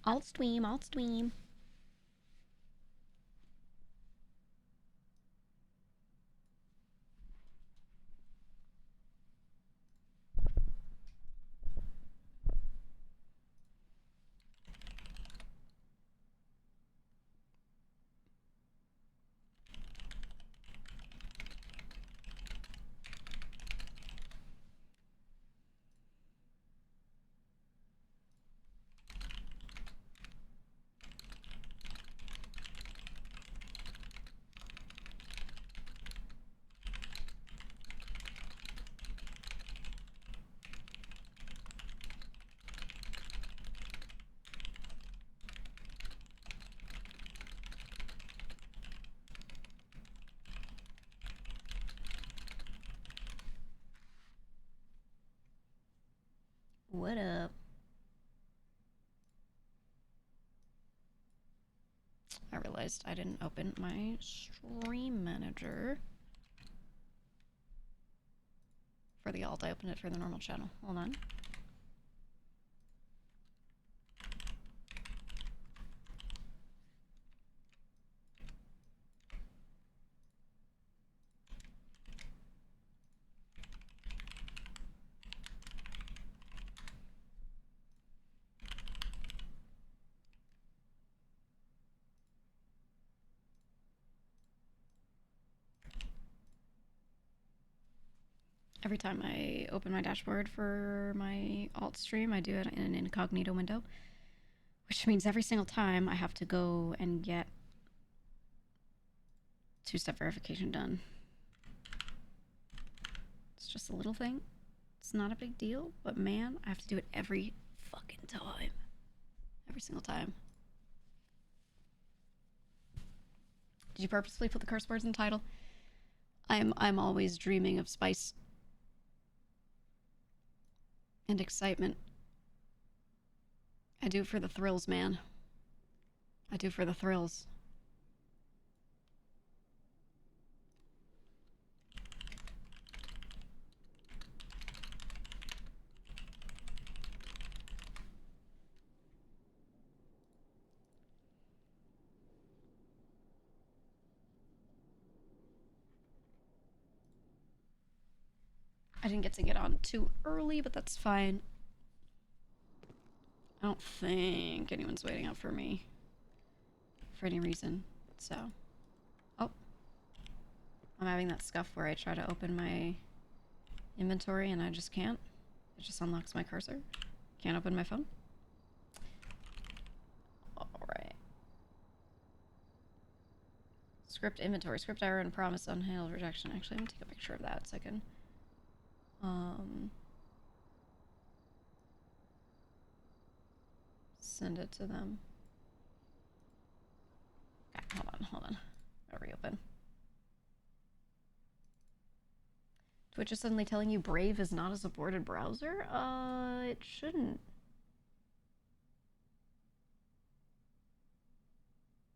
Alt stream, alt stream. What up? I realized I didn't open my stream manager for the alt. I opened it for the normal channel. Hold on. Every time I open my dashboard for my alt stream, I do it in an incognito window, which means every single time I have to go and get two-step verification done. It's just a little thing. It's not a big deal, but man, I have to do it every fucking time. Every single time. Did you purposely put the curse words in the title? I'm always dreaming of spice and excitement. I do it for the thrills, man. I do for the thrills. I didn't get to get on too early, but that's fine. I don't think anyone's waiting out for me for any reason, so. Oh. I'm having that scuff where I try to open my inventory and I just can't. It just unlocks my cursor. Can't open my phone. Alright. Script inventory. Script error and promise unhailed rejection. Actually, I'm gonna take a picture of that so I can send it to them. Okay, hold on. I'll reopen. Twitch is suddenly telling you Brave is not a supported browser? It shouldn't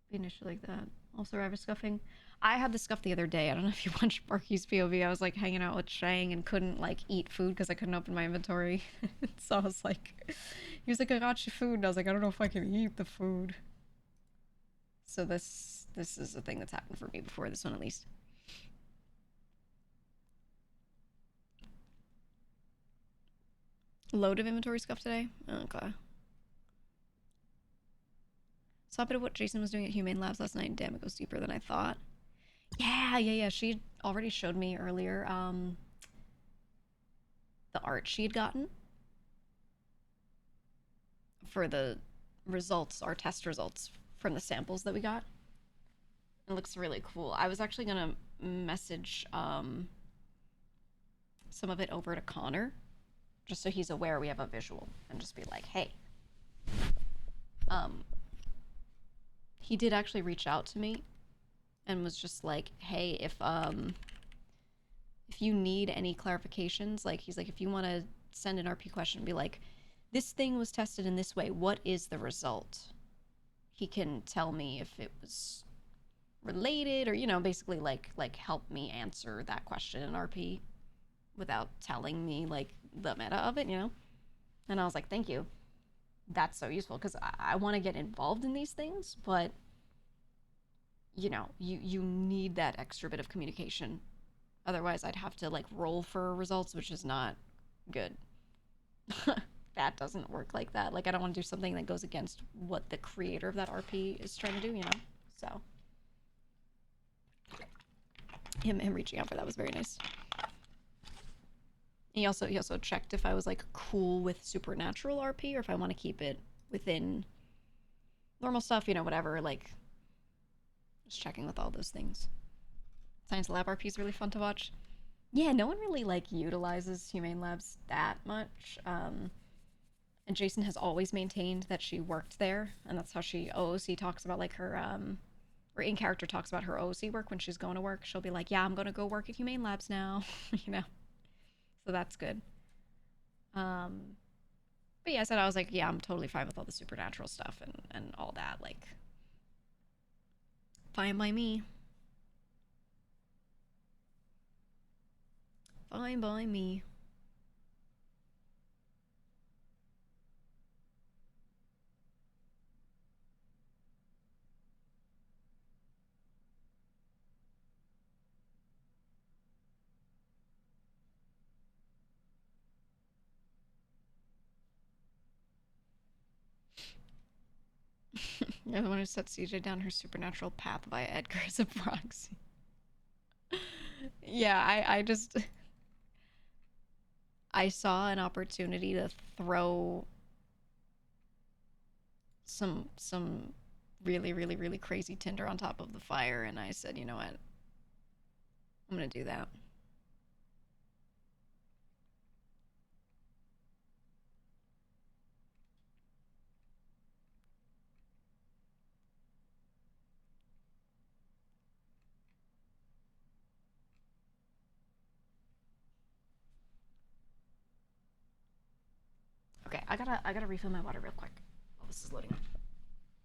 be an issue like that. Also, I was scuffing. I had the scuff the other day. I don't know if you watched Barky's POV. I was like hanging out with Shang and couldn't like eat food because I couldn't open my inventory. So I was like, he was like, I got you food. And I was like, I don't know if I can eat the food. So this is a thing that's happened for me before, this one at least. Load of inventory scuff today? Okay. Saw a bit of what Jason was doing at Humane Labs last night, and damn, it goes deeper than I thought. Yeah. She already showed me earlier the art she had gotten for the results, our test results from the samples that we got. It looks really cool. I was actually gonna message some of it over to Connor, just so he's aware we have a visual, and just be like, hey. He did actually reach out to me and was just like, hey, if you need any clarifications, like, he's like, if you want to send an RP question, be like, this thing was tested in this way, what is the result? He can tell me if it was related, or, you know, basically like help me answer that question in RP without telling me like the meta of it, you know? And I was like, thank you. that's so useful because I want to get involved in these things, but you know, you need that extra bit of communication. Otherwise, I'd have to like roll for results, which is not good. That doesn't work like that. Like, I don't want to do something that goes against what the creator of that RP is trying to do, you know? So, him reaching out for that was very nice. He also checked if I was like cool with supernatural RP or if I want to keep it within normal stuff, you know, whatever. Like, just checking with all those things. Science lab RP is really fun to watch. Yeah, no one really like utilizes humane labs that much. And Jason has always maintained that she worked there, and that's how she OOC talks about like her or in character talks about her OOC work when she's going to work. She'll be like, "Yeah, I'm gonna go work at Humane Labs now," you know. So that's good. Um, but yeah, I said I was like, yeah, I'm totally fine with all the supernatural stuff and all that. Like, fine by me. Fine by me. You're the one who set CJ down her supernatural path via Edgar as a proxy. Yeah, I just I saw an opportunity to throw some really crazy tinder on top of the fire, and I said, you know what, I'm gonna do that. Okay, I gotta refill my water real quick while this is loading up.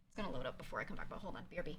It's gonna load up before I come back, but hold on, BRB.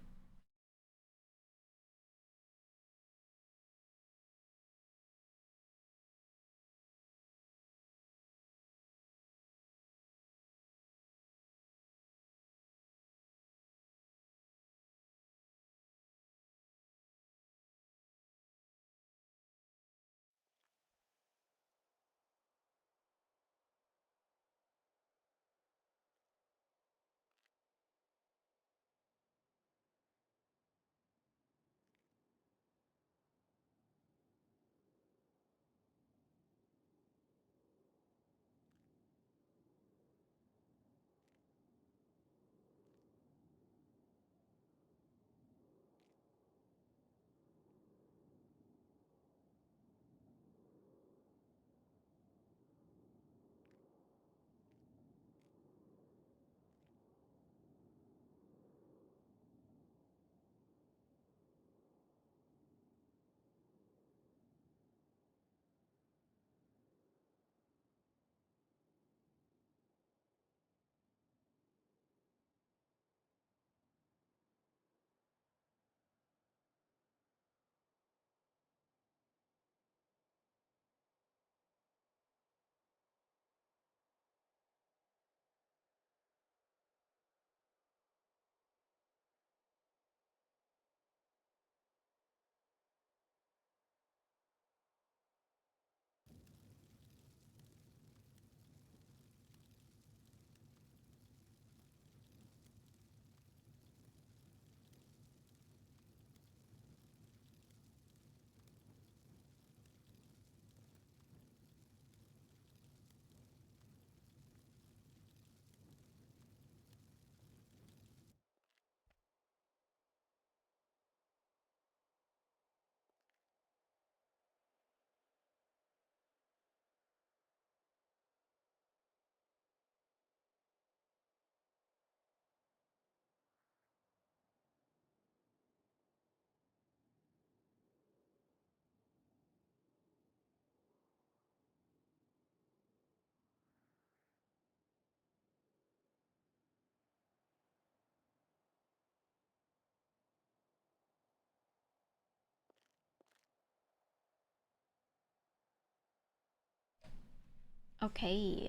Okay.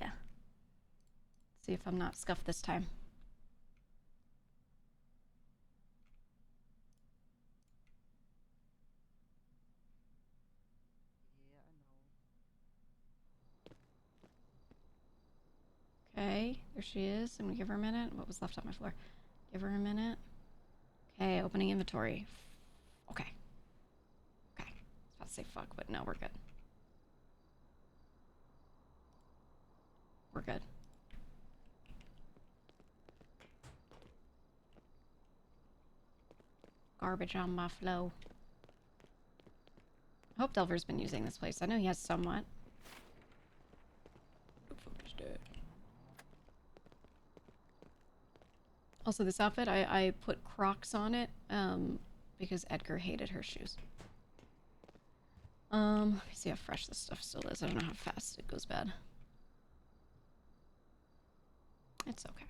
See if I'm not scuffed this time. Okay, there she is. I'm gonna give her a minute. What was left on my floor? Give her a minute. Okay, opening inventory. Okay. Okay. I was about to say fuck, but no, we're good. We're good. Garbage on my flow. I hope Delver's been using this place. I know he has somewhat. The fuck is that? Also, this outfit, I put Crocs on it, because Edgar hated her shoes. Let me see how fresh this stuff still is. I don't know how fast it goes bad. It's okay.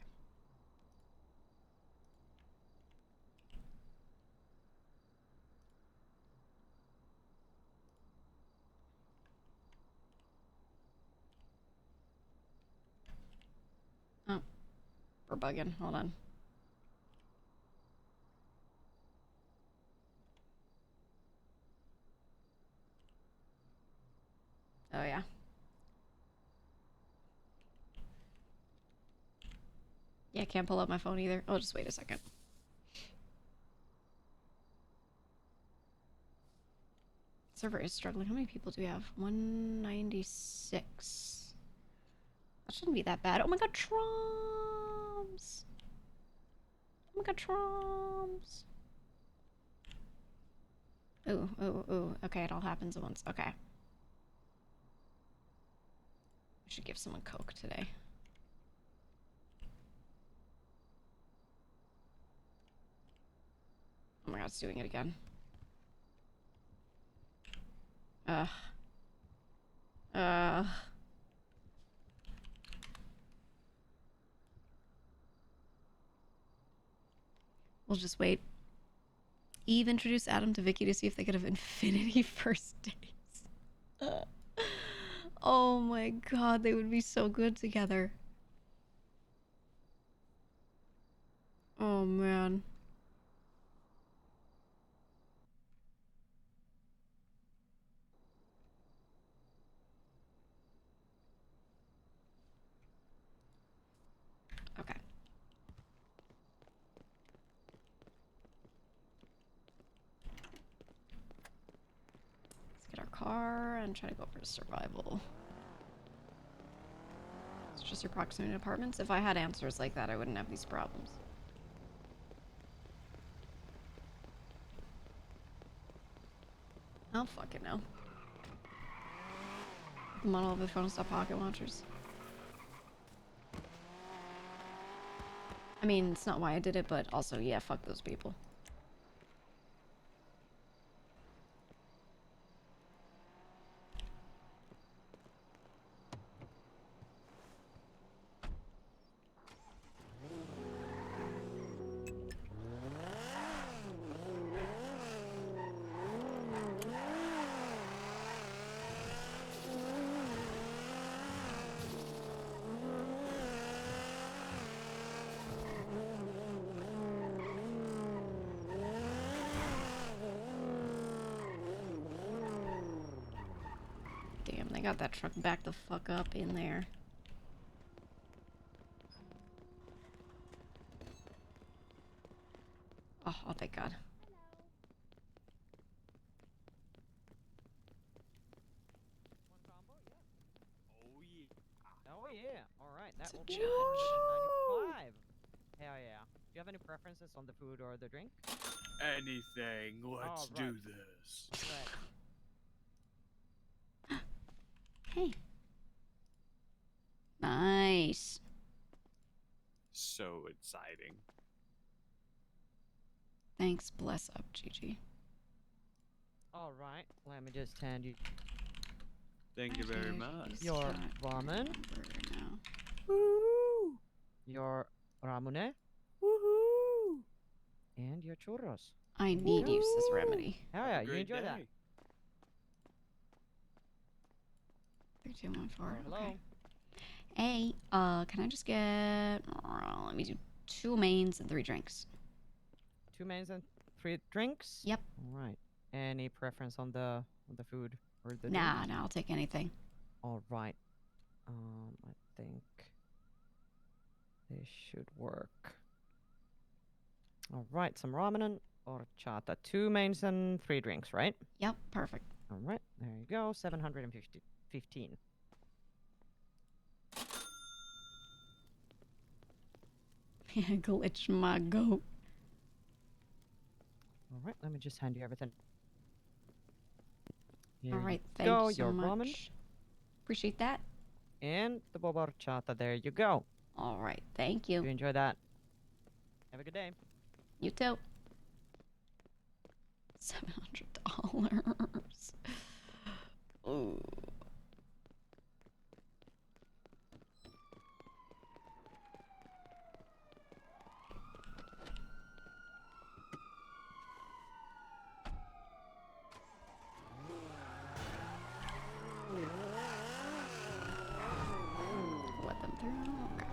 Oh, we're bugging. Hold on. Oh, yeah. Yeah, can't pull up my phone either. Oh, just wait a second. Server is struggling. How many people do we have? 196. That shouldn't be that bad. Oh my god, Troms! Oh my god, Troms! Ooh, ooh, ooh. Okay, it all happens at once. Okay. I should give someone Coke today. Oh my god, it's doing it again. Ugh. Ugh. We'll just wait. Eve introduced Adam to Vicky to see if they could have infinity first dates. Oh my god, they would be so good together. Oh man. Okay. Let's get our car and try to go for survival. It's just your proximity to apartments. If I had answers like that, I wouldn't have these problems. I'll fucking know. The model of the phone stop pocket watchers. I mean, it's not why I did it, but also, yeah, fuck those people. Damn, they got that truck backed the fuck up in there. Oh, thank God. Oh yeah. All right. That It's a will be judge. 195. Hell yeah. Do you have any preferences on the food or the drink? Anything. Let's do this. Right. Hey. Nice. So exciting. Thanks, bless up, Gigi. All right. Let me just hand you Thank you very much. your ramen, Now. Woohoo! your ramune, Woohoo! and your churros. I need Woo! use this remedy. Hell Have yeah, a you great enjoy that. day. 3214. Hello. Okay. Hey, can I just get, let me do 2 mains and 3 drinks. 2 mains and 3 drinks? Yep. All right. Any preference on the food or the Nah, drinks? I'll take anything. All right. I think this should work. All right, some ramen and horchata. 2 mains and 3 drinks, right? Yep, perfect. All right, there you go. 715. Glitch my goat. All right, let me just hand you everything. Here All right, you thank go, you so your much. ramen Appreciate that. and the boba horchata. There you go. All right, thank You you. enjoy that. Have a good day. You too. $700. Ooh. Let them through. Okay.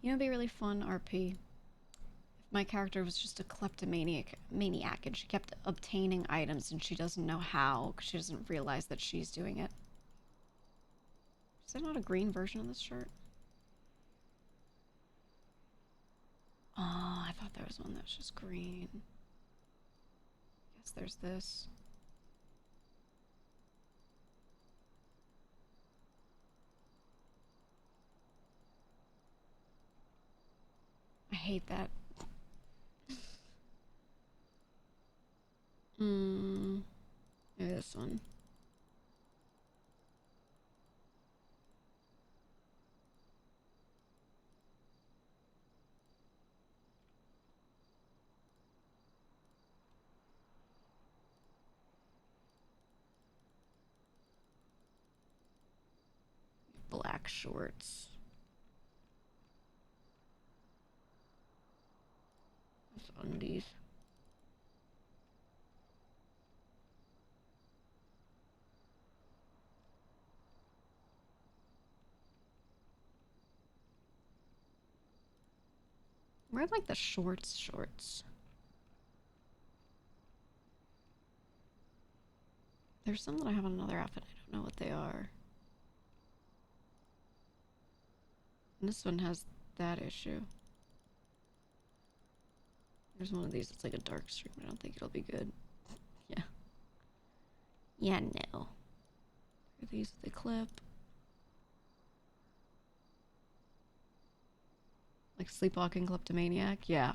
You know, it'd be really fun, RP, if my character was just a kleptomaniac and she kept obtaining items and she doesn't know how because she doesn't realize that she's doing it. Is there not a green version of this shirt? Oh, I thought there was one that was just green. Guess there's this. I hate that. Maybe this one. Black shorts. That's undies. Where like the shorts? There's some that I have on another outfit. I don't know what they are. And this one has that issue. There's one of these that's like a dark stream. I don't think it'll be good. Yeah. Yeah, no. Are these the clip? Like sleepwalking kleptomaniac? Yeah.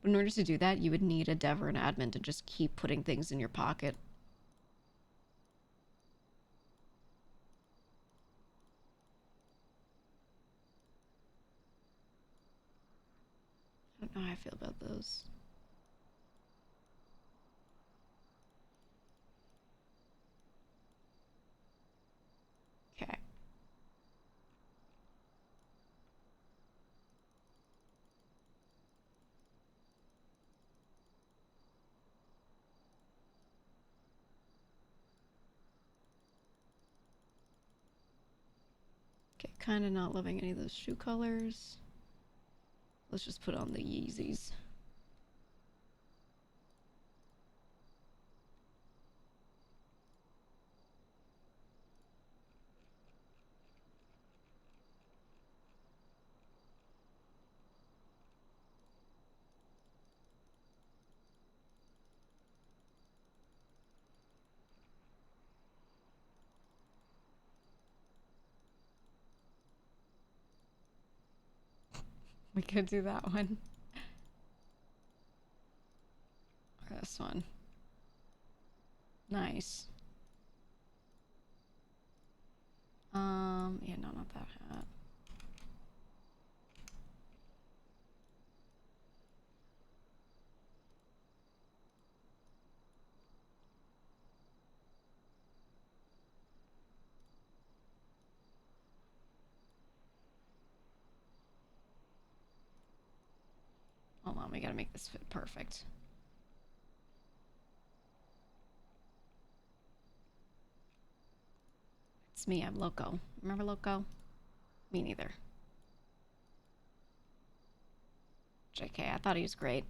But in order to do that, you would need a dev or an admin to just keep putting things in your pocket. I don't know how I feel about those. Okay. Okay, kind of not loving any of those shoe colors. Let's just put on the Yeezys. We could do that one. Or this one. Nice. Yeah, no, not that hat. Hold on, we gotta make this fit perfect. It's me, I'm Loco. Remember Loco? Me neither. JK, I thought he was great.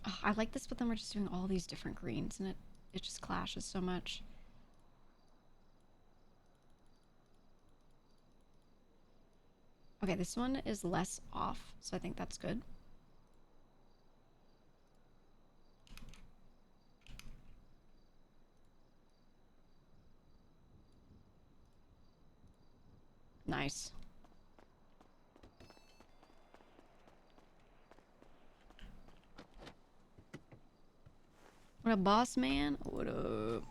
Oh, I like this, but then we're just doing all these different greens, and it just clashes so much. Okay, this one is less off, so I think that's good. Nice. What up, boss man? What up?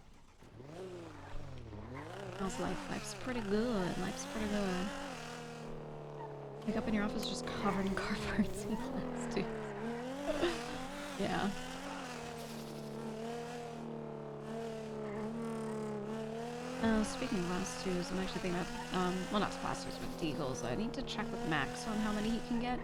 How's life? Life's pretty good. Life's pretty good. Wake up in your office just covered in carpets and glass, dude. Yeah. Speaking of glass tubes, I'm actually thinking about, well, not glass tubes, but deagles. I need to check with Max on how many he can get.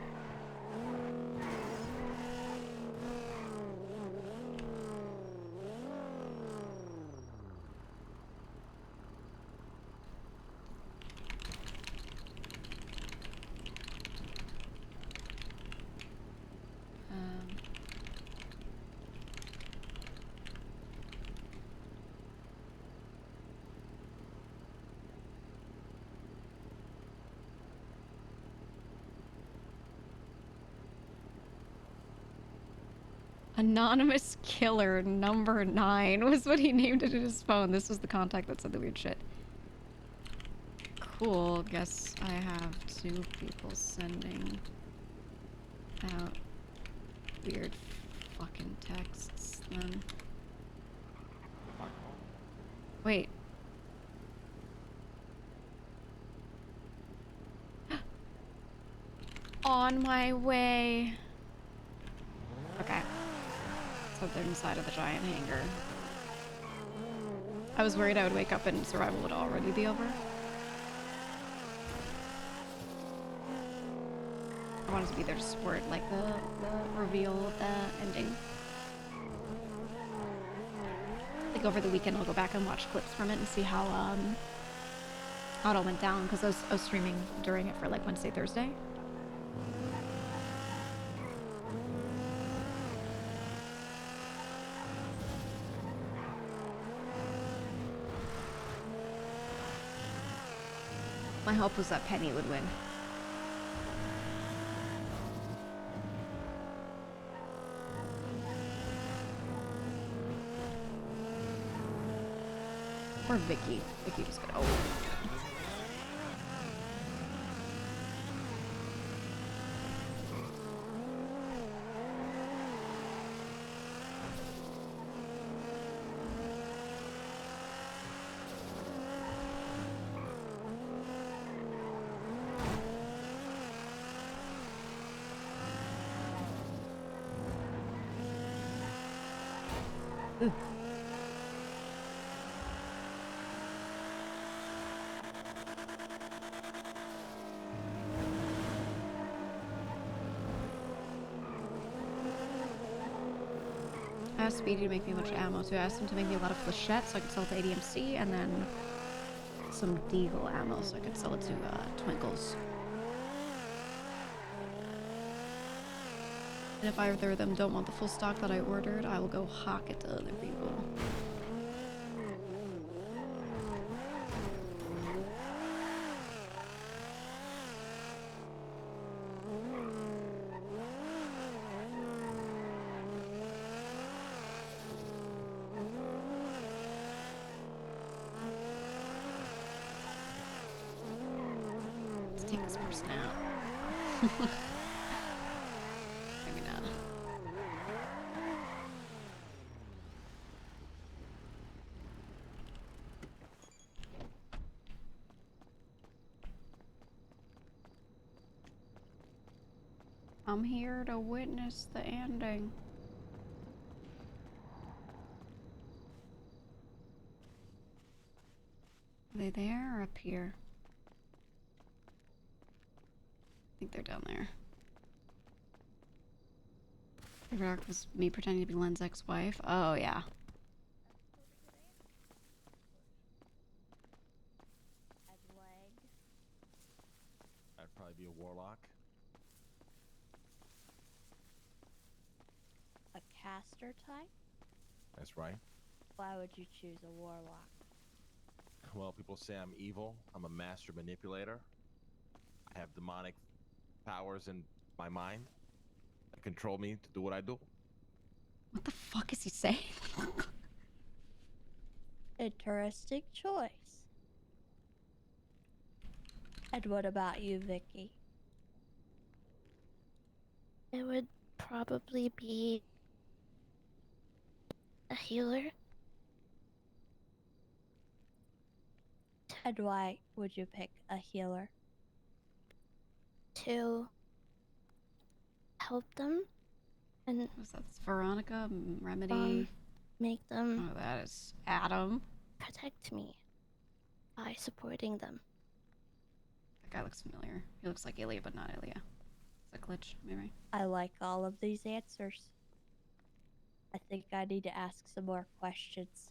Anonymous Killer number 9 was what he named it in his phone. This was the contact that said the weird shit. Cool. Guess I have 2 people sending out weird fucking texts then. Wait. On my way. Okay. So they're inside of the giant hangar. I was worried I would wake up and survival would already be over. I wanted to be there to support, like, the reveal of the ending. Like, over the weekend I'll go back and watch clips from it and see how it all went down, because I was streaming during it for, like, Wednesday, Thursday. My hope was that Penny would win. Or Vicky. Vicky was good. Oh. I asked Speedy to make me a bunch of ammo, so I asked him to make me a lot of flechettes so I could sell it to ADMC, and then some deagle ammo so I could sell it to Twinkles. And if either of them don't want the full stock that I ordered, I will go hawk it to other people. Let's take this person out. Maybe not. I'm here to witness the ending. they there or up here? I think they're down there. The arc was me pretending to be Len's ex-wife. Oh, yeah. I'd probably be a warlock. A caster type? That's right. Why would you choose a warlock? Well, people say I'm evil. I'm a master manipulator. I have demonic powers in my mind that control me to do what I do. What the fuck is he saying? Interesting choice. And what about you, Vicky? It would probably be a healer. And why would you pick a healer? To help them and What's that? It's Veronica? Remedy? make them Oh, that is Adam. protect me by supporting them. That guy looks familiar. He looks like Ilya, but not Ilya. It's a glitch, maybe. I like all of these answers. I think I need to ask some more questions.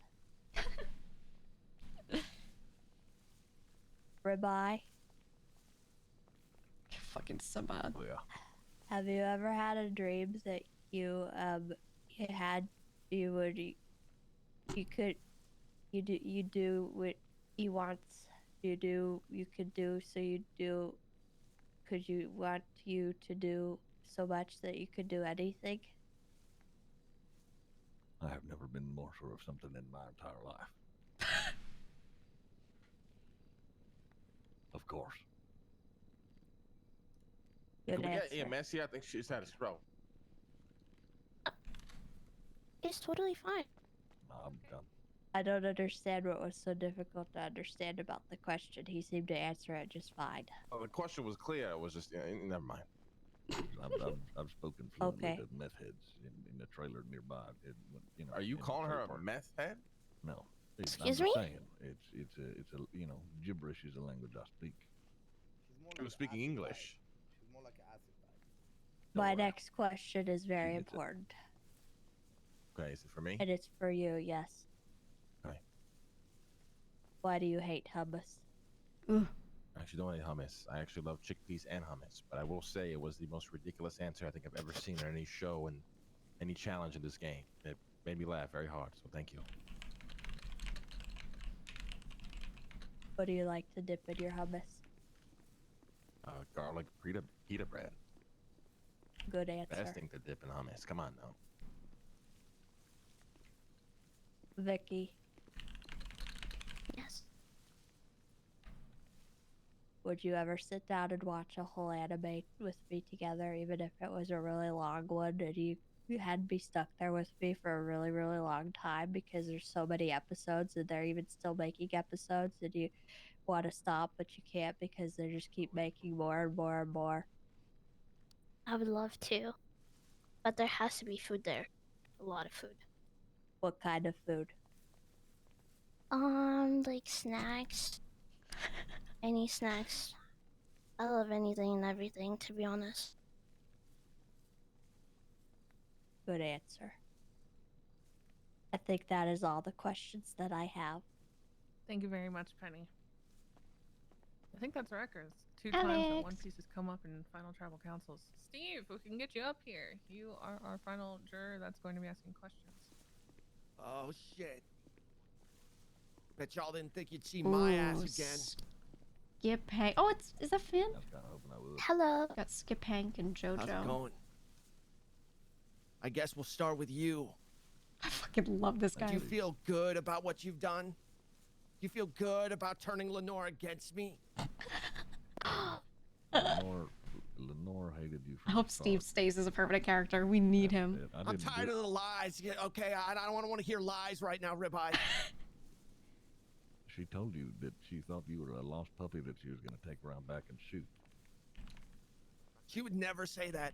Ribeye, Fucking Samad. Yeah. have you ever had a dream that you do what you want you could do so you do could you want you to do so much that you could do anything? I have never been more sure of something in my entire life. Of course. Good Can we answer. get EMS here? I think she's had a stroke. It's totally fine. I'm I don't understand what was so difficult to understand about the question. He seemed to answer it just fine. Oh, the question was clear. It was just, never mind. I've spoken fluently Okay. to meth heads in the trailer nearby. You know, Are you in the calling her trailer a park. meth head? No. Excuse I'm me? just saying, it's a you know, gibberish is a language I speak. She was speaking English. She's more like an acid type. My No, next question is very gets it. important. Okay, is it for me? And it's for you, yes. Okay. Why do you hate hummus? Ooh. I actually don't eat hummus. I actually love chickpeas and hummus. But I will say it was the most ridiculous answer I think I've ever seen in any show and any challenge in this game. It made me laugh very hard, so thank you. What do you like to dip in your hummus? Garlic pita bread. Good answer. Best thing to dip in hummus. Come on now. Vicky, Yes. would you ever sit down and watch a whole anime with me together, even if it was a really long one and you had to be stuck there with me for a really, really long time because there's so many episodes and they're even still making episodes and you want to stop but you can't because they just keep making more and more and more? I would love to. But there has to be food there. A lot of food. What kind of food? Like snacks. Any snacks. I love anything and everything, to be honest. Good answer. I think that is all the questions that I have. Thank you very much, Penny. I think that's records. 2 times that One Alex. Piece has come up in Final Tribal Councils. Steve, we can get you up here. You are our final juror that's going to be asking questions. Oh shit. Bet y'all didn't think you'd see my ass Ooh, again. Skip Hank. Oh, is that Finn? I was kind of hoping I would. Hello. Got Skip Hank and How's it JoJo. going? I guess we'll start with you. I fucking love this Do guy. you feel good about what you've done? Do you feel good about turning Lenore against me? Lenore hated you. I hope Steve stays as a permanent character. We need him. I'm tired of the lies. Yeah, okay, I don't want to hear lies right now, Ribeye. She told you that she thought you were a lost puppy that she was going to take around back and shoot. She would never say that.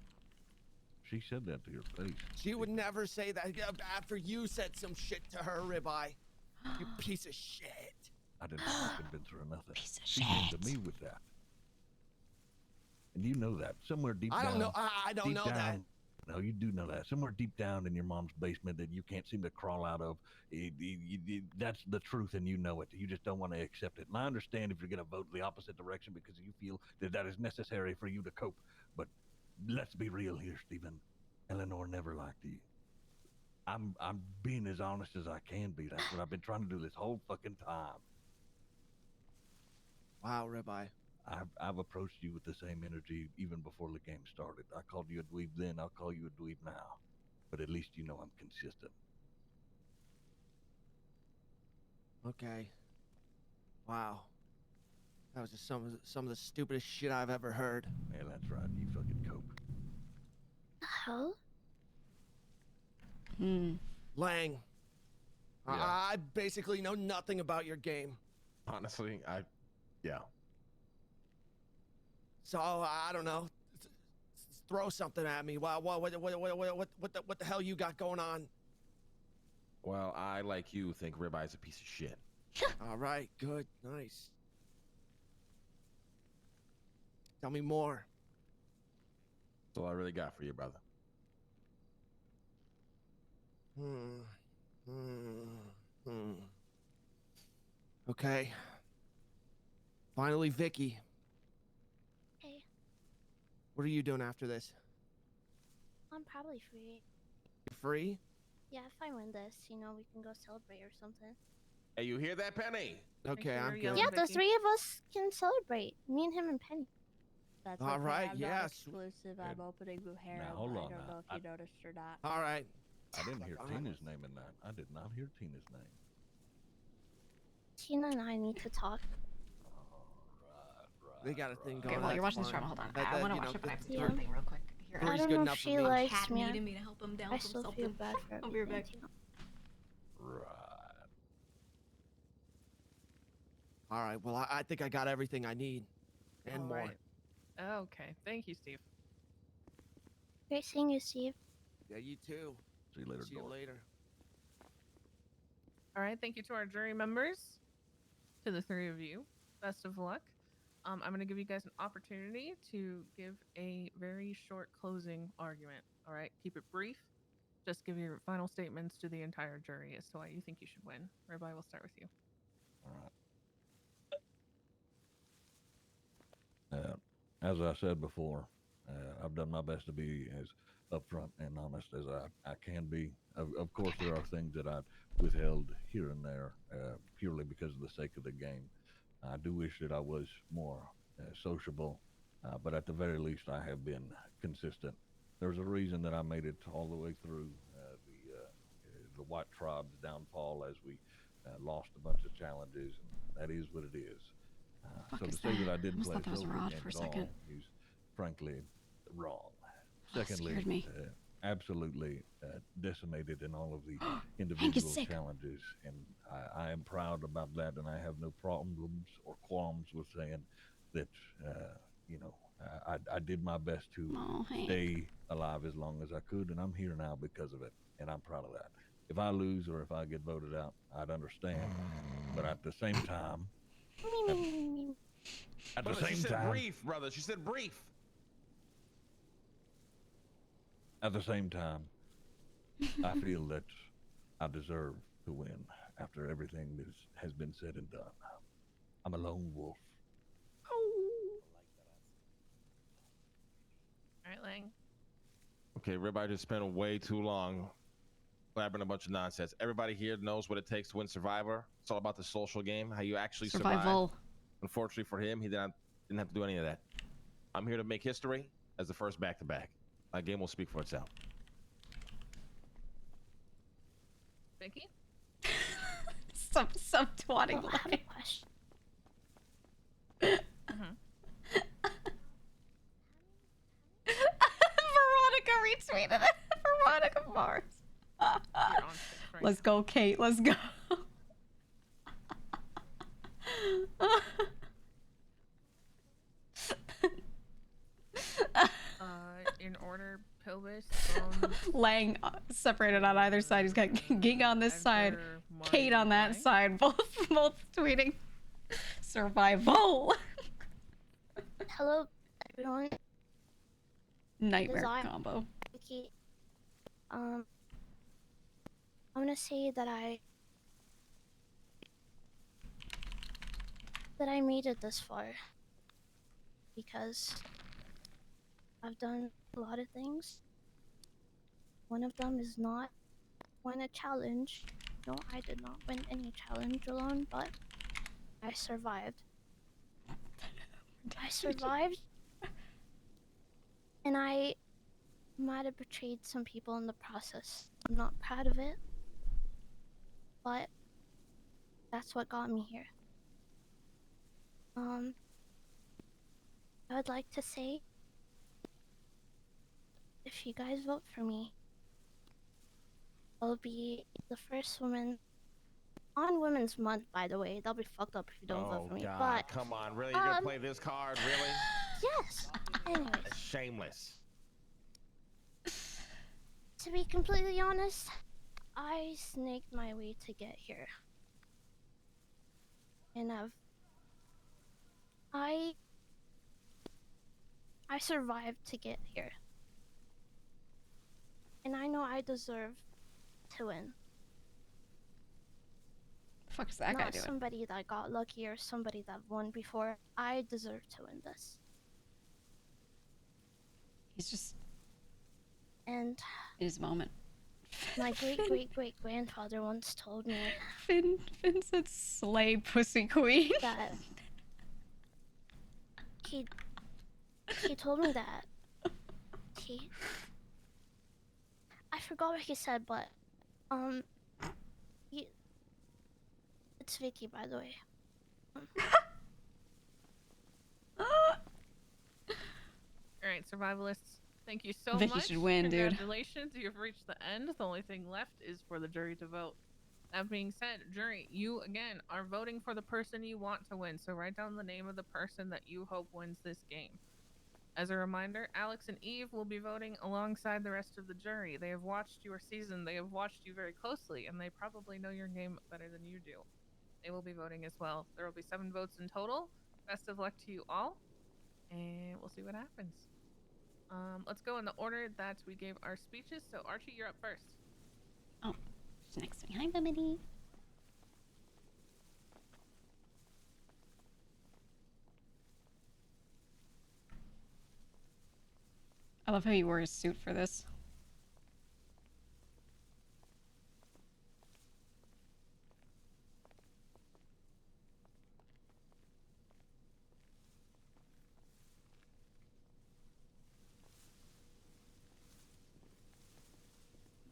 She said that to your face. She would never say that after you said some shit to her, Ribeye. You piece of shit. I didn't have to convince her of nothing. Piece of She came shit. to me with that. And you know that. Somewhere deep I down. don't know. I don't deep know down, that. No, you do know that. Somewhere deep down in your mom's basement that you can't seem to crawl out of. That's the truth, and you know it. You just don't want to accept it. And I understand if you're going to vote the opposite direction because you feel that that is necessary for you to cope. But let's be real here, Stephen. Eleanor never liked you. I'm being as honest as I can be. That's what I've been trying to do this whole fucking time. Wow, Rabbi. I've approached you with the same energy even before the game started. I called you a dweeb then, I'll call you a dweeb now. But at least you know I'm consistent. Okay. Wow. That was just some of the stupidest shit I've ever heard. Yeah, that's right. You fucking cope. The hell? Lang. Yeah. I basically know nothing about your game. Honestly, yeah. So I don't know. Throw something at me. What the hell you got going on? Well, I, like you, think Ribeye is a piece of shit. All right, good, nice. Tell me more. That's all I really got for you, brother. Okay. Finally, Vicky. Hey, What are you doing after this? I'm probably free. You free? Yeah, if I win this, we can go celebrate or something. Hey, you hear that, Penny? Okay, sure I'm you're good. yelling. Yeah, the Vicky. 3 of us can celebrate. Me and him and Penny. That's All okay, right, I'm yeah, not sw- exclusive. I'm opening Buhara. Now, hold I on don't now. know if you noticed or not. All right. I didn't hear Tina's name in that. I did not hear Tina's name. Tina and I need to talk. They got a thing going Okay, on. while you're that's watching this fine. drama, hold on. That- I want to you watch know, it, but I have to the- do Yeah. one thing real quick. Here, I Three's don't good know enough if for she me. likes Cat me. needed me to help him down I from still something. feel bad for I'll be right back. everything, Right. All right. Well, I think I got everything I need, and All more. right. Okay, thank you, Steve. Great seeing you, Steve. Yeah, you too. See you later, See you dork. later. All right, thank you to our jury members, to the 3 of you. Best of luck. I'm going to give you guys an opportunity to give a very short closing argument. All right, keep it brief. Just give your final statements to the entire jury as to why you think you should win. Rabbi, we'll start with you. All right. As I said before, I've done my best to be as upfront and honest as I can be. Of course, there are things that I withheld here and there purely because of the sake of the game. I do wish that I was more sociable, but at the very least, I have been consistent. There's a reason that I made it all the way through the White Tribe's downfall as we lost a bunch of challenges, and that is what it is. Fuck So to is say that I that? didn't I almost play thought that was a a rod game for a at all second. is frankly wrong. Oh, Secondly, scared me. absolutely decimated in all of the Hank is individual sick. challenges, and I am proud about that, and I have no problems or qualms with saying that I did my best to Oh, Hank. stay alive as long as I could, and I'm here now because of it, and I'm proud of that. If I lose or if I get voted out, I'd understand, but at the same time, at the Brother, she same said time, brief, brother. She said brief. at the same time, I feel that I deserve to win after everything that has been said and done. I'm a lone wolf. All right, Lang. Okay, Ribeye just spent way too long blabbering a bunch of nonsense. Everybody here knows what it takes to win Survivor. It's all about the social game, how you actually survive. Survival. Unfortunately for him, he didn't have to do any of that. I'm here to make history as the first back-to-back. My game will speak for itself. Vicky? Some twatting Well, I have a line. question. Veronica retweeted it. Veronica Mars. You're on six right Let's go, Kate. Let's go. In order, Pilvis, Lang separated on either side. He's got GEEGA on this side, Kate on that side. Both tweeting. Survival. Hello, everyone. Nightmare Desire. combo. Okay. I want to say that I made it this far because I've done a lot of things. One of them is not win a challenge. No, I did not win any challenge alone, but I survived. I survived, and I might have betrayed some people in the process. I'm not proud of it, but that's what got me here. I would like to say, if you guys vote for me, I'll be the first woman on Women's Month, by the way. That'll be fucked up if you don't vote for me. God, But come on, really? You're gonna play this card, really? yes. Anyways, That's shameless. to be completely honest, I snaked my way to get here. And I survived to get here. And I know I deserve to win. The fuck is that guy Not doing? somebody that got lucky or somebody that won before. I deserve to win this. He's just And in his moment. my great grandfather once told me Finn said slay pussy queen. that he told me that I forgot what he said, but it's Vicky, by the way. Alright, survivalists, thank you so Vicky much. should win, dude. Congratulations, you've reached the end. The only thing left is for the jury to vote. That being said, jury, you again are voting for the person you want to win, so write down the name of the person that you hope wins this game. As a reminder, Alex and Eve will be voting alongside the rest of the jury. They have watched your season, they have watched you very closely, and they probably know your game better than you do. They will be voting as well. There will be 7 votes in total. Best of luck to you all, and we'll see what happens. Let's go in the order that we gave our speeches. So Archie, you're up first. Oh, she's next to me. Hi, Bumity. I love how you wore his suit for this.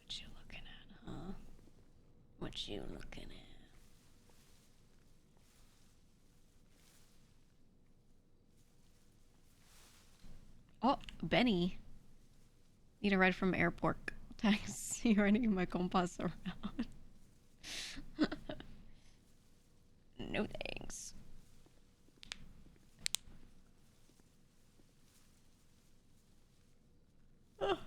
What you looking at, huh? What you looking at? Oh, Benny. Need a ride from airport. Taxi running my compass around. No thanks. Ugh.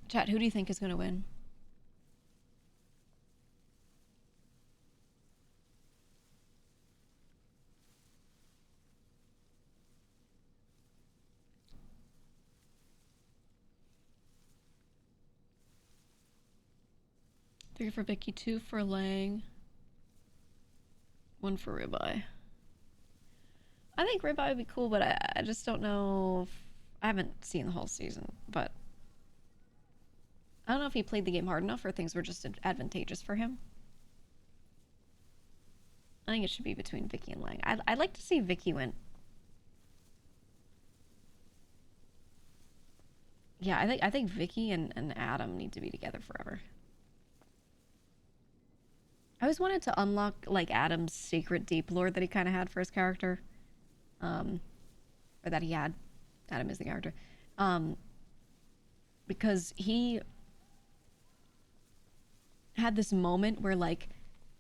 Chat, who do you think is gonna win? Three for Vicky, 2 for Lang, 1 for Ribeye. I think Ribeye would be cool, but I just don't know if... I haven't seen the whole season, but... I don't know if he played the game hard enough or things were just advantageous for him. I think it should be between Vicky and Lang. I'd like to see Vicky win. Yeah, I think Vicky and Adam need to be together forever. I always wanted to unlock, like, Adam's secret deep lore that he kind of had for his character. Or that he had. Adam is the character. Because he had this moment where, like,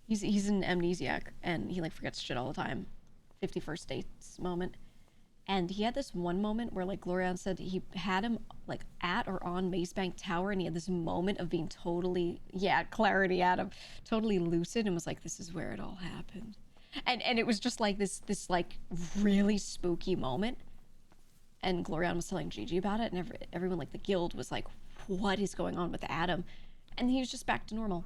he's an amnesiac and he, like, forgets shit all the time. 51st Dates moment. And he had this one moment where, like, Glorian said he had him, like, at or on Maze Bank Tower, and he had this moment of being totally, yeah, clarity, Adam, totally lucid, and was like, this is where it all happened. And it was just, like, this, like, really spooky moment. And Glorian was telling Gigi about it, and everyone, like, the guild was like, what is going on with Adam? And he was just back to normal.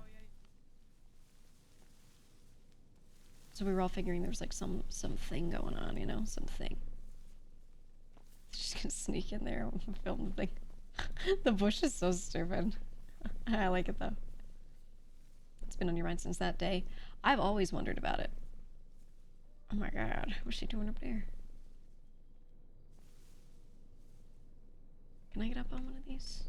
So we were all figuring there was, like, something going on, you know? Something. Just gonna sneak in there and film the thing. The bush is so stupid. I like it though. It's been on your mind since that day. I've always wondered about it. Oh my god, what's she doing up there? Can I get up on one of these?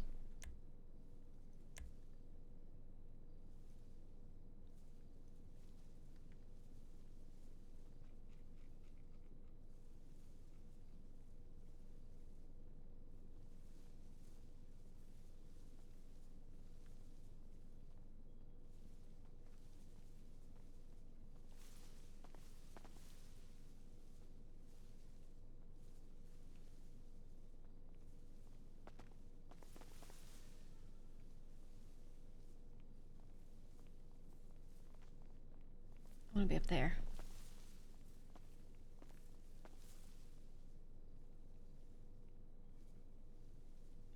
I want to be up there.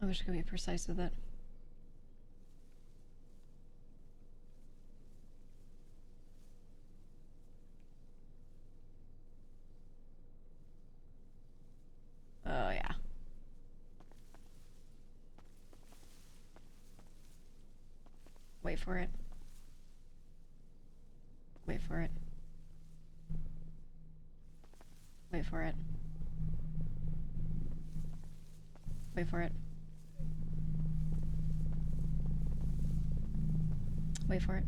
I wish I could be precise with it. Oh yeah. Wait for it. Wait for it. Wait for it. Wait for it. Wait for it.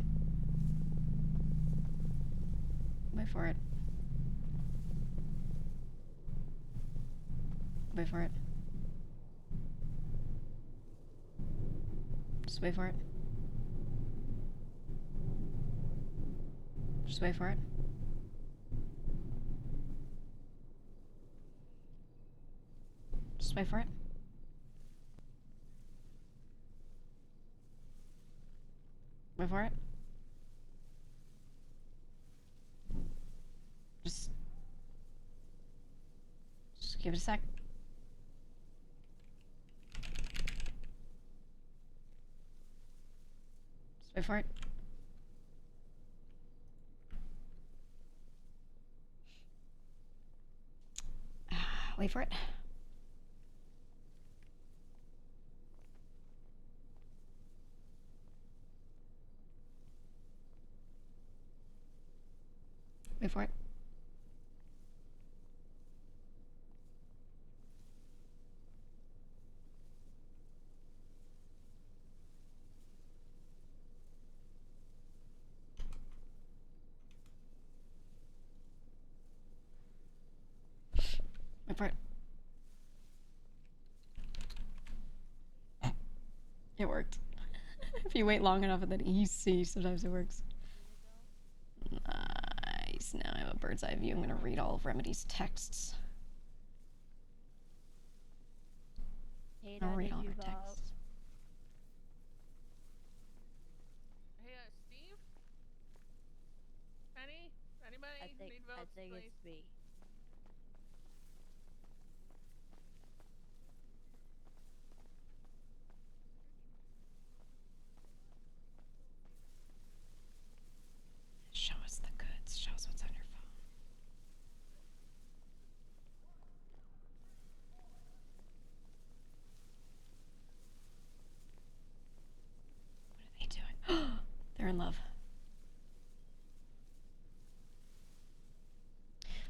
Wait for it. Wait for it. Just wait for it. Just wait for it. Just wait for it. Wait for it. Just give it a sec. Just wait for it. Wait for it. Wait for it. Wait for it. It worked. If you wait long enough and then EC, sometimes it works. Nice. Now I have a bird's eye view. I'm gonna read all of Remedy's texts. I'll read all of her texts. Hey, Steve? Penny? Anybody need votes, I think please? it's me. Show us the goods. Show us what's on your phone. What are they doing? They're in love.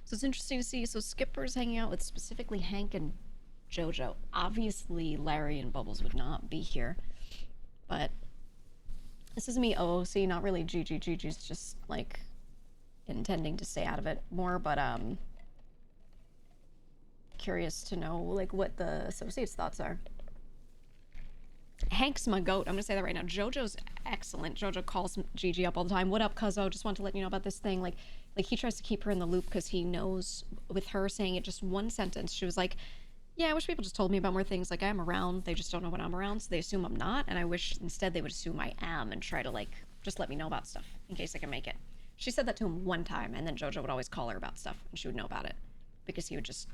So it's interesting to see. So Skipper's hanging out with specifically Hank and Jojo. Obviously, Larry and Bubbles would not be here. But this is me OOC, not really Gigi. Gigi's just, like, intending to stay out of it more, but, curious to know, like, what the Associates' thoughts are. Hank's my goat. I'm gonna say that right now. Jojo's excellent. Jojo calls Gigi up all the time. What up, cuzzo? Just want to let you know about this thing. Like he tries to keep her in the loop because he knows with her saying it just one sentence, she was like, yeah, I wish people just told me about more things. Like, I'm around. They just don't know when I'm around, so they assume I'm not. And I wish instead they would assume I am and try to, like, just let me know about stuff in case I can make it. She said that to him one time, and then Jojo would always call her about stuff, and she would know about it. Because he would just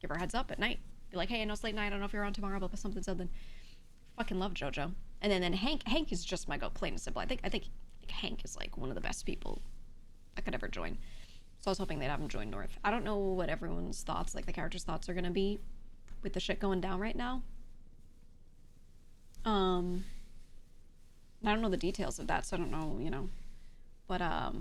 give her a heads up at night. Be like, hey, I know it's late night. I don't know if you're on tomorrow, but something. Fucking love Jojo. And then Hank is just my goat, plain and simple. I think Hank is, like, one of the best people I could ever join. So I was hoping they'd have him join North. I don't know what everyone's thoughts, like, the characters' thoughts are gonna be with the shit going down right now. I don't know the details of that, so I don't know, you know. But, I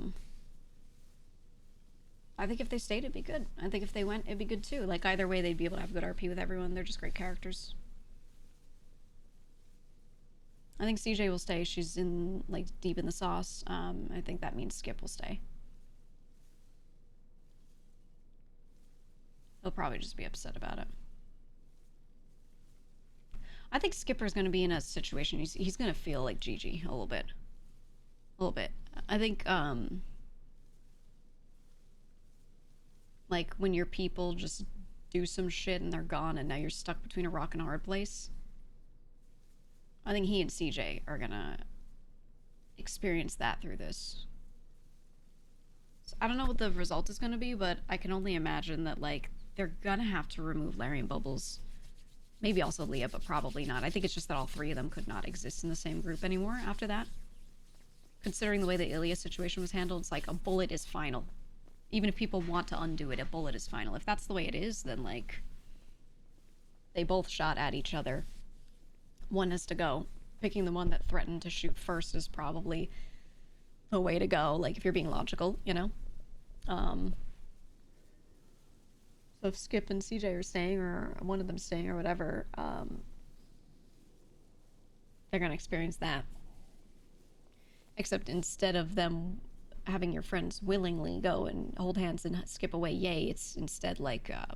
think if they stayed, it'd be good. I think if they went, it'd be good too. Like, either way, they'd be able to have good RP with everyone. They're just great characters. I think CJ will stay. She's in, like, deep in the sauce. I think that means Skip will stay. He'll probably just be upset about it. I think Skipper's going to be in a situation, he's going to feel like Gigi a little bit. A little bit. I think, like, when your people just do some shit and they're gone and now you're stuck between a rock and a hard place, I think he and CJ are going to experience that through this. So I don't know what the result is going to be, but I can only imagine that, like, they're going to have to remove Larry and Bubbles. Maybe also Leah, but probably not. I think it's just that all three of them could not exist in the same group anymore after that. Considering the way the Ilya situation was handled, it's like a bullet is final. Even if people want to undo it, a bullet is final. If that's the way it is, then, like, they both shot at each other. One has to go. Picking the one that threatened to shoot first is probably the way to go, like, if you're being logical, you know? So if Skip and CJ are staying, or one of them staying, or whatever, they're gonna experience that. Except instead of them having your friends willingly go and hold hands and skip away, yay, it's instead like a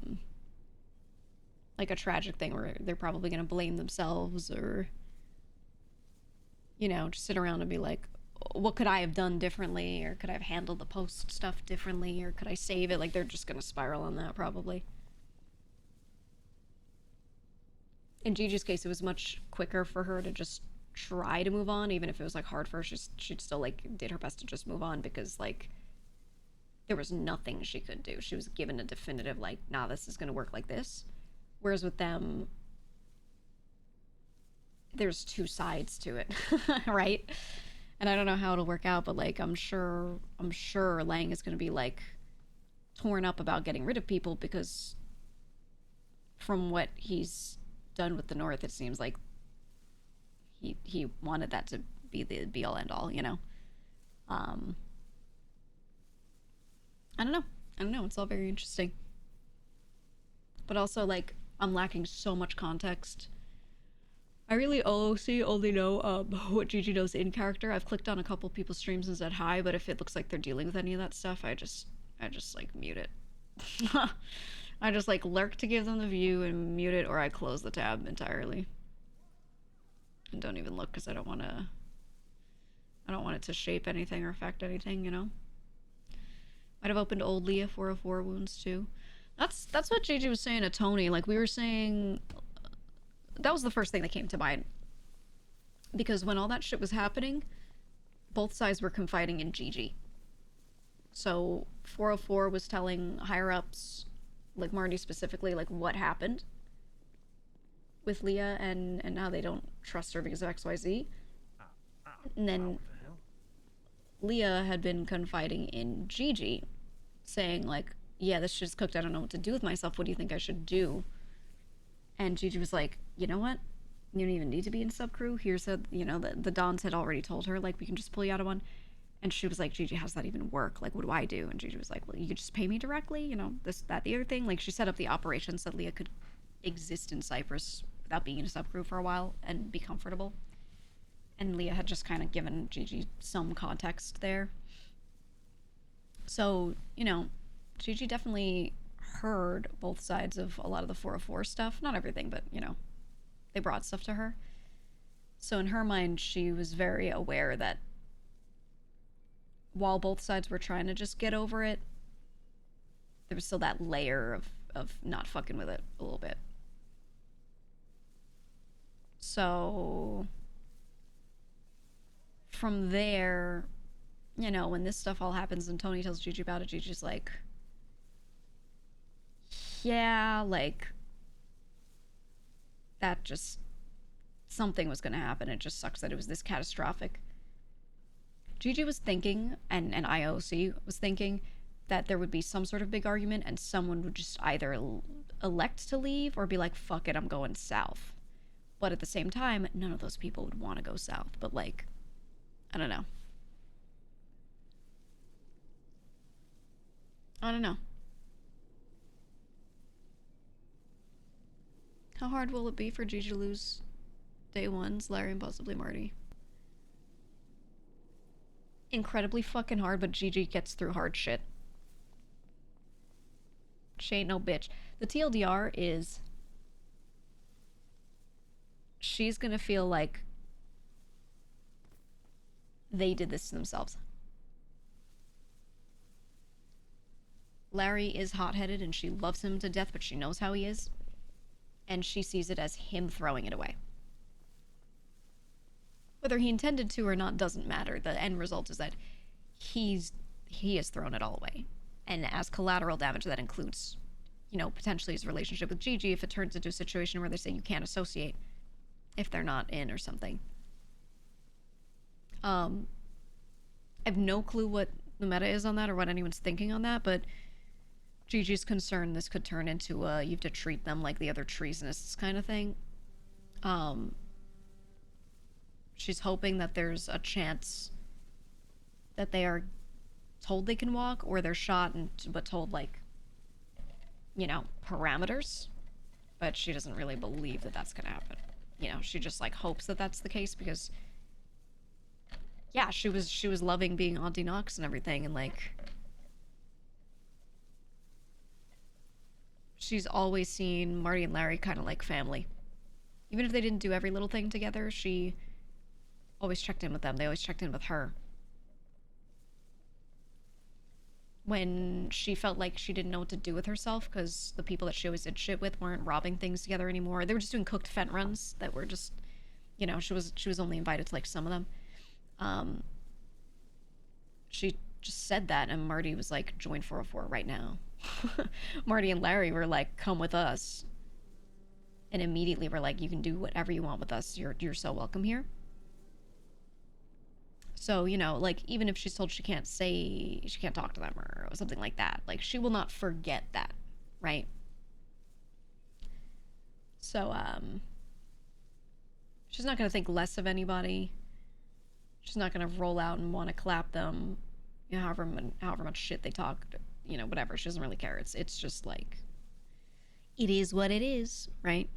tragic thing where they're probably gonna blame themselves, or, you know, just sit around and be like, what could I have done differently, or could I have handled the post stuff differently, or could I save it? Like, they're just gonna spiral on that, probably. In Gigi's case, it was much quicker for her to just try to move on, even if it was, like, hard for her. She'd still, like, did her best to just move on, because, like, there was nothing she could do. She was given a definitive, like, nah, this is gonna work like this. Whereas with them, there's two sides to it, right? And I don't know how it'll work out, but, like, I'm sure Lang is going to be, like, torn up about getting rid of people, because from what he's done with the North, it seems like he wanted that to be the be-all, end-all, you know? I don't know. It's all very interesting. But also, like, I'm lacking so much context. I really only know what Gigi knows in character. I've clicked on a couple people's streams and said hi, but if it looks like they're dealing with any of that stuff, I just like mute it. I just like lurk to give them the view and mute it, or I close the tab entirely. And don't even look, because I don't want it to shape anything or affect anything, you know? Might have opened old Leah 404 wounds too. That's what Gigi was saying to Tony. Like, we were saying, that was the first thing that came to mind. Because when all that shit was happening, both sides were confiding in Gigi. So 404 was telling higher-ups, like Marty specifically, like, what happened with Leah and how they don't trust her because of XYZ. And then Leah had been confiding in Gigi, saying, like, yeah, this shit's cooked. I don't know what to do with myself. What do you think I should do? And Gigi was like, you know what? You don't even need to be in subcrew. Here's a, you know, the Dons had already told her, like, we can just pull you out of one. And she was like, Gigi, how does that even work? Like, what do I do? And Gigi was like, well, you could just pay me directly, you know, this, that, the other thing. Like, she set up the operation so that Leah could exist in Cypress without being in a subcrew for a while and be comfortable. And Leah had just kind of given Gigi some context there. So, you know, Gigi definitely heard both sides of a lot of the 404 stuff. Not everything, but, you know, they brought stuff to her. So in her mind, she was very aware that while both sides were trying to just get over it, there was still that layer of not fucking with it a little bit. So from there, you know, when this stuff all happens and Tony tells Gigi about it, Gigi's like, yeah, like, that just, something was gonna happen. It just sucks that it was this catastrophic. Gigi was thinking, and IOC was thinking, that there would be some sort of big argument and someone would just either elect to leave or be like, fuck it, I'm going south. But at the same time, none of those people would want to go south. But like, I don't know. I don't know. How hard will it be for Gigi to lose day ones, Larry and possibly Marty? Incredibly fucking hard, but Gigi gets through hard shit. She ain't no bitch. The TLDR is she's gonna feel like they did this to themselves. Larry is hot-headed and she loves him to death, but she knows how he is. And she sees it as him throwing it away. Whether he intended to or not doesn't matter. The end result is that he has thrown it all away. And as collateral damage, that includes, you know, potentially his relationship with Gigi if it turns into a situation where they say you can't associate if they're not in or something. I have no clue what the meta is on that or what anyone's thinking on that, but Gigi's concerned this could turn into you have to treat them like the other treasonists kind of thing. She's hoping that there's a chance that they are told they can walk or they're shot and but told, like, you know, parameters. But she doesn't really believe that that's gonna happen. You know, she just like hopes that that's the case because yeah, she was loving being Auntie Knox and everything, and like she's always seen Marty and Larry kind of like family. Even if they didn't do every little thing together, she always checked in with them. They always checked in with her. When she felt like she didn't know what to do with herself because the people that she always did shit with weren't robbing things together anymore. They were just doing cooked Fent runs that were just, you know, she was only invited to like some of them. She just said that and Marty was like, join 404 right now. Marty and Larry were like, come with us. And immediately were like, you can do whatever you want with us. You're so welcome here. So, you know, like, even if she's told she can't talk to them or something like that, like, she will not forget that, right? So, she's not gonna think less of anybody. She's not gonna roll out and want to clap them, you know, however much shit they talk, you know, whatever. She doesn't really care. It's just like, it is what it is, right?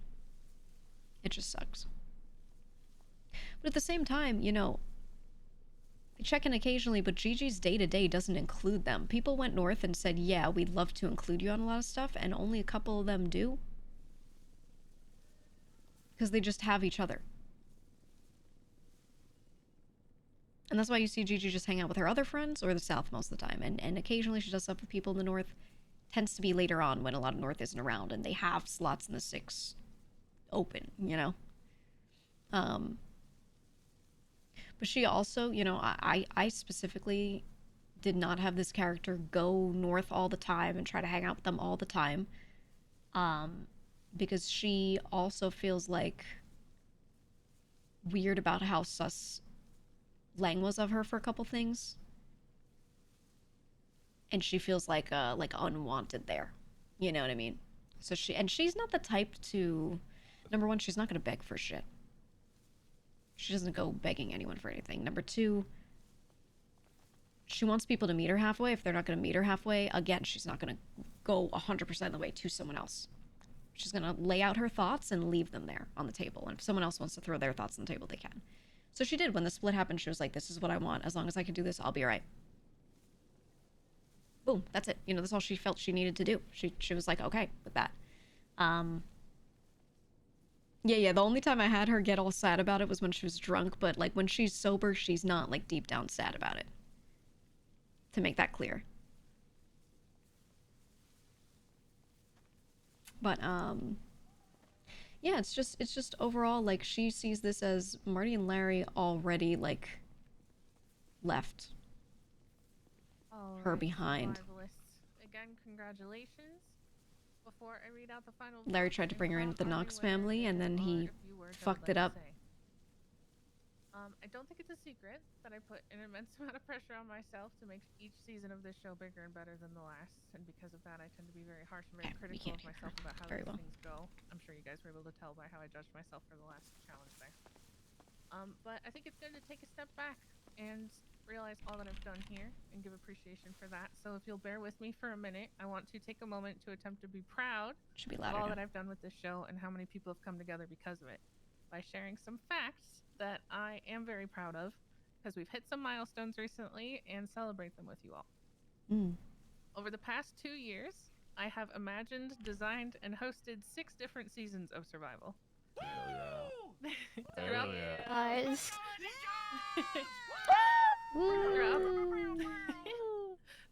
It just sucks. But at the same time, you know, they check in occasionally, but Gigi's day-to-day doesn't include them. People went north and said, yeah, we'd love to include you on a lot of stuff, and only a couple of them do. Because they just have each other. And that's why you see Gigi just hang out with her other friends or the south most of the time. And occasionally she does stuff with people in the north. Tends to be later on when a lot of north isn't around and they have slots in the 6 open, you know? But she also, you know, I specifically did not have this character go north all the time and try to hang out with them all the time. Because she also feels like weird about how sus Lang was of her for a couple things. And she feels like unwanted there. You know what I mean? So she's not the type to, number one, she's not going to beg for shit. She doesn't go begging anyone for anything. Number 2, she wants people to meet her halfway. If they're not going to meet her halfway, again, she's not going to go 100% of the way to someone else. She's going to lay out her thoughts and leave them there on the table. And if someone else wants to throw their thoughts on the table, they can. So she did. When the split happened, she was like, this is what I want. As long as I can do this, I'll be all right. Boom. That's it. You know, that's all she felt she needed to do. She was like, okay with that. Yeah. The only time I had her get all sad about it was when she was drunk, but like when she's sober, she's not like deep down sad about it. To make that clear. But yeah, it's just overall like she sees this as Marty and Larry already like left her behind. Again, congratulations. Before I read out the final Larry votes, tried to bring her in with the inform our Knox new winner family, and then in he a few words I would fucked like it to up. say. I don't think it's a secret that I put an immense amount of pressure on myself to make each season of this show bigger and better than the last, and because of that, I tend to be very harsh and very Yeah, we critical can't of hear myself about how very these well. things go. I'm sure you guys were able to tell by how I judged myself for the last challenge there. But I think it's good to take a step back and realize all that I've done here and give appreciation for that. So if you'll bear with me for a minute, I want to take a moment to attempt to be proud Should be of louder all now. that I've done with this show and how many people have come together because of it by sharing some facts that I am very proud of because we've hit some milestones recently and celebrate them with you all. Over the past 2 years, I have imagined, designed, and hosted 6 different seasons of Survival. Throughout, Guys.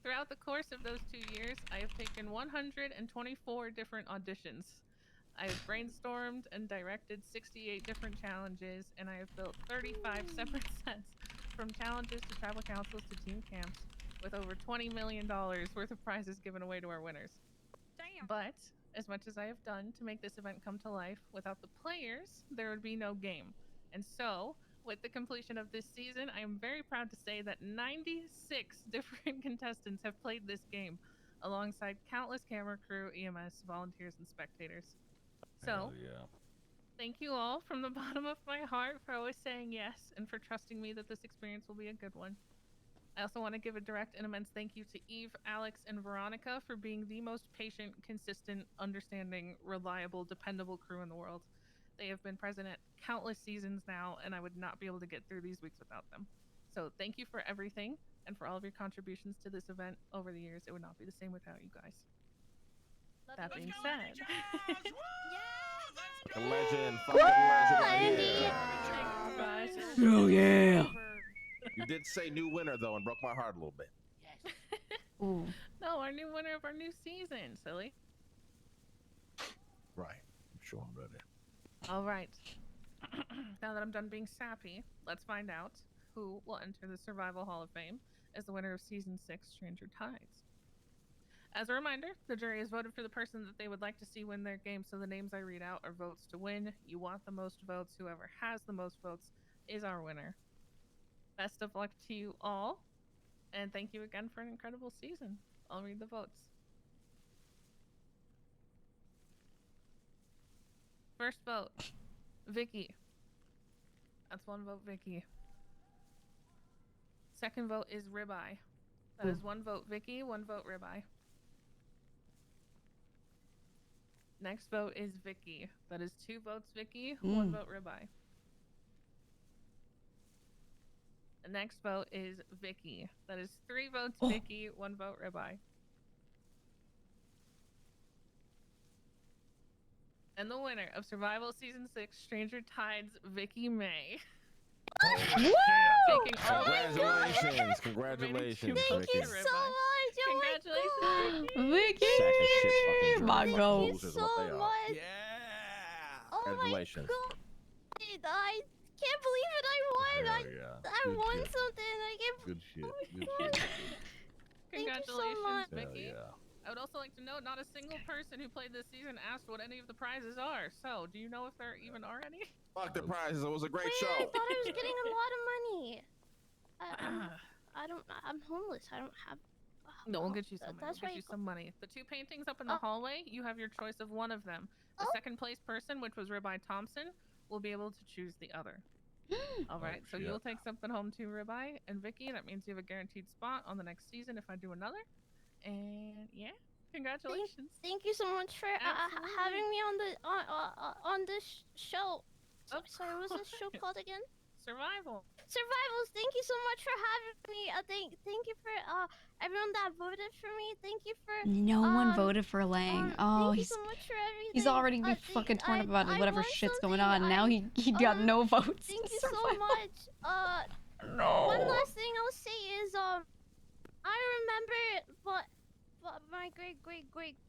throughout the course of those 2 years, I have taken 124 different auditions. I have brainstormed and directed 68 different challenges, and I have built 35 separate sets, from challenges to tribal councils to team camps, with over $20 million worth of prizes given away to our winners. Damn. But as much as I have done to make this event come to life, without the players, there would be no game. And so, with the completion of this season, I am very proud to say that 96 different contestants have played this game, alongside countless camera crew, EMS, volunteers, and spectators. So, thank you all from the bottom of my heart for always saying yes and for trusting me that this experience will be a good one. I also want to give a direct and immense thank you to Eve, Alex, and Veronica for being the most patient, consistent, understanding, reliable, dependable crew in the world. They have been present at countless seasons now, and I would not be able to get through these weeks without them. So thank you for everything and for all of your contributions to this event over the years. It would not be the same without you guys. That being said, A legend, fucking legend. Oh yeah. You did say new winner though, and broke my heart a little bit. Ooh. No, our new winner of our new season, silly. Right. I'm sure I'm ready. All right. Now that I'm done being sappy, let's find out who will enter the Survival Hall of Fame as the winner of Season 6, Stranger Tides. As a reminder, the jury has voted for the person that they would like to see win their game, so the names I read out are votes to win. You want the most votes. Whoever has the most votes is our winner. Best of luck to you all, and thank you again for an incredible season. I'll read the votes. First vote, Vicky. That's 1 vote, Vicky. Second vote is Ribeye. That is 1 vote, Vicky, 1 vote, Ribeye. Next vote is Vicky. That is 2 votes, Vicky, 1 vote, Ribeye. The next vote is Vicky. That is 3 votes, Vicky, 1 vote, Ribeye. And the winner of Survival Season 6, Stranger Tides, Vicky May. Taking all congratulations, congratulations, Thank you Vicky. so much. Congratulations, Vicky! Sack of shit fucking My fucking goal. Thank you losers so what they are. much. Yeah. Oh Congratulations. my god. I can't believe it. I won. Hell I Good won shit. something. I can't. Good shit. Oh my Good God. shit. Thank you so Congratulations, much. Hell Vicky. yeah. I would also like to note not a single person who played this season asked what any of the prizes are. So, do you know if there even are any? Fuck the prizes. It was a great Wait, show. I thought I was getting a lot of money. I don't. I'm homeless. I don't have. No, we'll get you some money. That's We'll right. get you some money. The 2 paintings up in the hallway, you have your choice of one of them. The second place person, which was Ribeye Thompson, will be able to choose the other. All right, so shit. you'll take something home too, Ribeye and Vicky. That means you have a guaranteed spot on the next season if I do another. And yeah, congratulations. Thank you so much for having me on the on this show. Sorry, what was this show called again? Survival. Survivals, thank you so much for having me. Thank you for everyone that voted for me. Thank you for No one voted for Lang. Oh, thank you so much for everything. he's already be fucking torn up about I whatever won shit's something. going on. Now he got no votes. Thank in you so survival. much. No. One last thing I'll say is I remember what my great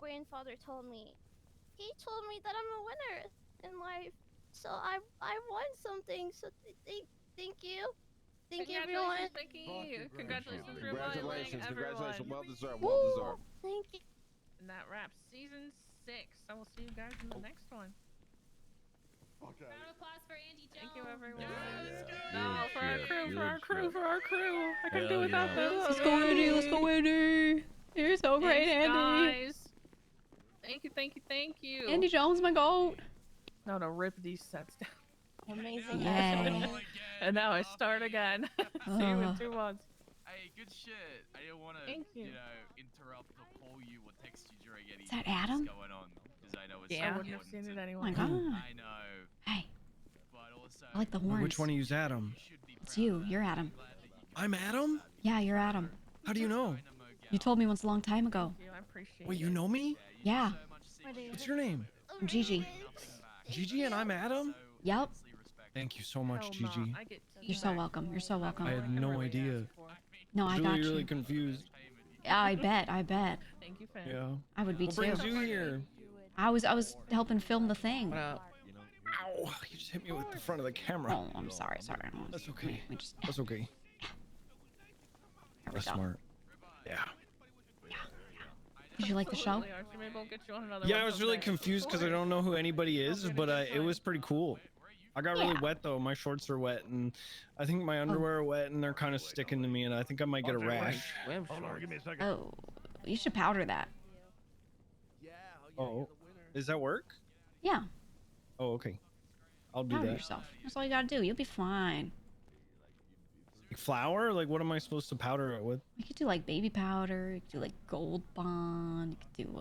grandfather told me. He told me that I'm a winner in life. So I won something. So thank you. Thank you, everyone. Congratulations, Vicky. Congratulations, Congratulations, everyone. congratulations. Well deserved, well deserved. Thank you. And that wraps season 6. I will see you guys in the next one. Okay. Round of applause for Andy Jones. Thank you, everyone. Yeah. No, for our shit, crew, for good our crew, shit. for our crew. I can Hell do without yeah. this. Let's go, Andy. Let's go, Andy. You're so great, Thanks, Andy. guys. Thank you, thank you, thank you. Andy Jones, my goat. No, rip these sets down. Amazing. Yay. And now I start again. See you in 2 months. Hey, good shit. I didn't want to, Thank you. interrupt or call you or text you during any Is that Adam? going on because I know it's Yeah, I so wouldn't have important seen it to- anyway. Oh my god. I know, Hey, but also I like the horns. Which one of you's Adam? you should be It's proud you. of that. You're Adam. Glad that you I'm Adam? Yeah, you're Adam. How do you know? You told me once a long time ago. Thank you, I appreciate Wait, it. you know me? Yeah. What's your name? I'm Gigi. Gigi and I'm Adam? Yep. Thank you so much, Hell no, Gigi. I get You're so teabagged. welcome. You're so welcome. I had no idea. No, I Really, got really you. confused. I bet. Thank you, fam. Yeah. I would be What too. brings you here? I was helping film the thing. What up? Ow! You just hit me with the front of the camera. Oh, I'm sorry. That's okay. We just, That's okay. there we That's go. smart. Yeah. Did you like the show? Absolutely, Archie. Maybe we'll get you on another Yeah, one I was really someday. confused because I don't know who anybody is, but it was pretty cool. I got really Yeah. wet though. My shorts are wet, and I think my underwear are wet, and they're kind of sticking to me, and I think I might get a rash. Hold on, give me a second. Oh, you should powder that. Oh, does that work? Yeah. Oh, okay. I'll do Powder that. yourself. That's all you gotta do. You'll be fine. Like flour? Like what am I supposed to powder it with? You could do like baby powder. You could do like Gold Bond. You could do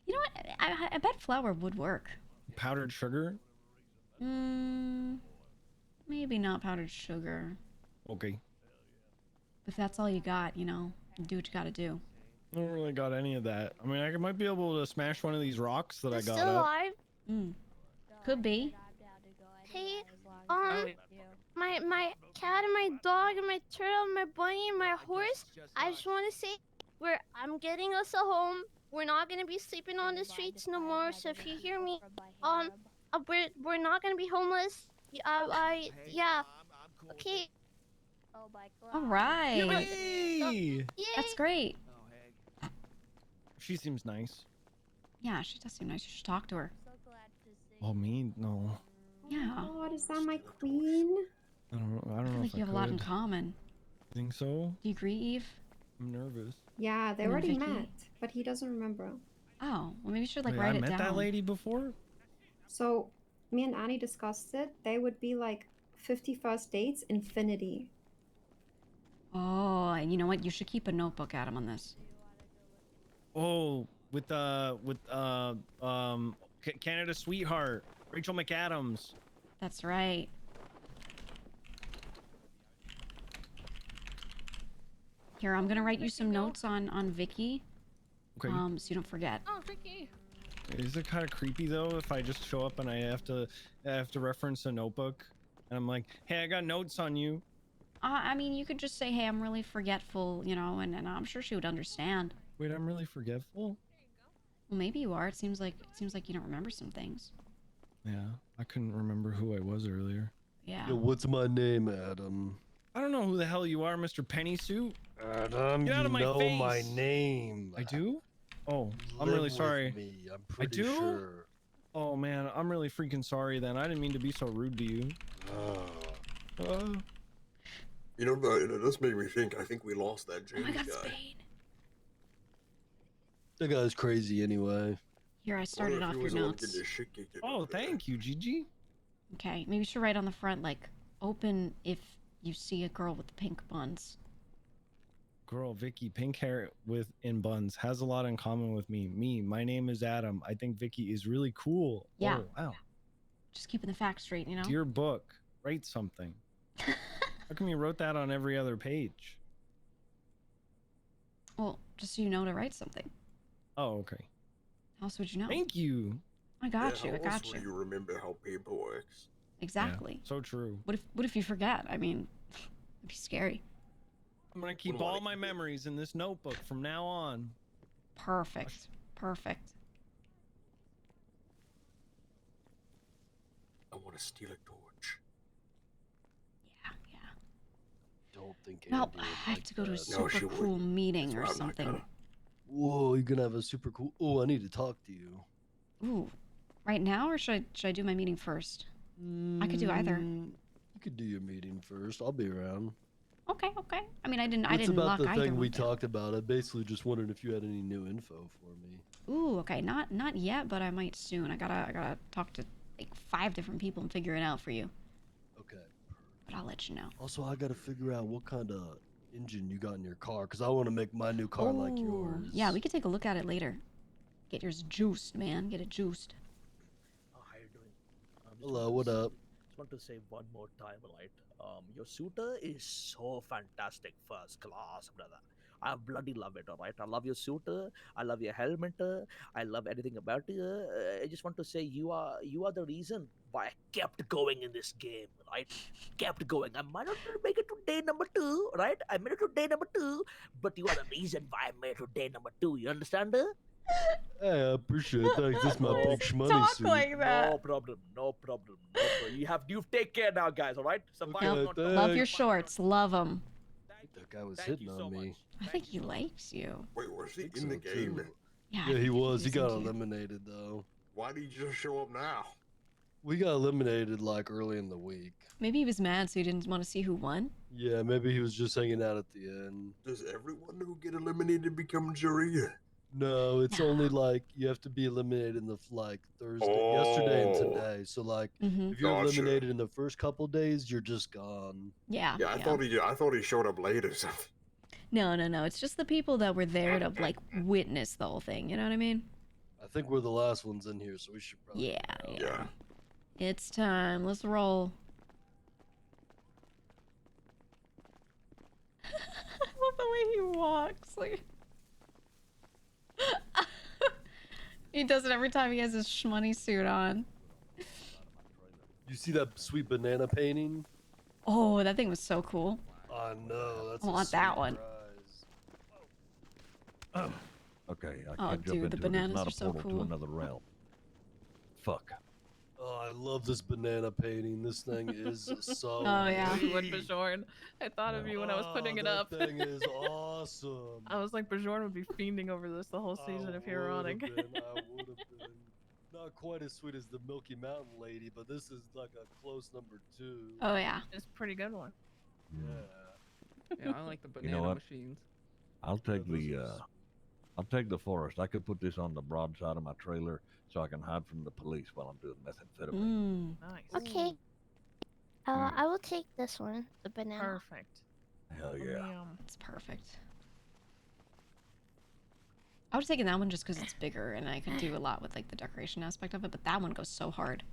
You know what? I bet flour would work. Powdered sugar? Maybe not powdered sugar. Okay. If that's all you got, you know, do what you gotta do. I don't really got any of that. I mean, I might be able to smash one of these rocks that I got Still up. alive? Could be. Hey, my cat and my dog and my turtle and my bunny and my horse. I just want to say, I'm getting us a home. We're not gonna be sleeping on the streets no more. So if you hear me, we're not gonna be homeless. Yeah. Okay. All right. Yay! That's great. She seems nice. Yeah, she does seem nice. You should talk to her. Oh, me? No. Yeah. Oh, is that my queen? I don't know. I I don't feel know like if I you have a lot in could. common. Think so? Do you agree, Eve? I'm nervous. Yeah, they And then already Vicky? met, but he doesn't remember. Oh, well maybe you should like Wait, write I it met down. that lady before? So, me and Annie discussed it. They would be like 51st dates, infinity. Oh, and you know what? You should keep a notebook, Adam, on this. Oh, with Canada Sweetheart, Rachel McAdams. That's right. Here, I'm gonna write you some notes on Vicky. Okay. So you don't forget. Oh, Vicky. Is it kind of creepy though if I just show up and I have to reference a notebook and I'm like, hey, I got notes on you. I mean, you could just say, hey, I'm really forgetful, you know, and I'm sure she would understand. Wait, I'm really forgetful. Well, maybe you are. It seems like you don't remember some things. Yeah, I couldn't remember who I was earlier. Yeah. Yo, what's my name, Adam? I don't know who the hell you are, Mr. Pennysuit. Adam, Get out you of my know face. my name. I do? Oh, I'm Live really with sorry. me, I'm I pretty do? Sure. Oh man, I'm really freaking sorry then. I didn't mean to be so rude to you. You know, that does make me think. I think we lost that Oh my James God, guy. Spain. That guy's crazy anyway. Here, I started off your notes. Oh, thank you, Gigi. Okay, maybe you should write on the front, like, open if you see a girl with pink buns. Girl, Vicky, pink hair in buns, has a lot in common with me. My name is Adam. I think Vicky is really cool. Yeah. Oh, wow. just keeping the facts straight, you know? Dear book, write something. How come you wrote that on every other page? Well, just so you know to write something. Oh, okay. How else would you know? Thank you. I got you. How I got else you. would you remember how paper works? Exactly. Yeah, so true. What if you forget? I mean, it'd be scary. I'm gonna keep all my memories in this notebook from now on. Perfect. Perfect. I want to steal a torch. Yeah. Don't think. No, Andy would I have like to go to a that. super cool meeting or something. Whoa, you're gonna have a super cool. Oh, I need to talk to you. Ooh, right now or should I do my meeting first? I could do either. You could do your meeting first. I'll be around. Okay. I mean, I didn't It's about lock the either thing one we down. talked about. I basically just wondered if you had any new info for me. Ooh, okay. Not yet, but I might soon. I gotta talk to like 5 different people and figure it out for you. Okay. But I'll let you know. Also, I gotta figure out what kind of engine you got in your car, because I want to make my new car like yours. Yeah, we could take a look at it later. Get yours juiced, man. Get it juiced. How you doing? Hello, what up? Just want to say one more time, right? Your suitor is so fantastic, first class, brother. I bloody love it, alright? I love your suitor. I love your helmet. I love everything about you. I just want to say you are the reason why I kept going in this game, right? Kept going. I might not make it to day number 2, right? I made it to day number 2, but you are the reason why I made it to day number 2. You understand? Hey, I appreciate it. Thanks. This is my big shmoney Talk suit. like that. No problem. You take care now, guys. All right. Survive Okay, on top. Love your shorts. Love them. That guy was hitting on me. I think he likes you. Wait, was he Think in the so, game? too. Yeah, Yeah, he was. He got into you. eliminated though. Why did you just show up now? We got eliminated like early in the week. Maybe he was mad, so he didn't want to see who won. Yeah, maybe he was just hanging out at the end. Does everyone who get eliminated become jury? No, it's only like you have to be eliminated in the Thursday, yesterday, and Oh. today. So like, Mhm. if you're Gotcha. eliminated in the first couple days, you're just gone. Yeah. Yeah, I thought he showed up late or something. No. It's just the people that were there to like witness the whole thing. You know what I mean? I think we're the last ones in here, so we should probably. Yeah. It's time. Let's roll. I love the way he walks. Like he does it every time he has his shmoney suit on. You see that sweet banana painting? Oh, that thing was so cool. I know. That's I a want that sweet one. prize. Okay, I Oh, can't jump dude, the into it. It's bananas not are a so portal cool. to another realm. Fuck. Oh, I love this banana painting. This thing is so. Oh yeah, sweet. what Bajorn? I thought of you when I was putting it that up. thing is awesome. I was like, Bajorn would be fiending over this the whole season if he were on it. I would have been. Not quite as sweet as the Milky Mountain lady, but this is like a close number 2. Oh yeah. It's a pretty good one. Yeah. Yeah, I like the You banana know what? machines. I'll take the forest. I could put this on the broadside of my trailer so I can hide from the police while I'm doing methamphetamine. Nice. Okay. I will take this one, the banana. Perfect. Hell yeah. It's perfect. I would have taken that one just because it's bigger and I could do a lot with like the decoration aspect of it, but that one goes so hard.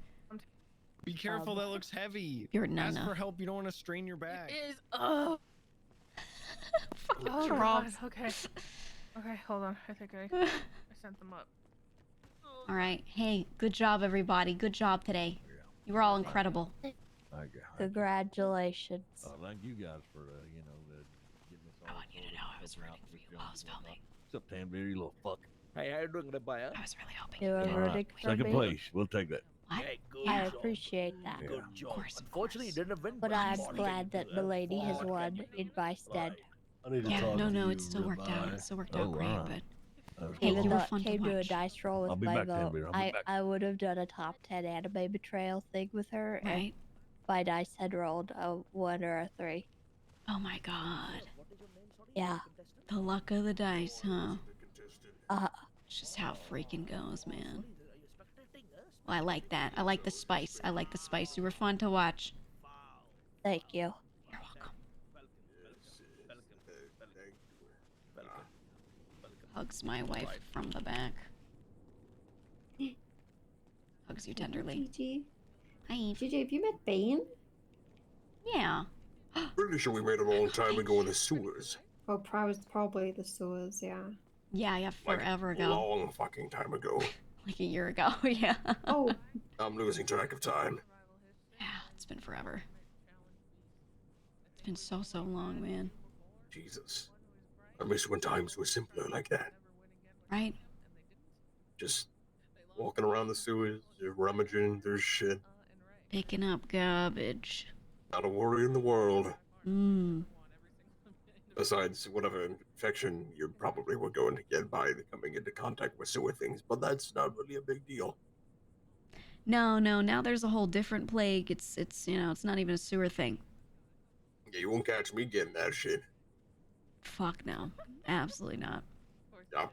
Be careful, that looks heavy. You're Ask no. for help. You don't want to strain your back. It is. Oh. Oh God. Okay. Okay, hold on. I think I sent them up. All right. Hey, good job, everybody. Good job today. You were all incredible. Congratulations. Thank you guys for getting us all. I want you to know I was rooting for you while I was filming. What's up, Tanberry, you little fuck? Hey, how you doing, Rebecca? I was really hoping You were All rooting for Second me? place. We'll take that. Hey, good I job. appreciate that. Good job. Unfortunately, you didn't win. But I'm Ford glad that came the to lady has Ford won came in my stead. I need to Yeah, talk to no, you, it still worked out. Ribeye. It still worked Oh, out great, wow. but That's hey, cool. you were Even though fun it to came to a watch. dice roll I'll with be my back, vote, Tanberry. I'll be back. I would have done a top 10 anime betrayal thing with her if Right? my dice had rolled a 1 or a 3. Oh my God. Yeah. The luck of the dice, huh? Uh, It's just how it freaking goes, man. Well, I like that. I like the spice. I like the spice. You were fun to watch. Thank you. You're welcome. Hugs my wife from the back. Hugs you tenderly. Gigi. Hi. Gigi, have you met Bane? Yeah. Pretty sure we met a long time ago in the sewers. Oh, probably the sewers, yeah. Yeah, Like, forever ago. long fucking time ago. Like a year ago, yeah. Oh. I'm losing track of time. Yeah, it's been forever. It's been so long, man. Jesus. I miss when times were simpler like that. Right? Just walking around the sewers, rummaging their shit. Picking up garbage. Not a worry in the world. Mmm. Besides whatever infection you probably were going to get by coming into contact with sewer things, but that's not really a big deal. No, now there's a whole different plague. It's it's not even a sewer thing. Yeah, you won't catch me getting that shit. Fuck no. Absolutely not. Yeah,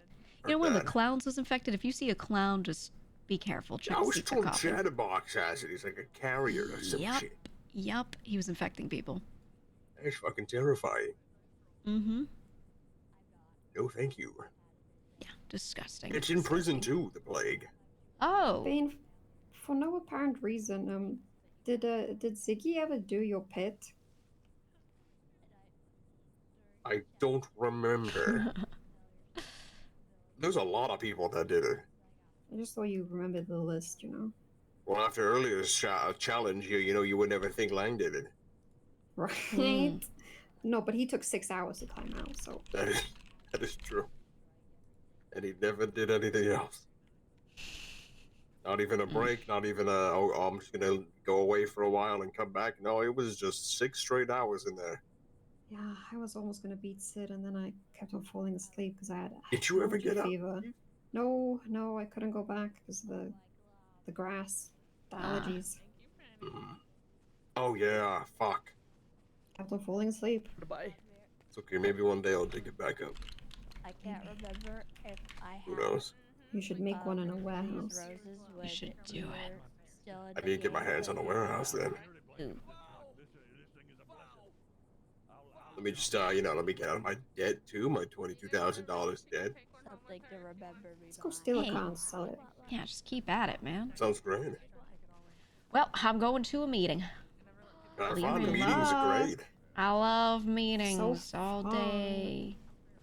You know, one of the clowns was infected. If you see a clown, just be careful. Check I to was see if they're told coughing. Chatterbox has it. He's like a carrier or some shit. Yup. He was infecting people. That's fucking terrifying. Mm-hmm. No, thank you. Yeah, disgusting. It's in prison too, the plague. Oh. Bane, for no apparent reason, did Ziggy ever do your pit? I don't remember. There's a lot of people that did it. I just thought you remembered the list, you know. Well, after earlier challenge, you would never think Lang did it. Right? No, but he took 6 hours to climb out, so. That is true. And he never did anything else. Not even a break, not even a, oh, I'm just gonna go away for a while and come back. No, it was just 6 straight hours in there. Yeah, I was almost gonna beat Sid, and then I kept on falling asleep because I had Did you ever allergy get up? fever. No, I couldn't go back because of the grass, the allergies. Oh yeah, fuck. Kept on falling asleep. Goodbye. It's okay, maybe one day I'll dig it back up. I can't remember if I Who had knows? You should make one in a these warehouse. roses You when should we do were it. still in I the need to get my game, hands on a but warehouse then. Ooh. Let me just, let me get out of my debt too, my $22,000 debt. something to remember me Let's go by. steal a Hey. car and sell it. Yeah, just keep at it, man. Sounds great. Well, I'm going to a meeting. Have Leave fun, me the meetings are alone. great. I love meetings So all day.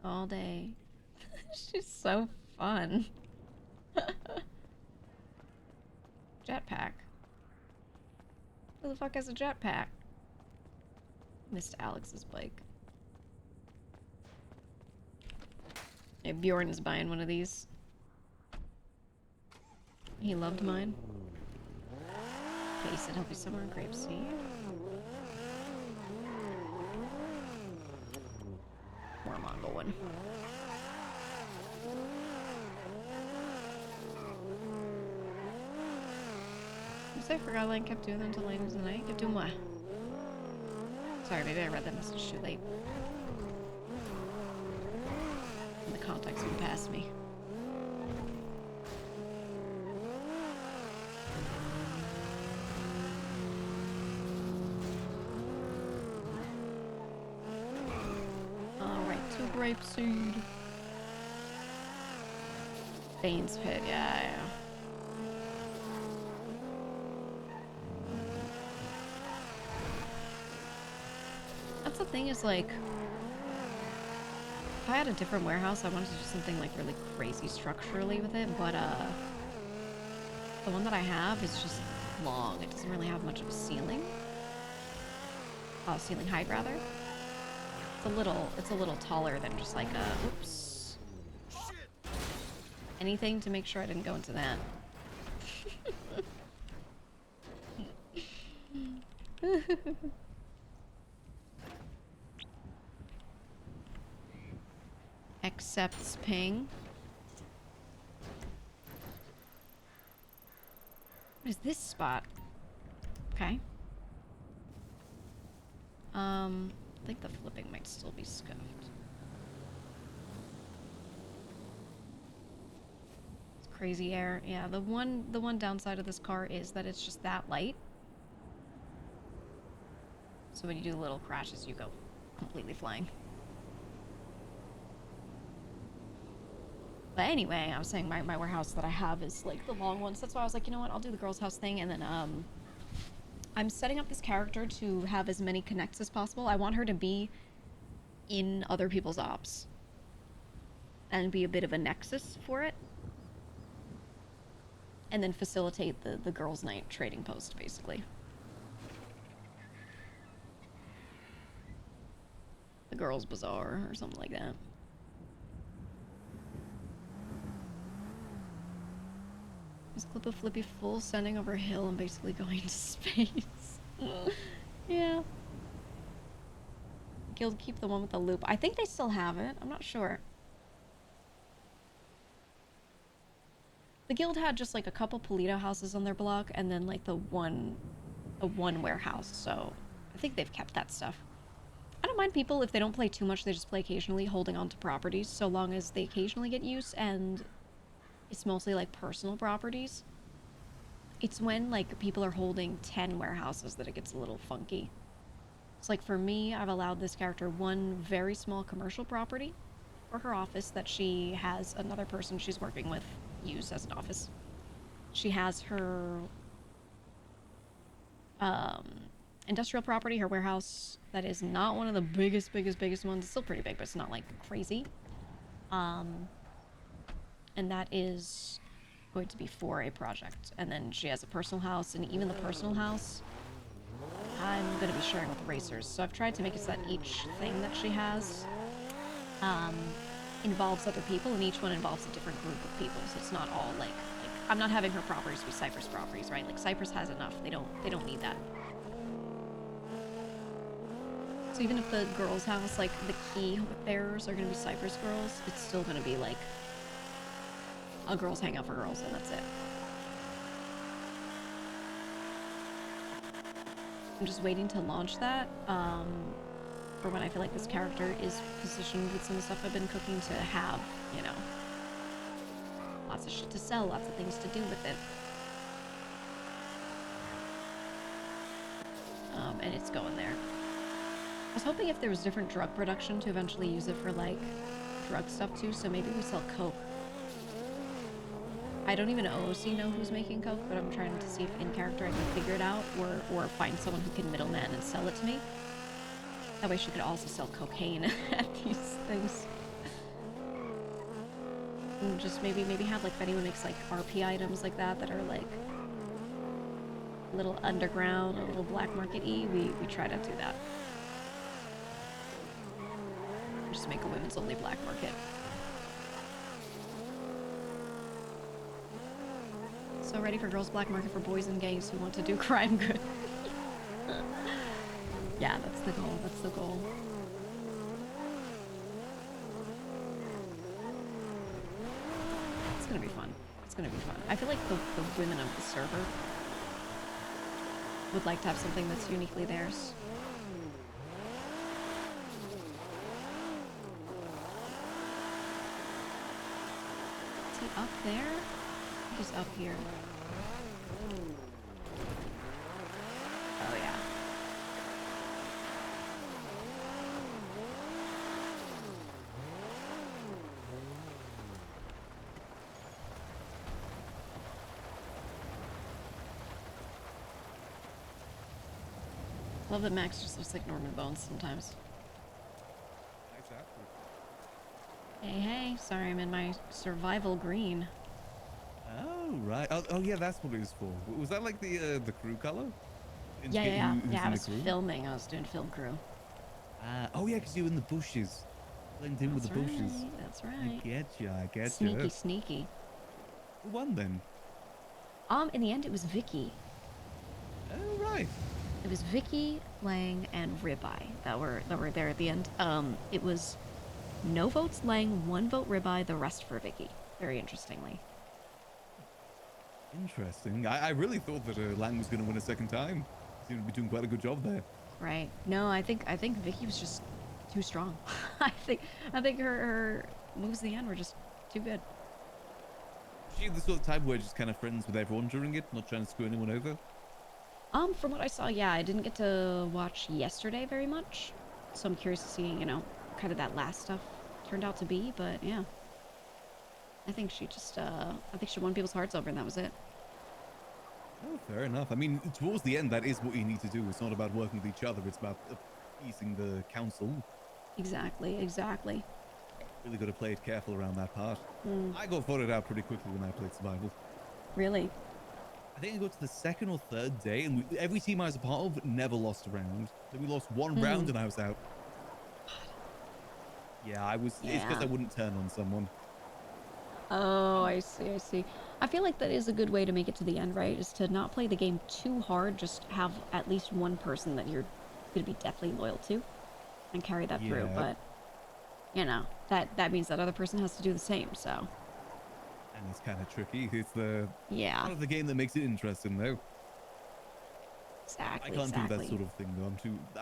All day. It's just so fun. Jetpack. Who the fuck has a jetpack? Missed Alex's bike. Hey, Bjorn is buying one of these. He loved mine. Okay, he said he'll be somewhere in Grapeseed. Where am I going? I forgot Lane kept doing that until late into the night. Kept doing what? Sorry, maybe I read that message too late. And the context went past me. Alright, to Grapeseed. Bane's Pit, yeah. That's the thing is, like, if I had a different warehouse, I wanted to do something, like, really crazy structurally with it, but, the one that I have is just long. It doesn't really have much of a ceiling. Ceiling height, rather. It's a little taller than just, like, a, oops. Anything to make sure I didn't go into that. Accepts ping. What is this spot? Okay. I think the flipping might still be scuffed. It's crazy air. Yeah, the one downside of this car is that it's just that light. So when you do little crashes, you go completely flying. But anyway, I was saying my warehouse that I have is like the long one. So that's why I was like, you know what, I'll do the girls' house thing, and then I'm setting up this character to have as many connects as possible. I want her to be in other people's ops and be a bit of a nexus for it. And then facilitate the girls' night trading post, basically. The girls' bazaar or something like that. This clip of Flippy full sending over a hill and basically going to space. Yeah. Guild keep the one with the loop. I think they still have it. I'm not sure. The guild had just like a couple Polito houses on their block and then like the one warehouse. So I think they've kept that stuff. I don't mind people if they don't play too much, they just play occasionally, holding on to properties, so long as they occasionally get use and it's mostly like personal properties. It's when like people are holding 10 warehouses that it gets a little funky. It's like for me, I've allowed this character one very small commercial property for her office that she has another person she's working with use as an office. She has her industrial property, her warehouse, that is not one of the biggest ones. It's still pretty big, but it's not like crazy. And that is going to be for a project. And then she has a personal house, and even the personal house, I'm going to be sharing with racers. So I've tried to make it so that each thing that she has involves other people, and each one involves a different group of people. So it's not all like I'm not having her properties be Cypress properties, right? Like Cypress has enough. They don't need that. So even if the girls' house, like the key bearers are going to be Cypress girls, it's still going to be like a girls hang out for girls, and that's it. I'm just waiting to launch that for when I feel like this character is positioned with some of the stuff I've been cooking to have, you know, lots of shit to sell, lots of things to do with it. And it's going there. I was hoping if there was different drug production to eventually use it for like drug stuff too, so maybe we sell coke. I don't even OOC know who's making coke, but I'm trying to see if in character I can figure it out or find someone who can middleman and sell it to me. That way she could also sell cocaine at these things. And just maybe have like if anyone makes like RP items like that that are like a little underground, a little black market-y, we try to do that. Just make a women's only black market. So ready for girls' black market for boys and gays who want to do crime good. Yeah, that's the goal. That's the goal. It's gonna be fun. It's gonna be fun. I feel like the women of the server would like to have something that's uniquely theirs. Is he up there? He's up here. Oh yeah. Love that Max just looks like Norman Bones sometimes. Exactly. Hey, sorry, I'm in my survival green. Oh right. Oh yeah, that's what it was for. Was that like the crew color? Yeah. I was filming. I was doing film crew. Oh yeah, because you were in the bushes. Blend in with the bushes. That's right. I get you. Sneaky. Who won then? In the end, it was Vicky. Oh right. It was Vicky, Lang, and Ribeye that were there at the end. It was no votes Lang, 1 vote Ribeye, the rest for Vicky. Very interestingly. Interesting. I really thought that Lang was going to win a second time. Seemed to be doing quite a good job there. Right. No, I think Vicky was just too strong. I think her moves at the end were just too good. She the sort of type where just kind of friends with everyone during it, not trying to screw anyone over. From what I saw, yeah, I didn't get to watch yesterday very much, so I'm curious to see, you know, kind of that last stuff turned out to be, but yeah. I think she just, I think she won people's hearts over and that was it. Oh, fair enough. I mean, towards the end, that is what you need to do. It's not about working with each other. It's about appeasing the council. Exactly, exactly. Really got to play it careful around that part. Mm. I got voted out pretty quickly when I played Survival. Really? I think I got to the second or third day, and every team I was a part of never lost a round. Then we lost one round, and I was out. Yeah, I was. It's because I wouldn't turn on someone. Oh, I see, I see. I feel like that is a good way to make it to the end, right? Is to not play the game too hard, just have at least one person that you're going to be deathly loyal to and carry that through. Yeah. But, you know, that means that other person has to do the same, so. And it's kind of tricky. It's the Yeah. part of the game that makes it interesting, though. Exactly, I can't do that sort of thing, though.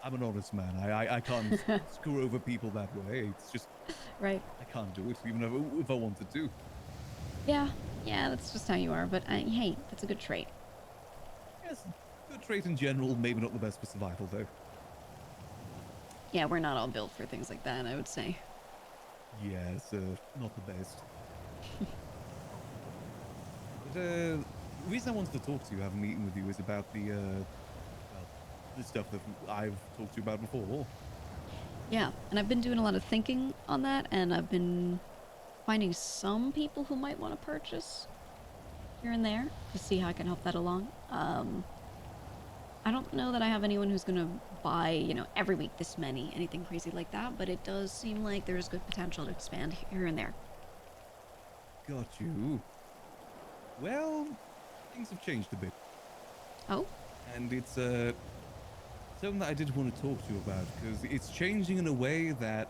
I'm an honest man. I can't screw over people that way. It's just... Right. I can't do it, even if I wanted to. Yeah, that's just how you are. But hey, that's a good trait. Yes, good trait in general. Maybe not the best for survival, though. Yeah, we're not all built for things like that, I would say. Yeah, it's not the best. But the reason I wanted to talk to you, have a meeting with you, is about the stuff that I've talked to you about before. Yeah, and I've been doing a lot of thinking on that, and I've been finding some people who might want to purchase here and there to see how I can help that along. I don't know that I have anyone who's going to buy, you know, every week this many, anything crazy like that, but it does seem like there's good potential to expand here and there. Got you. Well, things have changed a bit. Oh? And it's something that I did want to talk to you about, because it's changing in a way that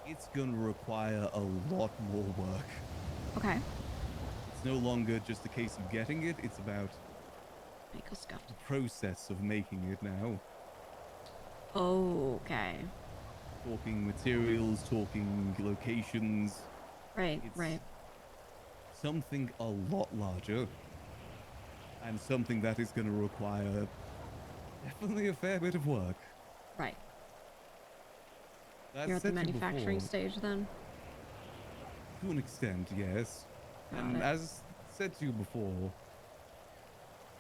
it's going to require a lot more work. Okay. It's no longer just a case of getting it, it's about the process of making it now. Oh, okay. Talking materials, talking locations. Right, It's right. something a lot larger. And something that is going to require definitely a fair bit of work. Right. That's You're at the said to you manufacturing before. stage then? To an extent, yes. Got And it. as said to you before,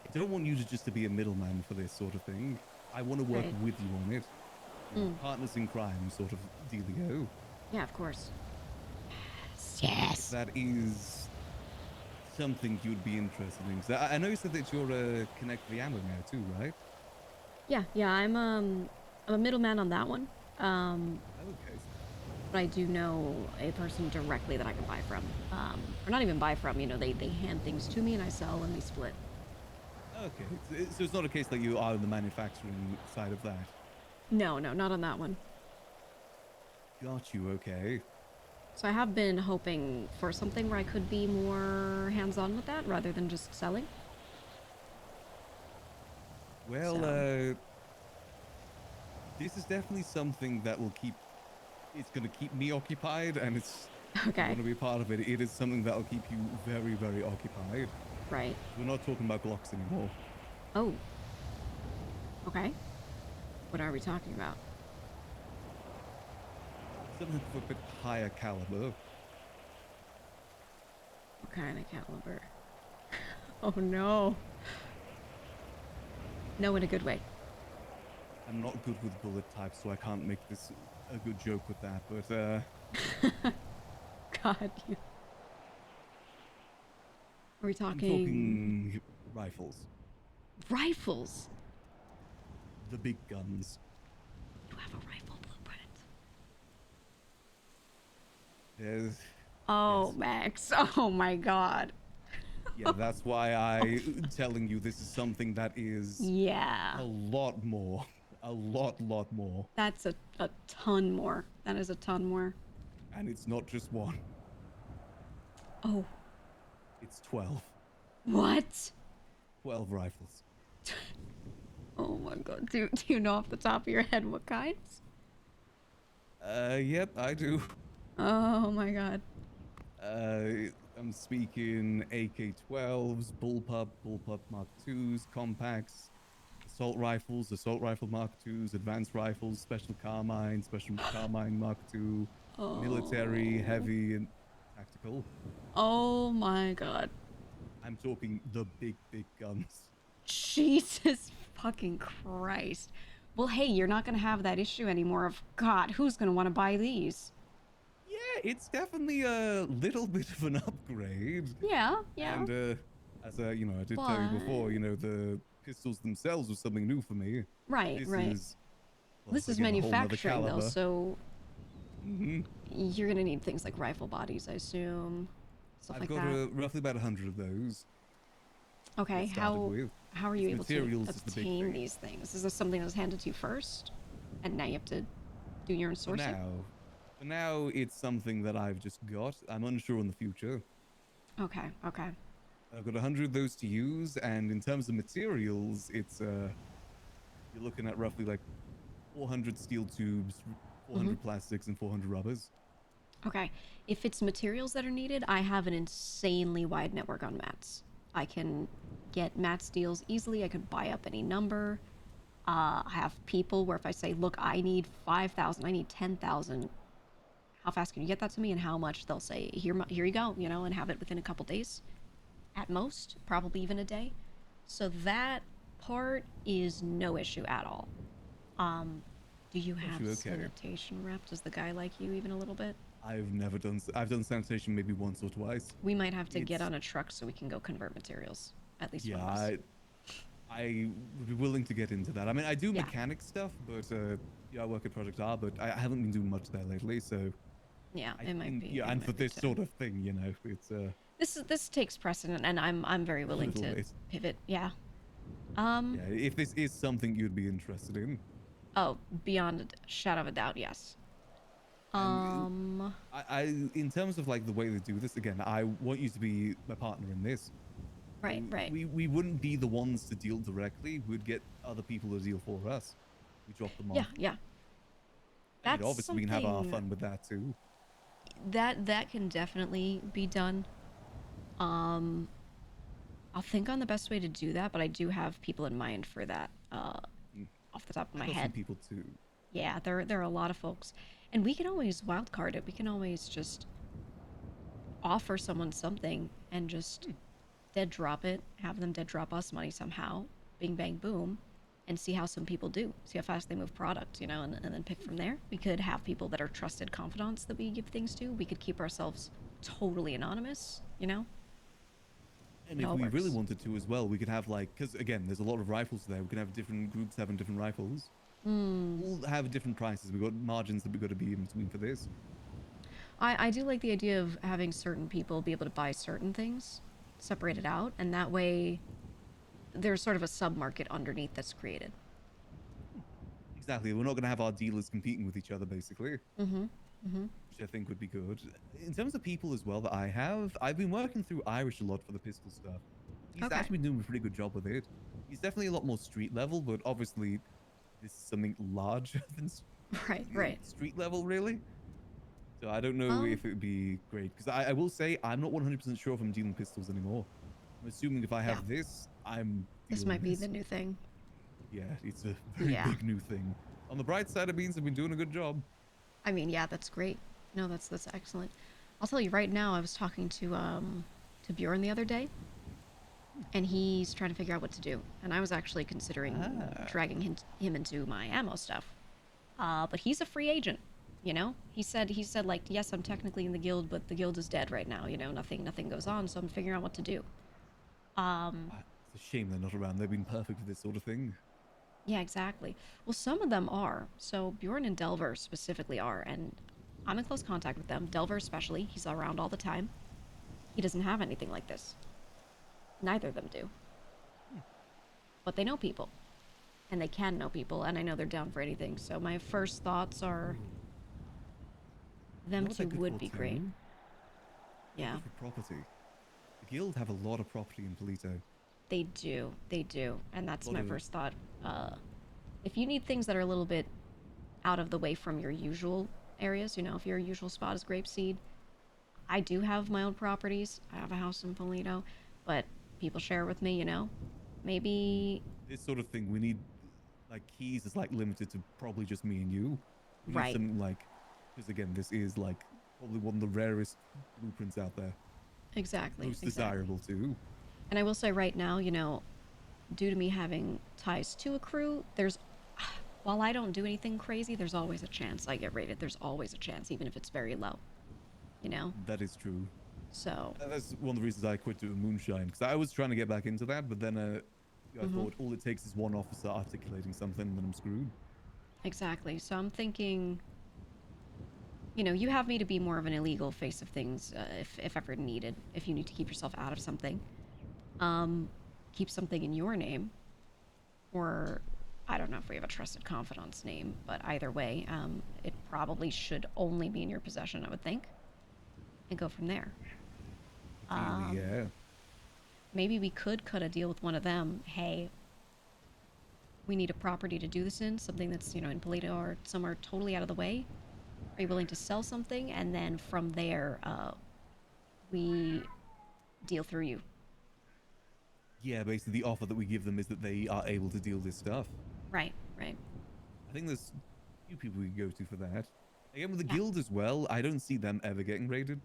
I don't want you to just be a middleman for this sort of thing. I want to work Right. with you on it. Partners in crime sort of dealio. Yeah, of course. Yes. If that is something you'd be interested in. 'Cause I know you said that you're a Connect the Ammo now too, right? Yeah, I'm a middleman on that one. Okay. But I do know a person directly that I can buy from. Or not even buy from, you know, they hand things to me and I sell and we split. Okay. So it's not a case that you are on the manufacturing side of that. No, not on that one. Got you, okay. So I have been hoping for something where I could be more hands-on with that rather than just selling. Well, So- this is definitely something that will it's going to keep me occupied, and it's going to be part of it. It is something that will keep you very, very occupied. Right. We're not talking about Glocks anymore. Oh. Okay. What are we talking about? Something for a bit higher caliber. What kind of caliber? Oh no. No, in a good way. I'm not good with bullet types, so I can't make this a good joke with that, but God, you. Are we I'm talking rifles. Rifles? The big guns. You have a rifle blueprint. There's, Oh, Max. Oh my God. yeah, that's why I'm telling you this is something that is Yeah. a lot more. A lot more. That's a ton more. That is a ton more. And it's not just one. Oh. It's 12. What? 12 rifles. Oh my God. Do you know off the top of your head what kinds? Yep, I do. Oh my God. I'm speaking AK-12s, bullpup Mark IIs, compacts, assault rifle Mark IIs, advanced rifles, special carmine Mark II, military, heavy, and tactical. Oh my God. I'm talking the big guns. Jesus fucking Christ. Well, hey, you're not gonna have that issue anymore of, God, who's gonna want to buy these? Yeah, it's definitely a little bit of an upgrade. Yeah. And as you know, I did tell you before, you know, the pistols themselves was something new for me. Right, This right. is, well, This is again, a whole nother manufacturing though, caliber. so you're gonna need things like rifle bodies, I assume. Stuff I've like got that. roughly about 100 of those. Okay, how are you able to materials is the big obtain thing. these things? Is this something that was handed to you first, and now you have to do your own sourcing? For now, it's something that I've just got. I'm unsure in the future. Okay. I've got 100 of those to use, and in terms of materials, it's you're looking at roughly like 400 steel tubes, 400 plastics, and 400 rubbers. Okay. If it's materials that are needed, I have an insanely wide network on mats. I can get mats deals easily. I could buy up any number. I have people where if I say, look, I need 5,000, I need 10,000, how fast can you get that to me and how much? They'll say, here you go, you know, and have it within a couple days. At most, probably even a day. So that part is no issue at all. Do you have sanitation rep? Does the guy like you even a little bit? I've done sanitation maybe once or twice. We might have to get on a truck so we can go convert materials. At least one of us. I would be willing to get into that. I mean, I do mechanic stuff, but I work at Project R, but I haven't been doing much there lately, so yeah, it might be. Yeah, and for this sort of thing, you know, it's this takes precedent, and I'm very willing to pivot. Yeah. Yeah, if this is something you'd be interested in. Oh, beyond a shadow of a doubt, yes. In terms of like the way they do this, again, I want you to be my partner in this. Right. We wouldn't be the ones to deal directly. We'd get other people to deal for us. We drop them off. Yeah. And obviously we can have our fun with that too. That can definitely be done. I'll think on the best way to do that, but I do have people in mind for that. Off the top of my head. Some people too. Yeah, there are a lot of folks, and we can always wildcard it. We can always just offer someone something and just dead drop it, have them dead drop us money somehow, bing bang boom, and see how some people do. See how fast they move product, you know, and then pick from there. We could have people that are trusted confidants that we give things to. We could keep ourselves totally anonymous, you know. And if we really wanted to as well, we could have like, because again, there's a lot of rifles there. We can have different groups having different rifles. All have different prices. We've got margins that we've got to be in between for this. I do like the idea of having certain people be able to buy certain things, separate it out, and that way there's sort of a sub-market underneath that's created. Exactly. We're not going to have our dealers competing with each other, basically. Which I think would be good. In terms of people as well that I've been working through Irish a lot for the pistol stuff. He's actually been doing a pretty good job with it. He's definitely a lot more street level, but obviously this is something larger than street level, really. So I don't know if it would be great. Because I will say, I'm not 100% sure if I'm dealing pistols anymore. I'm assuming if I have this, This might be the new thing. Yeah, it's a very big new thing. On the bright side, it means I've been doing a good job. I mean, yeah, that's great. No, that's excellent. I'll tell you right now, I was talking to Bjorn the other day, and he's trying to figure out what to do. And I was actually considering dragging him into my ammo stuff. But he's a free agent, you know? He said like, yes, I'm technically in the guild, but the guild is dead right now, you know, nothing goes on, so I'm figuring out what to do. It's a shame they're not around. They've been perfect for this sort of thing. Yeah, exactly. Well, some of them are. So Bjorn and Delver specifically are, and I'm in close contact with them. Delver especially, he's around all the time. He doesn't have anything like this. Neither of them do. But they know people. And they can know people, and I know they're down for anything. So my first thoughts are them two would be great. Yeah. For property. The guild have a lot of property in Polito. They do. And that's my first thought. If you need things that are a little bit out of the way from your usual areas, you know, if your usual spot is Grapeseed, I do have my own properties. I have a house in Polito, but people share with me, you know. Maybe this sort of thing, we need like keys is like limited to probably just me and you. We need something like, because again, this is like probably one of the rarest blueprints out there. Exactly. Most desirable too. And I will say right now, you know, due to me having ties to a crew, there's, while I don't do anything crazy, there's always a chance I get raided. There's always a chance, even if it's very low, you know? That is true. So. That's one of the reasons I quit doing Moonshine, because I was trying to get back into that, but then I thought all it takes is one officer articulating something, and then I'm screwed. Exactly. So I'm thinking, you know, you have me to be more of an illegal face of things, if ever needed, if you need to keep yourself out of something. Keep something in your name, or I don't know if we have a trusted confidant's name, but either way, it probably should only be in your possession, I would think, and go from there. Yeah. Maybe we could cut a deal with one of them. Hey, we need a property to do this in, something that's, you know, in Polito or somewhere totally out of the way. Are you willing to sell something? And then from there, we deal through you. Yeah, basically the offer that we give them is that they are able to deal this stuff. Right, right. I think there's a few people we can go to for that. Again, with the guild as well, I don't see them ever getting raided.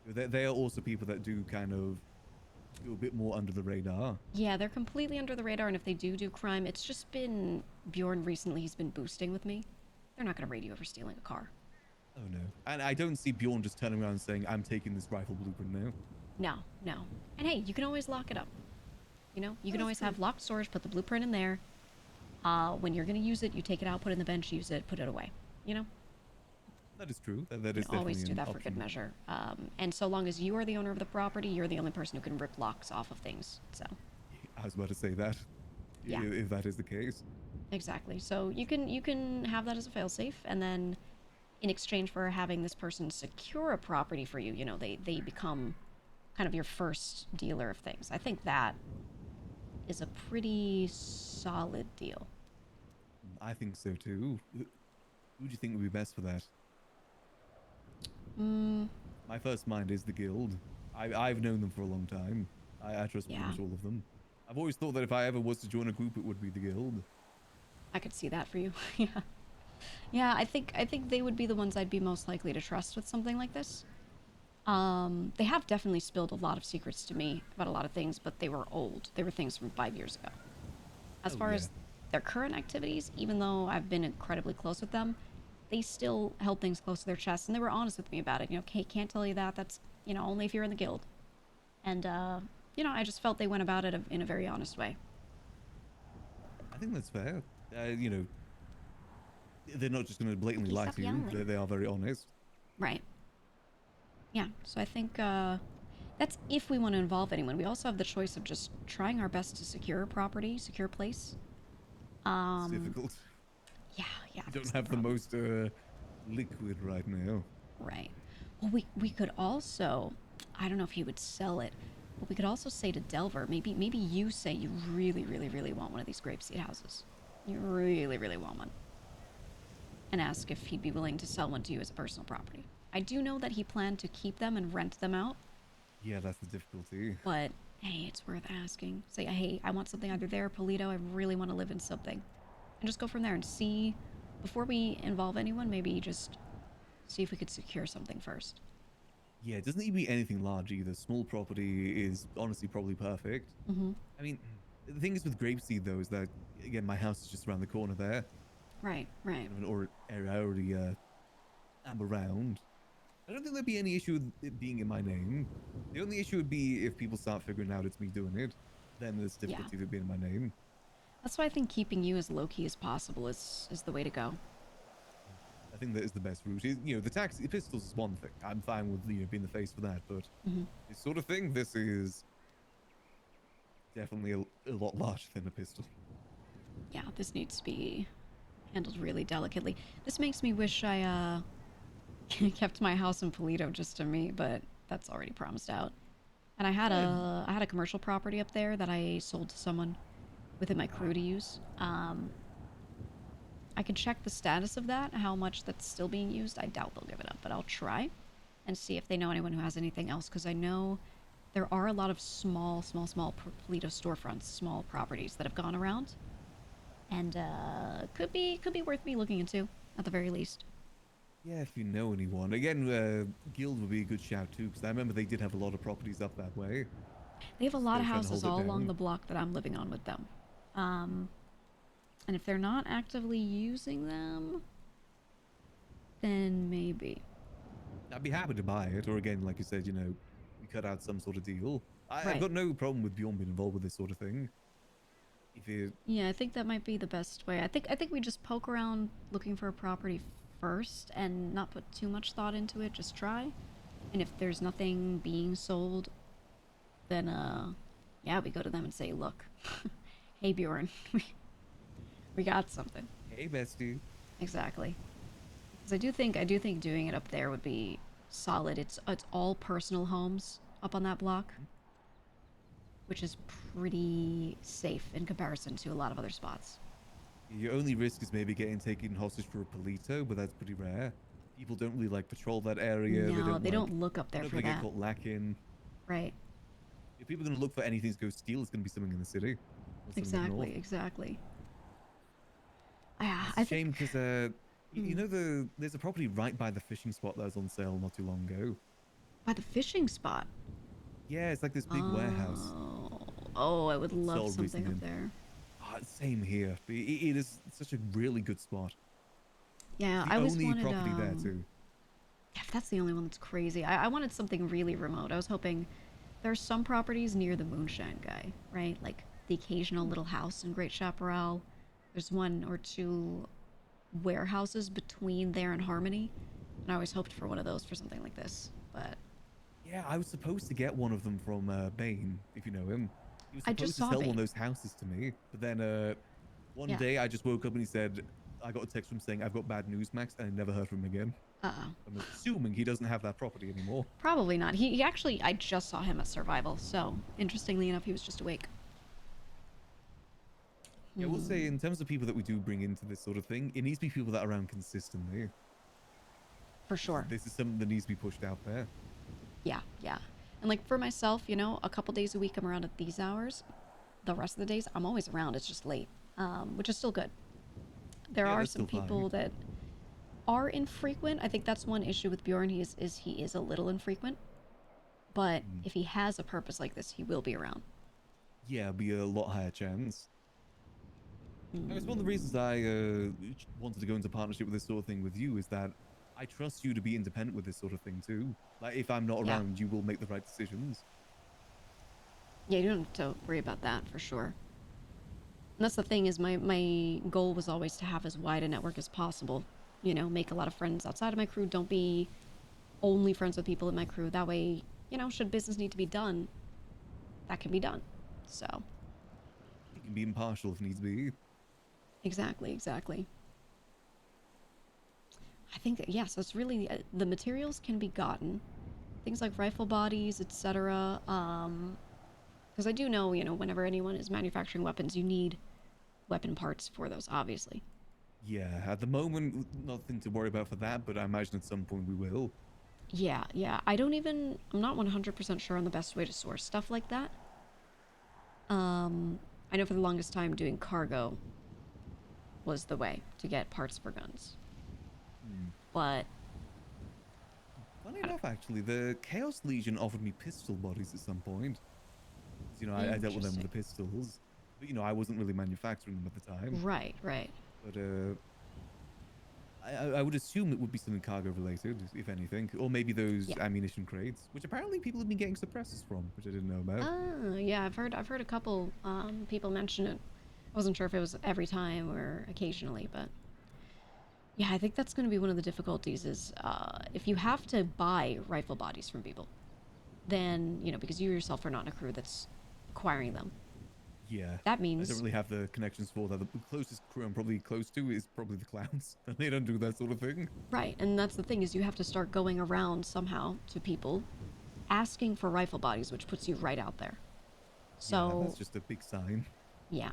They are also people that do kind of do a bit more under the radar. Yeah, they're completely under the radar, and if they do crime, it's just been Bjorn recently. He's been boosting with me. They're not going to raid you over stealing a car. Oh no. And I don't see Bjorn just turning around and saying, I'm taking this rifle blueprint now. No, no. And hey, you can always lock it up. You know, you can always have locked storage, put the blueprint in there. When you're going to use it, you take it out, put it in the bench, use it, put it away. You know? That is true. That is you definitely always do an that for option. good measure. And so long as you are the owner of the property, you're the only person who can rip locks off of things. So. I was about to say that. Yeah. If that is the case. Exactly. So you can have that as a failsafe, and then in exchange for having this person secure a property for you, you know, they become kind of your first dealer of things. I think that is a pretty solid deal. I think so too. Who do you think would be best for that? My first mind is the guild. I've known them for a long time. I trust pretty much all of them. I've always thought that if I ever was to join a group, it would be the guild. I could see that for you. Yeah. Yeah, I think they would be the ones I'd be most likely to trust with something like this. They have definitely spilled a lot of secrets to me about a lot of things, but they were old. They were things from 5 years ago. As far as their current activities, even though I've been incredibly close with them, they still held things close to their chest, and they were honest with me about it. You know, Kate can't tell you that. That's, you know, only if you're in the guild. And, you know, I just felt they went about it in a very honest way. I think that's fair. You know, they're not just going to blatantly lie to you. They are very honest. Right. Yeah, so I think that's if we want to involve anyone. We also have the choice of just trying our best to secure a property, secure a place. It's difficult. Yeah. You don't have the most liquid right now. Right. Well, we could also, I don't know if he would sell it, but we could also say to Delver, maybe you say you really, really, really want one of these grapeseed houses. You really, really want one. And ask if he'd be willing to sell one to you as a personal property. I do know that he planned to keep them and rent them out. Yeah, that's the difficulty. But, hey, it's worth asking. Say, hey, I want something either there or Polito. I really want to live in something. And just go from there and see, before we involve anyone, maybe just see if we could secure something first. Yeah, it doesn't need to be anything large either. Small property is honestly probably perfect. I mean, the thing is with grapeseed, though, is that, again, my house is just around the corner there. Right. Kind of an area I already am around. I don't think there'd be any issue with it being in my name. The only issue would be if people start figuring out it's me doing it. Then there's difficulty of it being in my name. That's why I think keeping you as low-key as possible is the way to go. I think that is the best route. You know, the taxi pistols is one thing. I'm fine with, you know, being the face for that, but this sort of thing, this is definitely a lot larger than a pistol. Yeah, this needs to be handled really delicately. This makes me wish I kept my house in Polito just to me, but that's already promised out. And I had a commercial property up there that I sold to someone within my crew to use. I can check the status of that, how much that's still being used. I doubt they'll give it up, but I'll try and see if they know anyone who has anything else, because I know there are a lot of small Polito storefronts, small properties that have gone around, and could be worth me looking into at the very least. Yeah, if you know anyone. Again, Guild would be a good shout too, because I remember they did have a lot of properties up that way. They have a lot of Still trying to houses hold all it along down. the block that I'm living on with them. And if they're not actively using them, then maybe. I'd be happy to buy it, or again, like you said, you know, we cut out some sort of deal. I've Right. got no problem with Bjorn being involved with this sort of thing. If it, Yeah, I think that might be the best way. I think we just poke around looking for a property first and not put too much thought into it, just try. And if there's nothing being sold, then yeah, we go to them and say, "Look, hey Bjorn, we got something." hey, bestie. Exactly. Because I do think doing it up there would be solid. It's all personal homes up on that block, which is pretty safe in comparison to a lot of other spots. Your only risk is maybe getting taken hostage for a polito, but that's pretty rare. People don't really like patrol that area. No, they like, don't look up there they're for not gonna that. get caught lacking. Right. If people are gonna look for anything to go steal, it's gonna be something in the city. Or something up north. Exactly. Yeah, It's I a shame think. because you know there's a property right by the fishing spot that was on sale not too long ago. By the fishing spot. Yeah, it's like this big warehouse. Oh, I would love sold something recently. up there. Same here. It is such a really good spot. Yeah, It's the I always only wanted. property there too. If that's the only one that's crazy, I wanted something really remote. I was hoping there's some properties near the Moonshine Guy, right? Like the occasional little house in Great Chaparral. There's one or two warehouses between there and Harmony, and I always hoped for one of those for something like this. But Yeah, I was supposed to get one of them from Bane, if you know him. He was I supposed just to saw sell one Bane. of those houses to me, but then one Yeah. day I just woke up and he said, I got a text from him saying, I've got bad news, Max, and I never heard from him again. Uh-oh. I'm assuming he doesn't have that property anymore. Probably not. He actually, I just saw him at Survival, so interestingly enough, he was just awake. Yeah, we'll say in terms of people that we do bring into this sort of thing, it needs to be people that are around consistently. For sure. This is something that needs to be pushed out there. Yeah. And like for myself, you know, a couple days a week I'm around at these hours. The rest of the days I'm always around. It's just late, which is still good. There Yeah, are that's some still fine. people that are infrequent. I think that's one issue with Bjorn. He is a little infrequent, but if he has a purpose like this, he will be around. Yeah, it'll be a lot higher chance. It's one of the reasons I wanted to go into partnership with this sort of thing with you is that I trust you to be independent with this sort of thing too. Like, if I'm not Yeah. around, you will make the right decisions. Yeah, you don't have to worry about that for sure. And that's the thing is my goal was always to have as wide a network as possible. You know, make a lot of friends outside of my crew. Don't be only friends with people in my crew. That way, you know, should business need to be done, that can be done. So. You can be impartial if needs be. Exactly. I think that, yes, it's really, the materials can be gotten. Things like rifle bodies, etc. Because I do know, you know, whenever anyone is manufacturing weapons, you need weapon parts for those, obviously. Yeah, at the moment, nothing to worry about for that, but I imagine at some point we will. Yeah. I'm not 100% sure on the best way to source stuff like that. I know for the longest time doing cargo was the way to get parts for guns. But Funny enough, actually, the Chaos Legion offered me pistol bodies at some point. 'Cause, you know, I dealt with them with the pistols, but you know, I wasn't really manufacturing them at the time. Right. But I would assume it would be something cargo related, if anything, or maybe those ammunition crates, which apparently people have been getting suppressors from, which I didn't know about. Yeah, I've heard a couple people mention it. I wasn't sure if it was every time or occasionally, but yeah, I think that's going to be one of the difficulties is if you have to buy rifle bodies from people, then, you know, because you yourself are not in a crew that's acquiring them. Yeah. That means... I don't really have the connections for that. The closest crew I'm probably close to is probably the clowns. And they don't do that sort of thing. Right, and that's the thing is you have to start going around somehow to people asking for rifle bodies, which puts you right out there. So... Yeah, that's just a big sign. Yeah.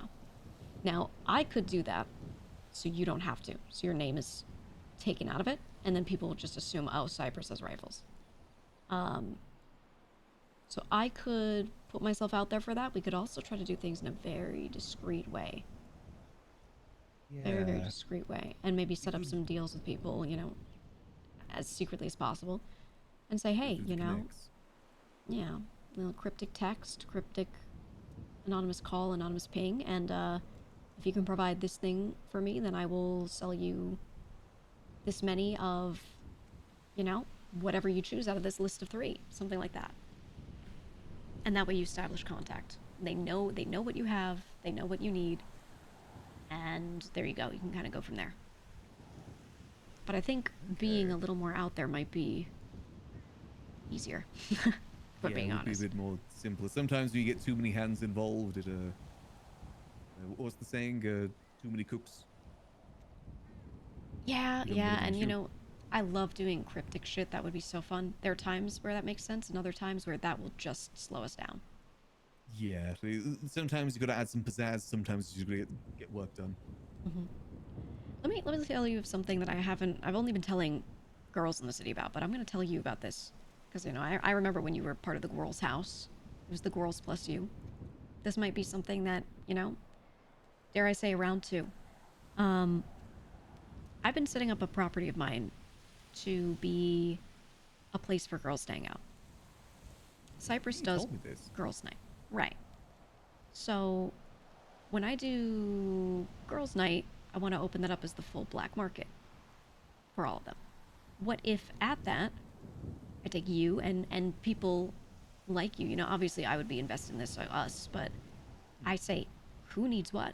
Now, I could do that, so you don't have to. So your name is taken out of it, and then people will just assume, oh, Cypress has rifles. So I could put myself out there for that. We could also try to do things in a very discreet way. Yeah. Very, very discreet way. And maybe set up some deals with people, you know, as secretly as possible. And say, hey, you know... Yeah. cryptic text, cryptic anonymous call, anonymous ping, and if you can provide this thing for me, then I will sell you this many of, you know, whatever you choose out of this list of 3, something like that. And that way you establish contact. They know what you have, they know what you need, and there you go. You can kind of go from there. But I think being a little more out there might be easier. But being it would honest. be a bit more simpler. Sometimes when you get too many hands involved, it what's the saying? Too many cooks. Yeah, You don't yeah, really and you shoot. know, I love doing cryptic shit. That would be so fun. There are times where that makes sense, and other times where that will just slow us down. Yeah, sometimes you gotta add some pizzazz. Sometimes you gotta get work done. Let me tell you of something that I've only been telling girls in the city about, but I'm gonna tell you about this. Because, you know, I remember when you were part of the Girls' House. It was the girls plus you. This might be something that, you know, dare I say, around 2. I've been setting up a property of mine to be a place for girls to hang out. Cypress does girls' night. Right. So when I do girls' night, I want to open that up as the full black market for all of them. What if at that, I take you and people like you, you know, obviously I would be invested in this, so us, but I say, who needs what?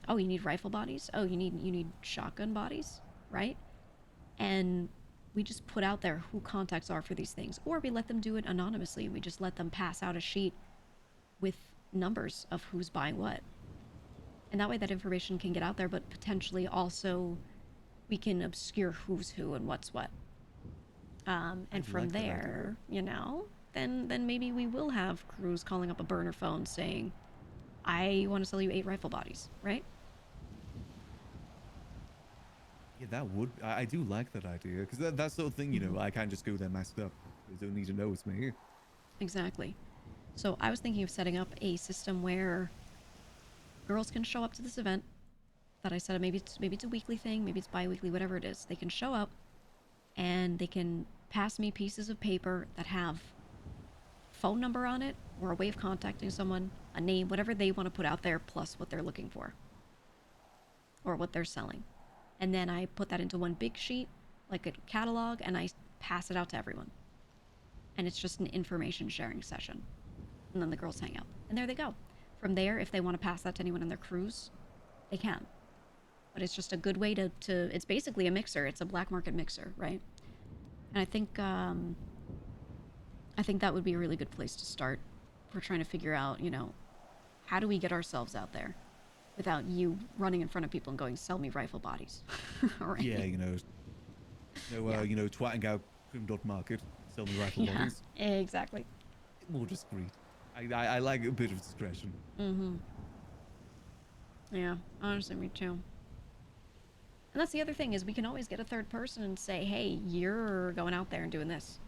Oh, you need rifle bodies? Oh, you need shotgun bodies, right? And we just put out there who contacts are for these things, or we let them do it anonymously. We just let them pass out a sheet with numbers of who's buying what. And that way that information can get out there, but potentially also we can obscure who's who and what's what. And from there, you know, then maybe we will have crews calling up a burner phone saying, I want to sell you 8 rifle bodies, right? Yeah, that would. I do like that idea because that sort of thing, you know, I can't just go there masked up. They don't need to know it's me. Exactly. So I was thinking of setting up a system where girls can show up to this event that I said maybe it's a weekly thing, maybe it's bi-weekly, whatever it is. They can show up and they can pass me pieces of paper that have phone number on it or a way of contacting someone, a name, whatever they want to put out there, plus what they're looking for or what they're selling. And then I put that into one big sheet, like a catalog, and I pass it out to everyone. And it's just an information sharing session. And then the girls hang out. And there they go. From there, if they want to pass that to anyone in their crews, they can. But it's just a good way to it's basically a mixer. It's a black market mixer, right? And I think that would be a really good place to start. We're trying to figure out, you know, how do we get ourselves out there without you running in front of people and going, sell me rifle bodies. Right? Yeah, you know, you know, twatting out Crim.market, sell me rifle bodies. Exactly. More discreet. I like a bit of discretion. Yeah, honestly, me too. And that's the other thing is we can always get a third person and say, hey, you're going out there and doing this.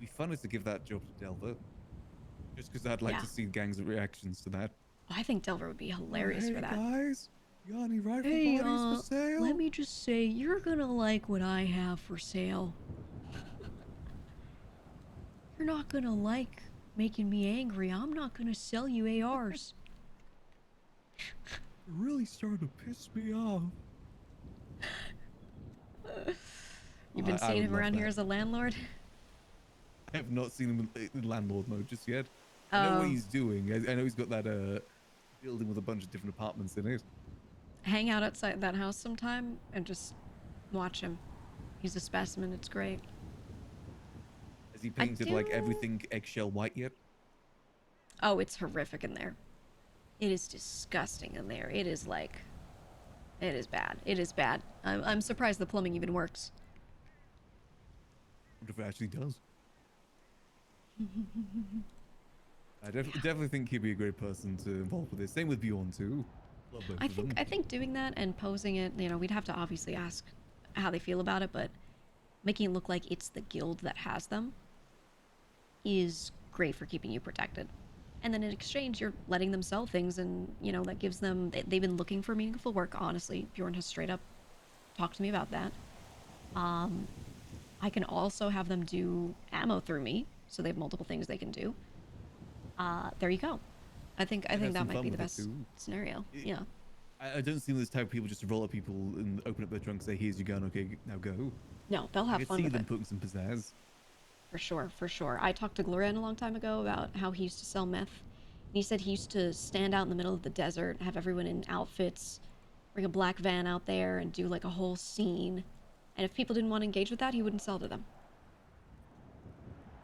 It'd be funny to give that job to Delver. Just because I'd like to see gangs' reactions to that. Oh, I think Delver would be hilarious for that. Guys, you got any rifle Hey, bodies for sale? let me just say, you're gonna like what I have for sale. You're not gonna like making me angry. I'm not gonna sell you ARs. You're really starting to piss me off. You've been seeing him around here as a landlord? I have not seen him in landlord mode just yet. I know what he's doing. I know he's got that building with a bunch of different apartments in it. Hang out outside that house sometime and just watch him. He's a specimen. It's great. Has he painted like everything eggshell white yet? Oh, it's horrific in there. It is disgusting in there. It is like, it is bad. It is bad. I'm surprised the plumbing even works. I wonder if it actually does. I definitely think he'd be a great person to involve with this. Same with Bjorn too. Love both of them. I think doing that and posing it, you know, we'd have to obviously ask how they feel about it, but making it look like it's the guild that has them is great for keeping you protected. And then in exchange, you're letting them sell things, and, you know, that gives them, they've been looking for meaningful work, honestly. Bjorn has straight up talked to me about that. I can also have them do ammo through me, so they have multiple things they can do. There you go. I think have that some might fun be the with it best too. scenario. Yeah. I don't seem this type of people just to roll up people and open up their trunk and say, "Here's your gun. Okay, now go." No, they'll I have could fun see with them it. putting some pizzazz. For sure, for sure. I talked to Glorin a long time ago about how he used to sell meth. And he said he used to stand out in the middle of the desert, have everyone in outfits, bring a black van out there, and do like a whole scene. And if people didn't want to engage with that, he wouldn't sell to them.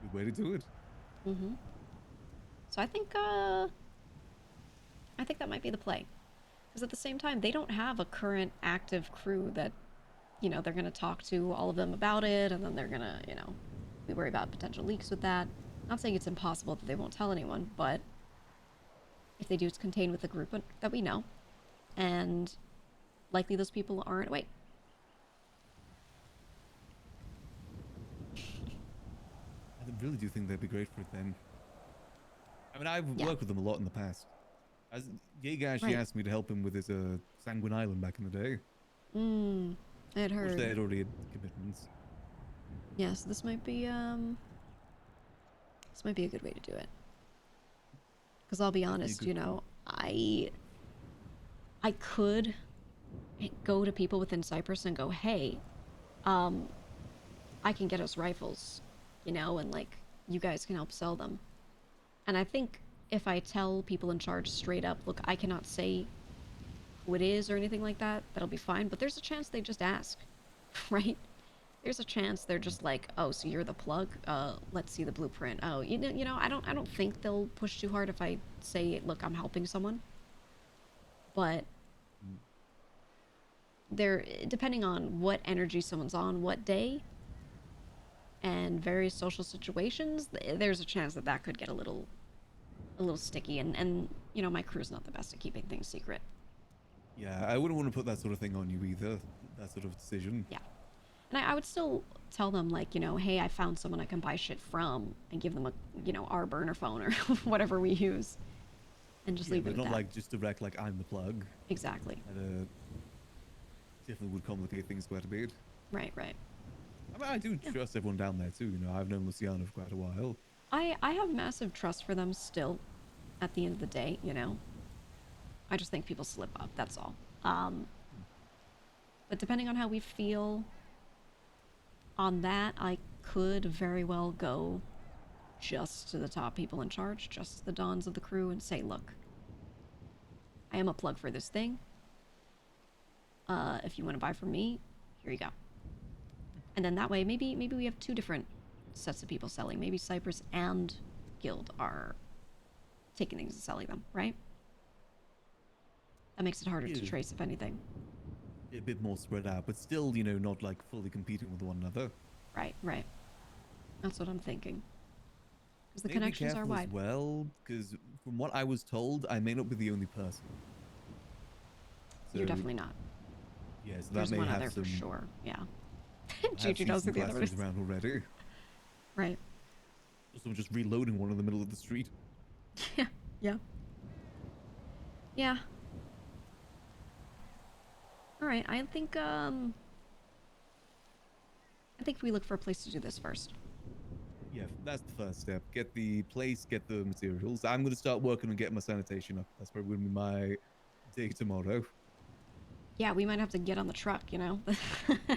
Good way to do it. Mm-hmm. So I think that might be the play. Because at the same time, they don't have a current active crew that, you know, they're going to talk to all of them about it, and then they're going to, you know, we worry about potential leaks with that. Not saying it's impossible that they won't tell anyone, but if they do, it's contained with a group that we know, and likely those people aren't. Wait. I really do think they'd be great for it then. I mean, I've worked with them a lot in the past. As GEEGA actually asked me to help him with his Sanguine Island back in the day. I had heard. Which they had already had commitments. Yes, this might be a good way to do it. Because I'll be honest, you know, I could go to people within Cypress and go, hey, I can get us rifles, you know, and like you guys can help sell them. And I think if I tell people in charge straight up, look, I cannot say who it is or anything like that, that'll be fine. But there's a chance they just ask, right? There's a chance they're just like, oh, so you're the plug? Let's see the blueprint. Oh, you know, I don't think they'll push too hard if I say, look, I'm helping someone. But they're depending on what energy someone's on, what day, and various social situations. There's a chance that that could get a little sticky, and you know, my crew's not the best at keeping things secret. Yeah, I wouldn't want to put that sort of thing on you either. That sort of decision. Yeah. And I would still tell them, like, you know, hey, I found someone I can buy shit from, and give them a, you know, our burner phone or whatever we use, and just leave it at not that. like just direct, like, I'm the plug. Exactly. That definitely would complicate things quite a bit. Right, right. I mean, I do trust everyone down there too. You know, I've known Luciano for quite a while. I have massive trust for them still. At the end of the day, you know, I just think people slip up. That's all. But depending on how we feel on that, I could very well go just to the top people in charge, just the dons of the crew, and say, look, I am a plug for this thing. If you want to buy from me, here you go. And then that way, maybe we have two different sets of people selling. Maybe Cypress and Guild are taking things and selling them, right? That makes it harder to trace, if anything. A bit more spread out, but still, you know, not like fully competing with one another. Right, right. That's what I'm thinking. Because the Maybe connections are careful wide. as well, because from what I was told, I may not be the only person. You're definitely not. Yeah, so There's that may one have other some, for sure. Yeah. I've Gigi seen knows some who the other classrooms is. around already. Right. Or someone just reloading one in the middle of the street. Yeah. Yeah. Yeah. All right. I think we look for a place to do this first. Yeah, that's the first step. Get the place, get the materials. I'm going to start working on getting my sanitation up. That's probably going to be my day tomorrow. Yeah, we might have to get on the truck, you know?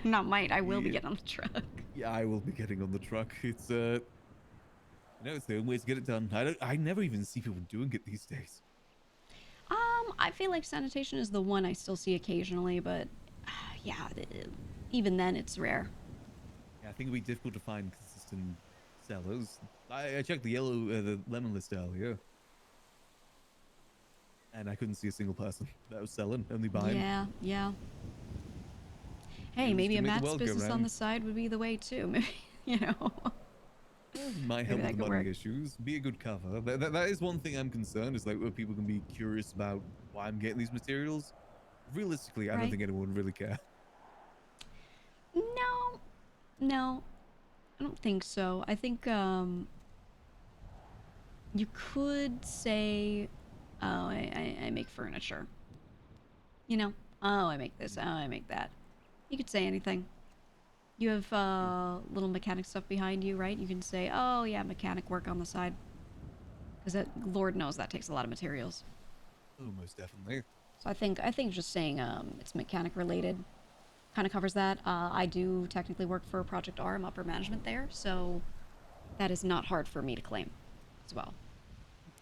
Not might, I will be getting on the truck. Yeah, I will be getting on the truck. It's, you know, it's the only way to get it done. I never even see people doing it these days. I feel like sanitation is the one I still see occasionally, but yeah, even then it's rare. Yeah, I think it'd be difficult to find consistent sellers. I checked the lemon list earlier, and I couldn't see a single person that was selling, only buying. Yeah, yeah. Hey, maybe a mat's business on the side would be the way too. Maybe, you know. Might help with the money issues. Be a good cover. That is one thing I'm concerned, is like where people can be curious about why I'm getting these materials. Realistically, I don't think anyone would really care. No, I don't think so. I think you could say, oh, I make furniture. You know, oh, I make this, oh, I make that. You could say anything. You have little mechanic stuff behind you, right? You can say, oh yeah, mechanic work on the side. Because Lord knows that takes a lot of materials. Oh, most definitely. So I think just saying it's mechanic related kind of covers that. I do technically work for Project R. I'm upper management there, so that is not hard for me to claim as well.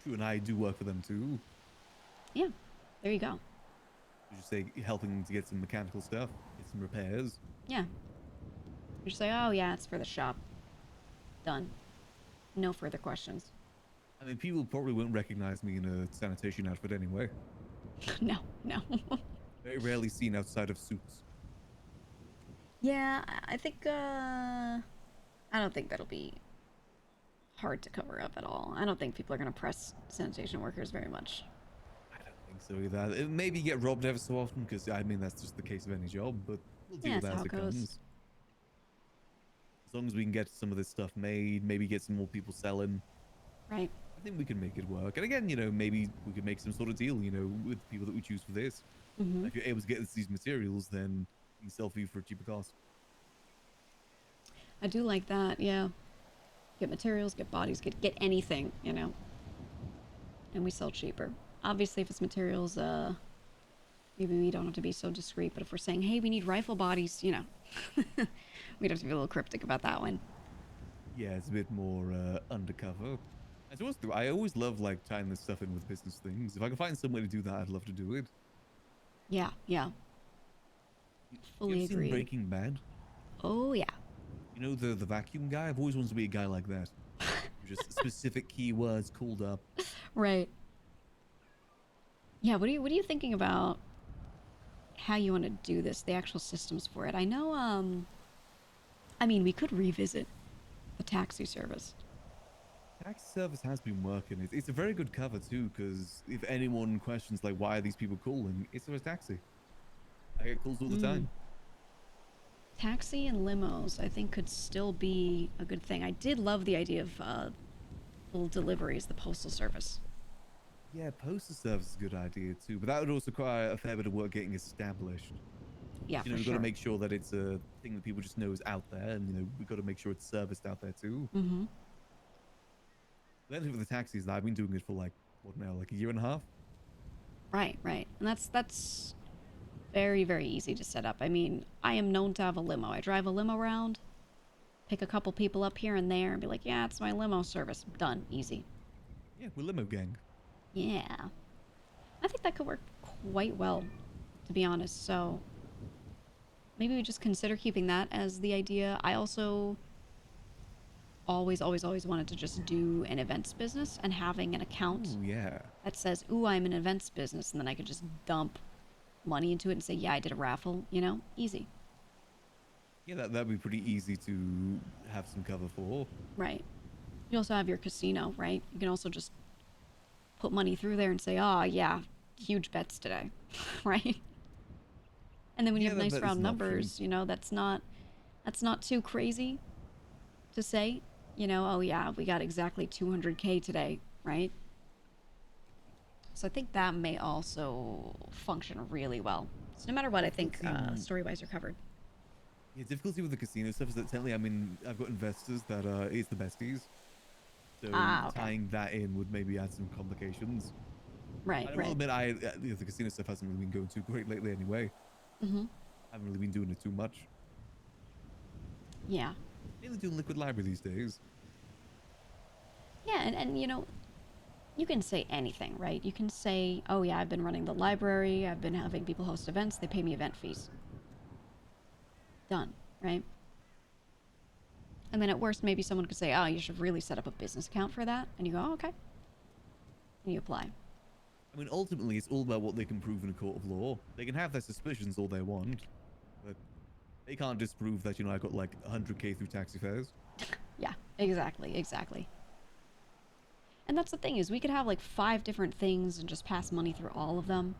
True, and I do work for them too. Yeah, there you go. Just say helping to get some mechanical stuff, get some repairs. Yeah. You just say, oh yeah, it's for the shop. Done. No further questions. I mean, people probably wouldn't recognize me in a sanitation outfit anyway. No. Very rarely seen outside of suits. Yeah, I think, I don't think that'll be hard to cover up at all. I don't think people are going to press sanitation workers very much. I don't think so either. It maybe get robbed ever so often, because, I mean, that's just the case of any job, but we'll deal with that as it comes. As long as we can get some of this stuff made, maybe get some more people selling. Right. I think we can make it work. And again, you know, maybe we could make some sort of deal, you know, with the people that we choose for this. Mm-hmm. If you're able to get us these materials, then we can sell for you for a cheaper cost. I do like that, yeah. Get materials, get bodies, get anything, you know. And we sell cheaper. Obviously, if it's materials, maybe we don't have to be so discreet, but if we're saying, hey, we need rifle bodies, you know, we'd have to be a little cryptic about that one. Yeah, it's a bit more undercover. I always love like tying this stuff in with business things. If I can find some way to do that, I'd love to do it. Yeah. Fully you ever agree. seen Breaking Bad? Oh yeah. You know the vacuum guy? I've always wanted to be a guy like that. Just specific keywords called up. Right. Yeah. What are you thinking about? How you want to do this? The actual systems for it. I know. I mean, we could revisit the taxi service. Taxi service has been working. It's a very good cover too, because if anyone questions like why are these people calling, it's a taxi. I get calls all the time. Taxi and limos, I think, could still be a good thing. I did love the idea of little deliveries, the postal service. Yeah, postal service is a good idea too, but that would also require a fair bit of work getting established. Yeah, you know, for we've sure. got to make sure that it's a thing that people just know is out there, and you know, we've got to make sure it's serviced out there too. Mm-hmm. Then for the taxis, I've been doing it for like what now, like a year and a half. Right. And that's very, very easy to set up. I mean, I am known to have a limo. I drive a limo around, pick a couple people up here and there, and be like, yeah, it's my limo service. Done. Easy. Yeah, we're limo gang. Yeah. I think that could work quite well, to be honest. So maybe we just consider keeping that as the idea. I also always wanted to just do an events business and having an account that says, ooh, I'm an events business, and then I could just dump money into it and say, yeah, I did a raffle, you know, easy. Yeah, that'd be pretty easy to have some cover for. Right. You also have your casino, right? You can also just put money through there and say, oh, yeah, huge bets today, right? And then when you have nice round numbers, you know, that's not too crazy to say, you know, oh yeah, we got exactly 200K today, right? So I think that may also function really well. So no matter what, I think story-wise are covered. Yeah, difficulty with the casino stuff is that technically, I mean, I've got investors that it's the besties. So tying that in would maybe add some complications. Right, I will admit, the casino stuff hasn't really been going too great lately anyway. Mm-hmm. I haven't really been doing it too much. Yeah. Mainly doing liquid library these days. Yeah, and you know, you can say anything, right? You can say, oh yeah, I've been running the library, I've been having people host events, they pay me event fees. Done, right? And then at worst, maybe someone could say, oh, you should really set up a business account for that. And you go, oh, okay. And you apply. I mean, ultimately, it's all about what they can prove in a court of law. They can have their suspicions all they want, but they can't disprove that, you know, I got like 100K through taxi fares. Yeah, exactly. And that's the thing, is we could have like 5 different things and just pass money through all of them.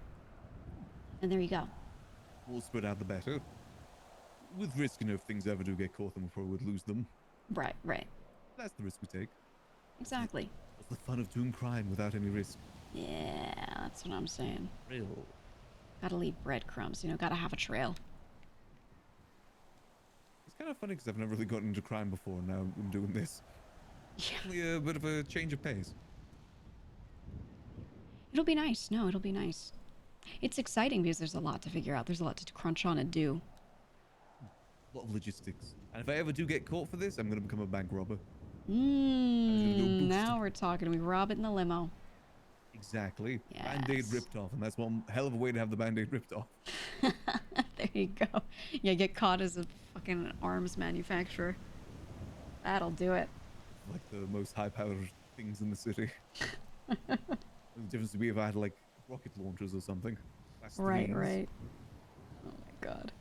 And there you go. More spread out the better. With risk, you know, if things ever do get caught, then we probably would lose them. Right. That's the risk we take. Exactly. What's the fun of doing crime without any risk? Yeah, that's what I'm saying. Real. Gotta leave breadcrumbs, you know, gotta have a trail. kind of funny because I've never really gotten into crime before. Now I'm doing this. Definitely a bit of a change of pace. It'll be nice. No, it'll be nice. It's exciting because there's a lot to figure out. There's a lot to crunch on and do. A lot of logistics. And if I ever do get caught for this, I'm going to become a bank robber. Now we're talking. We rob it in the limo. Exactly. Yes. Band-Aid ripped off, and that's one hell of a way to have the Band-Aid ripped off. There you go. Yeah, get caught as a fucking arms manufacturer. That'll do it. Like the most high-powered things in the city. The difference would be if I had like rocket launchers or something. Right, right. Oh my god.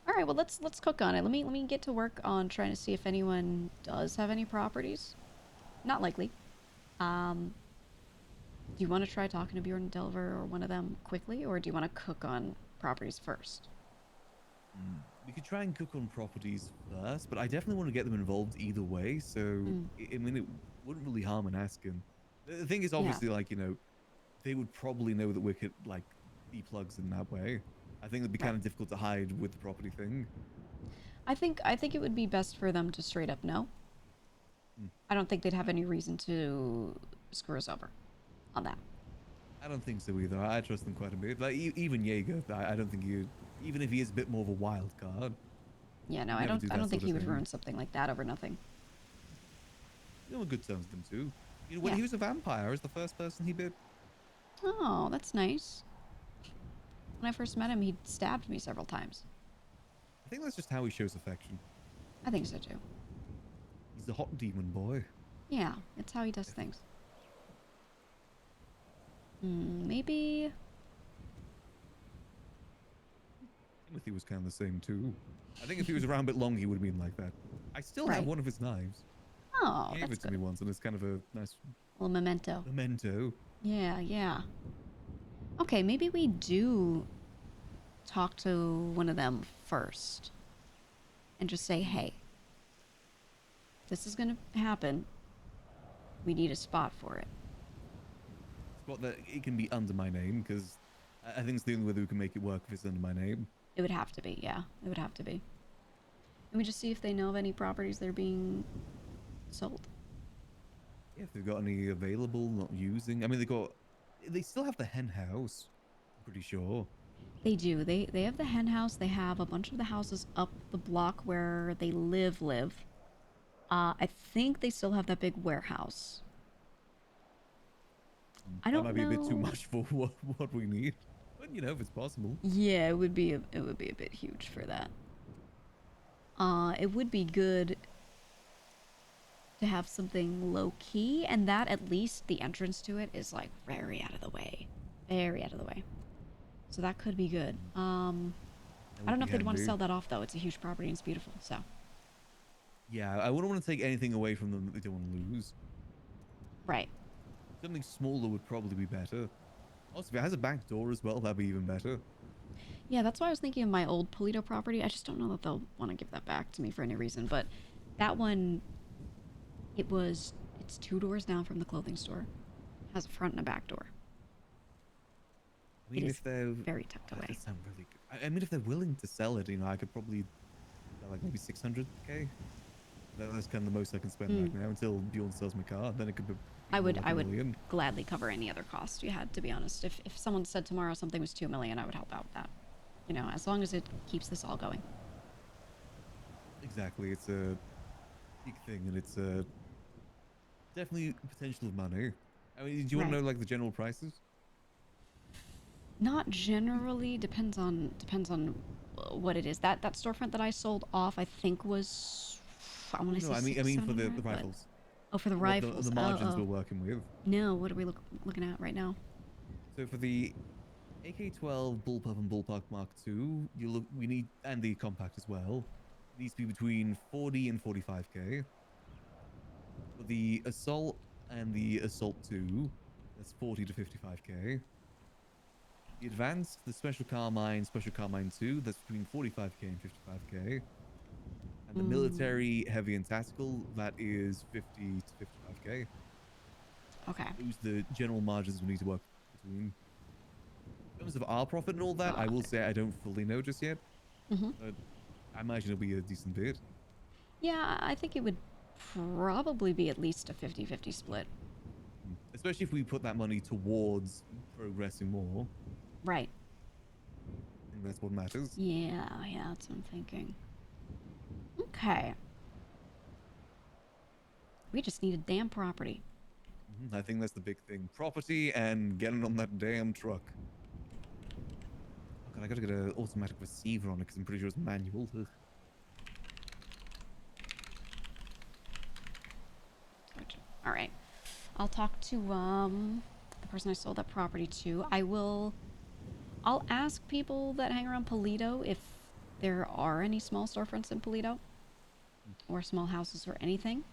All right, well let's cook on it. Let me get to work on trying to see if anyone does have any properties. Not likely. Do you want to try talking to Bjorn and Delver or one of them quickly, or do you want to cook on properties first? We could try and cook on properties first, but I definitely want to get them involved either way. So I mean, it wouldn't really harm in asking. The thing is, obviously, like, you know, they would probably know that we're like plugs in that way. I think it'd be kind of difficult to hide with the property thing. I think it would be best for them to straight up no. I don't think they'd have any reason to screw us over on that. I don't think so either. I trust them quite a bit. Like even Jaeger, I don't think he, even if he is a bit more of a wild card. Yeah, no, I don't think he would ruin something like that over nothing. You know, on good terms with them too. You know, when he was a vampire, as the first person he bit. Oh, that's nice. When I first met him, he stabbed me several times. I think that's just how he shows affection. I think so too. He's the hot demon boy. Yeah, it's how he does things. Maybe... Timothy was kind of the same too. I think if he was around a bit long, he would have been like that. I still have one of his knives. Oh, he gave it to me once, and it's kind of a nice... little memento. Memento. Yeah, yeah. Okay, maybe we do talk to one of them first. And just say, hey, this is gonna happen. We need a spot for it. Spot that it can be under my name, because I think it's the only way that we can make it work if it's under my name. It would have to be, yeah. It would have to be. Let me just see if they know of any properties that are being sold. Yeah, if they've got any available, not using. I mean, they still have the hen house, I'm pretty sure. They do. They have the hen house. They have a bunch of the houses up the block where they live. I think they still have that big warehouse. I don't know. That might be a bit too much for what we need. But, you know, if it's possible. Yeah, it would be a bit huge for that. It would be good to have something low-key, and that at least the entrance to it is like very out of the way. Very out of the way. So that could be good. I don't know if they'd want to sell that off though. It's a huge property and it's beautiful, so. Yeah, I wouldn't want to take anything away from them that they don't want to lose. Right. Something smaller would probably be better. Also, if it has a back door as well, that'd be even better. Yeah, that's why I was thinking of my old Polito property. I just don't know that they'll want to give that back to me for any reason, but that one, it's 2 doors down from the clothing store. It has a front and a back door. I mean, if they're very tucked away. That sounds really good. I mean, if they're willing to sell it, you know, I could probably like maybe 600k. That's kind of the most I can spend right now until Bjorn sells my car. Then it could be. I would gladly cover any other cost you had, to be honest. If someone said tomorrow something was 2 million, I would help out with that. You know, as long as it keeps this all going. Exactly, it's a big thing, and it's definitely potential of money. I mean, do you want to know like the general prices? Not generally. Depends on what it is. That storefront that I sold off, I think was. I want to say. No, I mean for the rifles. Oh, for the rifles. The margins we're working with. No, what are we looking at right now? So for the AK-12 Bullpup and Bullpup Mark II, we need, and the compact as well, it needs to be between 40 and 45k. For the Assault and the Assault 2, that's 40 to 55k. The Advanced, the Special Carmine 2, that's between 45k and 55k. And the Military, Heavy and Tactical, that is 50 to 55k. Okay. Those are the general margins we need to work between. In terms of our profit and all that, I will say I don't fully know just yet. But I imagine it'll be a decent bit. Yeah, I think it would probably be at least a 50-50 split. Especially if we put that money towards progressing more. Right. I think that's what matters. Yeah, that's what I'm thinking. Okay. We just need a damn property. I think that's the big thing. Property and getting on that damn truck. Oh God, I gotta get an automatic receiver on it because I'm pretty sure it's manual. Ugh. All right. I'll talk to the person I sold that property to. I'll ask people that hang around Polito if there are any small storefronts in Polito or small houses or anything.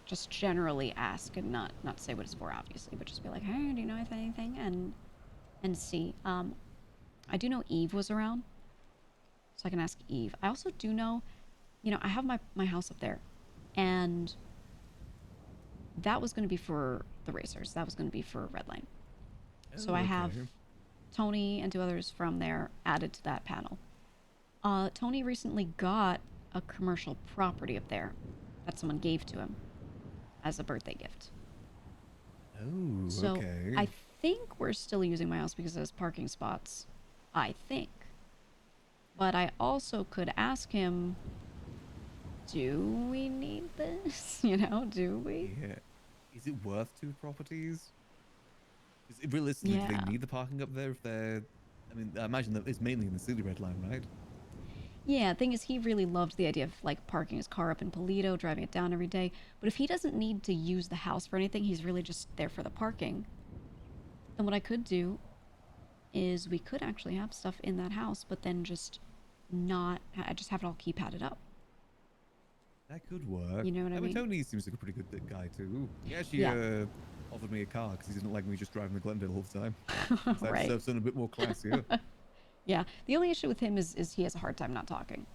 Just generally ask and not say what it's for, obviously, but just be like, hey, do you know anything? And see. I do know Eve was around, so I can ask Eve. I also do know, I have my house up there, and that was going to be for the racers. That was going to be for Redline. So I have Tony and 2 others from there added to that panel. Tony recently got a commercial property up there that someone gave to him as a birthday gift. Oh, so okay. I think we're still using my house because it has parking spots. I think. But I also could ask him, do we need this? Do we? Yeah. Is it worth 2 properties? Is it realistically, do they need the parking up there if they're... I mean, I imagine that it's mainly in the city red line, right? Yeah, thing is, he really loved the idea of, parking his car up in Polito, driving it down every day. But if he doesn't need to use the house for anything, he's really just there for the parking, then what I could do is we could actually have stuff in that house, but then just just have it all keypadded up. That could work. You know what I mean? Tony seems like a pretty good guy, too. He actually offered me a car because he didn't like me just driving the Glendale all the time. So I just have something a bit more classier. Yeah, the only issue with him is he has a hard time not talking.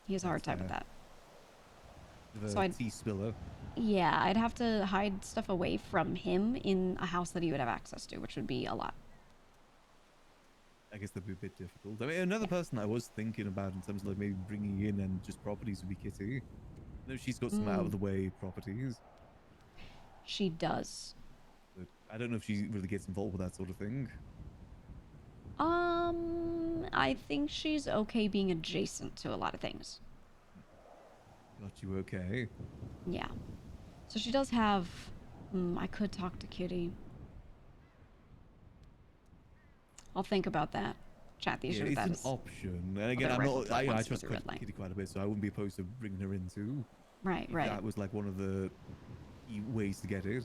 He has a hard time with that. The tea spiller. Yeah, I'd have to hide stuff away from him in a house that he would have access to, which would be a lot. I guess that'd be a bit difficult. I mean, another person I was thinking about in terms of maybe bringing in and just properties would be Kitty. I know she's got some out of the way properties. She does. But I don't know if she really gets involved with that sort of thing. I think she's okay being adjacent to a lot of things. Got you okay. Yeah. So she does have... I could talk to Kitty. I'll think about that. Chat the issue with that. It's an option. And again, I trust Kitty quite a bit, so I wouldn't be opposed to bringing her in too. Right. That was one of the ways to get it.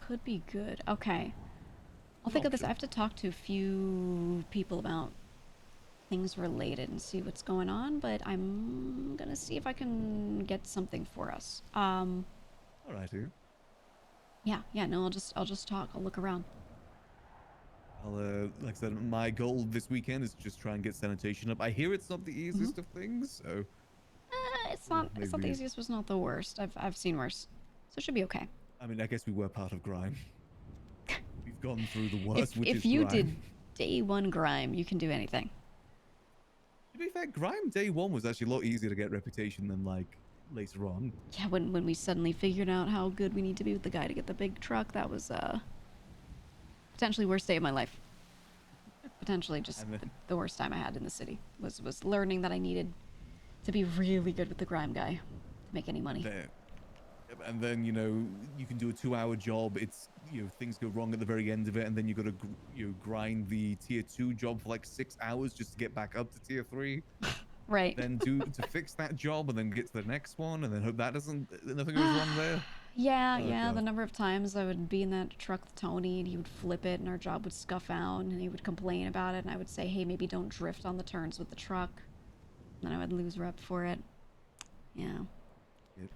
Could be good. Okay. I'll think of this. I have to talk to a few people about things related and see what's going on, but I'm gonna see if I can get something for us. Alrighty. Yeah, no, I'll just talk. I'll look around. Like I said, my goal this weekend is to just try and get sanitation up. I hear it's not the easiest of things, so... It's not the easiest, but it's not the worst. I've seen worse. So it should be okay. I mean, I guess we were part of grime. We've gone through the worst, which is if you grime. did day 1 grime, you can do anything. To be fair, grime day 1 was actually a lot easier to get reputation than, later on. Yeah, when we suddenly figured out how good we need to be with the guy to get the big truck, that was, potentially worst day of my life. Potentially just the worst time I had in the city was learning that I needed to be really good with the grime guy to make any money. And then, you can do a 2-hour job. It's, things go wrong at the very end of it, and then you got to grind the tier 2 job for 6 hours just to get back up to tier 3. Right. Then to fix that job, and then get to the next one, and then hope that nothing goes wrong there. Yeah, the number of times I would be in that truck with Tony and he would flip it and our job would scuff out and he would complain about it and I would say, hey, maybe don't drift on the turns with the truck. And then I would lose rep for it. Yeah.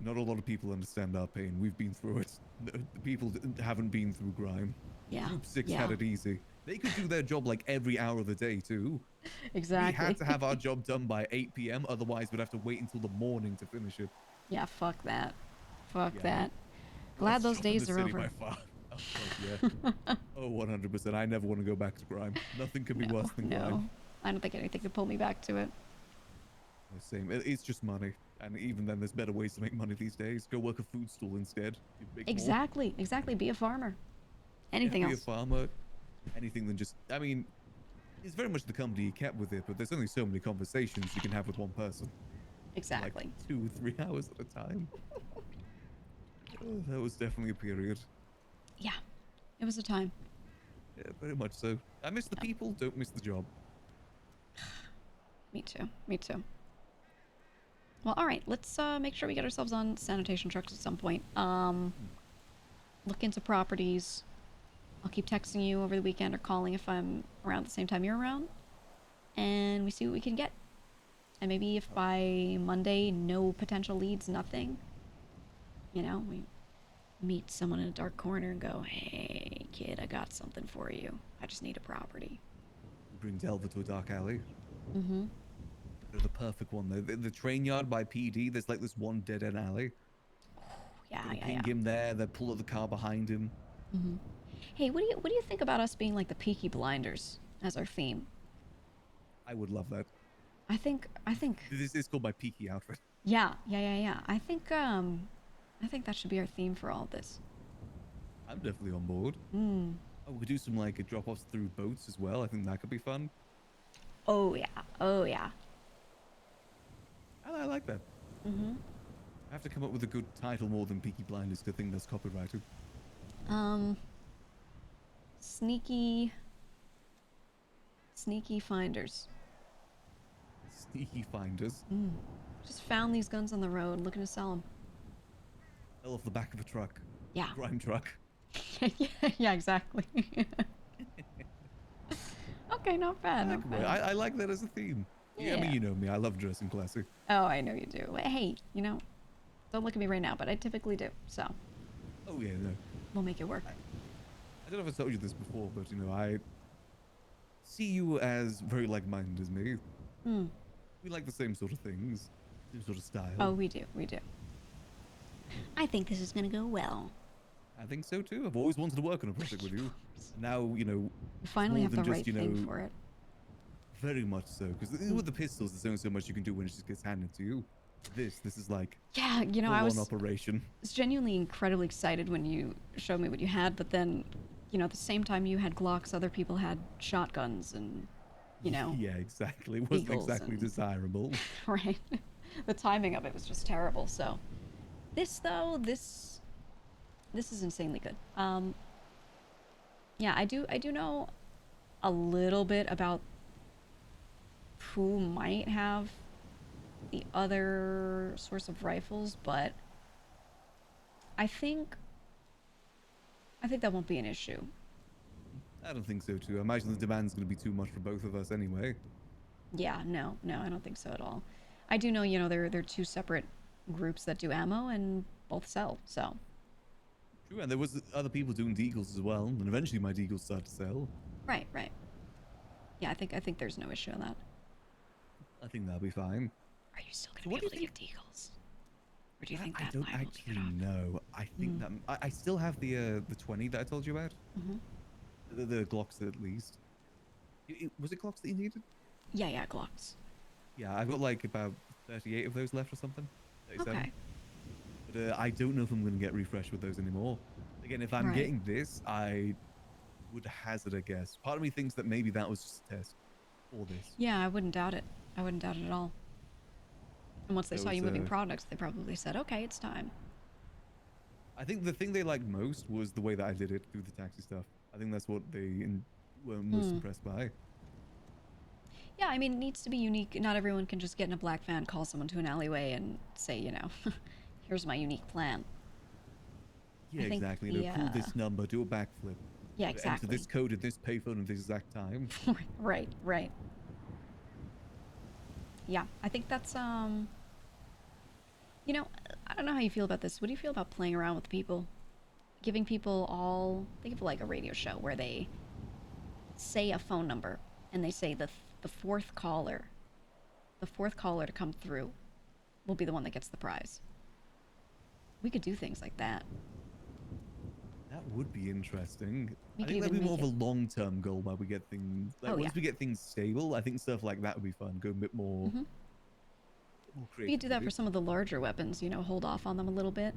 Not a lot of people understand our pain. We've been through it. The people haven't been through grime. Yeah. Group 6 had it easy. They could do their job every hour of the day too. Exactly. We had to have our job done by 8 p.m. Otherwise, we'd have to wait until the morning to finish it. Yeah, fuck that. Fuck that. Glad those days are over. Oh, yeah. Oh, 100%. I never want to go back to grime. Nothing could be worse than grime. I don't think anything could pull me back to it. Same. It's just money, and even then, there's better ways to make money these days. Go work a food stall instead. You make more. Exactly, exactly. Be a farmer. Anything Be else? a farmer. Anything than just. I mean, it's very much the company you kept with it, but there's only so many conversations you can have with one person. Exactly. Like 2-3 hours at a time. Oh, that was definitely a period. Yeah, it was a time. Yeah, very much so. I miss the people, don't miss the job. Me too. Me too. Well, all right. Let's make sure we get ourselves on sanitation trucks at some point. Look into properties. I'll keep texting you over the weekend or calling if I'm around the same time you're around. And we see what we can get. And maybe if by Monday, no potential leads, nothing, you know, we meet someone in a dark corner and go, hey, kid, I got something for you. I just need a property. Bring Delver to a dark alley. Mm-hmm. They're the perfect one, though. The train yard by PD, there's like this one dead-end alley. Yeah, Gonna yeah, ping yeah. him there, they pull up the car behind him. Mm-hmm. Hey, what do you think about us being like the Peaky Blinders as our theme? I would love that. I think This is called my Peaky outfit. yeah. I think that should be our theme for all of this. I'm definitely on board. Mm. Oh, we could do some like drop-offs through boats as well. I think that could be fun. Oh yeah. Oh yeah. I like that. Mm-hmm. I have to come up with a good title more than Peaky Blinders to think that's copyrighted. Sneaky finders. Sneaky finders. Mm. Just found these guns on the road, looking to sell them. Fell off the back of a truck. Yeah. Crime truck. Yeah, exactly. Okay, not bad. Not bad. I like that as a theme. Yeah, I mean, you know me. I love dressing classy. Oh, I know you do. Hey, you know, don't look at me right now, but I typically do. So. Oh yeah, no. We'll make it work. I don't know if I told you this before, but you know, I see you as very like-minded as me. Hmm. We like the same sort of things, same sort of style. Oh, we do. We do. I think this is gonna go well. I think so too. I've always wanted to work on a project with you. Now, you know, You finally more have the than right just, thing for it. Very much so, because with the pistols, there's only so much you can do when it just gets handed to you. This is like Yeah, you know, I was operation. genuinely incredibly excited when you showed me what you had, but then, you know, at the same time you had Glocks, other people had shotguns and, you know. Yeah, exactly. It wasn't exactly desirable. Right. The timing of it was just terrible. So, this though, this is insanely good. Yeah, I do know a little bit about who might have the other source of rifles, but I think that won't be an issue. I don't think so too. I imagine the demand's going to be too much for both of us anyway. Yeah, no, I don't think so at all. I do know, you know, they're two separate groups that do ammo and both sell, so. True, and there was other people doing deagles as well, and eventually my deagles started to sell. Right. Yeah, I think there's no issue on that. I think that'll be fine. Are you still gonna be able to get deagles? Or do you think that I don't actually know. I think that I still have the 20 that I told you about. Mm-hmm. The Glocks at least. Was it Glocks that you needed? Yeah, Glocks. Yeah, I've got like about 38 of those left or something. 37. Okay. But I don't know if I'm going to get refreshed with those anymore. Again, if I'm getting this, I would hazard a guess. Part of me thinks that maybe that was just a test for this. Yeah, I wouldn't doubt it. I wouldn't doubt it at all. And once they saw you moving was, products, they probably said, okay, it's time. I think the thing they liked most was the way that I did it through the taxi stuff. I think that's what they were most impressed by. Yeah, I mean, it needs to be unique. Not everyone can just get in a black van, call someone to an alleyway, and say, you know, here's my unique plan. Yeah, exactly. You know, pull this number, do a backflip. Yeah, exactly. Enter this code at this payphone at this exact time. Right. Yeah, I think that's, you know, I don't know how you feel about this. What do you feel about playing around with people? Giving people all, think of like a radio show where they say a phone number and they say the fourth caller to come through will be the one that gets the prize. We could do things like that. That would be interesting. We I could think that'd be even more of make a long-term goal where we get things like Oh, once yeah. we get things stable. I think stuff like that would be fun. Go a bit more, Mhm. more We creative. could do that with for it, some of the larger weapons, you know, hold off on them a little bit.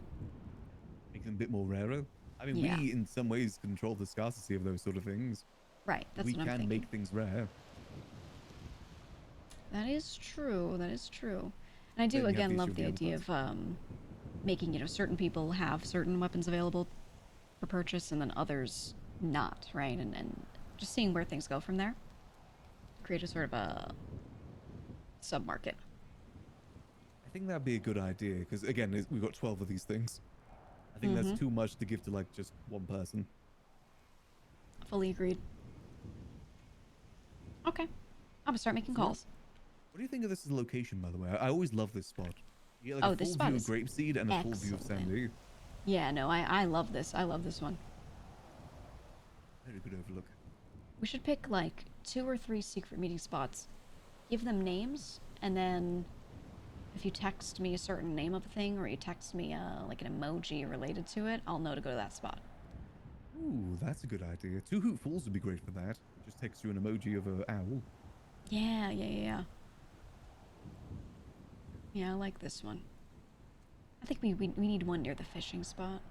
make them a bit more rarer. I mean, Yeah. we in some ways control the scarcity of those sort of things. Right, that's We what I'm can thinking. make things rare. That is true. That is true. And I do Then you have the again issue love of the the other idea parts. of making, you know, certain people have certain weapons available for purchase and then others not, right? And just seeing where things go from there. Create a sort of a sub-market. I think that'd be a good idea because again, we've got 12 of these things. I think that's Mhm. too much to give to like just one person. Fully agreed. Okay. I'm gonna start making calls. What do you think of this as a location, by the way? I always love this spot. You get like Oh, a this full spot view of is Grapeseed and a full view of excellent. Sandy. Yeah, no, I love this. I love this one. Very good overlook. We should pick like 2 or 3 secret meeting spots. Give them names, and then if you text me a certain name of a thing or you text me like an emoji related to it, I'll know to go to that spot. Ooh, that's a good idea. 2 Hoot Fools would be great for that. Just text you an emoji of an owl. Yeah, yeah, yeah, yeah. Yeah, I like this one. I think we need one near the fishing spot.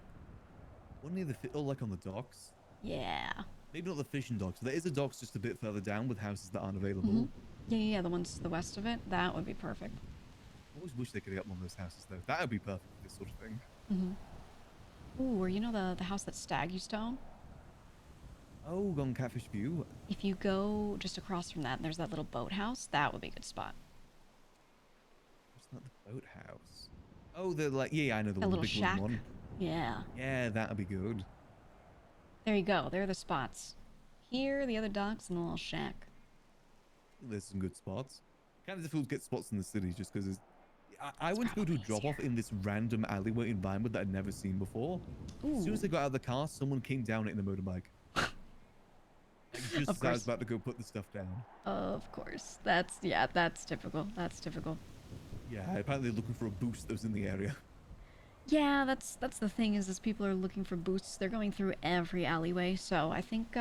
One near the like on the docks. Yeah. Maybe not the fishing docks. There is a docks just a bit further down with houses that aren't available. Mhm. Yeah, yeah, yeah, the ones to the west of it. That would be perfect. I always wish they could get one of those houses though. That would be perfect for this sort of thing. Ooh, or you know the house that Stag used to own? Oh, gone Catfish View. If you go just across from that, and there's that little boathouse, that would be a good spot. It's not the boathouse. Oh, the like yeah, I know the That one, little the big shack. wooden one. Yeah. Yeah, that'd be good. There you go. There are the spots. Here, the other docks, and the little shack. There's some good spots. Kind of difficult to get spots in the city just because I went to go to a drop off in this random alleyway in Vinewood that I'd never seen before. As soon as I got out of the car, someone came down it in a motorbike. Like, just Of as I was course. about to go put the stuff down. Of course. That's typical. That's typical. Yeah, apparently they're looking for a boost that was in the area. Yeah, that's the thing is people are looking for boosts. They're going through every alleyway, so I think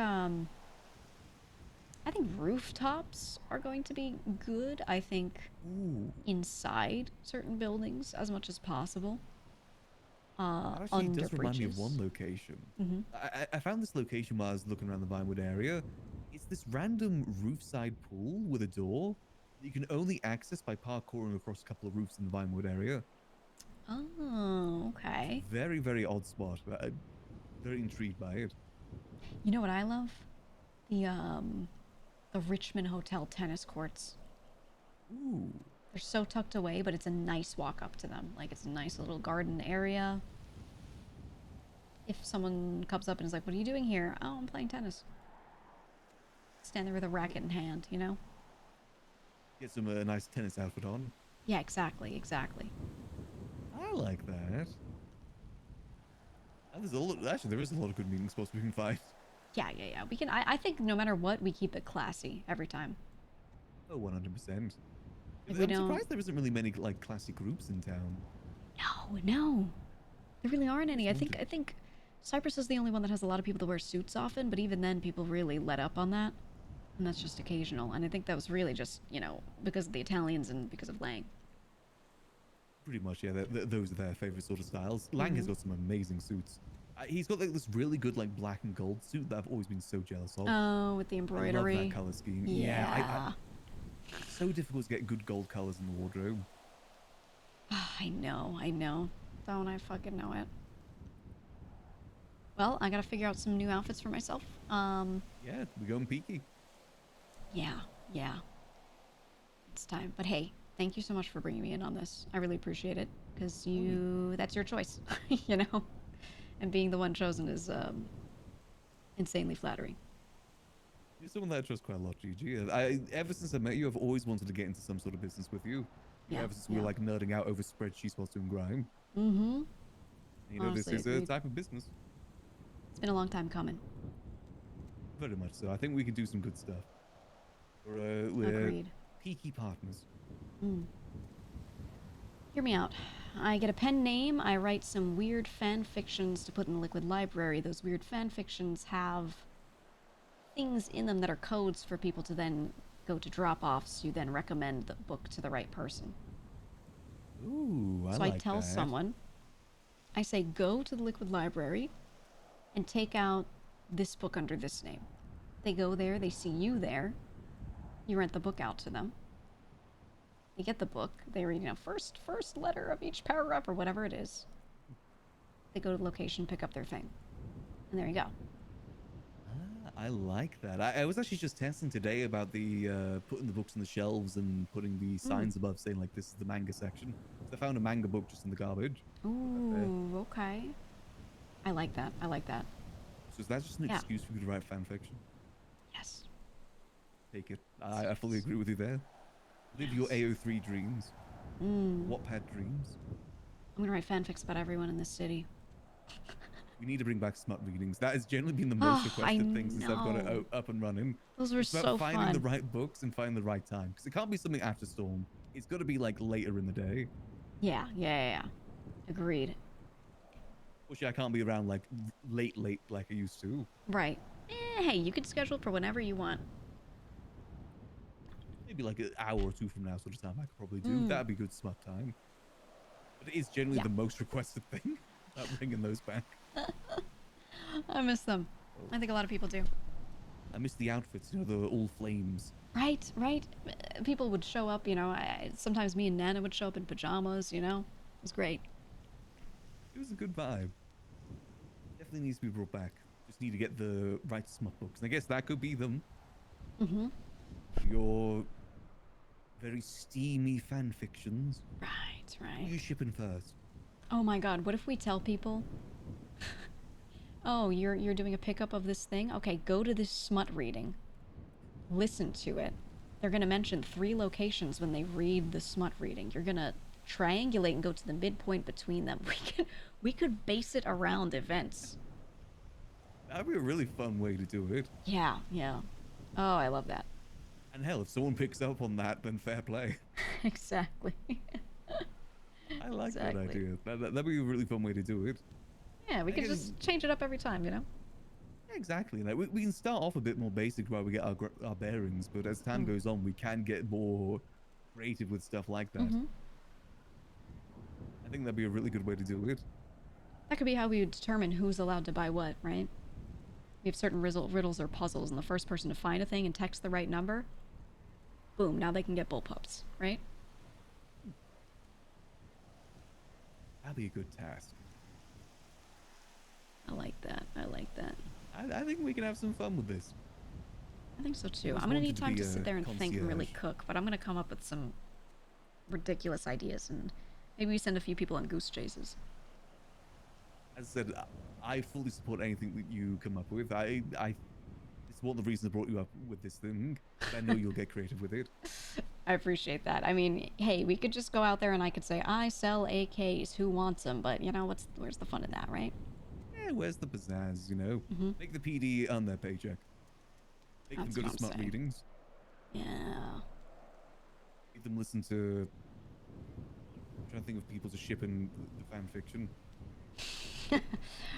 rooftops are going to be good. I think inside certain buildings as much as possible. That actually Under does remind me of bridges. one location. Mhm. I found this location while I was looking around the Vinewood area. It's this random roofside pool with a door that you can only access by parkouring across a couple of roofs in the Vinewood area. Oh, okay. Very, very odd spot, but I'm very intrigued by it. You know what I love? The Richmond Hotel tennis courts. Ooh. They're so tucked away, but it's a nice walk up to them. Like, it's a nice little garden area. If someone comes up and is like, what are you doing here? Oh, I'm playing tennis. Stand there with a racket in hand, you know? Get some nice tennis outfit on. Yeah, exactly, exactly. I like that. And there's a lot, actually, there is a lot of good meeting spots we can find. Yeah, yeah, yeah. We can. I think no matter what, we keep it classy every time. Oh, 100%. If I'm we don't- surprised there isn't really many like classy groups in town. No. There really aren't any. I think Cypress is the only one that has a lot of people that wear suits often, but even then people really let up on that. And that's just occasional. And I think that was really just, you know, because of the Italians and because of Lang. Pretty much, yeah. Those are their favorite sort of styles. Lang has got some amazing suits. He's got like this really good like black and gold suit that I've always been so jealous of. Oh, with the embroidery. I love that color scheme. Yeah. It's so difficult to get good gold colors in the wardrobe. I know. Don't I fucking know it. Well, I gotta figure out some new outfits for myself. Yeah, we're going peaky. Yeah. It's time. But hey, thank you so much for bringing me in on this. I really appreciate it. Because that's your choice, you know? And being the one chosen is insanely flattering. You're someone that I trust quite a lot, Gigi. Ever since I met you, I've always wanted to get into some sort of business with you. Yeah, Ever since we were like nerding out over spreadsheets whilst doing grime. Mm-hmm. You know, Honestly, this is a agreed. type of business. It's been a long time coming. Very much so. I think we can do some good stuff. We're Agreed. peaky partners. Hear me out. I get a pen name. I write some weird fan fictions to put in the Liquid Library. Those weird fan fictions have things in them that are codes for people to then go to drop-offs. You then recommend the book to the right person. Ooh, I So like I tell that. someone, I say, go to the Liquid Library and take out this book under this name. They go there, they see you there, you rent the book out to them. They get the book, they read, first letter of each paragraph or whatever it is. They go to the location, pick up their thing. And there you go. I like that. I was actually just testing today about the putting the books on the shelves and putting the signs above saying like this is the manga section. I found a manga book just in the garbage. Ooh, okay. I like that. I like that. So is that just an excuse for you to write fan fiction? Yes. Take it. I fully agree with you there. Live your AO3 dreams. Wattpad dreams. I'm gonna write fanfics about everyone in this city. We need to bring back smut readings. That has generally been the most requested thing since I've got it up and running. Those were it's about so finding fun. the right books and finding the right time. Because it can't be something after Storm. It's got to be like later in the day. Yeah. Agreed. Which I can't be around like late like I used to. Right. Hey, you can schedule for whenever you want. Maybe like an hour or two from now sort of time I could probably do. That'd be good smut time. But it is generally the most requested thing. About bringing those back. I miss them. I think a lot of people do. I miss the outfits, the all flames. Right. People would show up, sometimes me and Nana would show up in pajamas, It was great. It was a good vibe. Definitely needs to be brought back. Just need to get the right smut books. And I guess that could be them. Your very steamy fan fictions. Right. Who are you shipping first? Oh my god, what if we tell people, oh, you're doing a pickup of this thing? Okay, go to this smut reading. Listen to it. They're gonna mention 3 locations when they read the smut reading. You're gonna triangulate and go to the midpoint between them. We could base it around events. That'd be a really fun way to do it. Yeah. Oh, I love that. And hell, if someone picks up on that, then fair play. Exactly. I like that idea. That'd be a really fun way to do it. Yeah, we could just change it up every time, Yeah, exactly. Like we can start off a bit more basic while we get our bearings, but as time goes on, we can get more creative with stuff like that. I think that'd be a really good way to do it. That could be how we would determine who's allowed to buy what, right? We have certain riddles or puzzles, and the first person to find a thing and text the right number, boom, now they can get bullpups, right? That'd be a good task. I like that. I think we can have some fun with this. I think so too. Always I'm gonna wanted need to time be to sit a there and think and really concierge. cook, but I'm gonna come up with some ridiculous ideas, and maybe we send a few people on goose chases. As I said, I fully support anything that you come up with. It's one of the reasons I brought you up with this thing. I know you'll get creative with it. I appreciate that. I mean, hey, we could just go out there and I could say, I sell AKs, who wants them? But, where's the fun in that, right? Yeah, where's the pizzazz, Make the PD on their paycheck. Make That's them go what to I'm smart saying. readings. Yeah. Make them listen to... I'm trying to think of people to ship in the fan fiction.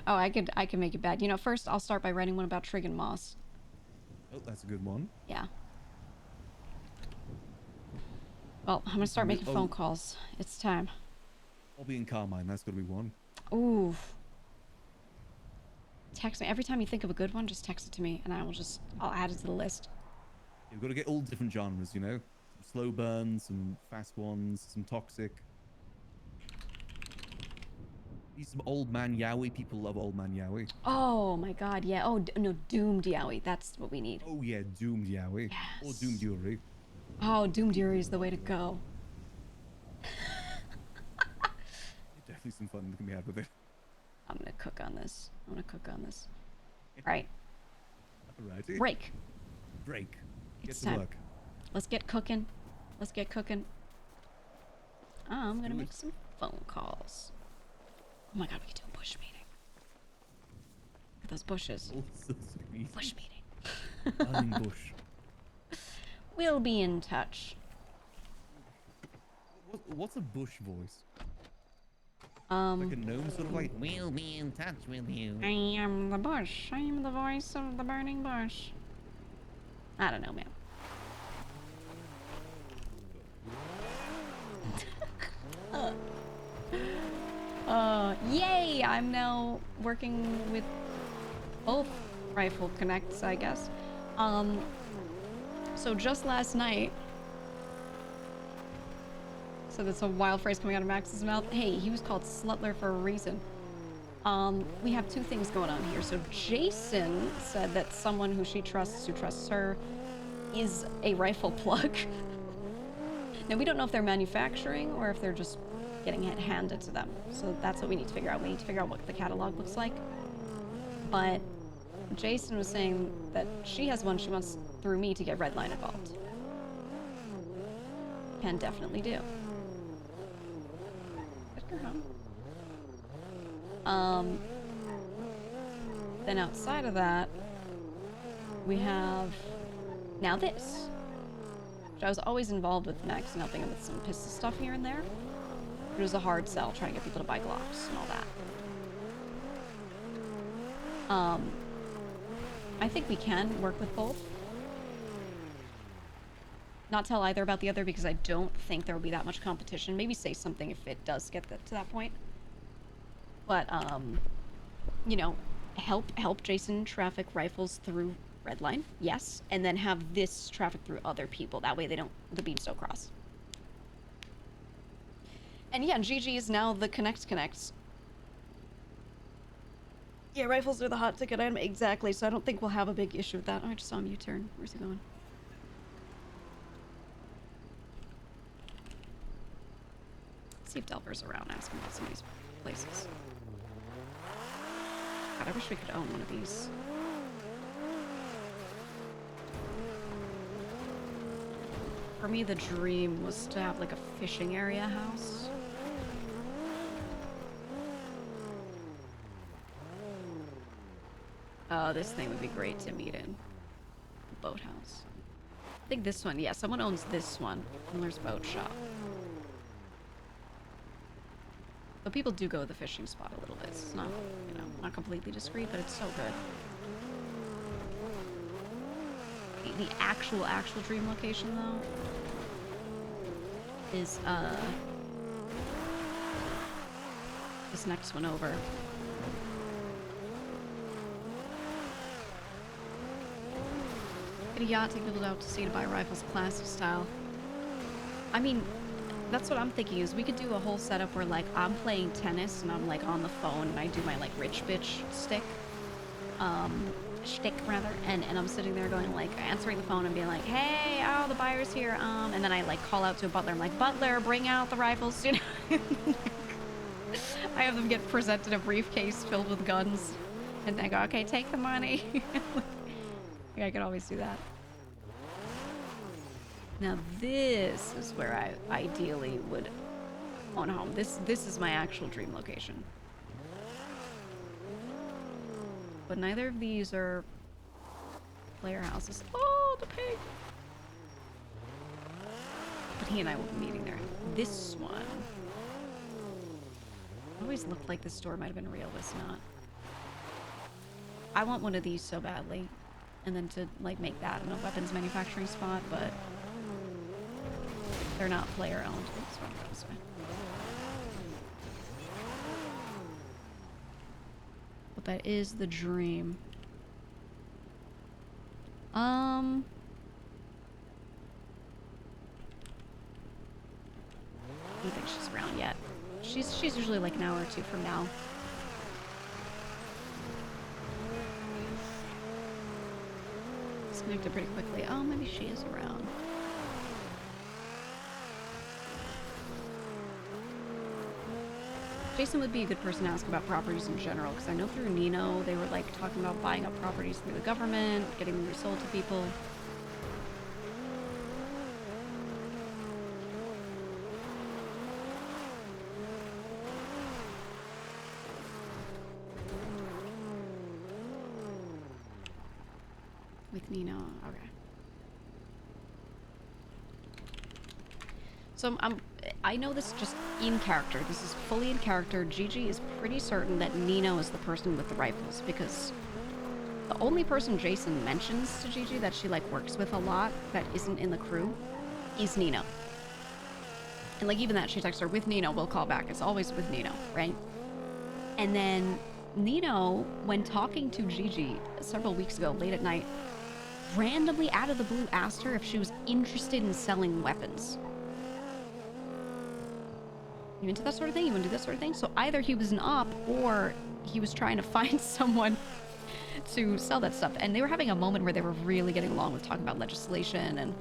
Oh, I could make it bad. First I'll start by writing one about Trig and Moss. Oh, that's a good one. Yeah. Well, I'm gonna start making phone calls. It's time. Bobby and Carmine, that's gotta be one. Ooh. Text me. Every time you think of a good one, just text it to me, and I'll add it to the list. You've got to get all different genres, Some slow burns, some fast ones, some toxic. Need some old man yaoi. People love old man yaoi. Oh my god, yeah. Oh, no, doomed yaoi. That's what we need. Oh yeah, doomed yaoi. Or doomed yuri. Oh, doomed yuri is the way to go. Definitely some fun that can be had with it. I'm gonna cook on this. Alright. Alrighty. Break. Get It's to time. work. Let's get cooking. I'm gonna Do make it. some phone calls. Oh my god, we could do a bush meeting. Look at those bushes. Oh, so sweet. Bush meeting. Burning bush. We'll be in touch. What's a bush voice? Like a gnome sort of like, we'll be in touch with you. I am the bush. I am the voice of the burning bush. I don't know, man. Yay! I'm now working with both rifle connects, I guess. So just last night, so that's a wild phrase coming out of Max's mouth. Hey, he was called Slutler for a reason. We have two things going on here. So Jason said that someone who trusts her, is a rifle plug. Now, we don't know if they're manufacturing or if they're just getting it handed to them. So that's what we need to figure out. We need to figure out what the catalog looks like. But Jason was saying that she has one she wants through me to get Redline involved. Can definitely do. Then outside of that, we have now this, which I was always involved with Max and helping him with some pistol stuff here and there. It was a hard sell trying to get people to buy Glocks and all that. I think we can work with both. Not tell either about the other because I don't think there will be that much competition. Maybe say something if it does get to that point. But, you know, help Jason traffic rifles through Redline, yes, and then have this traffic through other people. That way the beams don't cross. And yeah, Gigi is now the connects. Yeah, rifles are the hot ticket item, exactly, so I don't think we'll have a big issue with that. Oh, I just saw him U-turn. Where's he going? Let's see if Delver's around. Ask him about some of these places. God, I wish we could own one of these. For me, the dream was to have like a fishing area house. Oh, this thing would be great to meet in. The boathouse. I think this one, yeah, someone owns this one. Miller's Boat Shop. But people do go to the fishing spot a little bit. It's not, you know, not completely discreet, but it's so good. The actual dream location, though, is, this next one over. Get a yacht, take people out to sea to buy rifles, classic style. I mean, that's what I'm thinking is we could do a whole setup where like I'm playing tennis and I'm like on the phone and I do my like rich bitch shtick rather, and I'm sitting there going like answering the phone and being like, hey, oh, the buyer's here, and then I like call out to a butler. I'm like, butler, bring out the rifles, you know. I have them get presented a briefcase filled with guns, and they go, okay, take the money. Yeah, I could always do that. Now this is where I ideally would own a home. This is my actual dream location. But neither of these are player houses. Oh, the pig! But he and I will be meeting there. This one. Always looked like this store might have been real, but it's not. I want one of these so badly. And then to like make that in a weapons manufacturing spot, but they're not player owned. Oops, wrong way, this way. But that is the dream. I don't think she's around yet. She's usually like an hour or two from now. Disconnected pretty quickly. Oh, maybe she is around. Jason would be a good person to ask about properties in general, because I know through Nino they were like talking about buying up properties through the government, getting them resold to people. With Nino, okay. So I know this just in character. This is fully in character. Gigi is pretty certain that Nino is the person with the rifles because the only person Jason mentions to Gigi that she like works with a lot that isn't in the crew is Nino. And like even that she texts her with Nino, we'll call back. It's always with Nino, right? And then Nino, when talking to Gigi several weeks ago, late at night, randomly out of the blue asked her if she was interested in selling weapons. You into that sort of thing? You want to do that sort of thing? So either he was an op or he was trying to find someone to sell that stuff. And they were having a moment where they were really getting along with talking about legislation and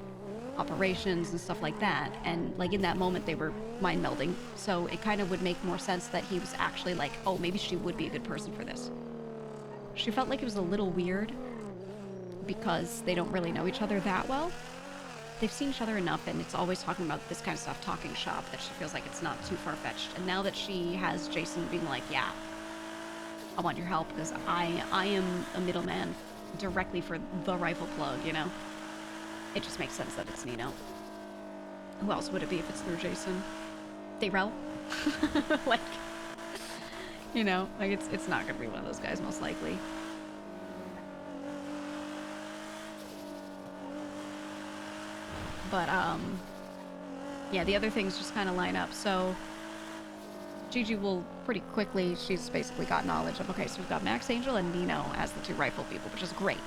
operations and stuff like that. And like in that moment, they were mind melding. So it kind of would make more sense that he was actually like, oh, maybe she would be a good person for this. She felt like it was a little weird because they don't really know each other that well. They've seen each other enough, and it's always talking about this kind of stuff, talking shop, that she feels like it's not too far-fetched. And now that she has Jason being like, yeah, I want your help because I am a middleman directly for the rifle plug, you know? It just makes sense that it's Nino. Who else would it be if it's through Jason? Dayrell? Like, you know, like it's not gonna be one of those guys most likely. But, yeah, the other things just kind of line up. So, Gigi will pretty quickly, she's basically got knowledge of, okay, so we've got Max Angel and Nino as the two rifle people, which is great.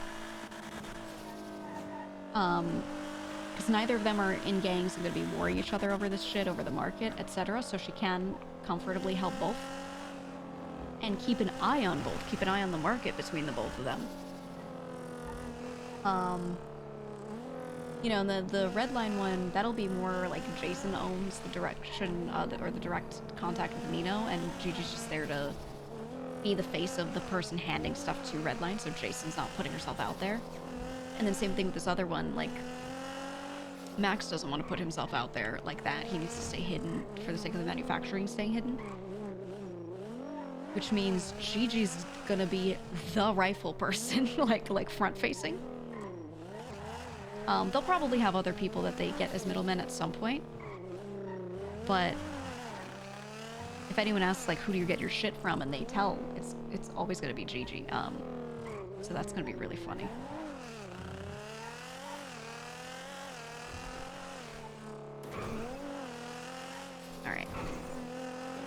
Because neither of them are in gangs and going to be warring each other over this shit, over the market, etc. So she can comfortably help both. And keep an eye on both. Keep an eye on the market between the both of them. You know, the red line one, that'll be more like Jason owns the direction, or the direct contact with Nino, and Gigi's just there to be the face of the person handing stuff to Redline, so Jason's not putting herself out there. And then same thing with this other one, like, Max doesn't want to put himself out there like that. He needs to stay hidden for the sake of the manufacturing staying hidden. Which means Gigi's gonna be the rifle person, like front-facing. They'll probably have other people that they get as middlemen at some point. But if anyone asks, like, who do you get your shit from, and they tell, it's always going to be Gigi. So that's going to be really funny. Alright.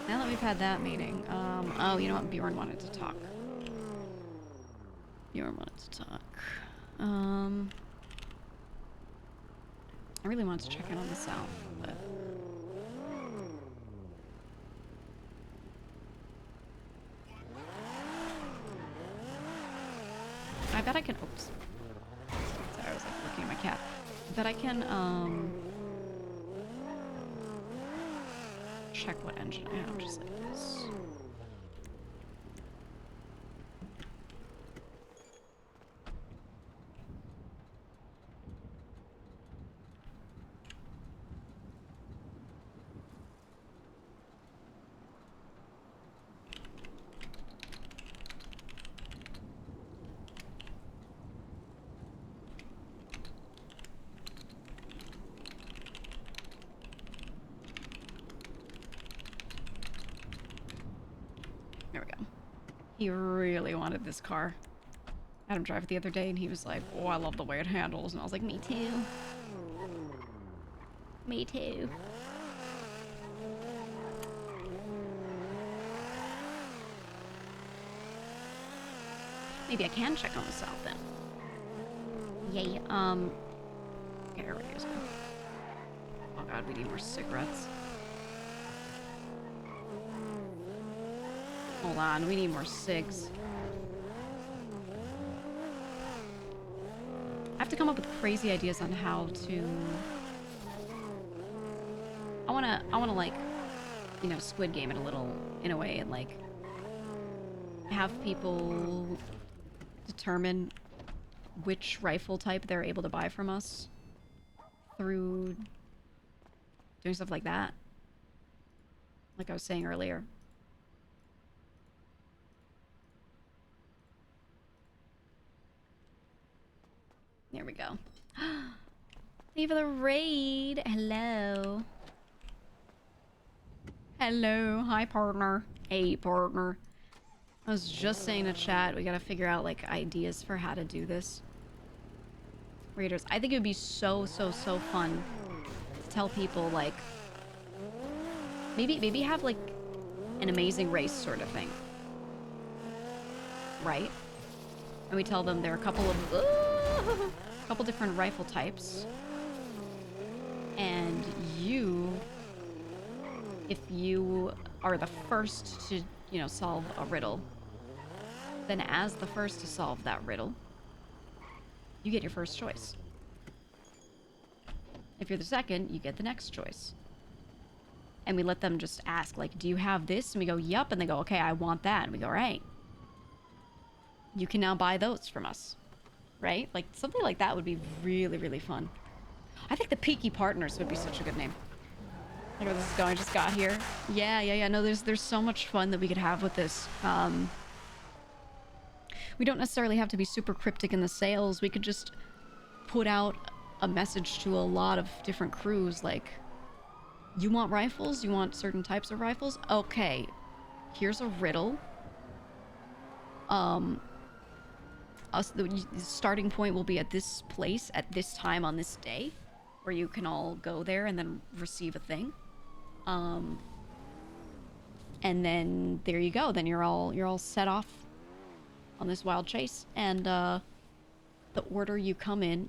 Now that we've had that meeting, oh, you know what? Bjorn wanted to talk. Bjorn wanted to talk. I really wanted to check in on the south, but... I bet I can... Oops. Sorry, I was like looking at my cat. I bet I can, check what engine I have, just like this. There we go. He really wanted this car. I had him drive it the other day and he was like, oh, I love the way it handles. And I was like, me too. Me too. Maybe I can check on the south then. Yay, okay, here we go. Oh god, we need more cigarettes. Hold on, we need more cigs. I have to come up with crazy ideas on how to... I wanna like, you know, Squid Game it a little, in a way, and like, have people determine which rifle type they're able to buy from us through doing stuff like that. Like I was saying earlier. There we go. Thank you for the raid. Hello. Hello. Hi, partner. Hey, partner. I was just saying to chat, we gotta figure out, like, ideas for how to do this. Raiders. I think it would be so fun to tell people, like... Maybe have, like, an amazing race sort of thing. Right? And we tell them there are a couple of... couple different rifle types. And you... If you are the first to, you know, solve a riddle, then as the first to solve that riddle, you get your first choice. If you're the second, you get the next choice. And we let them just ask, like, do you have this? And we go, yup. And they go, okay, I want that. And we go, all right. You can now buy those from us. Right? Like, something like that would be really fun. I think the Peaky Partners would be such a good name. Look where this is going. I just got here. Yeah. No, there's so much fun that we could have with this. We don't necessarily have to be super cryptic in the sales. We could just put out a message to a lot of different crews, like, you want rifles? You want certain types of rifles? Okay, here's a riddle. The starting point will be at this place, at this time on this day, where you can all go there and then receive a thing. And then there you go. Then you're all set off on this wild chase. And the order you come in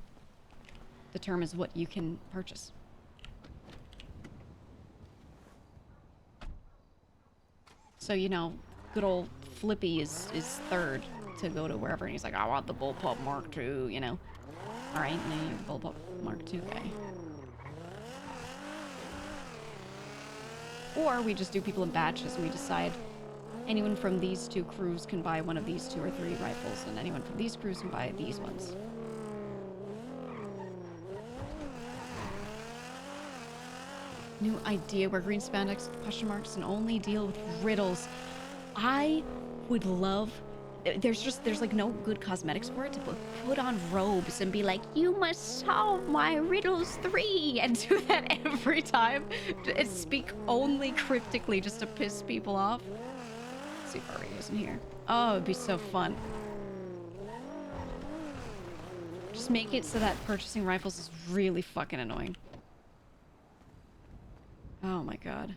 determines what you can purchase. So, you know, good old Flippy is third to go to wherever, and he's like, I want the Bullpup Mark II, you know. Alright, and then you're the Bullpup Mark II guy. Or we just do people in batches, and we decide anyone from these two crews can buy one of these 2 or 3 rifles, and anyone from these crews can buy these ones. New idea where green spandex question marks and only deal with riddles. I would love... There's like no good cosmetics for it to put on robes and be like, you must solve my riddles 3, and do that every time. And speak only cryptically just to piss people off. Let's see if our radio's in here. Oh, it'd be so fun. Just make it so that purchasing rifles is really fucking annoying. Oh my god.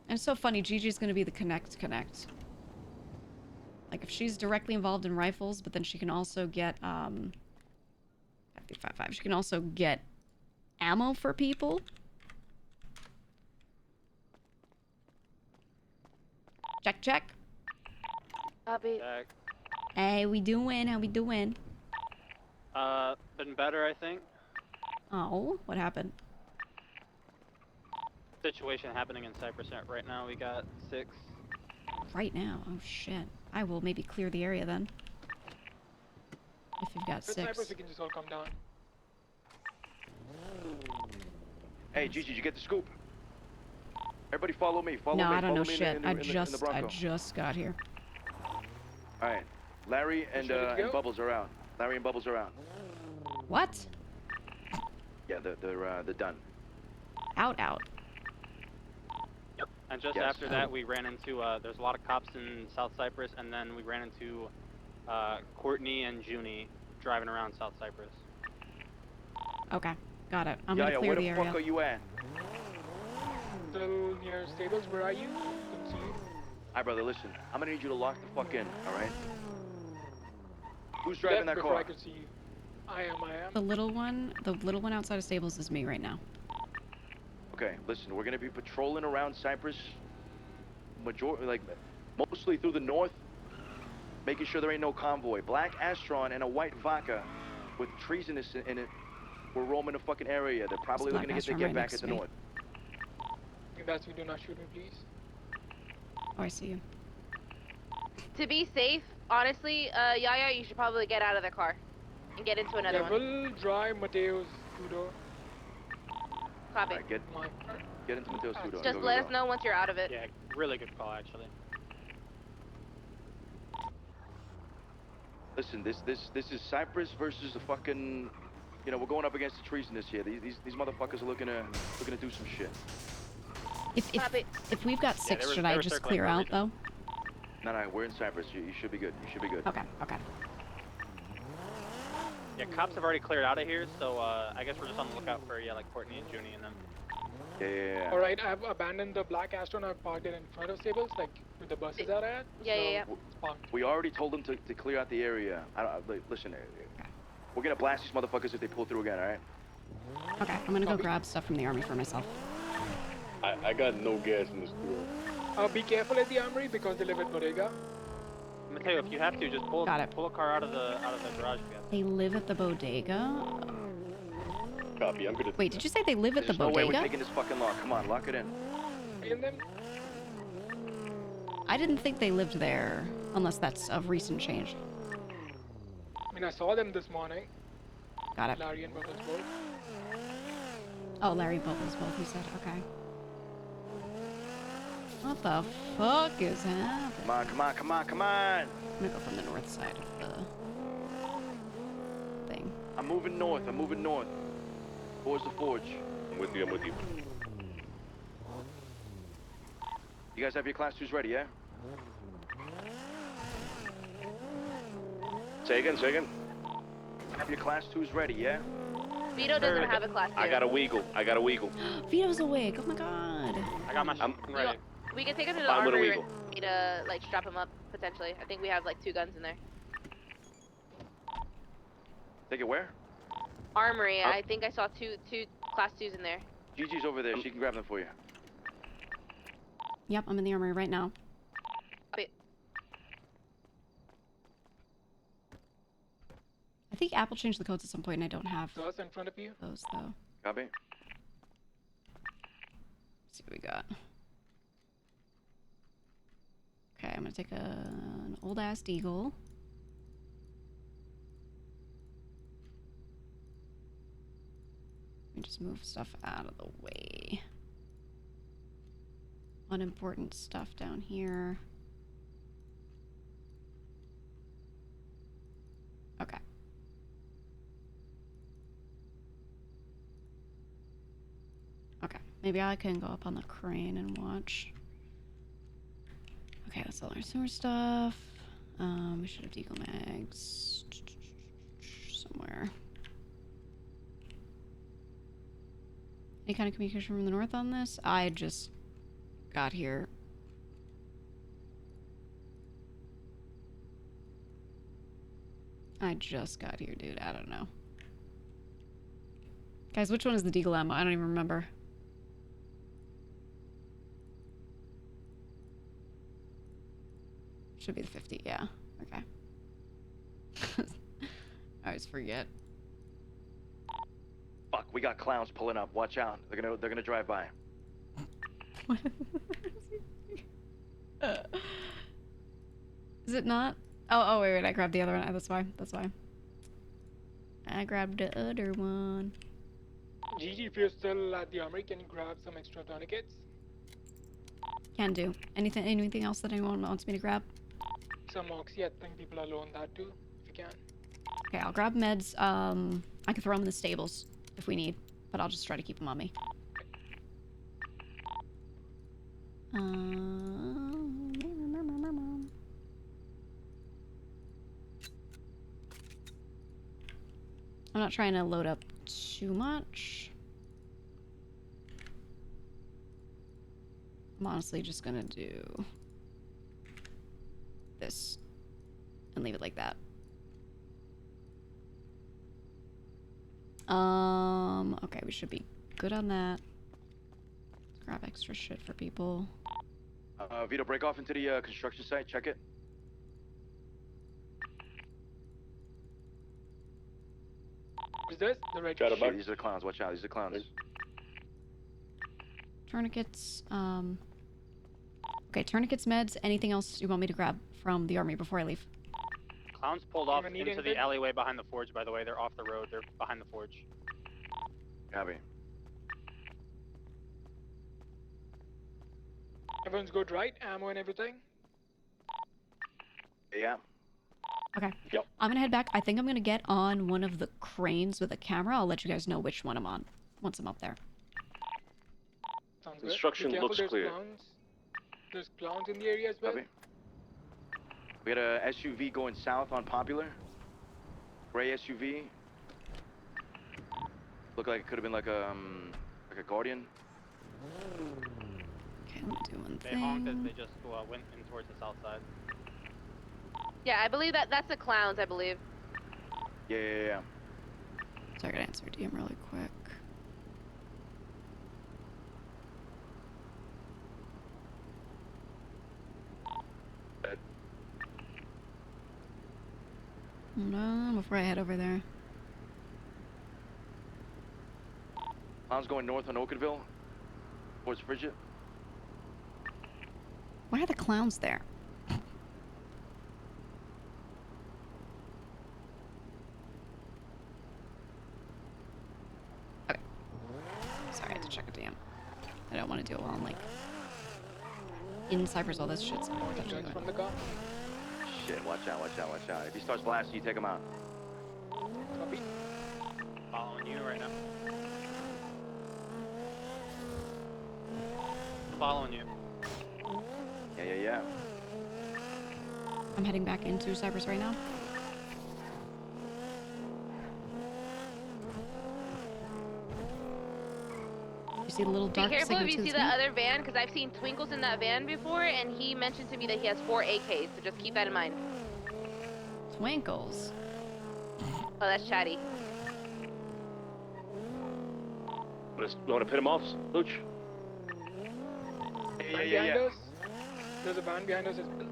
And it's so funny, Gigi's gonna be the connect. Like, if she's directly involved in rifles, but then she can also get, 555, she can also get ammo for people. Check. Copy. Check. Hey, we doing? How we doing? Been better, I think. Oh, what happened? Situation happening in Cypress right now. We got 6. Right now? Oh, shit. I will maybe clear the area then. If you've got 6. Cypress, we can just all come down. Hey, Gigi, did you get the scoop? Everybody follow me. Follow no, me. I don't know me shit. I Bronco. just got here. All right. Larry and Bubbles are out. Larry and Bubbles are out. What? Yeah, they're done. Out. Yep. And just Yes. after that, we ran into, there's a lot of cops in South Cypress, and then we ran into Courtney and Junie driving around South Cypress. Okay, got it. I'm gonna clear the area. Where the fuck are you at? Still near stables. Where are you? Couldn't see you. Hi, brother, listen. I'm gonna need you to lock the fuck in, all right? Who's driving that before car? I could see you. I am. The little one outside of stables is me right now. Okay, listen, we're gonna be patrolling around Cypress, mostly through the north, making sure there ain't no convoy. Black Astron and a white Vodka with treasonous in it. We're roaming the fucking area. They're probably looking to get their get back at the north. That's you. Do not shoot me, please. Oh, I see you. To be safe, honestly, Yaya, you should probably get out of the car and get into another one. We'll drive Mateo's two-door. Copy. Right, get into Mateo's two-door. Just let us know once you're out of it. Yeah, really good call, actually. Listen, this is Cypress versus the fucking You know, we're going up against the treasonous here. These motherfuckers are looking to do some shit. If we've got six, they should were I just circling clear for a out reason. though? No, we're in Cypress. You should be good. You should be good. Okay. Okay. Yeah, cops have already cleared out of here, so I guess we're just on the lookout for like Courtney and Junie and them. Yeah. Alright, I've abandoned the black Astron. I've parked it in front of Stables, like where the buses are at. Yeah. It's parked. We already told them to clear out the area. Listen, we're gonna blast these motherfuckers if they pull through again. All right? Okay. I'm gonna go grab stuff from the army for myself. I got no gas in this store. Be careful at the armory because they live at Bodega. I'm gonna tell you, if you have to, just pull a car out of the garage. If you have to. They live at the bodega. Copy. I'm gonna. Wait, did you say they live at the There's no way bodega? we're taking this fucking lock. Come on, lock it in. In them? I didn't think they lived there, unless that's of recent change. I mean, I saw them this morning. Got it. Larry and Bubbles both. Oh, Larry Bubbles both, you said. Okay. What the fuck is happening? Come on. I'm gonna go from the north side of the thing. I'm moving north. Towards the forge. I'm with you. You guys have your class 2s ready, yeah? Say again. Have your class 2s ready, yeah? Vito doesn't have a class 2. I got a Weagle. Vito's awake. Oh my god. I got my ready. We can take him to the Fine with a armory Weagle. to like strap him up potentially. I think we have like 2 guns in there. Take it where? Armory. I think I saw two class 2s in there. Gigi's over there. She can grab them for you. Yep, I'm in the armory right now. Wait. I think Apple changed the codes at some point and I don't have Those in front of you. those though. Copy. Let's see what we got. Okay, I'm gonna take an old ass Deagle. Let me just move stuff out of the way. Unimportant stuff down here. Okay. Okay, maybe I can go up on the crane and watch. Okay, that's all our sewer stuff. We should have Deagle mags somewhere. Any kind of communication from the north on this? I just got here. I just got here, dude. I don't know. Guys, which one is the Deagle ammo? I don't even remember. Should be the 50, yeah. Okay. I always forget. Fuck, we got clowns pulling up. Watch out. They're gonna drive by. Is it not? Oh, wait, I grabbed the other one. That's why. I grabbed the other one. Gigi, if you're still at the armory, can you grab some extra tourniquets? Can do. Anything else that anyone wants me to grab? Some oxy, I think people are low on that too, if you can. Okay, I'll grab meds. I can throw them in the stables if we need, but I'll just try to keep them on me. I'm not trying to load up too much. I'm honestly just gonna do this and leave it like that. Okay, we should be good on that. Let's grab extra shit for people. Vito, break off into the construction site. Check it. Is this the red Shit, these are the clowns. Watch out. These are the clowns. Tourniquets, okay, tourniquets, meds, anything else you want me to grab from the army before I leave? Clowns pulled off into the alleyway behind the forge, by the way. They're off the road. They're behind the forge. Copy. Everyone's good, right? Ammo and everything? Yeah. Okay. Yep. I'm gonna head back. I think I'm gonna get on one of the cranes with a camera. I'll let you guys know which one I'm on once I'm up there. Sounds good. Construction Be careful, looks there's clear. Clowns. There's clowns in the area as well. Copy. We had a SUV going south on Popular. Gray SUV. Looked like it could have been like a Guardian. Okay, let me do one They honked as they just went in towards the south side. Yeah, I believe that's the clowns, I believe. Yeah. So I gotta answer DM really quick. No, before I head over there. Clown's going north on Oakville. Towards Frigid. Why are the clowns there? Okay. Sorry, I had to check a DM. I don't want to do it while I'm like in Cypress. All this shit's potentially going From on. the car. Shit, watch out, watch out, watch out. If he starts blasting, you take him out. Copy. Following you right now. Following you. Yeah. I'm heading back into Cypress right now. You see the little Be dark careful if you signature see that's that me? other van, because I've seen Twinkles in that van before, and he mentioned to me that he has 4 AKs, so just keep that in mind. Twinkles. Oh, that's Chatty. Want to pit him off, Luch? Van behind us. There's a van behind us as well.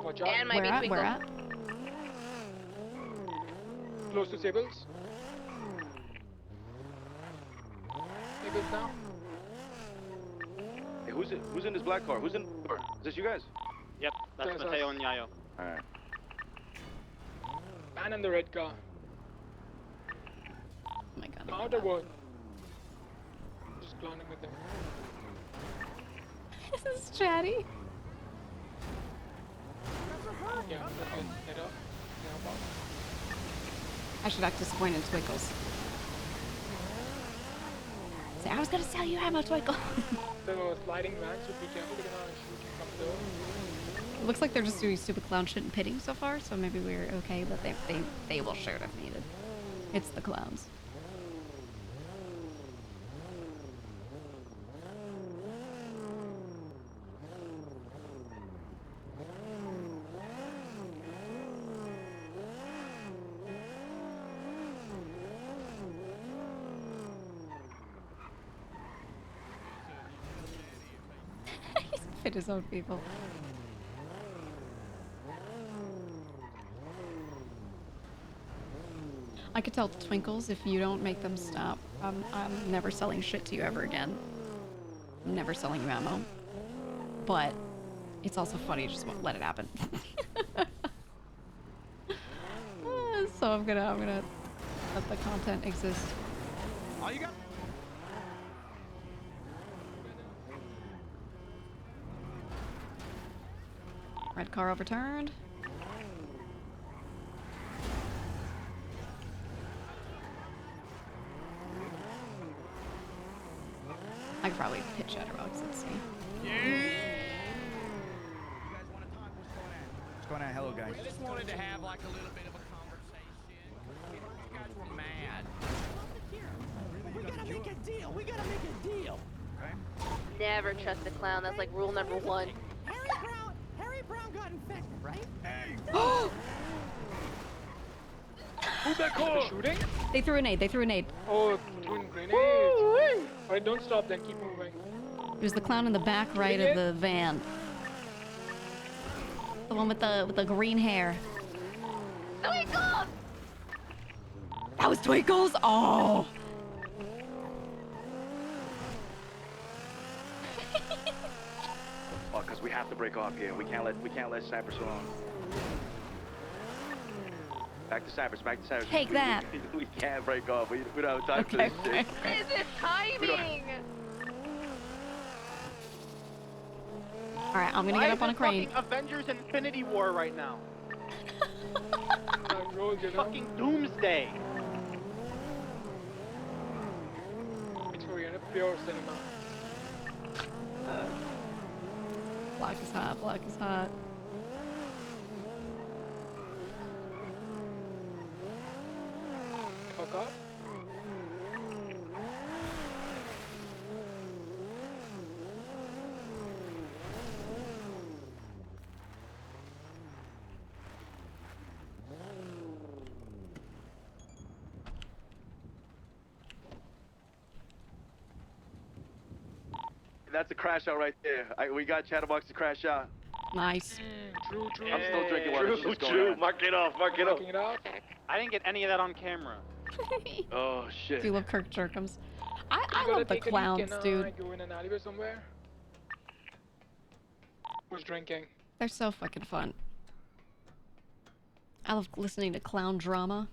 Watch out. And might be Twinkles. Where at? Close to Sables. Sables now. Hey, who's in this black car? Who's in the car? Is this you guys? Yep, that's That's Mateo us. and Yayo. Alright. Man in the red car. Oh my god. Not a word. Just clowning with them. This is Chatty. Yeah, head up. I should act disappointed in Twinkles. Say, I was gonna sell you ammo, Twinkle. The sliding vans, so be careful, they're gonna shoot you from there. It looks like they're just doing stupid clown shit and pitting so far, so maybe we're okay, but they will shoot if needed. It's the clowns. He's fit his own people. I could tell Twinkles, if you don't make them stop, I'm never selling shit to you ever again. I'm never selling you ammo. But it's also funny, just won't let it happen. So I'm gonna let the content exist. All you got? Red car overturned. I could probably pitch Shadowbox, let's see. What's going on? Hello, guys. I just wanted to have like a little bit of a conversation. You guys were mad. We gotta make a deal. We gotta make a deal. Never trust a clown. That's like rule number 1. Harry Brown got infected, right? Hey! Who's that car? Shooting? They threw a nade. They threw a nade. Oh, doing grenades. Alright, don't stop then. Keep moving. It was the clown in the back right of the van. The one with the green hair. Twinkles! That was Twinkles. Oh. Oh, because we have to break off here. We can't let Cypress alone. Back to Cypress. Back to Cypress. Take that. We can't break off. We don't have time for this shit. Is this timing? All right, I'm gonna Why get is up on a it crane. fucking Avengers Infinity War right now. Told you, Fucking doomsday. It's for pure cinema. Black is hot. Black is hot. Fuck off. That's a crash out right there. We got Chatterbox to crash out. Nice. True. I'm still drinking while this shit's going on. Mark it off. Mark it off. Marking it off. I didn't get any of that on camera. Oh shit. You love Kirk Jerkums. I You gotta love the take a leak clowns, and, dude. Go in an alleyway somewhere. Who's drinking? They're so fucking fun. I love listening to clown drama.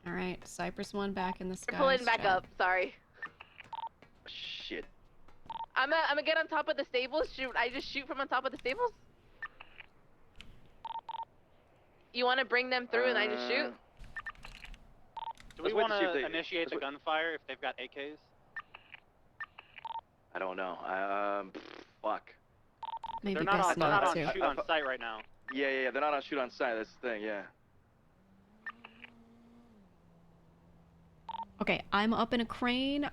Alright, Cypress 1 back in the sky. We're pulling back up. Sorry. Shit. I'm gonna get on top of the stables. Shoot! I just shoot from on top of the stables. You want to bring them through and I just shoot? Do we want to initiate the gunfire if they've got AKs? I don't know. Fuck. Maybe they're not best on, they're not not on to. shoot on sight right now. Yeah, they're not on shoot on sight. That's the thing. Yeah. Okay, I'm up in a crane. Which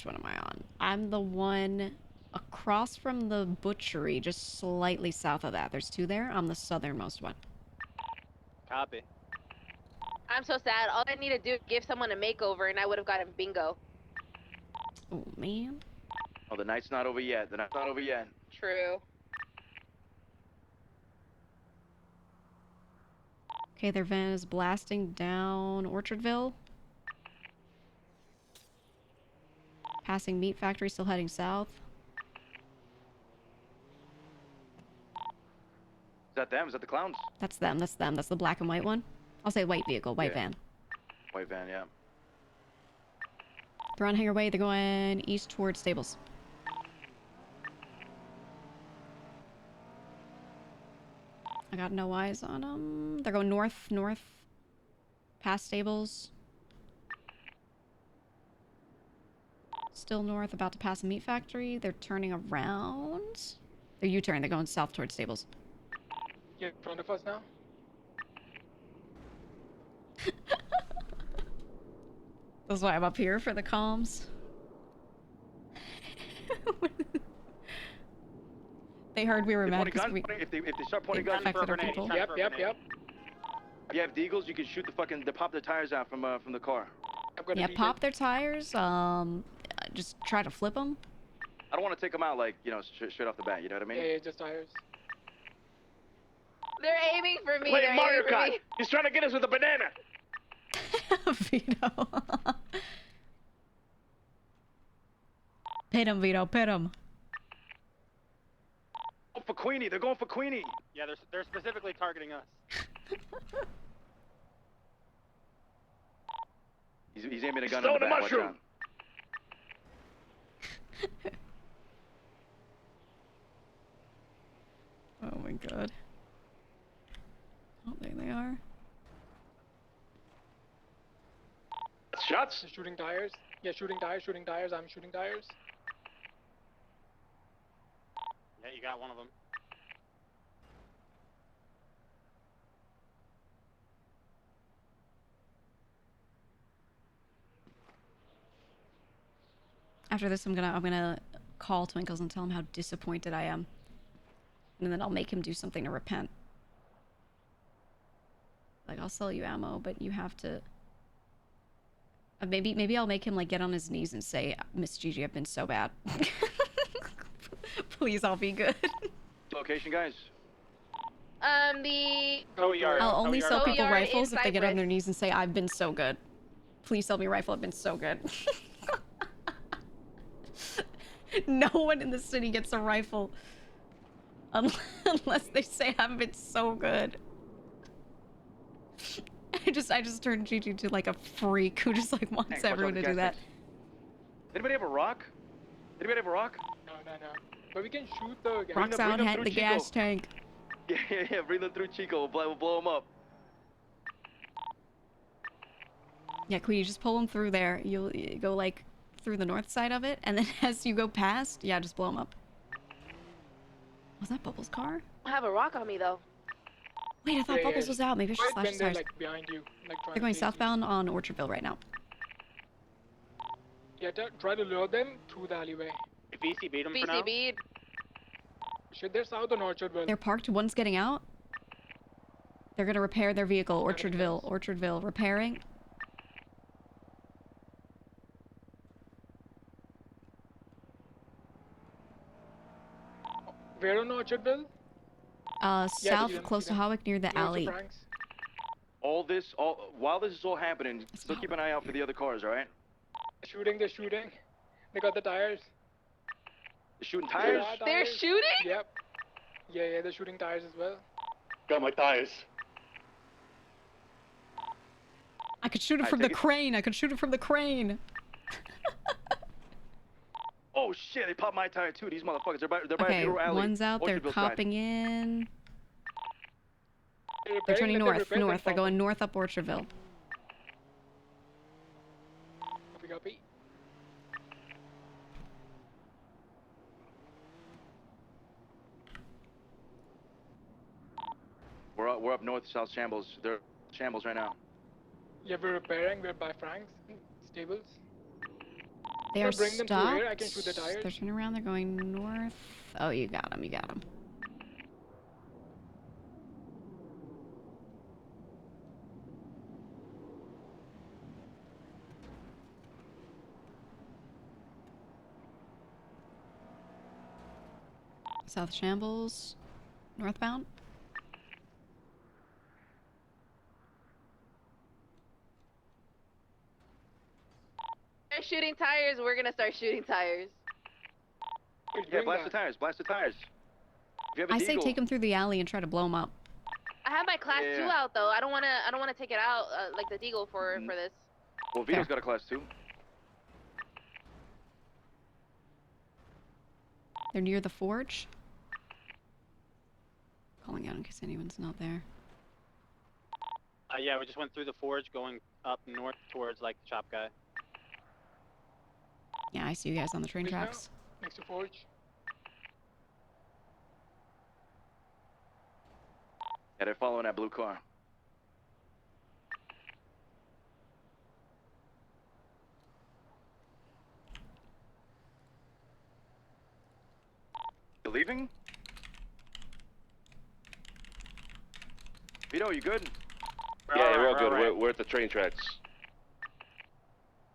one am I on? I'm the one across from the butchery, just slightly south of that. There's 2 there. I'm the southernmost one. Copy. I'm so sad. All I need to do is give someone a makeover and I would have gotten bingo. Oh, man. Oh, the night's not over yet. The night's not over yet. True. Okay, their van is blasting down Orchardville. Passing Meat Factory, still heading south. Is that them? Is that the clowns? That's them, that's them. That's the black and white one. I'll say white vehicle, white van. White van, yeah. They're on Hangar Way. They're going east towards stables. I got no eyes on them. They're going north, past stables. Still north, about to pass a meat factory. They're turning around. They're U-turn. They're going south towards stables. You're in front of us now. That's why I'm up here for the comms. They heard we were mad because we If they start pointing guns, infected our people. Yep. If you have deagles, you can shoot they pop the tires out from the car. Yeah, pop their tires. Just try to flip them. I don't want to take them out like straight off the bat. You know what I mean? Yeah, just tires. They're aiming for me. Play They're Mario aiming for Kart. me. He's trying to get us with a banana. Vito. Pit him, Vito. Pit him. Oh, for Queenie. They're going for Queenie. Yeah, they're specifically targeting us. He's aiming a gun Stone in the a back. Watch mushroom. out. Oh my god. Oh, there they are. Shots? They're shooting tires. Yeah, shooting tires. I'm shooting tires. Yeah, you got one of them. After this, I'm gonna call Twinkles and tell him how disappointed I am, and then I'll make him do something to repent. Like, I'll sell you ammo, but you have to. Maybe I'll make him like get on his knees and say, "Miss Gigi, I've been so bad. Please, I'll be good." Location, guys. I'll only sell people Yard rifles in if they get on Cypress. their knees and say, "I've been so good. Please sell me a rifle. I've been so good." No one in the city gets a rifle unless they say, "I've been so good." I just turned Gigi to like a freak who just like wants Thanks, watch out everyone the to do gas that. tanks. Anybody have a rock? Anybody have a rock? No. But we can shoot the gas. Rocks out, head in the gas tank. Yeah, bring them through Chico. We'll blow them up. Yeah, Queen, you just pull them through there. You go like through the north side of it, and then as you go past, yeah, just blow them up. Was that Bubbles' car? I have a rock on me though. Wait, I thought Bubbles was out. Maybe I should Right slash when his they're tires. like behind you, like trying They're going to chase you. southbound on Orchardville right now. Yeah, try to lure them through the alleyway. If VC beat him for now. VC beat. Shit, they're south on Orchardville. They're parked. One's getting out. They're gonna repair their vehicle. Orchardville, repairing. Where on Orchardville? Yeah, South, close to Hawick, near the alley. While this is all happening, still keep an eye out for the other cars, all right? They're shooting. They got the tires. They're shooting tires? They're shooting? Yep. Yeah, they're shooting tires as well. Got my tires. I could shoot it from the crane. I could shoot it from the crane. Oh shit, they popped my tire too. These motherfuckers, they're by Okay, Bureau Alley. one's out. They're Orchardville side. copping in. They're turning north. They're going north up Orchardville. Copy. We're up north, South Shambles. They're Shambles right now. Yeah, we're repairing. We're by Frank's stables. They are bring them through stopped. here. I can shoot the tires. They're turning around. They're going north. Oh, you got him. You got him. South Shambles, northbound. They're shooting tires. We're gonna start shooting tires. Yeah, blast the tires. Blast the tires. If you have a I say Deagle, take them through the alley and try to blow them up. I have my class 2 out though. I don't wanna take it out like the Deagle for this. Well, Vito's got a class 2. They're near the forge. Calling out in case anyone's not there. Yeah, we just went through the forge, going up north towards like the chop guy. Yeah, I see you guys on the train tracks. Next to forge. Yeah, they're following that blue car. You leaving? Vito, you good? Yeah, we're all good. We're at the train tracks.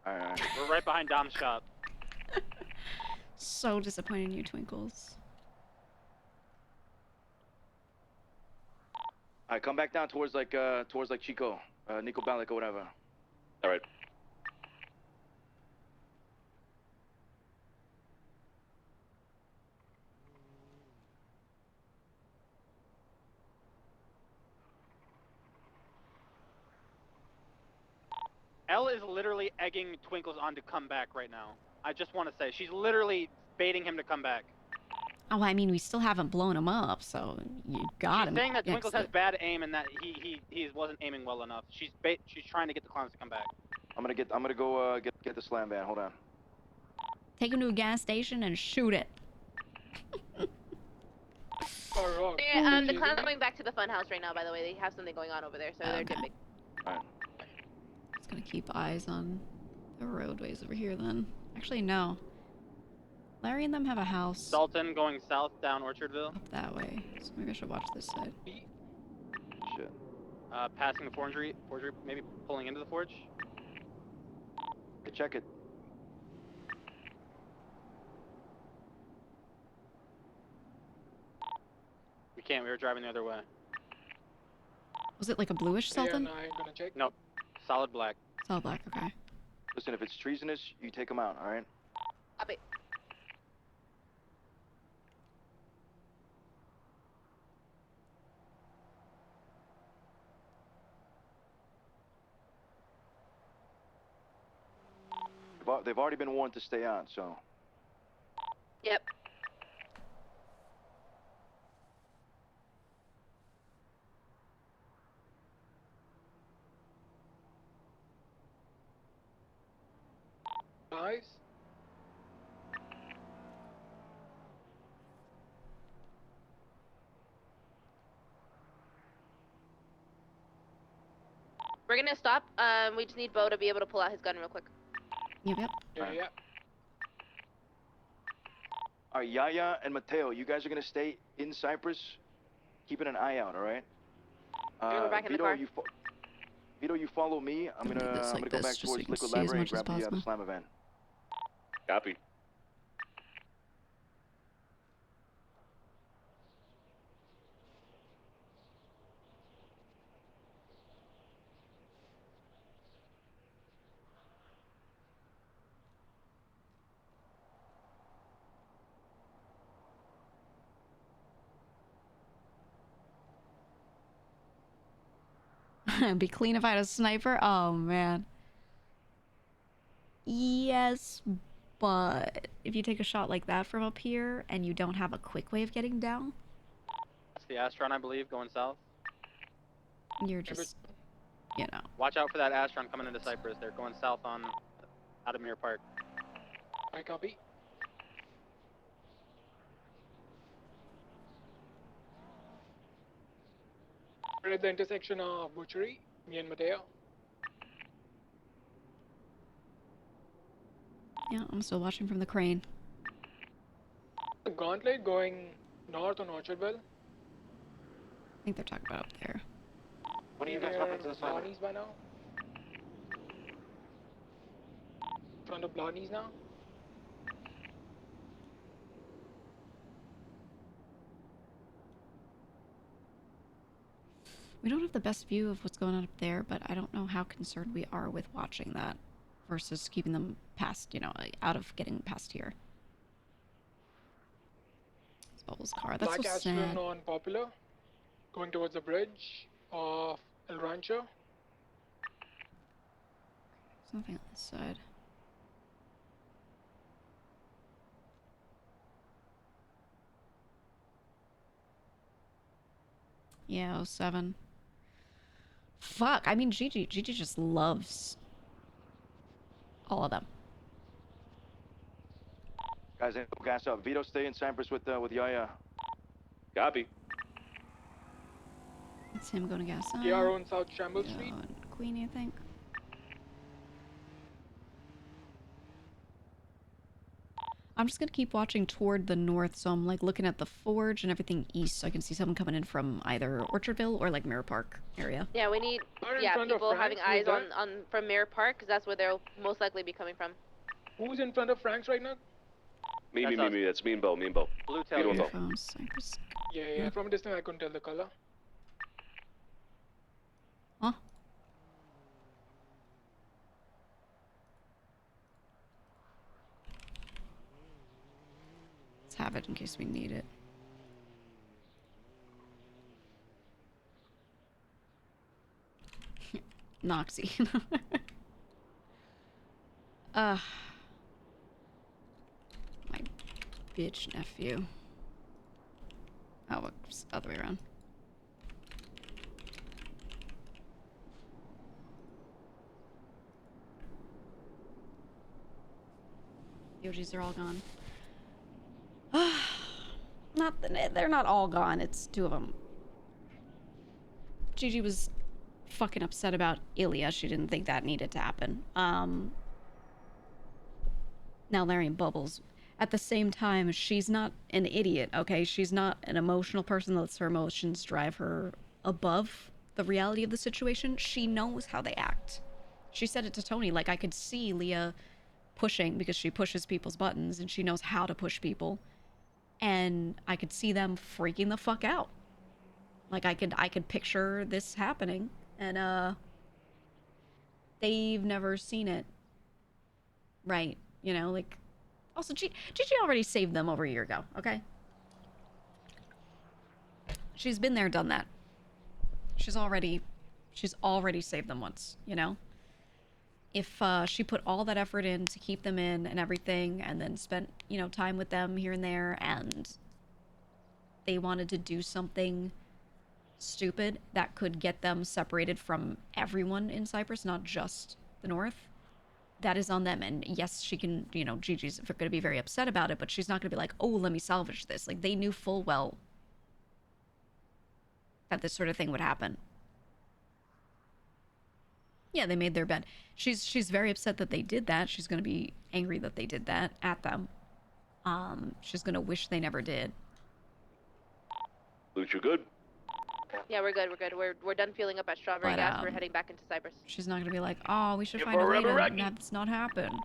Alright. We're right behind Dom's shop. So disappointed in you, Twinkles. Alright, come back down towards like Chico, Nico Bellic or whatever. All right. Elle is literally egging Twinkles on to come back right now. I just want to say, she's literally baiting him to come back. Oh, I mean, we still haven't blown him up, so you got him. She's saying that Twinkles has Excellent. bad aim and that he wasn't aiming well enough. She's trying to get the clowns to come back. I'm gonna go get the slam van. Hold on. Take him to a gas station and shoot it. The clowns are going back to the fun house right now. By the way, they have something going on over there, so they're dipping. Just gonna keep eyes on the roadways over here then. Actually, no. Larry and them have a house Dalton going south down Orchardville. up that way, so maybe I should watch this side. Shit. Passing the forgery, maybe pulling into the forge. Check it. We can't. We were driving the other way. Was it like a bluish Sultan? Nope. Solid black. Solid black, okay. Listen, if it's treasonous, you take them out. All right. Copy. they've already been warned to stay on. So. Yep. Nice. We're gonna stop. We just need Bo to be able to pull out his gun real quick. Yep. Yeah. All right, Yaya and Mateo, you guys are gonna stay in Cypress, keeping an eye out. All right. Yeah, we're back in the Vito, car. Vito, you follow me. I'm gonna go back just so towards you can Liquid see as Library and much as grab the possible. Slammer van. Copy. It'd be clean if I had a sniper. Oh man. Yes, but if you take a shot like that from up here and you don't have a quick way of getting down, That's the Astron, I believe, going south. you're just, you know. Watch out for that Astron coming into Cypress. They're going south on out of Mirror Park. I copy. We're at the intersection of Butchery, me and Mateo. Yeah, I'm still watching from the crane. The Gauntlet going north on Orchardville. I think they're talking about up there. What are you guys up into the side? Blarney's by now. Front of Blarney's now. We don't have the best view of what's going on up there, but I don't know how concerned we are with watching that versus keeping them past, you know, out of getting past here. It's Bubble's car. That's Black so Astron sad. on Popular, going towards the bridge of El Rancho. There's nothing on this side. Yeah, 07. Fuck, I mean, Gigi just loves all of them. Guys, gas up. Vito, stay in Cypress with Yaya. Copy. It's him going to gas up. Yeah, on South Shamble Street. Queenie, I think. I'm just gonna keep watching toward the north, so I'm like looking at the forge and everything east, so I can see someone coming in from either Orchardville or like Mirror Park area. Yeah, we need people having eyes on from Mirror Park, because that's where they'll most likely be coming from. Who's in front of Frank's right now? Me. That's me and Bo. Blue Vito and Bo. Yeah. From a distance I couldn't tell the color. Huh? Let's have it in case we need it. Noxy. My bitch nephew. Oh, it's the other way around. Yojis are all gone. They're not all gone. It's two of them. Gigi was fucking upset about Ilya. She didn't think that needed to happen. Now Larry and Bubbles. At the same time, she's not an idiot, okay? She's not an emotional person that lets her emotions drive her above the reality of the situation. She knows how they act. She said it to Tony, like, I could see Leah pushing because she pushes people's buttons and she knows how to push people. And I could see them freaking the fuck out. Like, I could picture this happening. And, they've never seen it. Right. You know, like... Also, Gigi already saved them over a year ago, okay? She's been there, done that. She's already saved them once, you know? if she put all that effort in to keep them in and everything, and then spent, you know, time with them here and there, and they wanted to do something stupid that could get them separated from everyone in Cypress, not just the North, that is on them. And yes, she can, you know, Gigi's going to be very upset about it, but she's not going to be like, oh, let me salvage this. Like, they knew full well that this sort of thing would happen. Yeah, they made their bed. She's very upset that they did that. She's going to be angry that they did that at them. She's going to wish they never did. Luch, you good? Yeah, we're good. We're done fueling up at Strawberry But, Gas. We're heading back into Cypress. She's not going to be like, oh, we should You're find a way to forever have this not happen.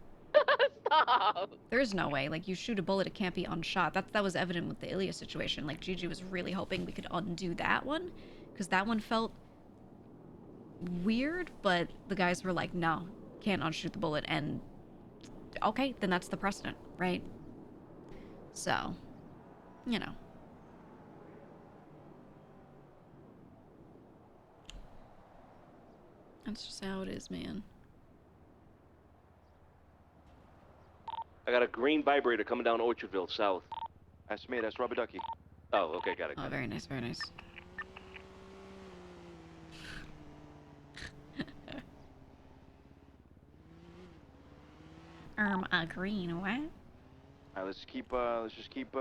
Stop. There's no way. Like, you shoot a bullet, it can't be unshot. That was evident with the Ilya situation. Like, Gigi was really hoping we could undo that one, because that one felt weird, but the guys were like, no, can't unshoot the bullet, and okay, then that's the precedent, right? So, you know. That's just how it is, man. I got a green vibrator coming down Orchardville, south. That's me, that's Rubber Ducky. Oh, okay, got it. Oh, very nice, very nice. A green what? Alright, let's just keep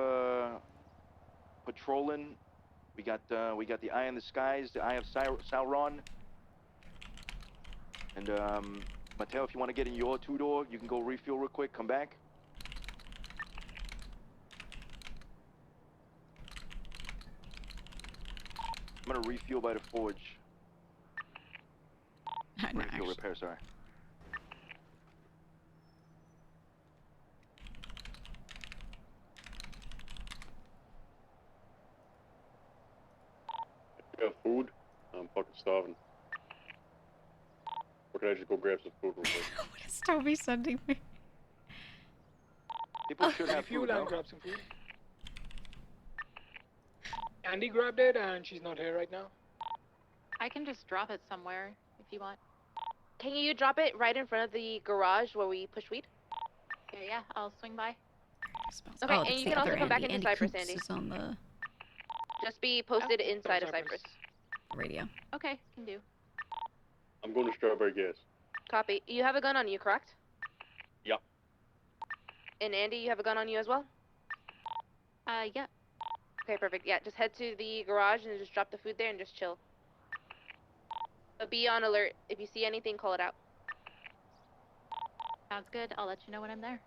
patrolling. We got the Eye in the Skies, the Eye of Sauron. And Mateo, if you want to get in your two-door, you can go refuel real quick, come back. I'm gonna refuel by the forge. Refuel repair, sorry. I got food. I'm fucking starving. Or can I just go grab some food real quick? What is Toby sending me? People should have Fuel food, and no? grab some food. Andy grabbed it and she's not here right now. I can just drop it somewhere if you want. Can you drop it right in front of the garage where we push weed? Yeah, I'll swing by. Okay, Oh, and that's you the can also other come back Andy. into Andy Cypress, Coops Andy. is on the Just be posted inside of Cypress. radio. Okay, can do. I'm going to Strawberry Gas. Copy. You have a gun on you, correct? Yep. And Andy, you have a gun on you as well? Yeah. Okay, perfect. Yeah, just head to the garage and just drop the food there and just chill. But be on alert. If you see anything, call it out. Sounds good. I'll let you know when I'm there.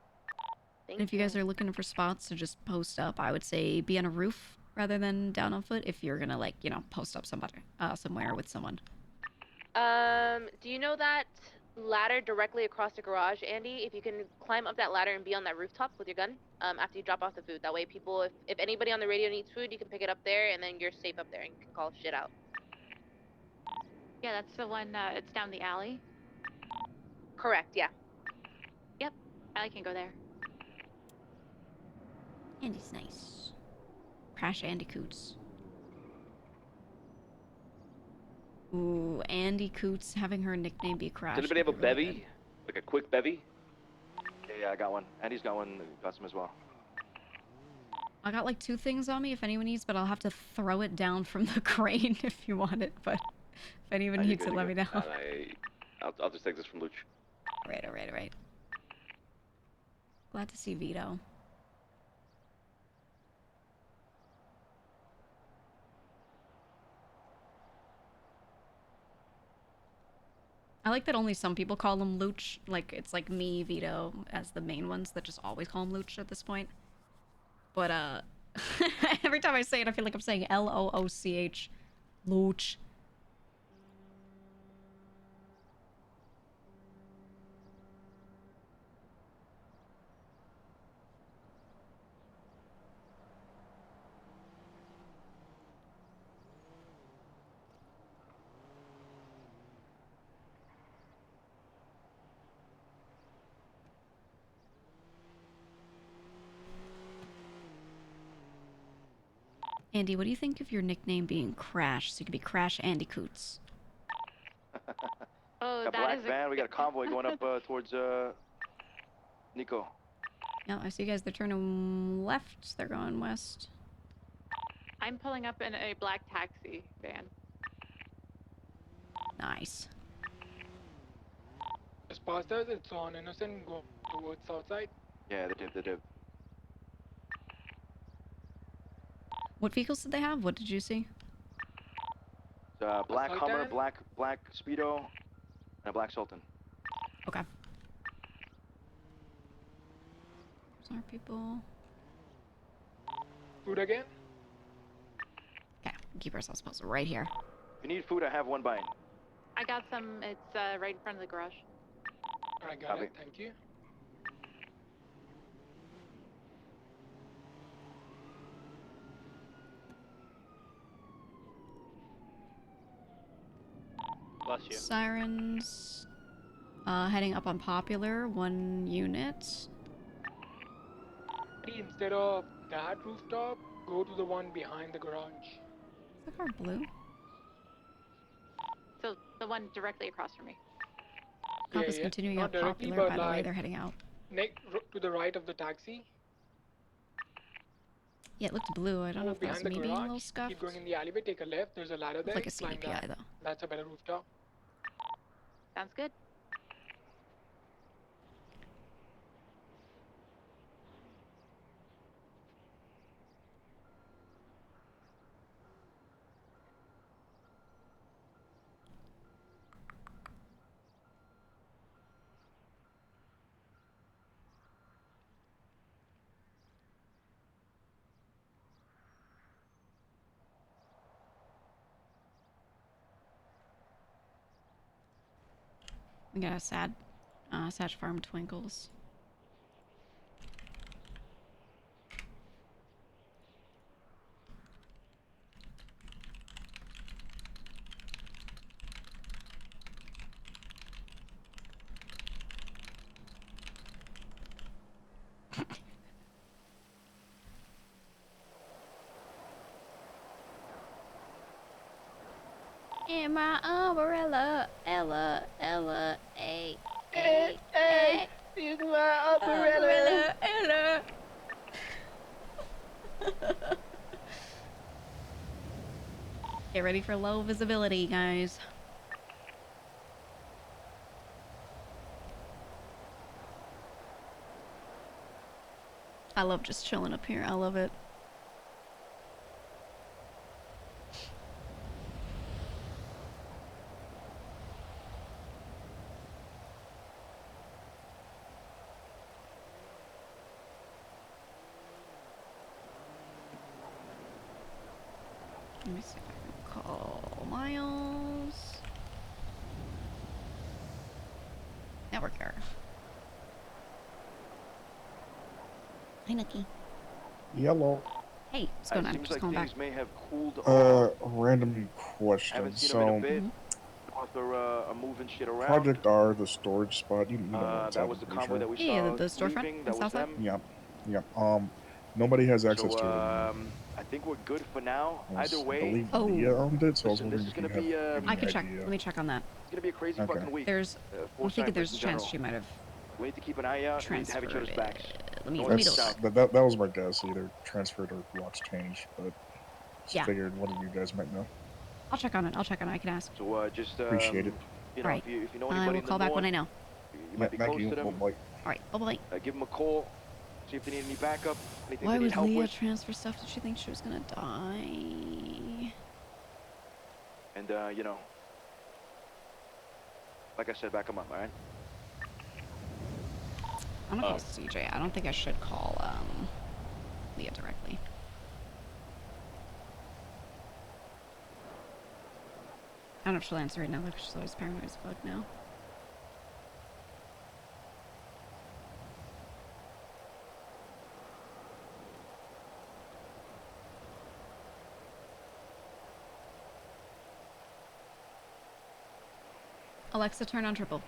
And if you guys are looking for spots to just post up, I would say be on a roof rather than down on foot if you're gonna, like, you know, post up somewhere with someone. Do you know that ladder directly across the garage, Andy? If you can climb up that ladder and be on that rooftop with your gun, after you drop off the food. That way people, if anybody on the radio needs food, you can pick it up there and then you're safe up there and can call shit out. Yeah, that's the one, it's down the alley. Correct, yeah. Yep, I can go there. Andy's nice. Crash Andy Coots. Ooh, Andy Coots having her nickname be Crash. Does anybody have a bevy? Like a quick bevy? Yeah, I got one. Andy's got one, got some as well. I got like 2 things on me if anyone needs, but I'll have to throw it down from the crane if you want it. But if anyone needs it, let me know. I'll just take this from Luch. Right. Glad to see Vito. I like that only some people call him Luch. Like, it's like me, Vito, as the main ones that just always call him Luch at this point. But, every time I say it, I feel like I'm saying L-O-O-C-H. Luch. Andy, what do you think of your nickname being Crash? So you could be Crash Andy Coots. Oh, Got that guys are- van. We got a convoy going up towards Nico. Yeah, I see you guys. They're turning left. They're going west. I'm pulling up in a black taxi van. Nice. Just past us, it's on Innocent, go towards south side. Yeah, they did. What vehicles did they have? What did you see? Black Sultan? Hummer, black Speedo, and a black Sultan. Okay. There's our people. Food again? Okay, keep ourselves posted right here. If you need food, I have one bite. I got some. It's right in front of the garage. I got Copy. it, thank you. Bless you. Sirens. Heading up on Popular, 1 unit. Instead of that rooftop, go to the one behind the garage. Is the car blue? So the one directly across from me. Cop is continuing Not up directly, Popular, but by the way, like they're heading out. to the right of the taxi. Yeah, it looked blue. I don't know if that was Behind the me being a little garage. scuffed. Keep going in the alleyway, take a left. There's a ladder there. Like a climb CDPI that. though. That's a better rooftop. Sounds good. We got a sad Farm Twinkles. In my umbrella, Ella, A, in my umbrella, Ella. Get ready for low visibility, guys. I love just chilling up here. I love it. Let me see if I can call Miles. Network error. Hi, Nikki. Yellow. Hey, what's going on? Seems Just like calling things back. may have cooled off. Random question. Haven't seen So, them in a bit. They're moving shit around. Project R, the storage spot, you know what's that at, was the I'm convoy sure. that we Yeah, saw the storefront leaving. on That was Southside? them. Yep. Nobody has access So to it. I think we're good for now. I Either way, believe Leah owned it, so I was listen, wondering this is if you gonna have be any I can check. idea. Let me check on that. it's gonna be a crazy Okay. fucking week. There's. for I'm thinking there's Cypress a in chance general. she might have We need to keep an eye out. We need to have each other's transferred backs. it. Let me North, look. south. That was my guess, either transferred or blocks changed, but just Yeah. figured one of you guys might know. I'll check on it. I can ask. So just Appreciate it. You know, Alright. if you know I anybody will in the call back when I north, know. you might be Thank close you. to them. Bye-bye. Alright, bye-bye. Give them a call. See if they need any backup. Anything Why they need would help Leah with. transfer stuff? Did she think she was gonna die? And you know, like I said, back them up. All right. I'm gonna call CJ. I don't think I should call Leah directly. I don't know if she'll answer right now because she's always paranoid as fuck now. Alexa, turn on triple.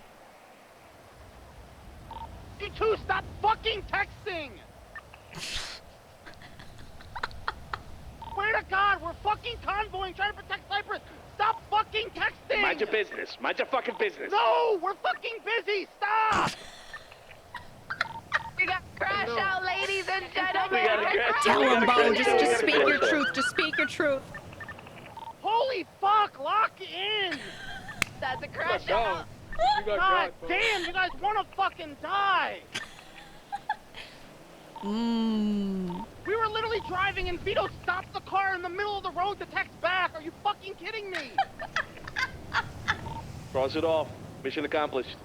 You two, stop fucking texting! Swear to God, we're fucking convoying, trying to protect Cypress. Stop fucking fucking texting! Mind your business. Mind your fucking business. No, we're fucking busy. Stop! We got crash out, ladies and gentlemen. We gotta crash Tell him, Bo. out. Just speak your truth. Just speak your truth. Holy fuck! Lock in! That's a crash down. out. You got God cracked, bro. damn! You guys wanna fucking die? We were literally driving and Vito stopped the car in the middle of the road to text back. Are you fucking kidding me? Cross it off. Mission accomplished.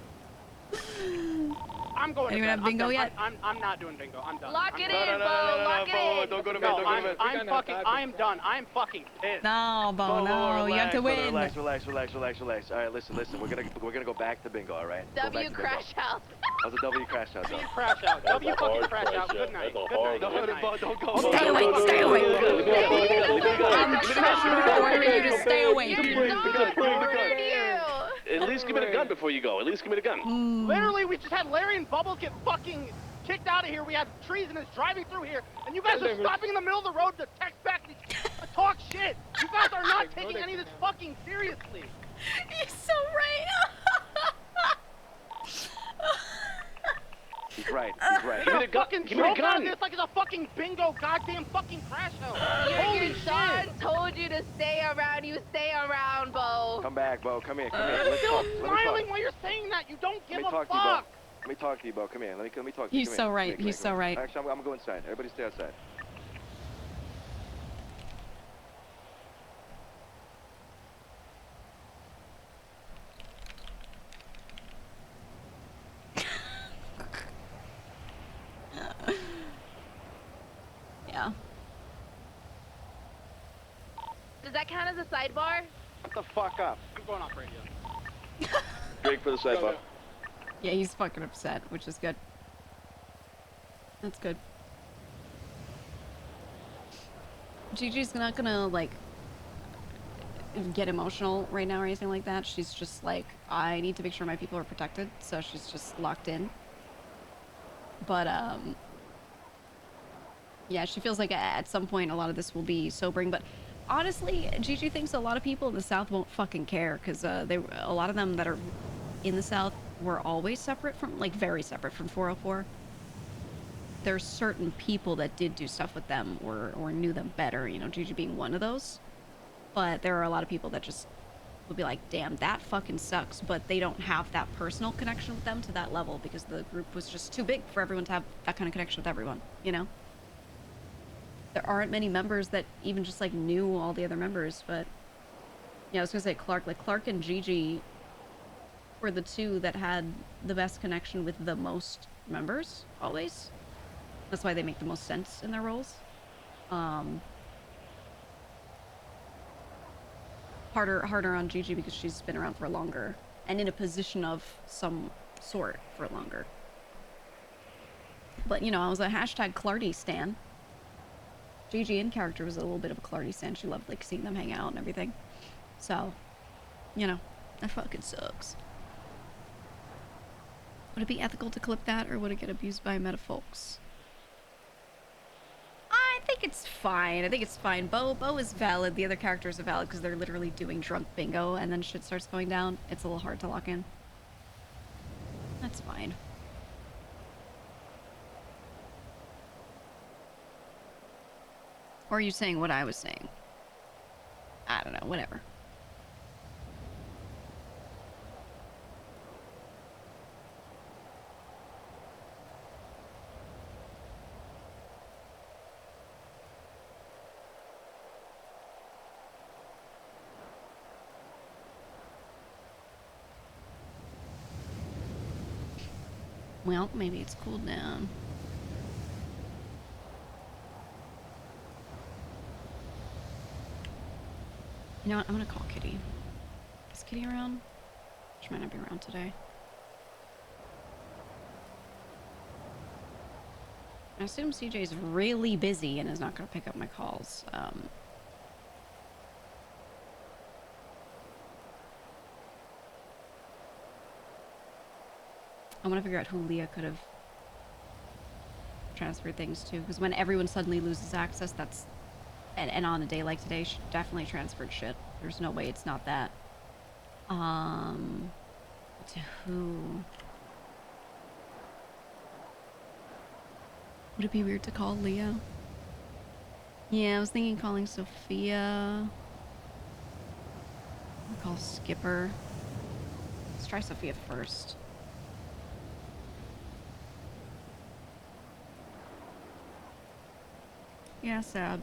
I'm going Anyone to have bed. bingo I'm yet? I'm not doing bingo. I'm done. Lock I'm it done. in, Bo. Lock it in. Don't go to bed. No, Don't go to bed. I'm fucking. I am done. I'm fucking pissed. No, Bo, Whoa, no. You have to win. Relax. All right, listen. We're gonna go back to bingo. All right. Go back W to crash out. That was a W crash out. W crash out. W fucking crash out. Good night. Good night. Good night. Don't go. Stay awake. Stay awake. I'm treasurer ordering you to stay awake. At least give me the gun before you go. At least give me the gun. Literally, we just had Larry and Bubbles get fucking kicked out of here. We had treasonous driving through here, and you guys are stopping in the middle of the road to text back to talk shit. You guys are not taking any of this fucking seriously. You're so right. He's right. Give me the gun. Fucking Give me the joke out of gun. this like it's a fucking bingo goddamn fucking crash out. Holy Your son shit. told you to stay around. You stay around, Bo. Come back, Bo. Come here. You're Let's still talk. Let me smiling talk. while you're saying that. You don't give Let me a talk to you, Bo. fuck. Let me talk to you, Bo. Come here. Let me talk to you. He's Come so here. right. Come here, He's come so here. right. Actually, I'm gonna go inside. Everybody stay outside. Yeah. Does that count as a sidebar? Shut the fuck up. I'm going off radio. Drink for the sidebar. Yeah, he's fucking upset, which is good. That's good. Gigi's not gonna, like, get emotional right now or anything like that. She's just like, I need to make sure my people are protected, so she's just locked in. But, yeah, she feels like at some point a lot of this will be sobering, but honestly, Gigi thinks a lot of people in the South won't fucking care, because a lot of them that are in the South were always separate from, like, very separate from 404. There's certain people that did do stuff with them or knew them better, you know, Gigi being one of those. But there are a lot of people that just would be like, damn, that fucking sucks, but they don't have that personal connection with them to that level because the group was just too big for everyone to have that kind of connection with everyone, you know? There aren't many members that even just, like, knew all the other members, but... Yeah, I was gonna say Clark and Gigi were the two that had the best connection with the most members, always. That's why they make the most sense in their roles. Harder on Gigi because she's been around for longer and in a position of some sort for longer. But, you know, I was a hashtag Clardy stan. Gigi in character was a little bit of a Clardy stan. She loved, like, seeing them hang out and everything. So, you know, that fucking sucks. Would it be ethical to clip that, or would it get abused by meta folks? I think it's fine. I think it's fine. Bo is valid. The other characters are valid because they're literally doing drunk bingo and then shit starts going down. It's a little hard to lock in. That's fine. Or are you saying what I was saying? I don't know, whatever. Well, maybe it's cooled down. You know what? I'm gonna call Kitty. Is Kitty around? She might not be around today. I assume CJ's really busy and is not gonna pick up my calls. I want to figure out who Leah could have transferred things to, because when everyone suddenly loses access, that's... And on a day like today, she definitely transferred shit. There's no way it's not that. To who? Would it be weird to call Leah? Yeah, I was thinking calling Sophia. I'll call Skipper. Let's try Sophia first. Yeah, sad.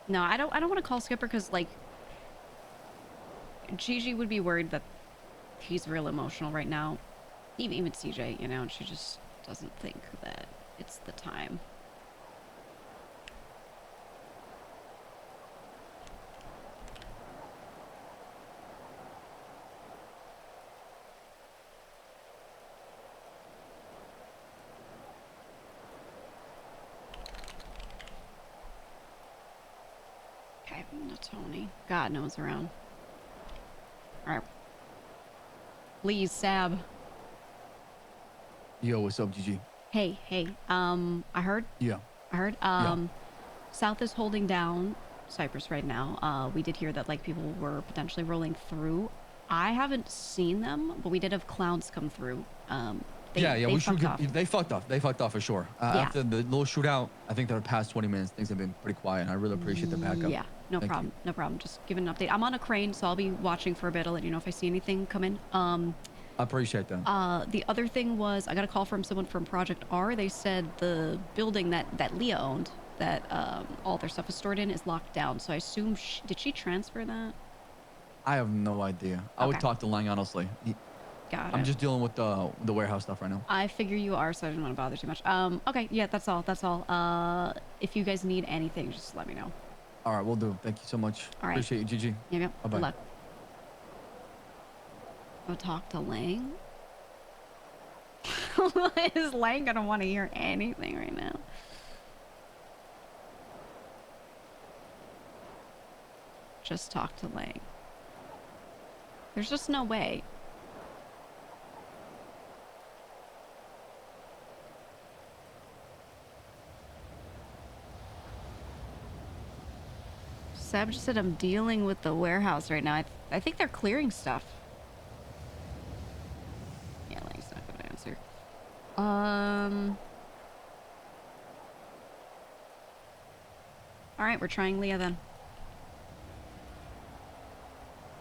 No, I don't want to call Skipper because, like, Gigi would be worried that he's real emotional right now. Even CJ, you know, and she just doesn't think that it's the time. Okay, no Tony. God, no one's around. Alright. Please, Sab. Yo, what's up, Gigi? Hey, I heard. Yeah. I heard. South is holding down Cypress right now. We did hear that, like, people were potentially rolling through. I haven't seen them, but we did have clowns come through. They fucked off. They fucked off. They fucked off for sure. After the little shootout, I think the past 20 minutes, things have been pretty quiet. I really appreciate the backup. Yeah, no problem. No problem. Just giving an update. I'm on a crane, so I'll be watching for a bit. I'll let you know if I see anything come in. I appreciate that. The other thing was I got a call from someone from Project R. They said the building that Leah owned, that all their stuff is stored in, is locked down. So I assume did she transfer that? I have no idea. I would talk to Lang, honestly. Got it. I'm just dealing with the warehouse stuff right now. I figure you are, so I didn't want to bother too much. Okay, yeah, that's all. That's all. If you guys need anything, just let me know. All right, we'll do. Thank you so much. All right. Appreciate you, Gigi. Yep. Bye-bye. Good luck. Go talk to Lang. Is Lang gonna want to hear anything right now? Just talk to Lang. There's just no way. Sab just said I'm dealing with the warehouse right now. I think they're clearing stuff. Yeah, Lang's not gonna answer. Alright, we're trying Leah then.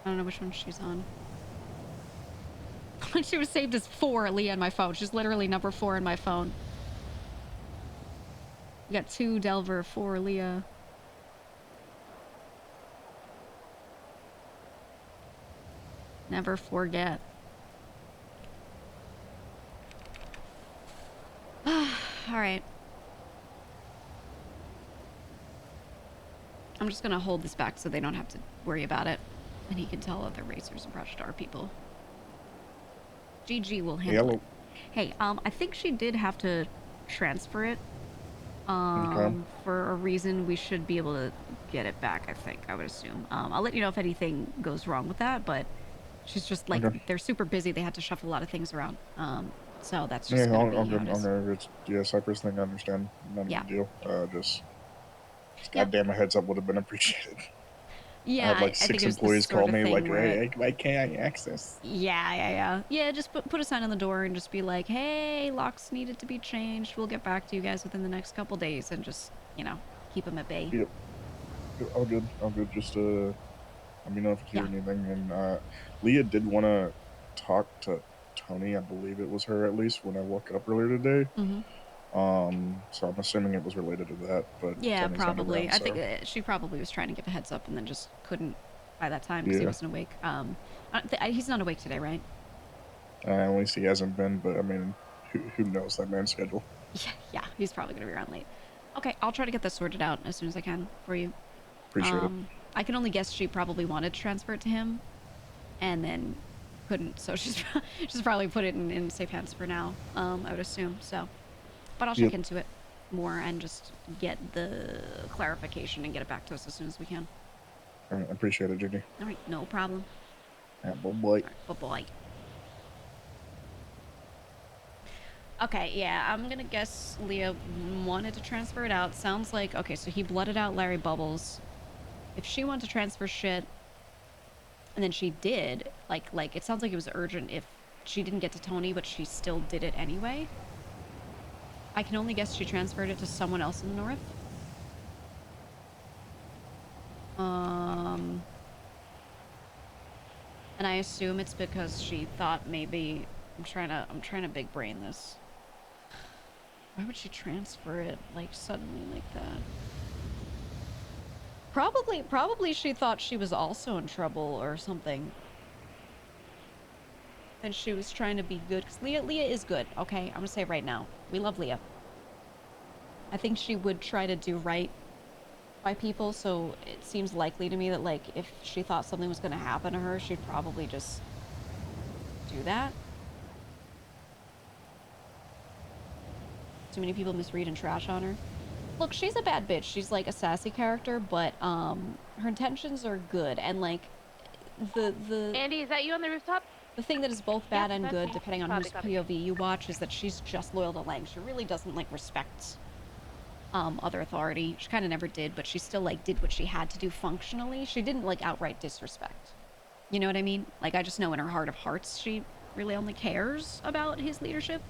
I don't know which one she's on. She was saved as 4 Leah on my phone. She's literally number 4 in my phone. We got 2 Delver, 4 Leah. Never forget. Alright. I'm just gonna hold this back so they don't have to worry about it. And he can tell other racers and Project R people. GG will handle it. Hey, I think she did have to transfer it. For a reason we should be able to get it back, I think, I would assume. I'll let you know if anything goes wrong with that, but she's just like, they're super busy. They had to shuffle a lot of things around. So that's just yeah, Cypress thing, I understand. Not a big deal. Just Yep. goddamn, a heads up would have been appreciated. Yeah, I had like I think 6 it was the employees sort call of me thing like, where hey, why can't I access? Yeah, just put a sign on the door and just be like, hey, locks needed to be changed. We'll get back to you guys within the next couple days, and just, you know, keep them at bay. Yep. All good. Just let me know if you hear anything. And Leah did want to talk to Tony. I believe it was her, at least when I woke up earlier today. So I'm assuming it was related to that. But Yeah, Tony's probably. underground, I think so- she probably was trying to give a heads up and then just couldn't by that time because he Yeah. wasn't awake. He's not awake today, right? At least he hasn't been. But I mean, who knows that man's schedule? Yeah, he's probably gonna be around late. Okay, I'll try to get this sorted out as soon as I can for you. Appreciate it. I can only guess she probably wanted to transfer it to him, and then couldn't. So she's probably put it in safe hands for now. I would assume so. But I'll check into it more and just get the clarification and get it back to us as soon as we can. All right, I appreciate it, Gigi. All right, no problem. Bye-bye. Bye-bye. Okay, yeah, I'm gonna guess Leah wanted to transfer it out. Sounds like, okay, so he blooded out Larry Bubbles. If she wanted to transfer shit, and then she did, like, it sounds like it was urgent if she didn't get to Tony, but she still did it anyway. I can only guess she transferred it to someone else in the north. And I assume it's because she thought maybe, I'm trying to big brain this. Why would she transfer it, like, suddenly like that? Probably she thought she was also in trouble or something. And she was trying to be good. Because Leah is good, okay? I'm gonna say it right now. We love Leah. I think she would try to do right by people, so it seems likely to me that, like, if she thought something was gonna happen to her, she'd probably just do that. Too many people misread and trash on her. Look, she's a bad bitch. She's like a sassy character, but her intentions are good. And like the Andy, is that you on the rooftop? The thing that is both bad and that's good, me. depending on whose POV you watch, is that she's just loyal to Lang. She really doesn't like respect other authority. She kind of never did, but she still like did what she had to do functionally. She didn't like outright disrespect. You know what I mean? Like, I just know in her heart of hearts she really only cares about his leadership,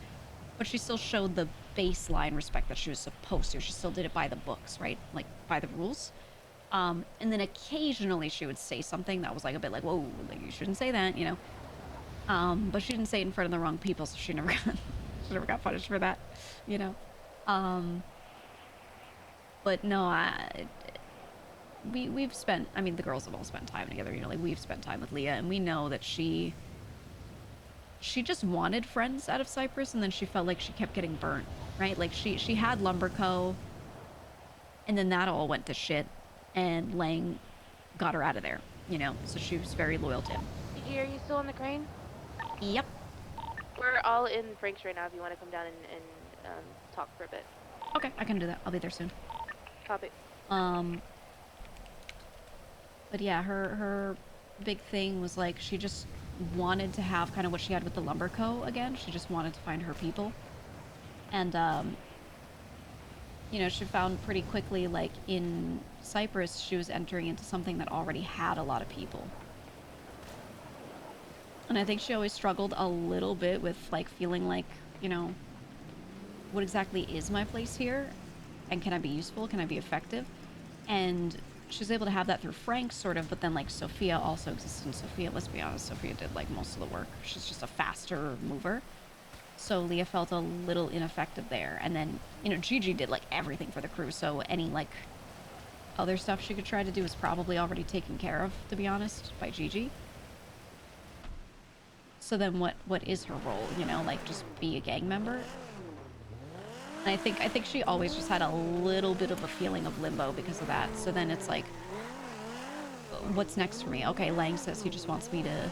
but she still showed the baseline respect that she was supposed to. She still did it by the books, right? Like, by the rules. And then occasionally she would say something that was like a bit like, whoa, like, you shouldn't say that, you know? But she didn't say it in front of the wrong people, so she never got punished for that, you know? But no, we've spent, I mean, the girls have all spent time together, you know, like, we've spent time with Leah, and we know that she just wanted friends out of Cypress, and then she felt like she kept getting burnt, right? Like, she had Lumberco, and then that all went to shit, and Lang got her out of there, you know? So she was very loyal to him. Gigi, are you still on the crane? Yep. We're all in Frank's right now if you want to come down and talk for a bit. Okay, I can do that. I'll be there soon. Copy. But yeah, her big thing was like she just wanted to have kind of what she had with the Lumberco again. She just wanted to find her people. And, you know, she found pretty quickly, like, in Cypress, she was entering into something that already had a lot of people. And I think she always struggled a little bit with, like, feeling like, you know, what exactly is my place here? And can I be useful? Can I be effective? And she was able to have that through Frank, sort of, but then, like, Sophia also existed. And Sophia, let's be honest, Sophia did, like, most of the work. She's just a faster mover. So Leah felt a little ineffective there. And then, you know, Gigi did, like, everything for the crew. So any, like, other stuff she could try to do was probably already taken care of, to be honest, by Gigi. So then what is her role, you know? Like, just be a gang member? And I think she always just had a little bit of a feeling of limbo because of that. So then it's like, what's next for me? Okay, Lang says he just wants me to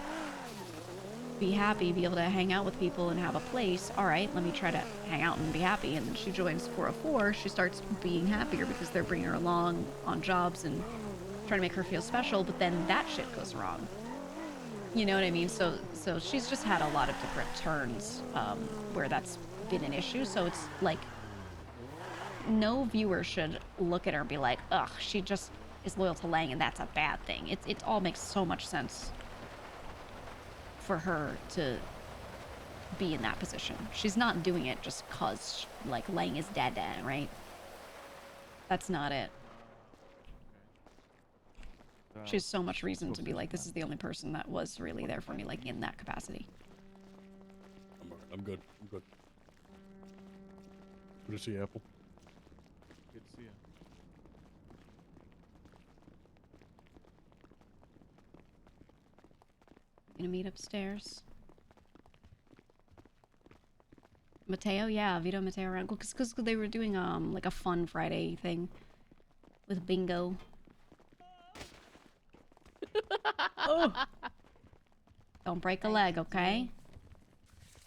be happy, be able to hang out with people and have a place. All right, let me try to hang out and be happy. And then she joins 404. She starts being happier because they're bringing her along on jobs and trying to make her feel special. But then that shit goes wrong. You know what I mean? So she's just had a lot of different turns where that's been an issue. So it's like, no viewer should look at her and be like, ugh, she just is loyal to Lang and that's a bad thing. It all makes so much sense for her to be in that position. She's not doing it just cause, like, Lang is dead, right? That's not it. She has so much reason to be like, this is the only person that was really there for me, like, in that capacity. I'm good. I'm good. Good to see you, Apple. Good to see you. Gonna meet upstairs. Mateo, yeah, Vito and Mateo around because they were doing like a fun Friday thing with bingo. Oh. Don't break a leg, okay?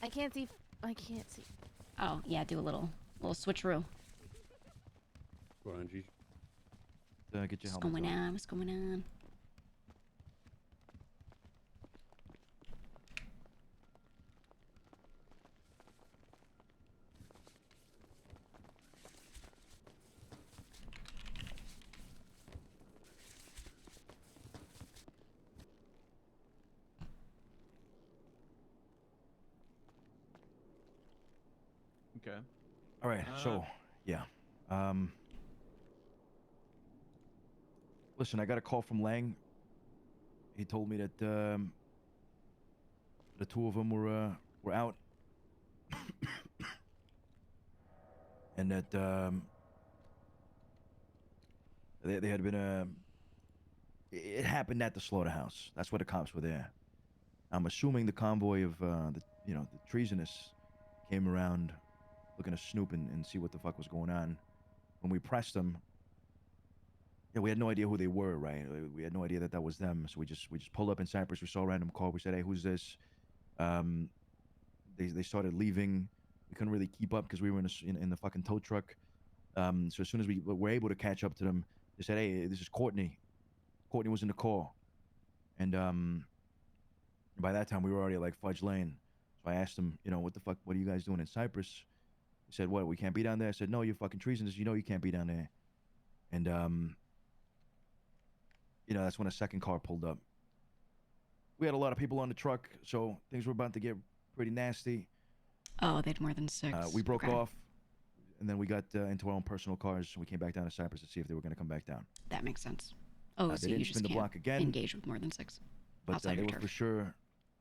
I can't see. I can't see. Oh yeah, do a little switcheroo. Go on, G. Get your What's helmet going on. on? What's going on? Okay. All right. So, yeah. Listen, I got a call from Lang. He told me that the two of them were out, and that they had been it happened at the slaughterhouse. That's where the cops were there. I'm assuming the convoy of the treasonous came around looking to snoop and see what the fuck was going on. When we pressed them, yeah, we had no idea who they were, right? We had no idea that was them. So we just pulled up in Cypress. We saw a random car. We said, "Hey, who's this?" They started leaving. We couldn't really keep up because we were in the fucking tow truck. So as soon as we were able to catch up to them, they said, "Hey, this is Courtney." Courtney was in the car, and by that time we were already at like Fudge Lane. So I asked them, what the fuck? What are you guys doing in Cypress? He said, "What? We can't be down there." I said, "No, you're fucking treasonous. You know you can't be down there." And that's when a second car pulled up. We had a lot of people on the truck, so things were about to get pretty nasty. Oh, they had more than 6. We broke Okay. off, and then we got into our own personal cars. We came back down to Cypress to see if they were going to come back down. That makes sense. Oh, They so didn't you just spin the can't block again, engage with more than 6 but outside they your were turf. for sure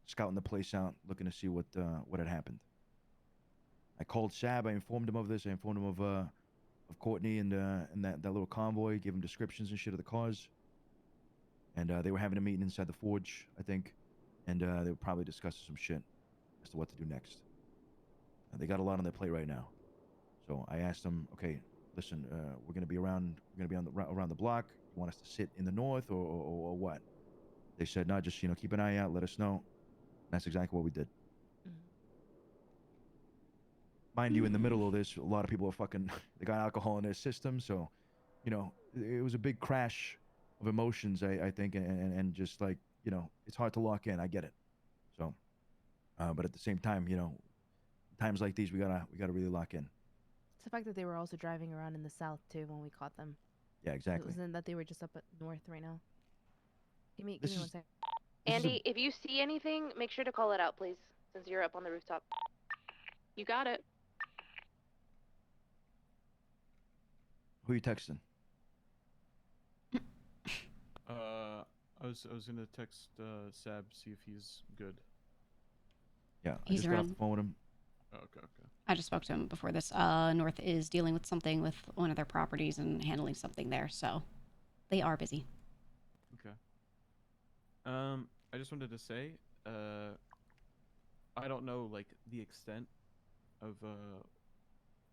scouting the place out, looking to see what had happened. I called Sab. I informed him of this. I informed him of Courtney and that little convoy. Gave him descriptions and shit of the cars. And they were having a meeting inside the forge, I think, and they were probably discussing some shit as to what to do next. They got a lot on their plate right now, so I asked them, "Okay, listen, we're gonna be around. We're gonna be around the block. You want us to sit in the north or what?" They said, "No, just keep an eye out. Let us know." And that's exactly what we did. Mind you, in the middle of this, a lot of people are fucking. They got alcohol in their system, so it was a big crash of emotions, I think, and just like it's hard to lock in. I get it. So, but at the same time, times like these, we gotta really lock in. It's the fact that they were also driving around in the south too when we caught them. Yeah, exactly. It wasn't that they were just up at north right now. Give me 1 second. Andy, if you see anything, make sure to call it out, please, since you're up on the rooftop. You got it. Who are you texting? I was gonna text Sab, see if he's good. Yeah, I He's just got off around. the phone with him. Okay. I just spoke to him before this. North is dealing with something with one of their properties and handling something there, so they are busy. Okay. I just wanted to say, I don't know like the extent of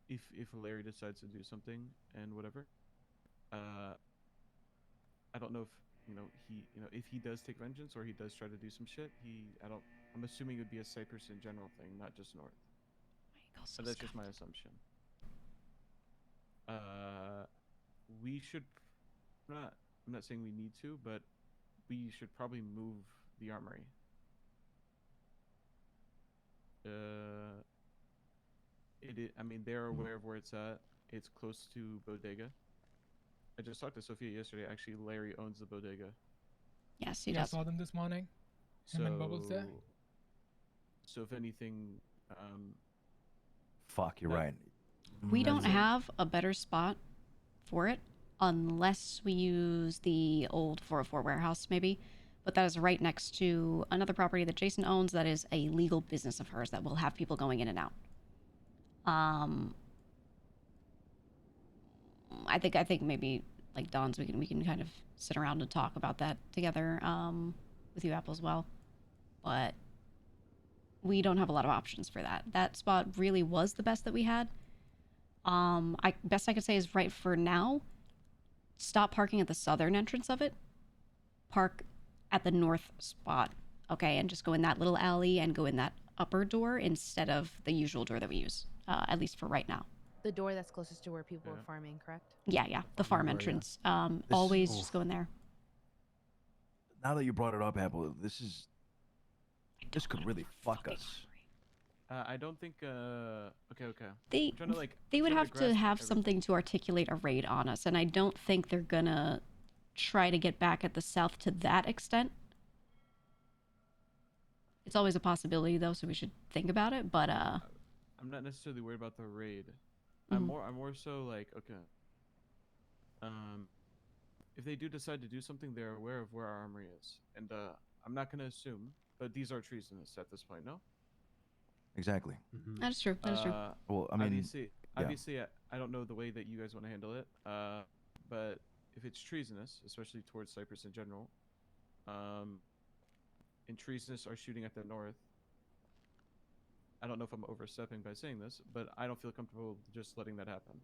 if Larry decides to do something and whatever. I don't know if if he does take vengeance or he does try to do some shit. I'm assuming it would be a Cypress in general thing, not just North. But that's just my assumption. We should I'm not saying we need to, but we should probably move the armory. I mean, they're aware of where it's at. It's close to Bodega. I just talked to Sophia yesterday. Actually, Larry owns the Bodega. Yes, he Yeah, I does. saw them this morning. Him and Bubbles there. So if anything, Fuck, you're right. We don't have a better spot for it unless we use the old 404 warehouse, maybe. But that is right next to another property that Jason owns that is a legal business of hers that will have people going in and out. I think maybe like Don's, we can kind of sit around and talk about that together with you, Apple, as well. But we don't have a lot of options for that. That spot really was the best that we had. Best I could say is right for now, stop parking at the southern entrance of it. Park at the north spot, okay, and just go in that little alley and go in that upper door instead of the usual door that we use, at least for right now. The door that's closest to where people are farming, correct? Yeah, the farm entrance. Always just go in there. Now that you brought it up, Apple, this could really fuck us. I don't think. Okay. They I'm trying to, they would trying have to grasp have everything. something to articulate a raid on us, and I don't think they're gonna try to get back at the south to that extent. It's always a possibility though, so we should think about it. But I'm not necessarily worried about the raid. Mhm. I'm more so like, okay. If they do decide to do something, they're aware of where our armory is, and I'm not gonna assume, but these are treasonous at this point, no? Exactly. That's true. That is true. Well, I mean, obviously, I don't know the way that you guys want to handle it. But if it's treasonous, especially towards Cypress in general, and treasonous are shooting at the north. I don't know if I'm overstepping by saying this, but I don't feel comfortable just letting that happen.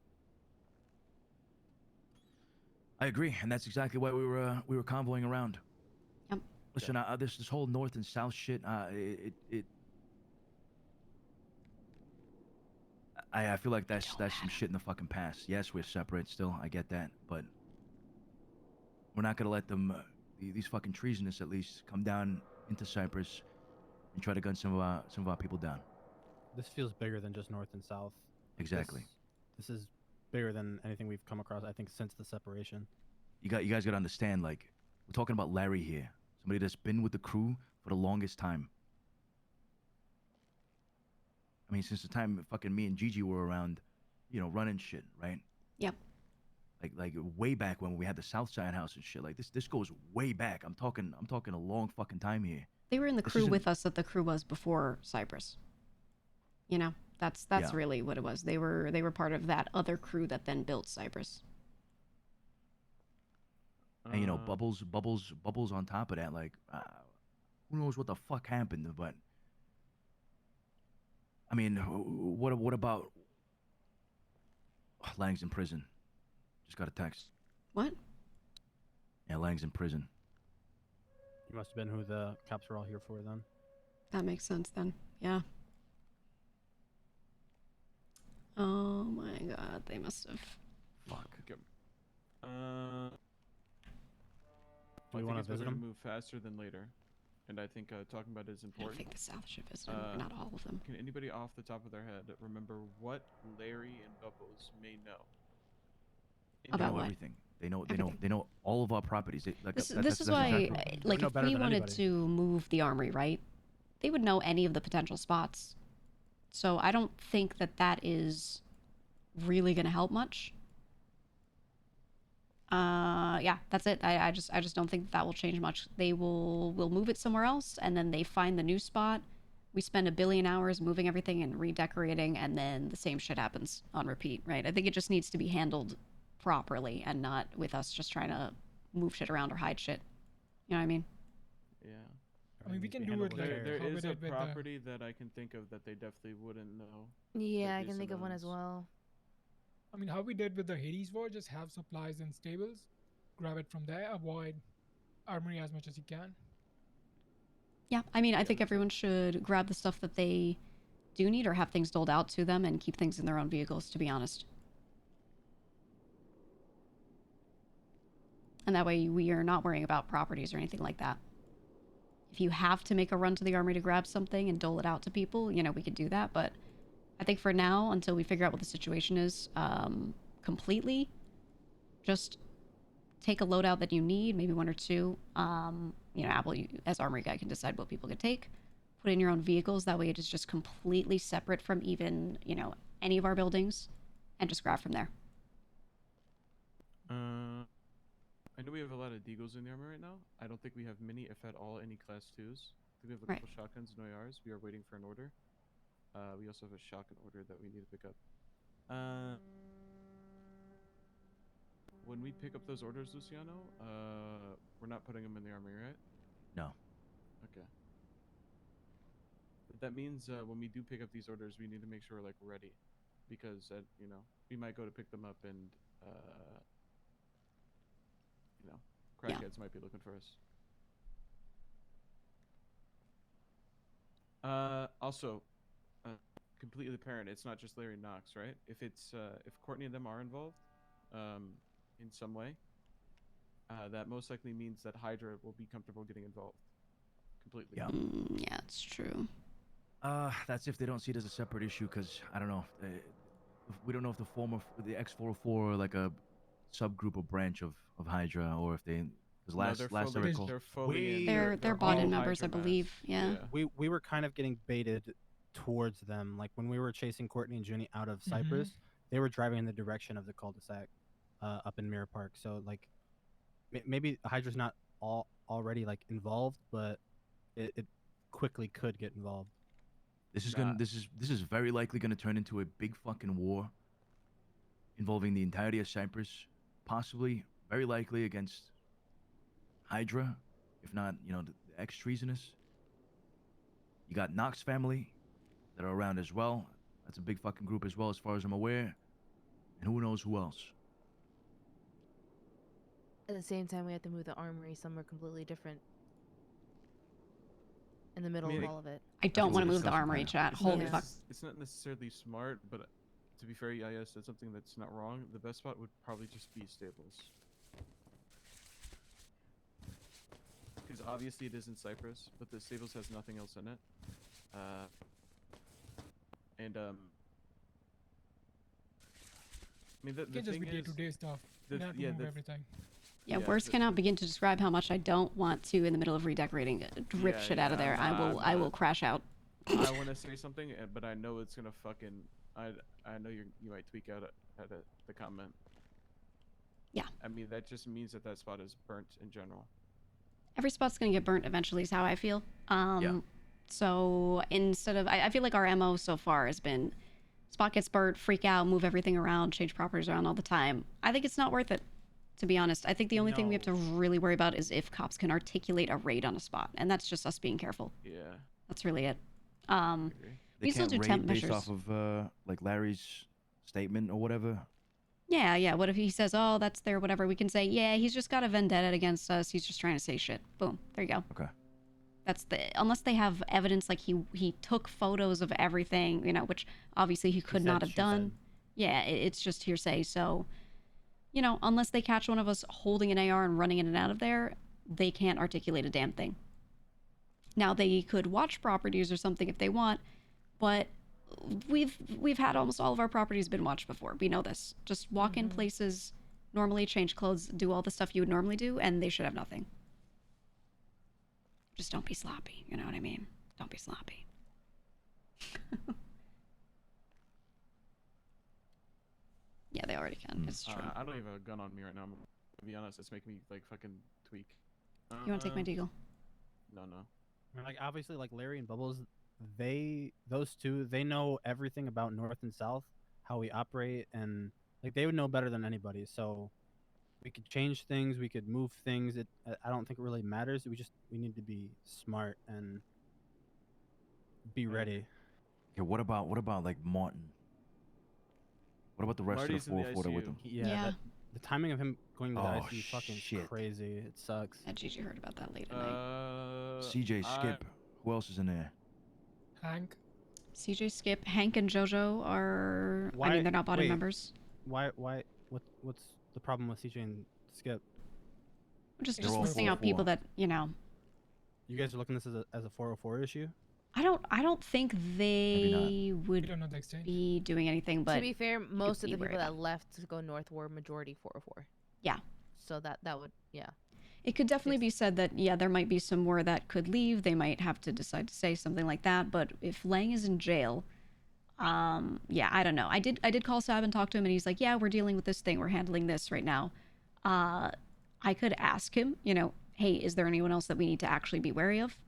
I agree, and that's exactly why we were convoying around. Yep. Listen, this whole north and south shit, I feel like that's some shit in the fucking past. Yes, we're separate still. I get that, but we're not gonna let them, these fucking treasonous at least, come down into Cypress and try to gun some of our people down. This feels bigger than just north and south. Exactly. This is bigger than anything we've come across, I think, since the separation. You guys gotta understand, like, we're talking about Larry here, somebody that's been with the crew for the longest time. I mean, since the time fucking me and Gigi were around, running shit, right? Yep. Like way back when we had the Southside house and shit. Like this goes way back. I'm talking a long fucking time here. They were in the This crew isn't- with us that the crew was before Cypress. That's Yeah. really what it was. They were part of that other crew that then built Cypress. And bubbles on top of that. Like, who knows what the fuck happened? But I mean, what about Lang's in prison? Just got a text. What? Yeah, Lang's in prison. You must have been who the cops were all here for then. That makes sense then. Yeah. Oh my god, they must have. Fuck. Okay. Do I we think want to it's visit better them? move faster than later, and I think talking about it is I important. think the South should visit them, not all of them. Can anybody off the top of their head remember what Larry and Bubbles may know? They know what? everything. They know all of our properties. This is why, like, if we wanted to move the armory, right? They would know any of the potential spots. So I don't think that is really going to help much. Yeah, that's it. I just don't think that will change much. We'll move it somewhere else, and then they find the new spot. We spend 1 billion hours moving everything and redecorating, and then the same shit happens on repeat, right? I think it just needs to be handled properly and not with us just trying to move shit around or hide shit. You know what I mean? Yeah. I mean, we can do it like There how we is a did with the- property that I can think of that they definitely wouldn't know. Yeah, I There'd be can think some of one as evidence. well. I mean, how we did with the Hades war, just have supplies in stables, grab it from there, avoid armory as much as you can. Yeah, I mean, I think everyone should grab the stuff that they do need or have things doled out to them and keep things in their own vehicles, to be honest. And that way we are not worrying about properties or anything like that. If you have to make a run to the armory to grab something and dole it out to people, we could do that. But I think for now, until we figure out what the situation is completely, just take a loadout that you need, maybe one or two. Apple, as armory guy, can decide what people can take. Put in your own vehicles. That way it is just completely separate from even, any of our buildings. And just grab from there. I know we have a lot of Deagles in the armor right now. I don't think we have many, if at all, any class 2s. I think we have a couple shotguns and ORs. We are waiting for an order. We also have a shotgun order that we need to pick up. When we pick up those orders, Luciano, we're not putting them in the armory, right? No. Okay. that means when we do pick up these orders, we need to make sure we're like ready, because you know, we might go to pick them up and you know, crackheads might be looking for us. Also, completely apparent, it's not just Larry and Knox, right? If it's if Courtney and them are involved, in some way, that most likely means that Hydra will be comfortable getting involved completely. Yeah. Yeah, it's true. That's if they don't see it as a separate issue, because I don't know. We don't know if the X404 are like a subgroup or branch of Hydra, or if they. Because last I recall, they're bought-in members, I believe. Yeah. We were kind of getting baited towards them. Like when we were chasing Courtney and Junie out of Cypress, they were driving in the direction of the cul-de-sac up in Mirror Park. So like maybe Hydra's not already like involved, but it quickly could get involved. this is very likely gonna turn into a big fucking war involving the entirety of Cypress, possibly, very likely against Hydra, if not, you know, the ex-treasonous. You got Knox family that are around as well. That's a big fucking group as well, as far as I'm aware. And who knows who else? At the same time, we have to move the armory somewhere completely different. In the middle of all of it. I don't want to move the armory, chat. Holy fuck. It's not necessarily smart, but to be fair, Yaya said something that's not wrong. The best spot would probably just be stables. Because obviously it is in Cypress, but the stables has nothing else in it. I mean, the Can just be thing is, day-to-day stuff. Not to move everything. Yeah, words cannot begin to describe how much I don't want to, in the middle of redecorating, rip shit out of there. I will crash out. I want to say something, but I know it's gonna fucking. I know you might tweak out at the comment. Yeah. I mean, that just means that spot is burnt in general. Every spot's gonna get burnt eventually is how I feel. So instead of, I feel like our MO so far has been spot gets burnt, freak out, move everything around, change properties around all the time. I think it's not worth it, to be honest. I think the only thing we have to really worry about is if cops can articulate a raid on a spot, and that's just us being careful. Yeah. That's really it. They We still can't do temp raid based measures. off of like Larry's statement or whatever. Yeah. What if he says, oh, that's there, whatever? We can say, yeah, he's just got a vendetta against us. He's just trying to say shit. Boom. There you go. Okay. That's unless they have evidence, like he took photos of everything, you know, which obviously he could not have done. Yeah, it's just hearsay. So, you know, unless they catch one of us holding an AR and running in and out of there, they can't articulate a damn thing. Now, they could watch properties or something if they want, but we've had almost all of our properties been watched before. We know this. Just walk in places, normally change clothes, do all the stuff you would normally do, and they should have nothing. Just don't be sloppy, you know what I mean? Don't be sloppy. Yeah, they already can. It's true. I don't even have a gun on me right now. To be honest, it's making me like fucking tweak. You want to take my deagle? No. I mean, like obviously, like Larry and Bubbles, those two, they know everything about North and South, how we operate, and like they would know better than anybody. So we could change things, we could move things. I don't think it really matters. We need to be smart and be ready. Okay, what about like Martin? What about the rest Marty's of the in the 404 with him? Yeah. The timing of him going to the Oh, ICU fucking shit. crazy. It sucks. Yeah, Gigi heard about that late at night. CJ, Skip. Who else is in there? Hank. CJ, Skip, Hank, and JoJo are. I mean, they're not bottom members. Why? What's the problem with CJ and Skip? We're just listing out people that, you know. You guys are looking at this as a 404 issue? I don't think they would don't know the extent. be doing anything, but to be fair, most of be the people worried that left to go north were majority 404. Yeah. So that would, yeah. It could definitely be said that, yeah, there might be some more that could leave. They might have to decide to say something like that. But if Lang is in jail, yeah, I don't know. I did call Sab and talk to him, and he's like, yeah, we're dealing with this thing. We're handling this right now. I could ask him, you know, hey, is there anyone else that we need to actually be wary of?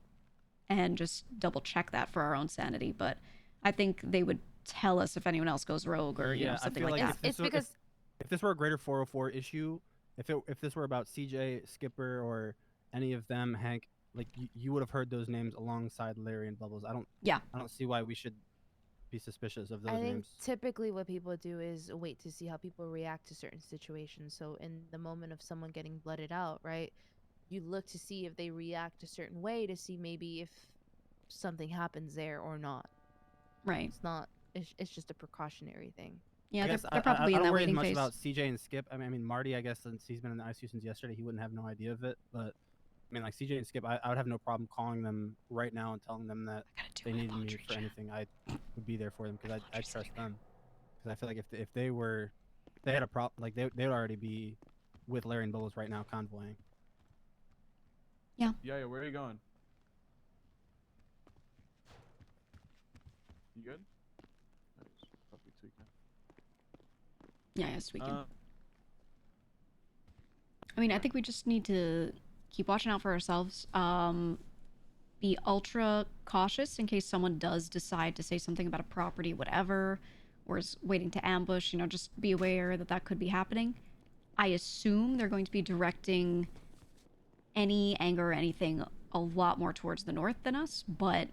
And just double check that for our own sanity. But I think they would tell us if anyone else goes rogue or, you know, something like that. It's because if this were a greater 404 issue, if this were about CJ, Skipper, or any of them, Hank, like you would have heard those names alongside Larry and Bubbles. Yeah. I don't see why we should be suspicious of those I think names. typically what people do is wait to see how people react to certain situations. So in the moment of someone getting blooded out, right, you look to see if they react a certain way to see maybe if something happens there or not. Right. It's not. It's just a precautionary thing. Yeah, I guess they're probably I in don't that worry waiting as much phase. about CJ and Skip. I mean Marty. I guess since he's been in the ICU since yesterday, he wouldn't have no idea of it. But I mean, like CJ and Skip, I would have no problem calling them right now and telling them that they needed me for anything. I would be there for them because I trust them. Because I feel like if they had a problem, like they would already be with Larry and Bubbles right now convoying. Yeah. Yeah, where are you going? You good? Nice. Probably tweaking. Yeah, it's tweaking. I mean, I think we just need to keep watching out for ourselves. Be ultra cautious in case someone does decide to say something about a property, whatever, or is waiting to ambush. You know, just be aware that that could be happening. I assume they're going to be directing any anger or anything a lot more towards the north than us, but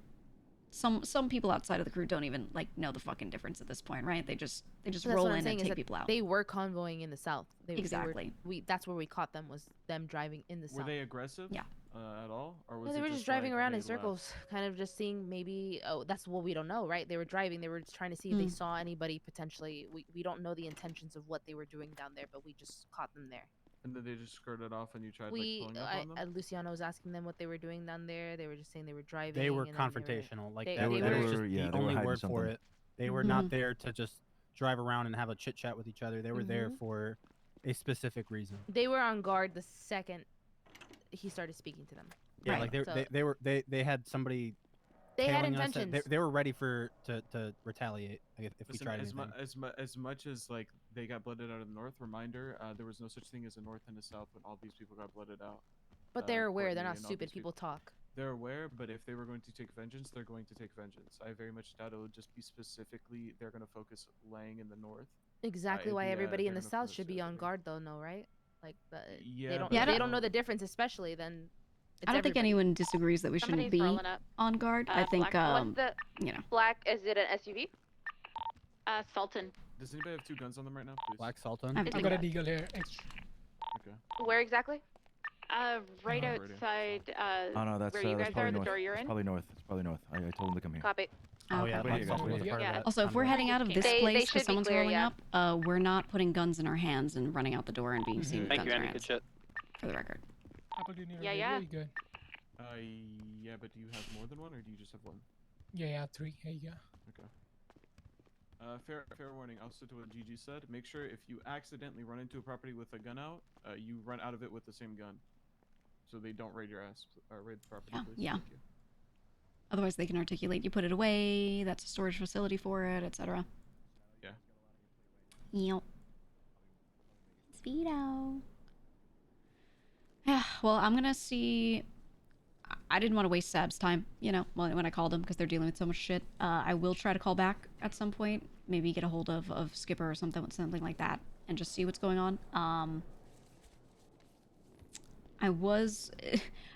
some people outside of the crew don't even like know the fucking difference at this point, right? They just roll in and take people out. They were convoying in the south. Exactly. That's where we caught them, was them driving in the south. Were they aggressive? Yeah. At all, or was No, they it were just driving like around they in circles, kind of just seeing maybe. Oh, that's what we don't know, right? They were driving. They were just trying to see if they saw anybody potentially. We don't know the intentions of what they were doing down there, but we just caught them there. And then they just skirted off, and you tried like pulling up on them. Luciano was asking them what they were doing down there. They were just saying they were driving. They were and then confrontational. They That were, was just yeah, the they were only hiding word for something. it. They were not there to just drive around and have a chit chat with each other. They were there for a specific reason. They were on guard the second he started speaking to them. Yeah, like they had somebody. They had tailing us. intentions. They were ready to retaliate if we Listen, tried as, anything. as much as like they got blooded out of the north, reminder, there was no such thing as a north and a south when all these people got blooded out. But they're aware. They're Courtney not and all stupid. these People talk. They're aware, but if they were going to take vengeance, they're going to take vengeance. I very much doubt it would just be specifically they're going to focus laying in the north. Exactly why everybody in the they're gonna south focus should be on guard, though. No, right? Like Yeah, they don't. but They don't know the difference, especially then. I don't think anyone disagrees that we shouldn't Somebody's be rolling up. on guard. I think, What's the you know. black? Is it an SUV? Sultan. Does anybody have 2 guns on them right now, please? Black Sultan. I've got a deagle here. Extra. Okay. Where exactly? Right radio. outside. Oh no, that's where you that's guys are, probably the north. door you're It's in. probably north. It's probably north. I told them to come here. Copy. Oh yeah, Where do you Black go? Sultan was a part of that. Also, if we're heading out of this They place should because be someone's clear, rolling yeah. up, we're not putting guns in our hands and running out the door and being seen with Thank guns you, in our Andy. Good hands. shit. For the record. Apple, do you need a Yeah, radio? yeah. You good? Yeah, but do you have more than one, or do you just have one? Yeah, 3. Here you go. Okay. Fair warning. Also to what Gigi said, make sure if you accidentally run into a property with a gun out, you run out of it with the same gun, so they don't raid your ass or raid the property. Yeah, please. yeah. Thank you. Otherwise, they can articulate. You put it away. That's a storage facility for it, etc. Yeah. Yep. Speedo. Yeah. Well, I'm gonna see. I didn't want to waste Sab's time, you know, when I called him because they're dealing with so much shit. I will try to call back at some point. Maybe get a hold of Skipper or something like that, and just see what's going on. I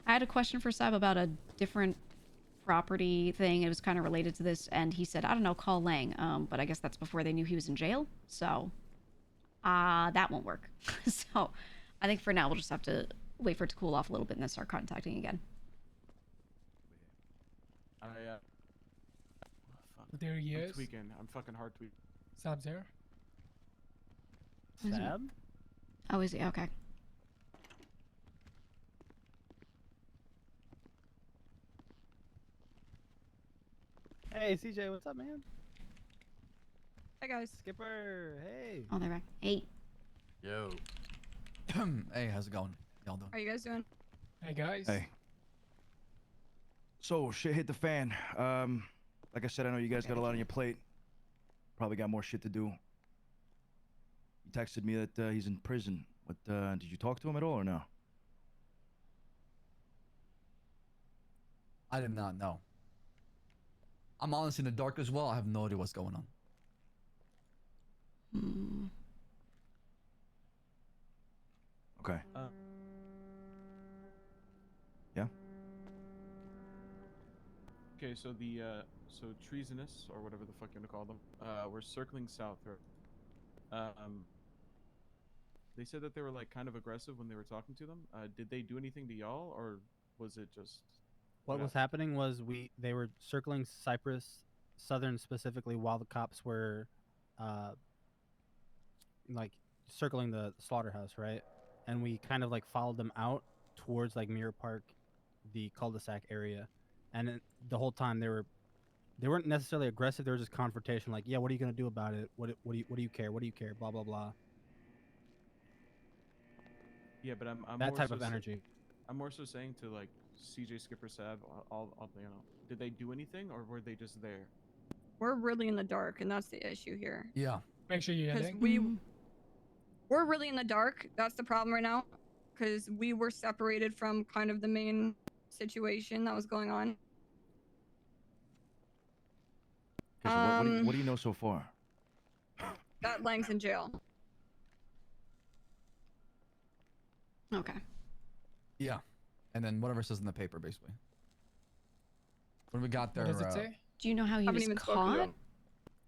had a question for Sab about a different property thing. It was kind of related to this, and he said, I don't know, call Lang. But I guess that's before they knew he was in jail, so that won't work. So I think for now we'll just have to wait for it to cool off a little bit and then start contacting again. There he I'm is. tweaking. I'm fucking hard tweaking. Sab's there. Sab? Oh, is he? Okay. Hey CJ, what's up, man? Hey guys. Skipper, hey. Oh, they're back. Hey. Yo. Hey, how's it going? Y'all doing? How are you guys doing? Hey guys. Hey. So shit hit the fan. Like I said, I know you guys got a lot on your plate. Probably got more shit to do. He texted me that he's in prison. What? Did you talk to him at all or no? I did not know. I'm honestly in the dark as well. I have no idea what's going on. Okay. Yeah. Okay, so the so treasonous or whatever the fuck you want to call them, were circling south. They said that they were like kind of aggressive when they were talking to them. Did they do anything to y'all, or was it just What was happening was they were circling Cypress, southern specifically, while the cops were, like circling the slaughterhouse, right? And we kind of like followed them out towards like Mirror Park, the cul-de-sac area, and the whole time they weren't necessarily aggressive. They were just confrontation, like, yeah, what are you gonna do about it? What do you care? What do you care? Blah blah blah. Yeah, but I'm That more type so of energy. I'm more so saying to like CJ, Skipper, Sav, all you know, did they do anything or were they just there? We're really in the dark, and that's the issue here. Yeah. Make sure you're Because yelling. we're really in the dark. That's the problem right now. Because we were separated from kind of the main situation that was going on. Okay, so what do you know so far? That Lang's in jail. Okay. Yeah. And then whatever it says in the paper, basically. When we got there, What does it say? Do you know how he Haven't was even spoken to caught? him.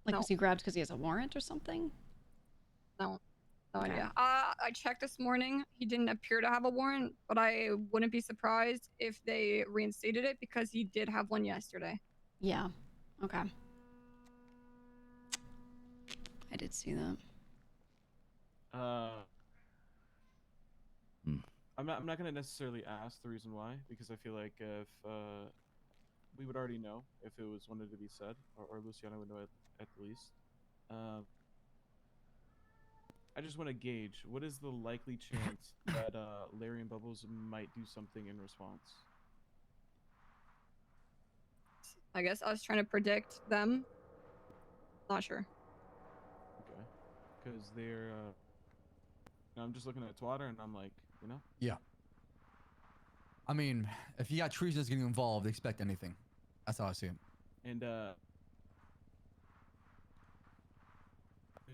Like, No. was he grabbed because he has a warrant or something? No Okay. idea. I checked this morning. He didn't appear to have a warrant, but I wouldn't be surprised if they reinstated it because he did have one yesterday. Yeah. Okay. I did see that. I'm not gonna necessarily ask the reason why, because I feel like if we would already know if it was wanted to be said, or Luciana would know at the least. I just want to gauge what is the likely chance that Larry and Bubbles might do something in response. I guess I was trying to predict them. Not sure. Okay, because they're. I'm just looking at Twatter and I'm like, you know. Yeah. I mean, if you got treasonous getting involved, expect anything. That's how I see it. And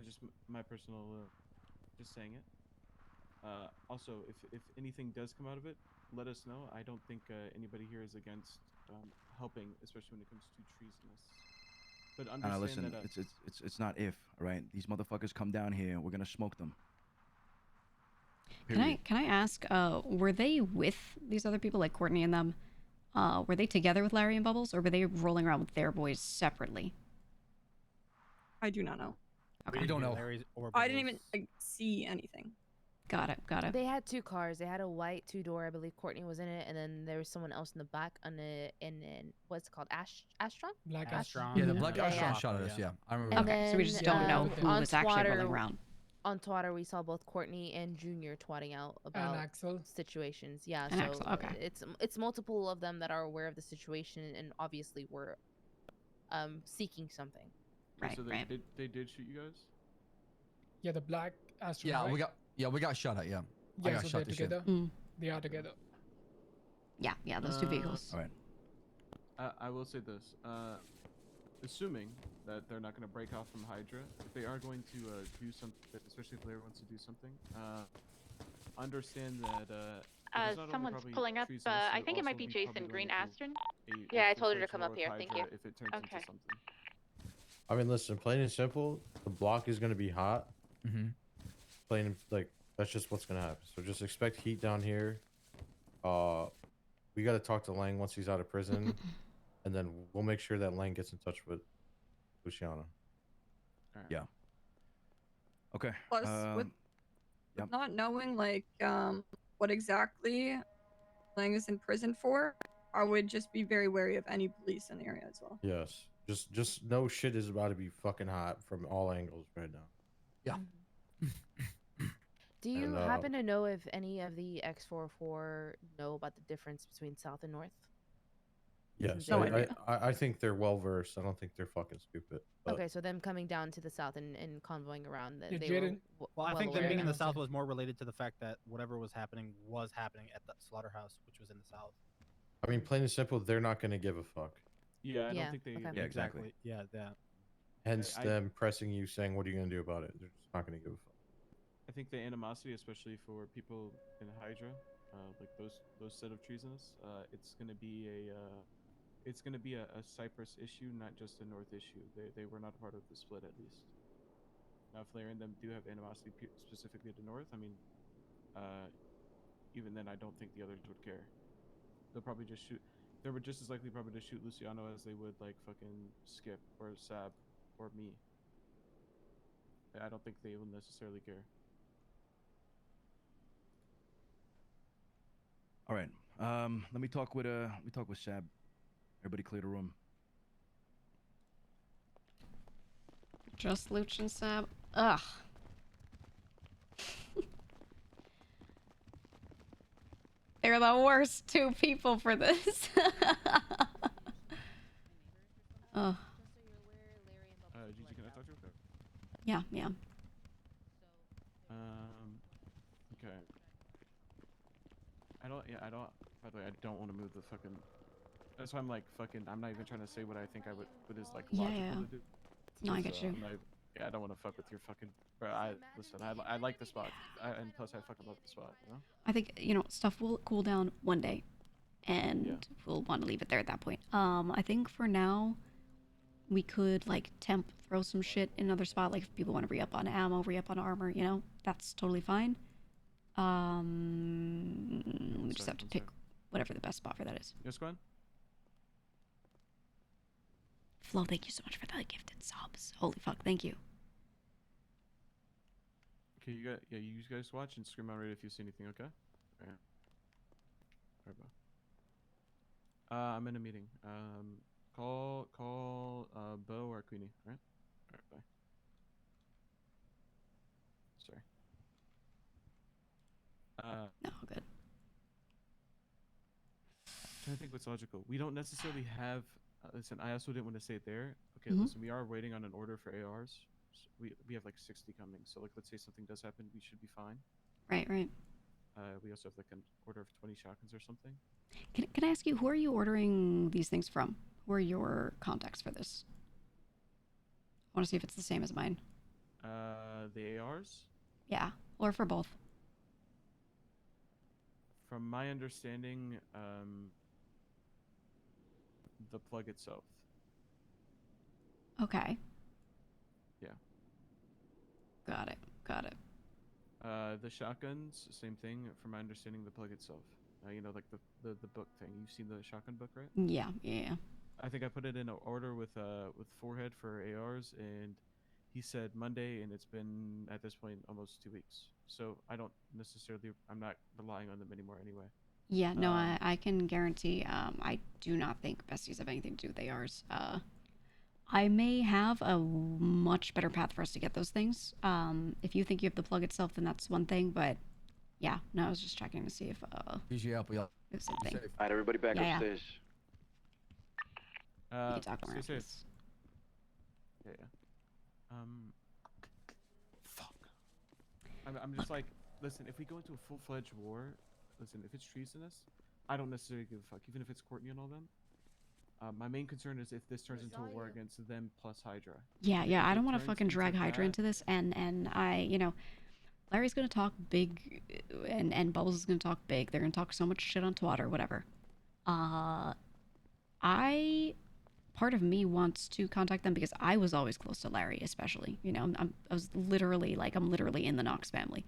just my personal, just saying it. Also, if anything does come out of it, let us know. I don't think anybody here is against helping, especially when it comes to treasonous. But understand Listen, that it's not if, all right? These motherfuckers come down here, we're gonna smoke them. Can I ask, were they with these other people, like Courtney and them? Were they together with Larry and Bubbles, or were they rolling around with their boys separately? I do not know. Okay. We don't know. I didn't even like, see anything. Got it. Got it. They had two cars. They had a white two-door. I believe Courtney was in it, and then there was someone else in the back on what's it called? Astron? Black Astron. Yeah, the black Yeah, Astron yeah. shot at us. Yeah, I remember. And Okay, so we just don't know who on was actually rolling Twatter- around. On Twatter, we saw both Courtney and Junior twatting out about Axel. situations. Yeah, And so Axel, okay. it's multiple of them that are aware of the situation and obviously were seeking something. Right, so right. They did shoot you guys. Yeah, the black Astron. Yeah, right? we got shot at. Yeah, I Yeah, got so shot they're this shit. together. Mm. They are together. Yeah, those two vehicles. All right. I will say this. Assuming that they're not going to break off from Hydra, if they are going to do something, especially if Larry wants to do something, understand that there's not only Someone's probably pulling up. treasonous, I you'll think it might also be probably Jason going Green into Astron. a Yeah, I told her to full-fledged come war up with here. Thank Hydra you. if it turns Okay. into something. I mean, listen, plain and simple, the block is gonna be hot. Mm-hmm. Plain like that's just what's gonna happen. So just expect heat down here. We gotta talk to Lang once he's out of prison, and then we'll make sure that Lang gets in touch with Luciana. Right. Yeah. Okay. Plus, with yep. not knowing like what exactly Lang is in prison for, I would just be very wary of any police in the area as well. Yes. Just know shit is about to be fucking hot from all angles right now. Yeah. Do you And, happen to know if any of the X44 know about the difference between South and North? Yes. No idea. I think they're well versed. I don't think they're fucking stupid. But Okay, so them coming down to the South and convoying around, that Yeah, they were Jaden- Well, I think aware them being in of. the South was more related to the fact that whatever was happening at the slaughterhouse, which was in the South. I mean, plain and simple, they're not gonna give a fuck. Yeah, I Yeah, don't think they. okay. Yeah, exactly. Yeah, that. Hence I- them pressing you, saying, "What are you gonna do about it?" They're just not gonna give a fuck. I think the animosity, especially for people in Hydra, like those set of treasonous, it's gonna be it's going to be a Cypress issue, not just a North issue. They were not part of the split, at least. Now, if Larry and them do have animosity specifically to North, I mean, even then, I don't think the others would care. They'll probably just shoot. They would just as likely probably just shoot Luciano as they would like fucking Skip or Sab or me. I don't think they will necessarily care. All right. Let me talk with Sab. Everybody clear the room. Just Luch and Sab. Ugh. They're the worst two people for this. Oh. Gigi, can I talk to you? Okay. Yeah, yeah. Okay. I don't. By the way, I don't want to move the fucking. That's why I'm like fucking. I'm not even trying to say what I think I would. What is like logical to do. No, I get you. Yeah, I don't want to fuck with your fucking. Bro, listen. I like the spot, and plus I fucking love the spot. You know. I think stuff will cool down one day, and we'll want to leave it there at that point. I think for now, we could like throw some shit in another spot. Like if people want to re-up on ammo, re-up on armor, that's totally fine. We just have to pick whatever the best spot for that is. Yes, go on. Flo, thank you so much for the gifted subs. Holy fuck, thank you. Okay, you guys watch and scream out right if you see anything. Okay. Alright. Alright, bro. I'm in a meeting. Call Bo or Queenie. Alright. Alright, bye. Sorry. No, good. I'm trying to think what's logical. We don't necessarily have. Listen, I also didn't want to say it there. Okay, Mhm. listen, we are waiting on an order for ARs. So we have like 60 coming. So like, let's say something does happen, we should be fine. Right. We also have like an order of 20 shotguns or something. Can I ask you, who are you ordering these things from? Who are your contacts for this? I want to see if it's the same as mine. The ARs. Yeah, or for both. From my understanding, the plug itself. Okay. Yeah. Got it. The shotguns, same thing. From my understanding, the plug itself. Like the book thing. You've seen the shotgun book, right? Yeah. I think I put it in an order with Forehead for ARs, and he said Monday, and it's been at this point almost 2 weeks. So I'm not relying on them anymore anyway. Yeah, no, I can guarantee, I do not think besties have anything to do with ARs. I may have a much better path for us to get those things. If you think you have the plug itself, then that's one thing, but yeah, no, I was just checking to see if, GG up, yeah. it's the same thing. Alright, everybody back Yeah. upstairs. You can talk more. Stay safe. Yeah. Fuck. I'm just like, listen, if we go into a full-fledged war, listen, if it's treasonous, I don't necessarily give a fuck, even if it's Courtney and all them. My main concern is if this turns into a war against them plus Hydra. Yeah, I don't want to fucking drag Hydra into this, and Larry's gonna talk big, and Bubbles is gonna talk big. They're gonna talk so much shit on Twitter, whatever. Part of me wants to contact them because I was always close to Larry, especially. I was literally I'm literally in the Knox family,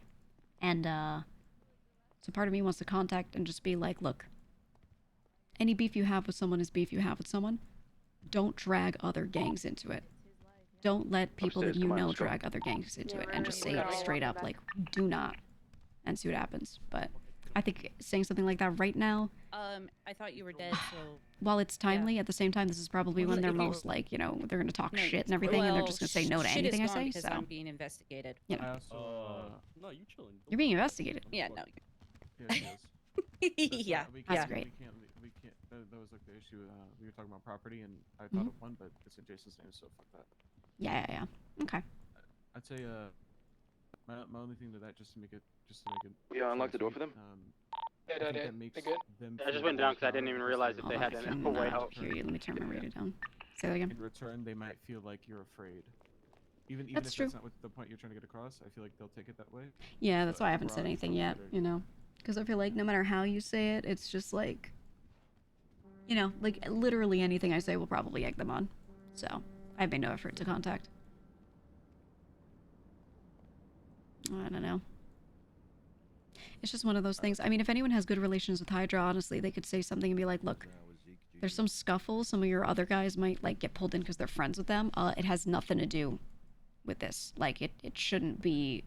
and so part of me wants to contact and just be like, look, any beef you have with someone is beef you have with someone. Don't drag other gangs into it. Don't let people Upstairs, that you come on, know let's go. drag other gangs into it, and just say it straight up, like, do not, and see what happens. But I think saying something like that right now, I thought you were dead, so. while it's timely, at the same time, this is probably when they're most like, they're going to talk shit and everything, and they're just going to say no to anything I say. Because So I'm being investigated. You I know, also, No, you chilling. you're being investigated. Yeah, no. yeah, she is. Yeah, That's great. We can't. That was like the issue. We were talking about property, and I thought of one, but it's in Jason's name, so fuck that. Yeah. Okay. I'd say my only thing to that, just to make it. Yeah, unlock the door for them. I think that makes them I just feel went down more because I didn't even accountable realize for that they Hold had on, I a can, way out. hear you. Let me turn my radio down. Say that again. In return, they might feel like you're afraid. Even That's if true. that's not what the point you're trying to get across, I feel like they'll take it that way. Yeah, that's why I haven't said overall, it's anything not yet, better. because I feel like no matter how you say it, it's just like, You know, like literally anything I say will probably egg them on. So I've made no effort to contact. I don't know. It's just one of those things. I mean, if anyone has good relations with Hydra, honestly, they could say something and be like, look, there's some scuffle. Some of your other guys might, like, get pulled in because they're friends with them. It has nothing to do with this. Like, it shouldn't be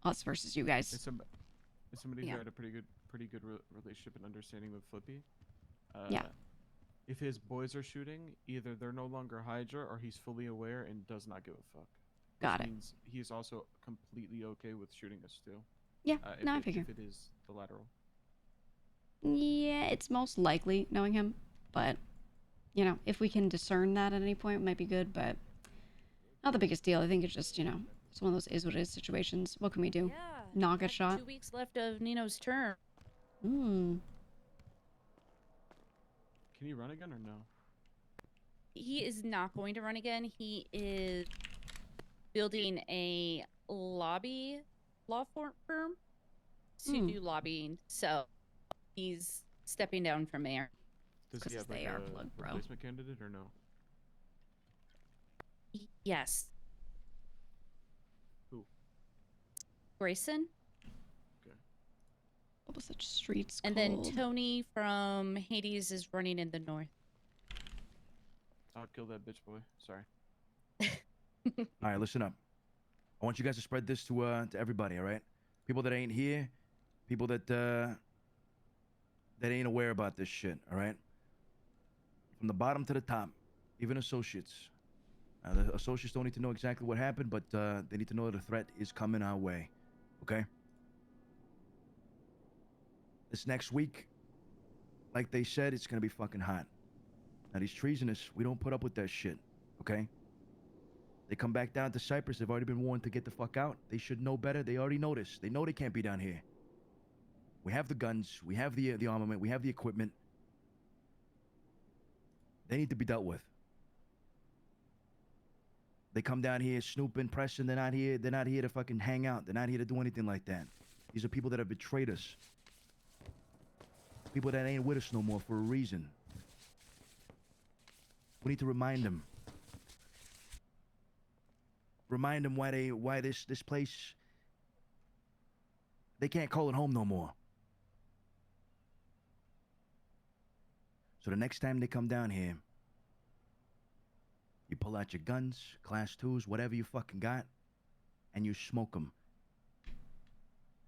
us versus you guys. As somebody Yeah. who had a pretty good relationship and understanding with Flippy. Yeah. If his boys are shooting, either they're no longer Hydra or he's fully aware and does not give a fuck. Got Which it. means he's also completely okay with shooting us too. Yeah, no, I figure. If it is the lateral. Yeah, it's most likely knowing him, but you know, if we can discern that at any point, it might be good, but not the biggest deal. I think it's just, you know, it's one of those is what it is situations. What can we do? Yeah. Not get shot? 2 weeks left of Nino's term. Hmm. Can he run again or no? He is not going to run again. He is building a law firm to do lobbying. So he's stepping down from mayor. Does he have they like are a plug, bro. replacement candidate or no? Yes. Who? Grayson. What was the streets And called? then Tony from Hades is running in the north. I'll kill that bitch boy. Sorry. All right, listen up. I want you guys to spread this to everybody. All right, people that ain't here, people that ain't aware about this shit. All right, from the bottom to the top, even associates. The associates don't need to know exactly what happened, but they need to know the threat is coming our way. Okay. This next week, like they said, it's gonna be fucking hot. Now these treasonous, we don't put up with that shit. Okay. They come back down to Cypress. They've already been warned to get the fuck out. They should know better. They already know this. They know they can't be down here. We have the guns. We have the armament. We have the equipment. They need to be dealt with. They come down here snooping, pressing. They're not here. They're not here to fucking hang out. They're not here to do anything like that. These are people that have betrayed us. People that ain't with us no more for a reason. We need to remind them. Remind them why this place, they can't call it home no more. So the next time they come down here, you pull out your guns, class 2s, whatever you fucking got, and you smoke them.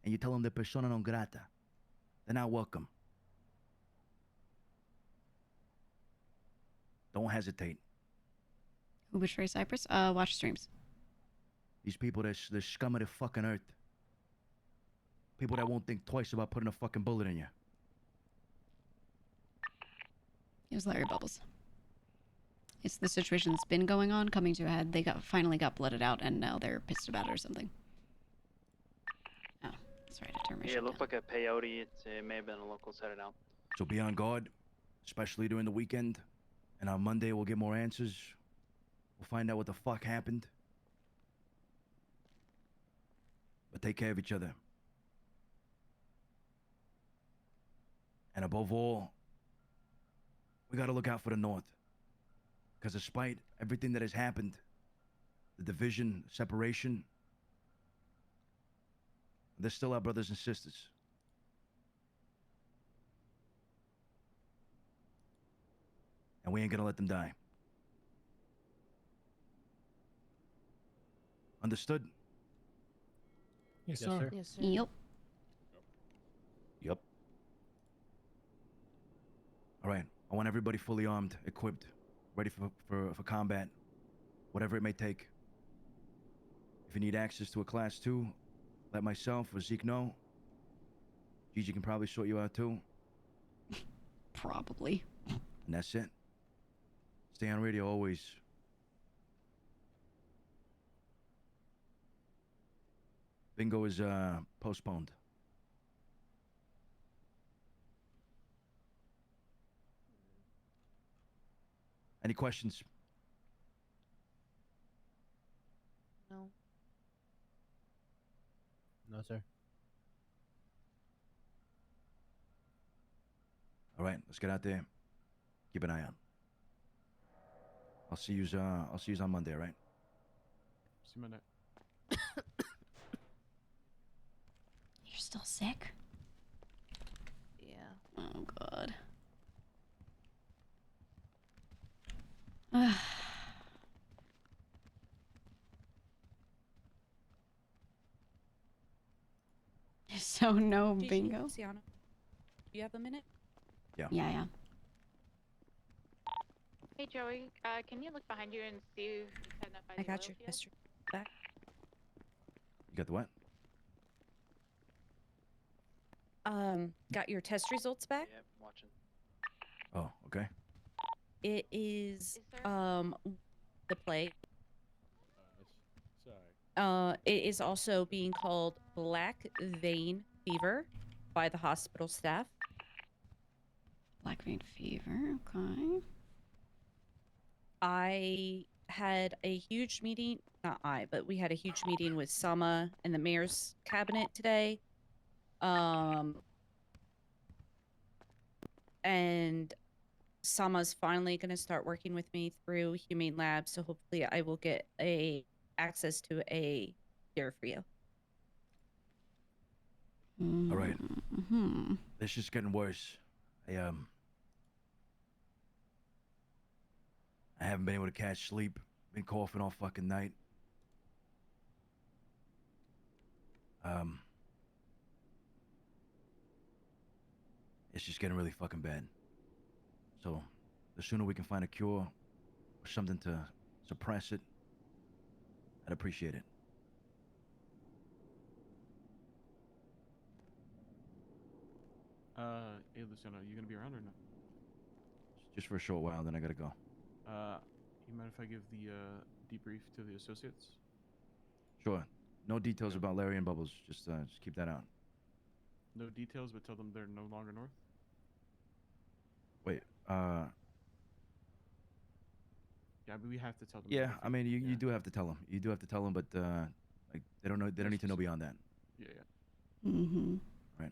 And you tell them they're persona non grata. They're not welcome. Don't hesitate. Who betrays Cypress? Watch streams. These people, they're scum of the fucking earth. People that won't think twice about putting a fucking bullet in you. It was Larry Bubbles. It's the situation that's been going on coming to a head. They finally got blooded out, and now they're pissed about it or something. Oh, that's right. Yeah, it looked like a peyote. It may have been a local set it out. So be on guard, especially during the weekend. And on Monday, we'll get more answers. We'll find out what the fuck happened. But take care of each other. And above all, we gotta look out for the North. Because despite everything that has happened, the division, separation, they're still our brothers and sisters. And we ain't gonna let them die. Understood? Yes, sir. Yes, sir. Yep. Yep. All right. I want everybody fully armed, equipped, ready for combat, whatever it may take. If you need access to a class 2, let myself or Zeke know. Gigi can probably sort you out too. Probably. And that's it. Stay on radio always. Bingo is postponed. Any questions? No. No, sir. All right, let's get out there. Keep an eye out. I'll see you on Monday, right? See you Monday. You're still sick? Yeah. Oh god. So no Gigi, bingo? Luciano, do you have a minute? Yeah. Yeah. Hey Joey, can you look behind you and see who's heading up by I the got oil your field? test back. You got the what? Got your test results back. Yep, watching. Oh, okay. It is the plague. Sorry. It is also being called black vein fever by the hospital staff. Black vein fever, okay. I had a huge meeting, not I, but we had a huge meeting with Sama and the mayor's cabinet today. And Sama's finally going to start working with me through Humane Labs, so hopefully I will get access to a cure for you. All right. Mm-hmm. This is getting worse. I haven't been able to catch sleep. Been coughing all fucking night. It's just getting really fucking bad. So, the sooner we can find a cure or something to suppress it, I'd appreciate it. Hey Luciano, you gonna be around or no? Just for a short while, then I gotta go. You mind if I give the debrief to the associates? Sure. No details about Larry and Bubbles. Just keep that out. No details, but tell them they're no longer north. Wait. Yeah, but we have to tell them. Yeah. I mean, you do have to tell them. You do have to tell them, but like they don't know. They don't need to know beyond that. Yeah. Mm-hmm. Right.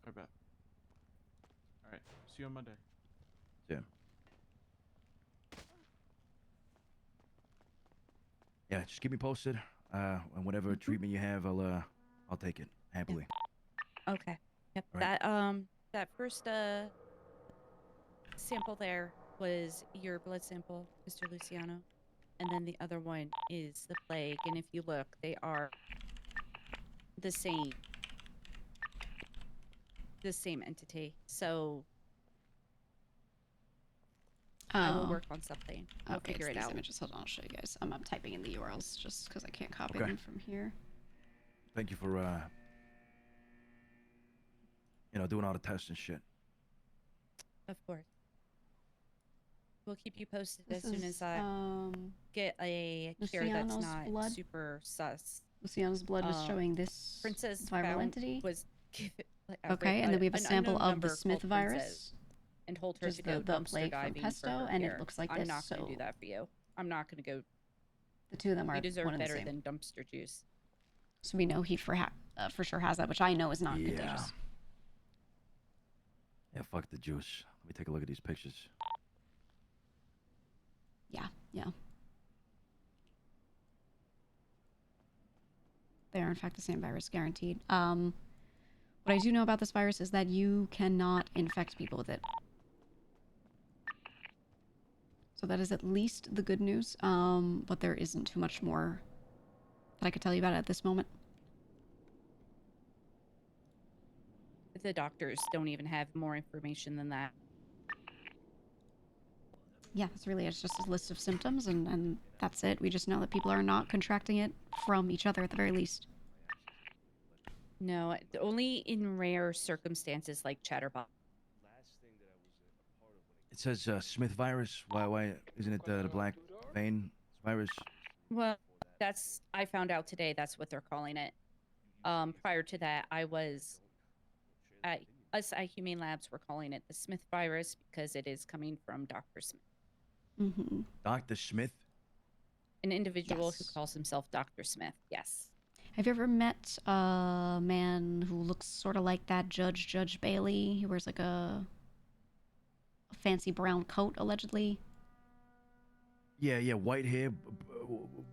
I bet. All right. See you on Monday. Yeah. Yeah. Just keep me posted. And whatever treatment you have, I'll take it happily. Okay. Yep. All right. That first sample there was your blood sample, Mr. Luciano, and then the other one is the plague. And if you look, they are the same entity. So I will work on something. We'll Okay, figure it's it these out. images. Hold on, I'll show you guys. I'm typing in the URLs just because I can't copy Okay. them from here. Thank you for doing all the tests and shit. Of course. We'll keep you posted This as soon is, as I get a cure that's Luciano's not blood. super sus. Luciano's blood was showing this Princess viral found entity. was given, like, Okay, and then we have a an sample unknown of the number Smith called virus, Princess, and told her which to is go the dumpster plague from diving pesto, for her and care. it looks like I'm this. not going So to do that for you. I'm not going to go. the two of them are You deserve one and the better same. than dumpster juice. So we know he for sure has that, which I know is not contagious. Yeah, fuck the juice. Let me take a look at these pictures. Yeah. They are in fact the same virus, guaranteed. What I do know about this virus is that you cannot infect people with it. So that is at least the good news, but there isn't too much more that I could tell you about it at this moment. The doctors don't even have more information than that. Yeah, that's really it's just a list of symptoms, and that's it. We just know that people are not contracting it from each other at the very least. No, only in rare circumstances like chatterbox. It says Smith virus. Why isn't it the black vein virus? Well, I found out today that's what they're calling it. Prior to that, us at Humane Labs were calling it the Smith virus because it is coming from Dr. Smith. Mm-hmm. Dr. Smith? An individual who Yes. calls himself Dr. Smith, yes. Have you ever met a man who looks sort of like that Judge Bailey? He wears like a fancy brown coat, allegedly. Yeah, white hair,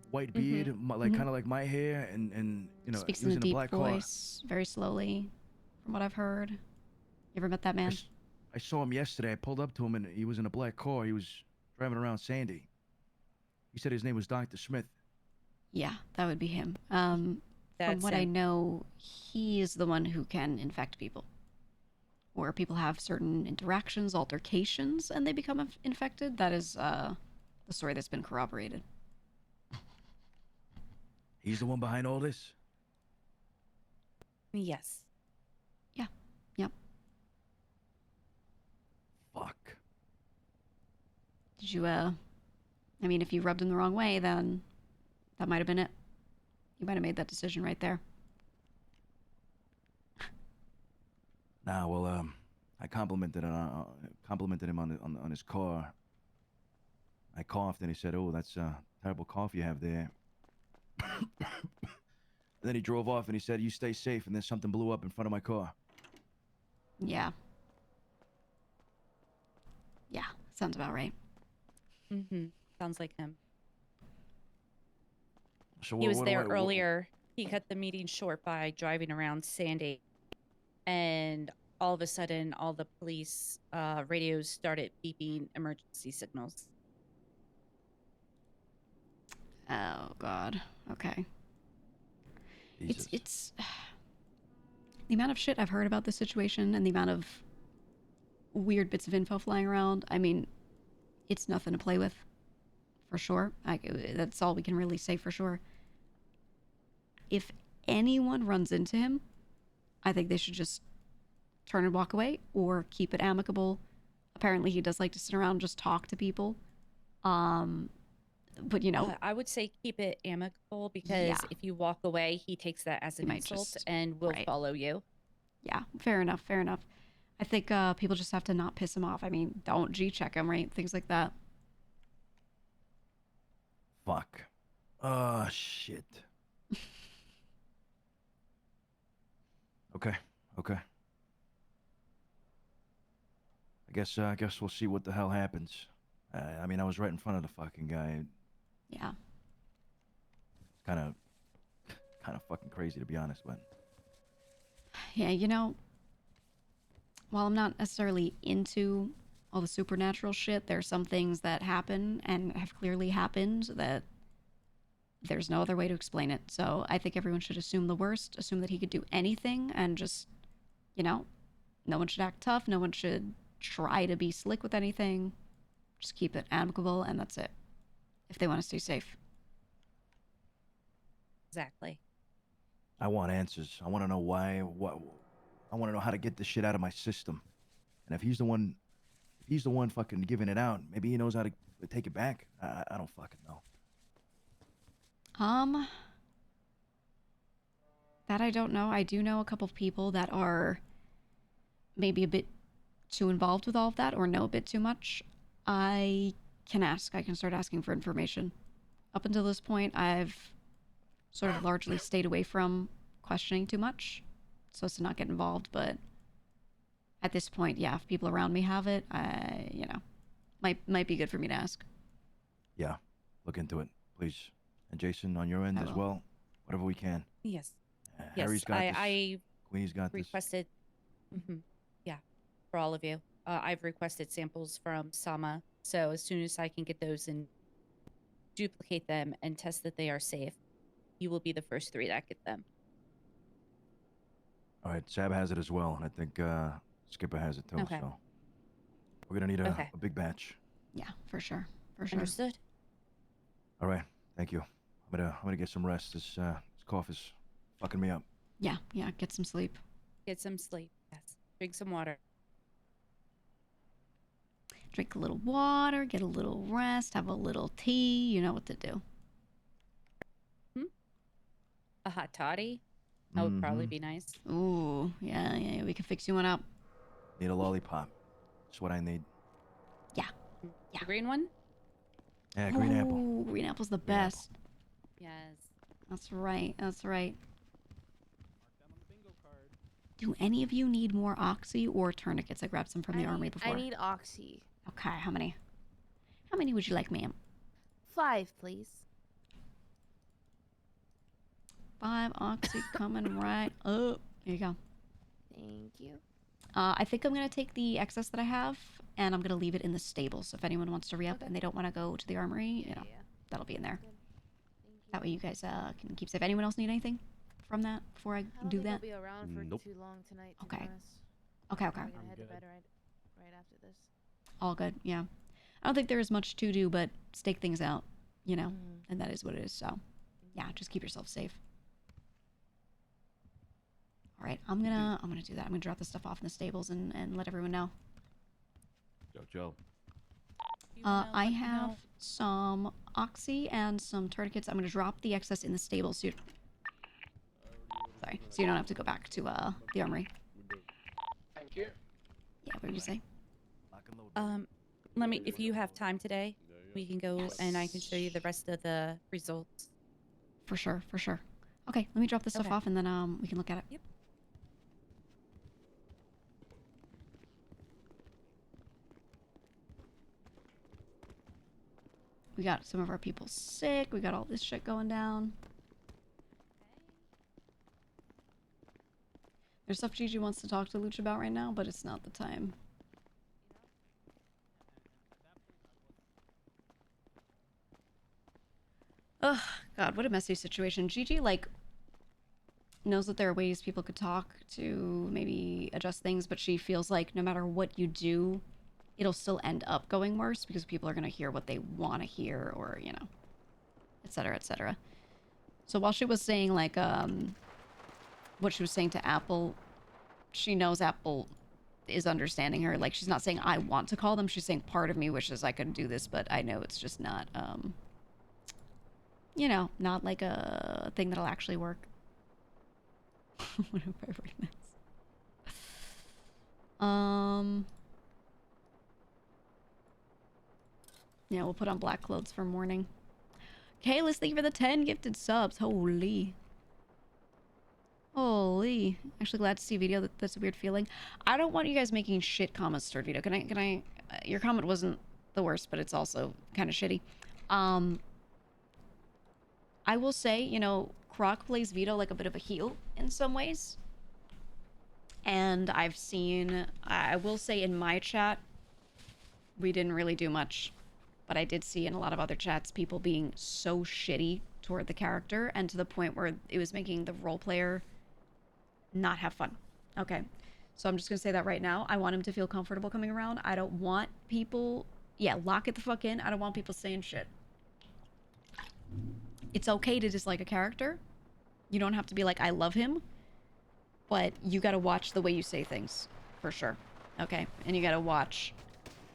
white beard, like kind of like my hair, and you know, Speaks he was in a in a deep black voice, very slowly, from what I've heard. You ever met that man? I saw him yesterday. I pulled up to him, and he was in a black car. He was driving around Sandy. He said his name was Dr. Smith. Yeah, that would be him. From That's what I him. know, he is the one who can infect people. Or people have certain interactions, altercations, and they become infected. That is the story that's been corroborated. He's the one behind all this. Yes. Yeah. Yep. Fuck. Did you, I mean, if you rubbed him the wrong way, then that might have been it. You might have made that decision right there. Nah, well, I complimented him on his car. I coughed, and he said, "Oh, that's terrible cough you have there." And then he drove off, and he said, "You stay safe." And then something blew up in front of my car. Yeah. Yeah, sounds about right. Sounds like him. So He was there earlier. He cut the meeting short by driving around Sandy, and all of a sudden, all the police radios started beeping emergency signals. Oh God. Okay. Jesus. It's the amount of shit I've heard about this situation and the amount of weird bits of info flying around. I mean, it's nothing to play with, for sure. That's all we can really say for sure. If anyone runs into him, I think they should just turn and walk away or keep it amicable. Apparently, he does like to sit around and just talk to people. But you know, I would say keep it amicable because if you walk away, he takes that as an insult and will follow you. Yeah, fair enough. Fair enough. I think people just have to not piss him off. I mean, don't G-check him, right? Things like that. Fuck. Oh, shit. Okay. I guess we'll see what the hell happens. I mean, I was right in front of the fucking guy. Yeah. Kind of fucking crazy, to be honest, but Yeah, you know, while I'm not necessarily into all the supernatural shit, there are some things that happen and have clearly happened that there's no other way to explain it. So I think everyone should assume the worst, assume that he could do anything, and just, you know, no one should act tough. No one should try to be slick with anything. Just keep it amicable, and that's it. If they want to stay safe. Exactly. I want answers. I want to know why. I want to know how to get this shit out of my system. And if he's the one fucking giving it out, maybe he knows how to take it back. I don't fucking know. That I don't know. I do know a couple of people that are maybe a bit too involved with all of that or know a bit too much. I can ask. I can start asking for information. Up until this point, I've sort of largely stayed away from questioning too much so as to not get involved, but at this point, yeah, if people around me have it, you know, might be good for me to ask. Yeah, look into it, please. And Jason, on your end as well, whatever we can. Yes. Harry's got this. I Queenie's got requested. Yeah, for all of you. I've requested samples from Sama, so as soon as I can get those and duplicate them and test that they are safe, you will be the first 3 that get them. All right, Sab has it as well, and I think Skipper has it too. Okay. So we're gonna need a big batch. Yeah, for sure. For sure. Understood. All right, thank you. I'm gonna get some rest. This cough is fucking me up. Yeah, get some sleep. Get some sleep. Yes. Drink some water. Drink a little water, get a little rest, have a little tea. You know what to do. A hot toddy? That would probably be nice. Ooh, yeah, we can fix you one up. Need a lollipop. That's what I need. Yeah. The green one? Yeah, green apple. Ooh, green apple's the best. Yes. That's right. Do any of you need more oxy or tourniquets? I grabbed some from the armory before. I need oxy. Okay, how many? How many would you like, ma'am? 5, please. 5 oxy coming right up. There you go. Thank you. I think I'm gonna take the excess that I have, and I'm gonna leave it in the stable. So if anyone wants to re-up and they don't want to go to the armory, you know, that'll be in there. That way you guys can keep safe. Anyone else need anything from that before I do think that? I'll be around for Nope. too long tonight. To Okay. Be honest. Okay. We're gonna head to bed right after this. All good. Yeah. I don't think there is much to do but stake things out, you know, and that is what it is. So, yeah, just keep yourself safe. All right, I'm gonna do that. I'm gonna drop this stuff off in the stables and let everyone know. Joe. I have some oxy and some tourniquets. I'm gonna drop the excess in the stable so sorry, so you don't have to go back to the armory. Thank you. Yeah, what did you say? Let me, if you have time today, we can go and I can show you the rest of the results. For sure, for sure. Okay, let me drop this stuff off and then we can look at it. Yep. We got some of our people sick. We got all this shit going down. There's stuff Gigi wants to talk to Luch about right now, but it's not the time. Ugh, God, what a messy situation. Gigi, like, knows that there are ways people could talk to maybe adjust things, but she feels like no matter what you do, it'll still end up going worse because people are going to hear what they want to hear or, you know, et cetera, et cetera. So while she was saying, like, what she was saying to Apple, she knows Apple is understanding her. Like, she's not saying, I want to call them. She's saying, part of me wishes I could do this, but I know it's just not, you know, not like a thing that'll actually work. What if I write this? Yeah, we'll put on black clothes for morning. Kaylis, thank you for the 10 gifted subs. Holy. Holy. Actually glad to see a video. That's a weird feeling. I don't want you guys making shit comments, Stordito. Can I, your comment wasn't the worst, but it's also kind of shitty. I will say, you know, Croc plays Vito like a bit of a heel in some ways. And I've seen, I will say in my chat, we didn't really do much. But I did see in a lot of other chats people being so shitty toward the character and to the point where it was making the role player not have fun. Okay. So I'm just going to say that right now. I want him to feel comfortable coming around. I don't want people... Yeah, lock it the fuck in. I don't want people saying shit. It's okay to dislike a character. You don't have to be like, I love him. But you got to watch the way you say things. For sure. Okay? And you got to watch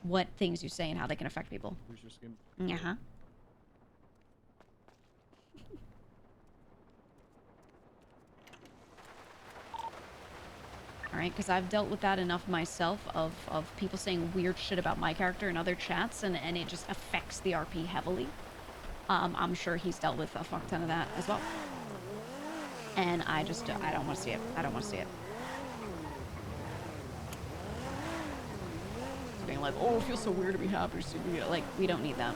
what things you say and how they can affect people. Uh-huh. Alright, because I've dealt with that enough myself of people saying weird shit about my character in other chats, and it just affects the RP heavily. I'm sure he's dealt with a fuck ton of that as well. And I don't want to see it. I don't want to see it. Being like, oh, it feels so weird to be happy. Like, we don't need that.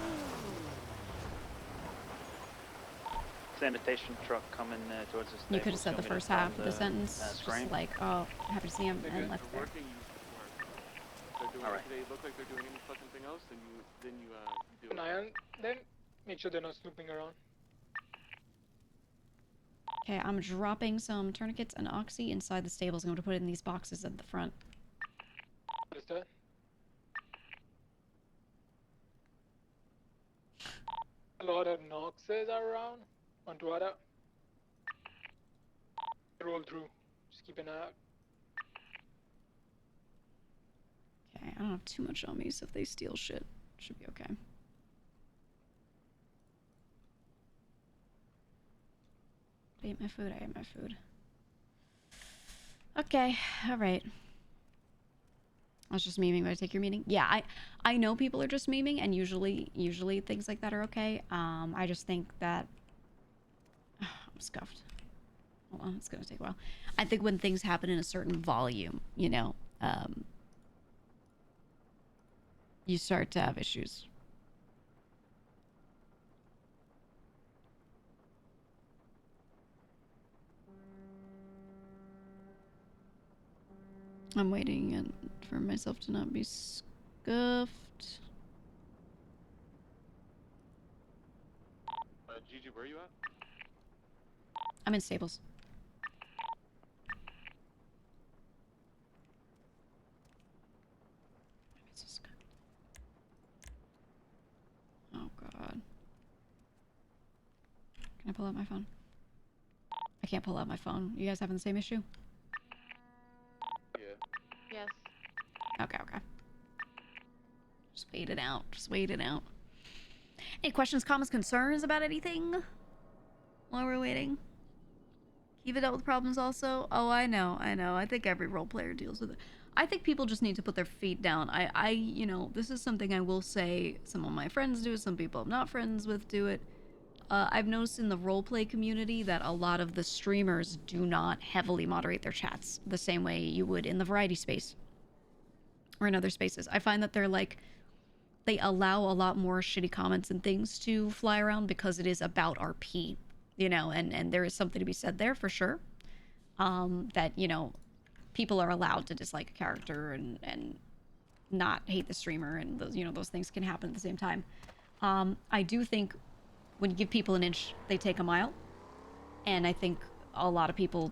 Sanitation truck coming towards us. You could have said the first half of the sentence, just like, oh, happy to see him, and left there. All right. They look like they're doing any fucking thing else, then you do it. And then make sure they're not snooping around. Okay, I'm dropping some tourniquets and oxy inside the stables. I'm going to put it in these boxes at the front. Understood. A lot of Noxes are around on Tuada. Roll through. Just keep an eye out. Okay, I don't have too much on me, so if they steal shit, should be okay. I ate my food, I ate my food. Okay, alright. I was just memeing, but I take your meaning? Yeah, I know people are just memeing, and usually things like that are okay. I just think that... I'm scuffed. Hold on, it's gonna take a while. I think when things happen in a certain volume, you know, you start to have issues. I'm waiting for myself to not be scuffed. Gigi, where are you at? I'm in stables. Oh god. Can I pull out my phone? I can't pull out my phone. You guys having the same issue? Yeah. Yes. Okay, okay. Just wait it out. Just wait it out. Any questions, comments, concerns about anything while we're waiting? Kiva dealt with problems also? Oh, I know. I think every role player deals with it. I think people just need to put their feet down. you know, this is something I will say some of my friends do, some people I'm not friends with do it. I've noticed in the roleplay community that a lot of the streamers do not heavily moderate their chats the same way you would in the variety space or in other spaces. I find that they're like, they allow a lot more shitty comments and things to fly around because it is about RP, you know, and there is something to be said there for sure. That, you know, people are allowed to dislike a character and not hate the streamer, and those, you know, those things can happen at the same time. I do think when you give people an inch, they take a mile. And I think a lot of people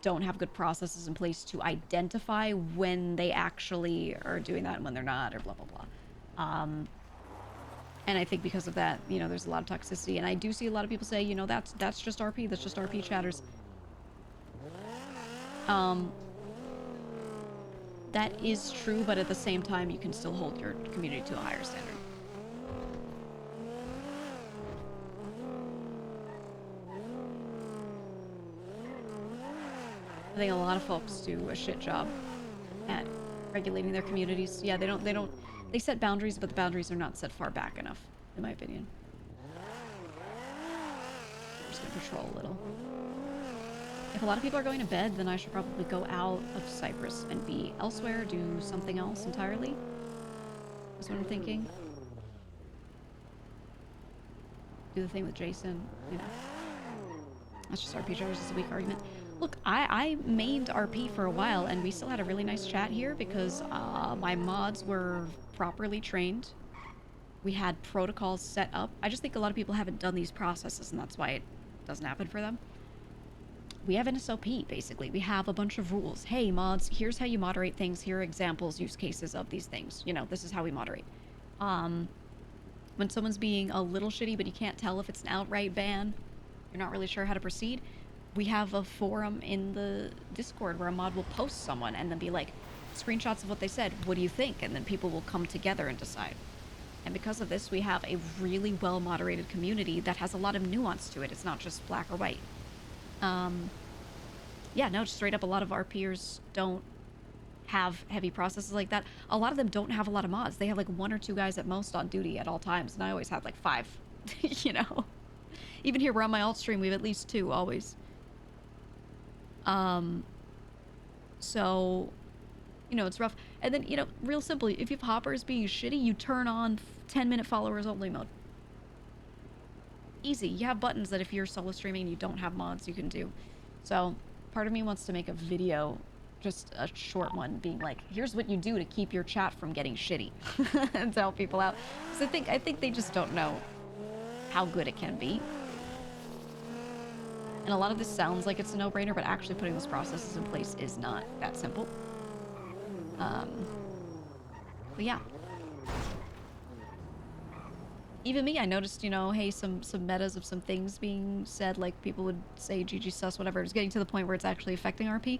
don't have good processes in place to identify when they actually are doing that and when they're not, or blah, blah, blah. And I think because of that, you know, there's a lot of toxicity. And I do see a lot of people say, you know, that's just RP, that's just RP chatters. That is true, but at the same time, you can still hold your community to a higher standard. I think a lot of folks do a shit job at regulating their communities. Yeah, they set boundaries, but the boundaries are not set far back enough, in my opinion. I'm just gonna patrol a little. If a lot of people are going to bed, then I should probably go out of Cypress and be elsewhere, do something else entirely. That's what I'm thinking. Do the thing with Jason, you know. That's just RP drivers is a weak argument. Look, I mained RP for a while, and we still had a really nice chat here because my mods were properly trained. We had protocols set up. I just think a lot of people haven't done these processes, and that's why it doesn't happen for them. We have an SOP, basically. We have a bunch of rules. Hey, mods, here's how you moderate things. Here are examples, use cases of these things. You know, this is how we moderate. When someone's being a little shitty, but you can't tell if it's an outright ban, you're not really sure how to proceed, we have a forum in the Discord where a mod will post someone and then be like, screenshots of what they said, what do you think? And then people will come together and decide. And because of this, we have a really well-moderated community that has a lot of nuance to it. It's not just black or white. Yeah, no, straight up, a lot of RPers don't have heavy processes like that. A lot of them don't have a lot of mods. They have like 1 or 2 guys at most on duty at all times, and I always had like 5, you know? Even here, we're on my alt stream, we have at least 2, always. So, you know, it's rough. And then, you know, real simple, if you have hoppers being shitty, you turn on 10-minute followers only mode. Easy. You have buttons that if you're solo streaming and you don't have mods, you can do. So, part of me wants to make a video, just a short one, being like, here's what you do to keep your chat from getting shitty. And to help people out. Because I think they just don't know how good it can be. And a lot of this sounds like it's a no-brainer, but actually putting those processes in place is not that simple. But yeah. Even me, I noticed, you know, hey, some metas of some things being said, like people would say GG sus, whatever. It's getting to the point where it's actually affecting RP.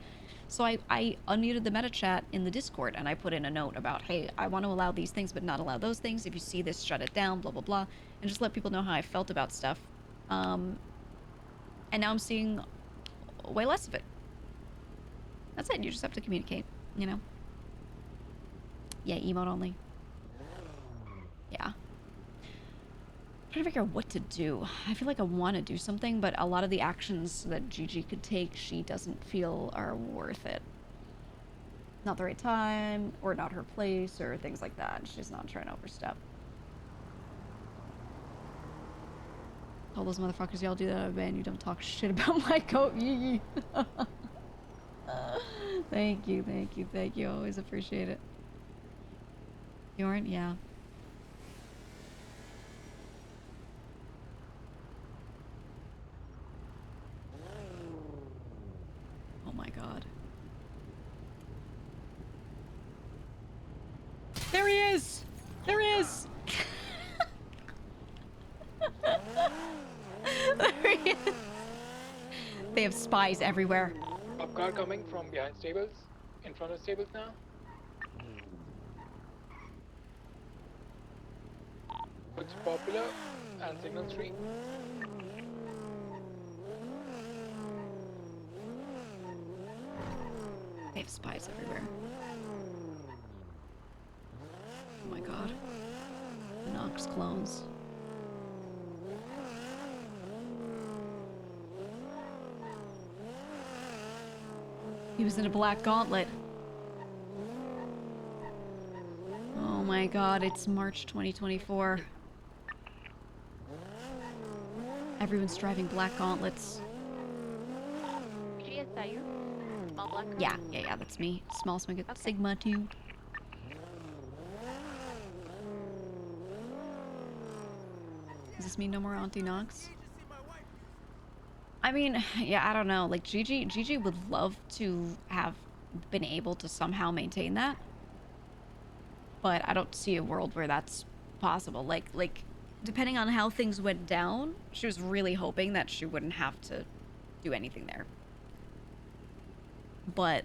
So I unmuted the meta chat in the Discord, and I put in a note about, hey, I want to allow these things, but not allow those things. If you see this, shut it down, blah, blah, blah. And just let people know how I felt about stuff. And now I'm seeing way less of it. That's it. You just have to communicate, you know? Yeah, emote only. Yeah. I'm trying to figure out what to do. I feel like I want to do something, but a lot of the actions that Gigi could take, she doesn't feel are worth it. not the right time, or not her place, or things like that. She's not trying to overstep. All those motherfuckers, y'all do that, man. You don't talk shit about my goat, yee. Thank you, thank you, thank you. Always appreciate it. Bjorn, yeah. Oh my god. There he is! There he is! There he is! They have spies everywhere. Cop car coming from behind stables, in front of stables now. It's Popular and Signal Street. They have spies everywhere. Oh my god. Nox clones. He was in a black gauntlet. Oh my god, it's March 2024. Everyone's driving black gauntlets. Gigi, is that you? Small black car? Yeah, that's me. Small Sigma 2. Does this mean no more Auntie Nox? I mean, yeah, I don't know. Like, Gigi would love to have been able to somehow maintain that. But I don't see a world where that's possible. Like, depending on how things went down, she was really hoping that she wouldn't have to do anything there. But,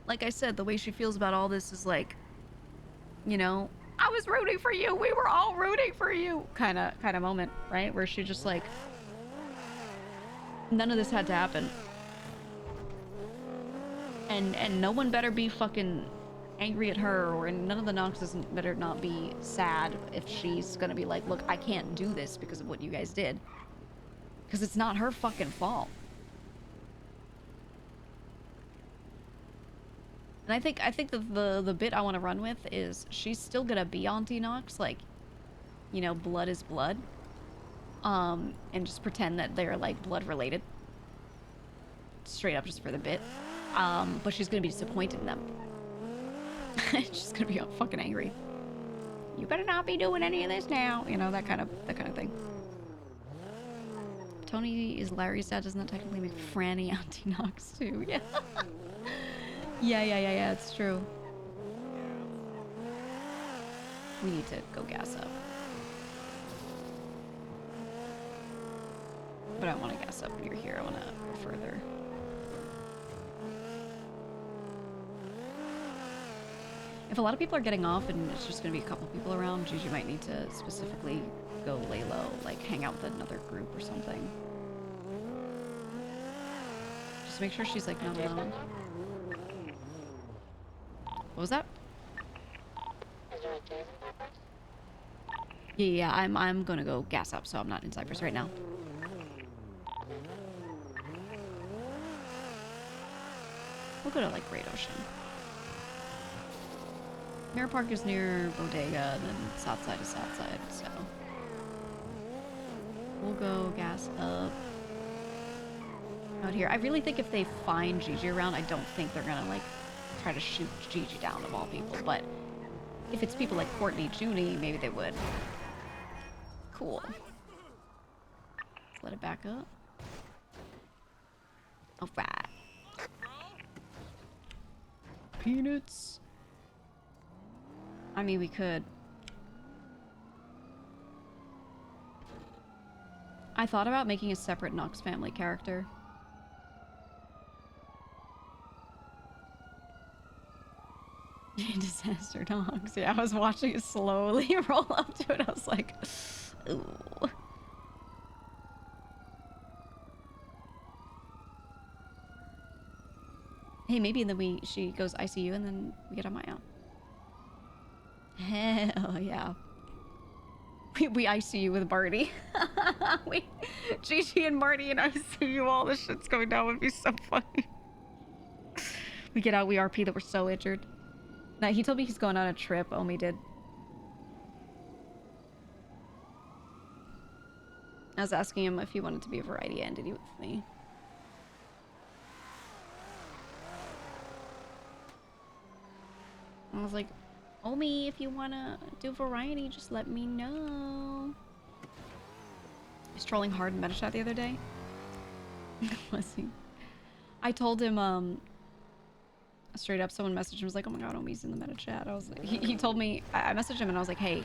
like I said, the way she feels about all this is like, you know, I was rooting for you. We were all rooting for you. Kind of moment, right? Where she just like, none of this had to happen. And no one better be fucking angry at her, or none of the Noxes better not be sad if she's gonna be like, look, I can't do this because of what you guys did. Because it's not her fucking fault. And I think the bit I want to run with is she's still gonna be Auntie Nox, like, you know, blood is blood. And just pretend that they're like blood related. Straight up just for the bit. But she's gonna be disappointed in them. She's gonna be fucking angry. You better not be doing any of this now. You know, that kind of thing. Tony is Larry's dad. Doesn't that technically make Franny Auntie Nox too? Yeah. Yeah, it's true. We need to go gas up. But I don't want to gas up near here. I want to go further. If a lot of people are getting off and it's just going to be a couple people around, Gigi might need to specifically go lay low, like hang out with another group or something. Just make sure she's like not alone. What was that? Yeah, I'm gonna go gas up, so I'm not in Cypress right now. We'll go to like Great Ocean. Mirror Park is near Bodega, and then South Side is South Side, so we'll go gas up out here. I really think if they find Gigi around, I don't think they're gonna like try to shoot Gigi down of all people, but if it's people like Courtney, Junie, maybe they would. Cool. Let it back up. Alright. Peanuts. I mean, we could. I thought about making a separate Nox family character. Disaster Nox. Yeah, I was watching it slowly roll up to it. I was like, ooh. Hey, maybe then she goes ICU and then we get on my own. Hell yeah. We ICU with Marty. Gigi and Marty in ICU, all this shit's going down would be so funny. We get out, we RP that we're so injured. No, he told me he's going on a trip. Omi did. I was asking him if he wanted to be a variety entity with me. I was like, Omi, if you wanna do variety, just let me know. He was trolling hard in Metachat the other day. Was he? I told him, straight up, someone messaged him, was like, oh my god, Omi's in the Metachat. I was like, he told me, I messaged him and I was like, hey,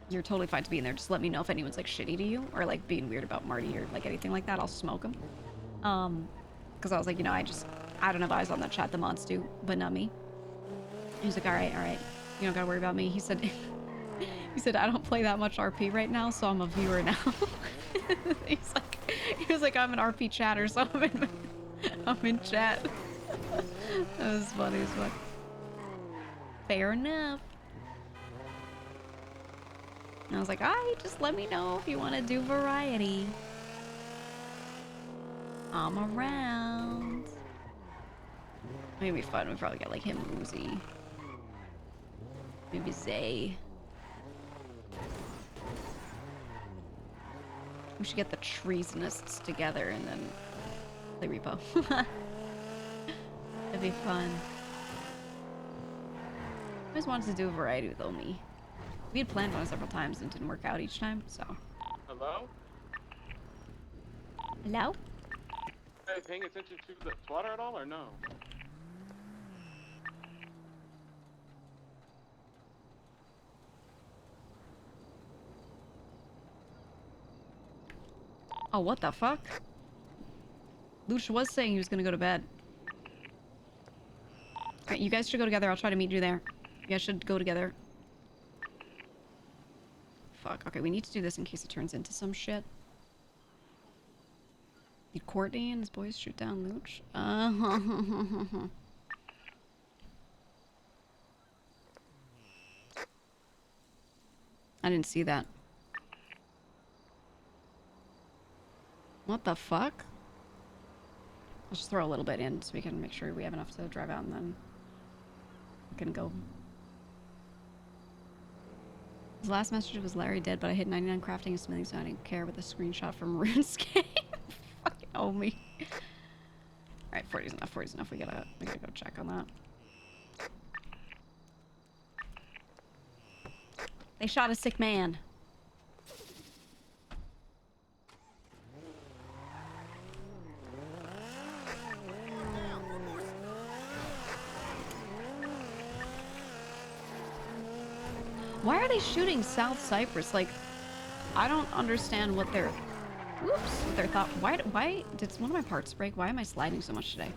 you're totally fine to be in there. Just let me know if anyone's like shitty to you or like being weird about Marty or like anything like that. I'll smoke him. Because I was like, you know, I don't have eyes on that chat. The mods do, but not me. He was like, all right. You don't gotta worry about me. He said, I don't play that much RP right now, so I'm a viewer now. he was like, I'm an RP chatter, so I'm in chat. That was funny as fuck. Fair enough. And I was like, alright, just let me know if you want to do variety. I'm around. It'd be fun. We'd probably get like him, Uzi. Maybe Zay. We should get the treasonists together and then play repo. That'd be fun. I just wanted to do a variety with Omi. We had planned on it several times and it didn't work out each time, so. Hello? Hello? Hey, paying attention to the slaughter at all or no? Oh, what the fuck? Luch was saying he was gonna go to bed. Alright, you guys should go together. I'll try to meet you there. You guys should go together. Fuck. Okay, we need to do this in case it turns into some shit. Did Courtney and his boys shoot down Luch? I didn't see that. What the fuck? I'll just throw a little bit in so we can make sure we have enough to drive out and then we can go. His last message was Larry dead, but I hit 99 crafting and smithing, so I didn't care with a screenshot from RuneScape. Fucking owe me. Alright, 40's enough, 40's enough. We gotta go check on that. They shot a sick man. Why are they shooting South Cypress? Like, I don't understand what their... Whoops! What their thought... Why did one of my parts break? Why am I sliding so much today?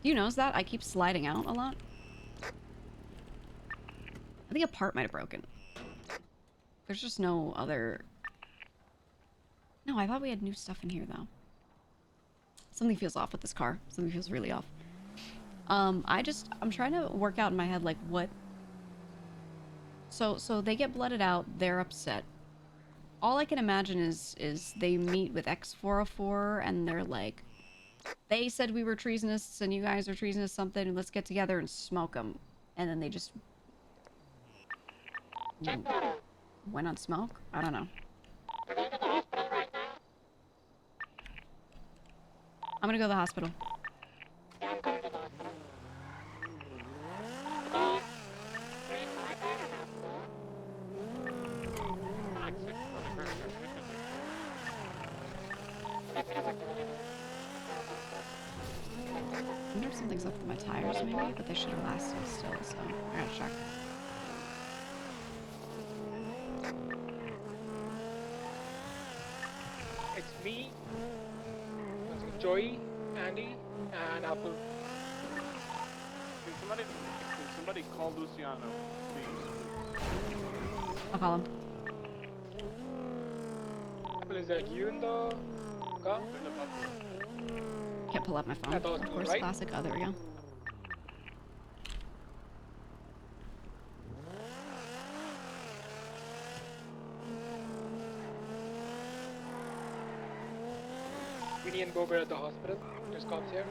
Do you notice that? I keep sliding out a lot. I think a part might have broken. There's just no other... No, I thought we had new stuff in here, though. Something feels off with this car. Something feels really off. I'm trying to work out in my head, like, what... So they get blooded out, they're upset. All I can imagine is they meet with X404 and they're like, they said we were treasonists and you guys are treasonous something, and let's get together and smoke them. And then they just went on smoke? I don't know. I'm gonna go to the hospital. I wonder if something's up with my tires maybe, but they should have lasted still, so I gotta check. It's me, Joey, Andy, and Apple. Can somebody call Luciano, please? I'll call him. Apple, is that you in the car? Can't pull up my phone. Of course, right? classic. Oh, there we go. Vinny and Bober at the hospital. There's cops here.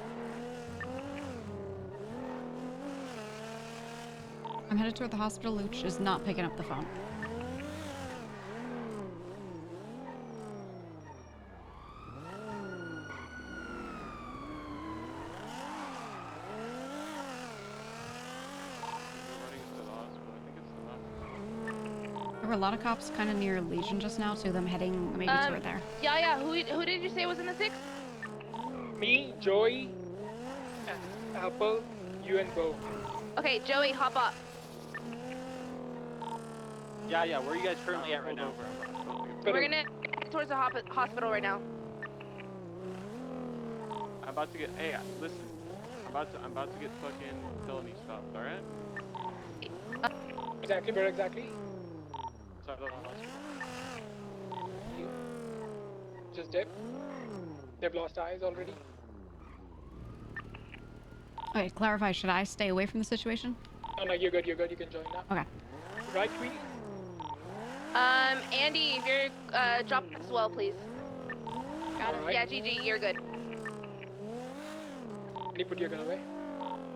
I'm headed toward the hospital. Luch is not picking up the phone. There were a lot of cops kind of near Legion just now, so them heading maybe toward there. Yeah. Who did you say was in the 6? Me, Joey, Apple, you and Bo. Okay, Joey, hop up. Yeah. Where are you guys currently at right now? We're gonna head towards the hospital right now. I'm about to get. Hey, listen. I'm about to get fucking felony stopped. All right. Exactly, where exactly? Sorry, the hospital. You just dip. They've lost eyes already. Okay, clarify, should I stay away from the situation? Oh no, you're good. You can join now. Okay. Right, Queenie? Andy, if you're drop as well, please. Got it. Yeah, Gigi, you're good. Can you put your gun away?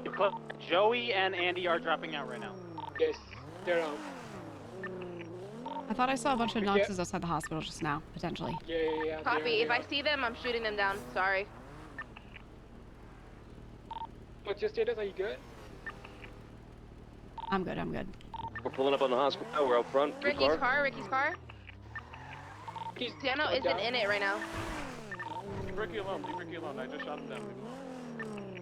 You put Joey and Andy are dropping out right now. Yes, they're out. I thought I saw a bunch of Noxes outside the hospital just now, potentially. Yeah. Copy. If I see them, I'm shooting them down. Sorry. What's your status? Are you good? I'm good. We're pulling up on the hospital. Oh, we're out front. Ricky's car. Dano isn't in it right now. Leave Ricky alone. I just shot him down. Leave him alone.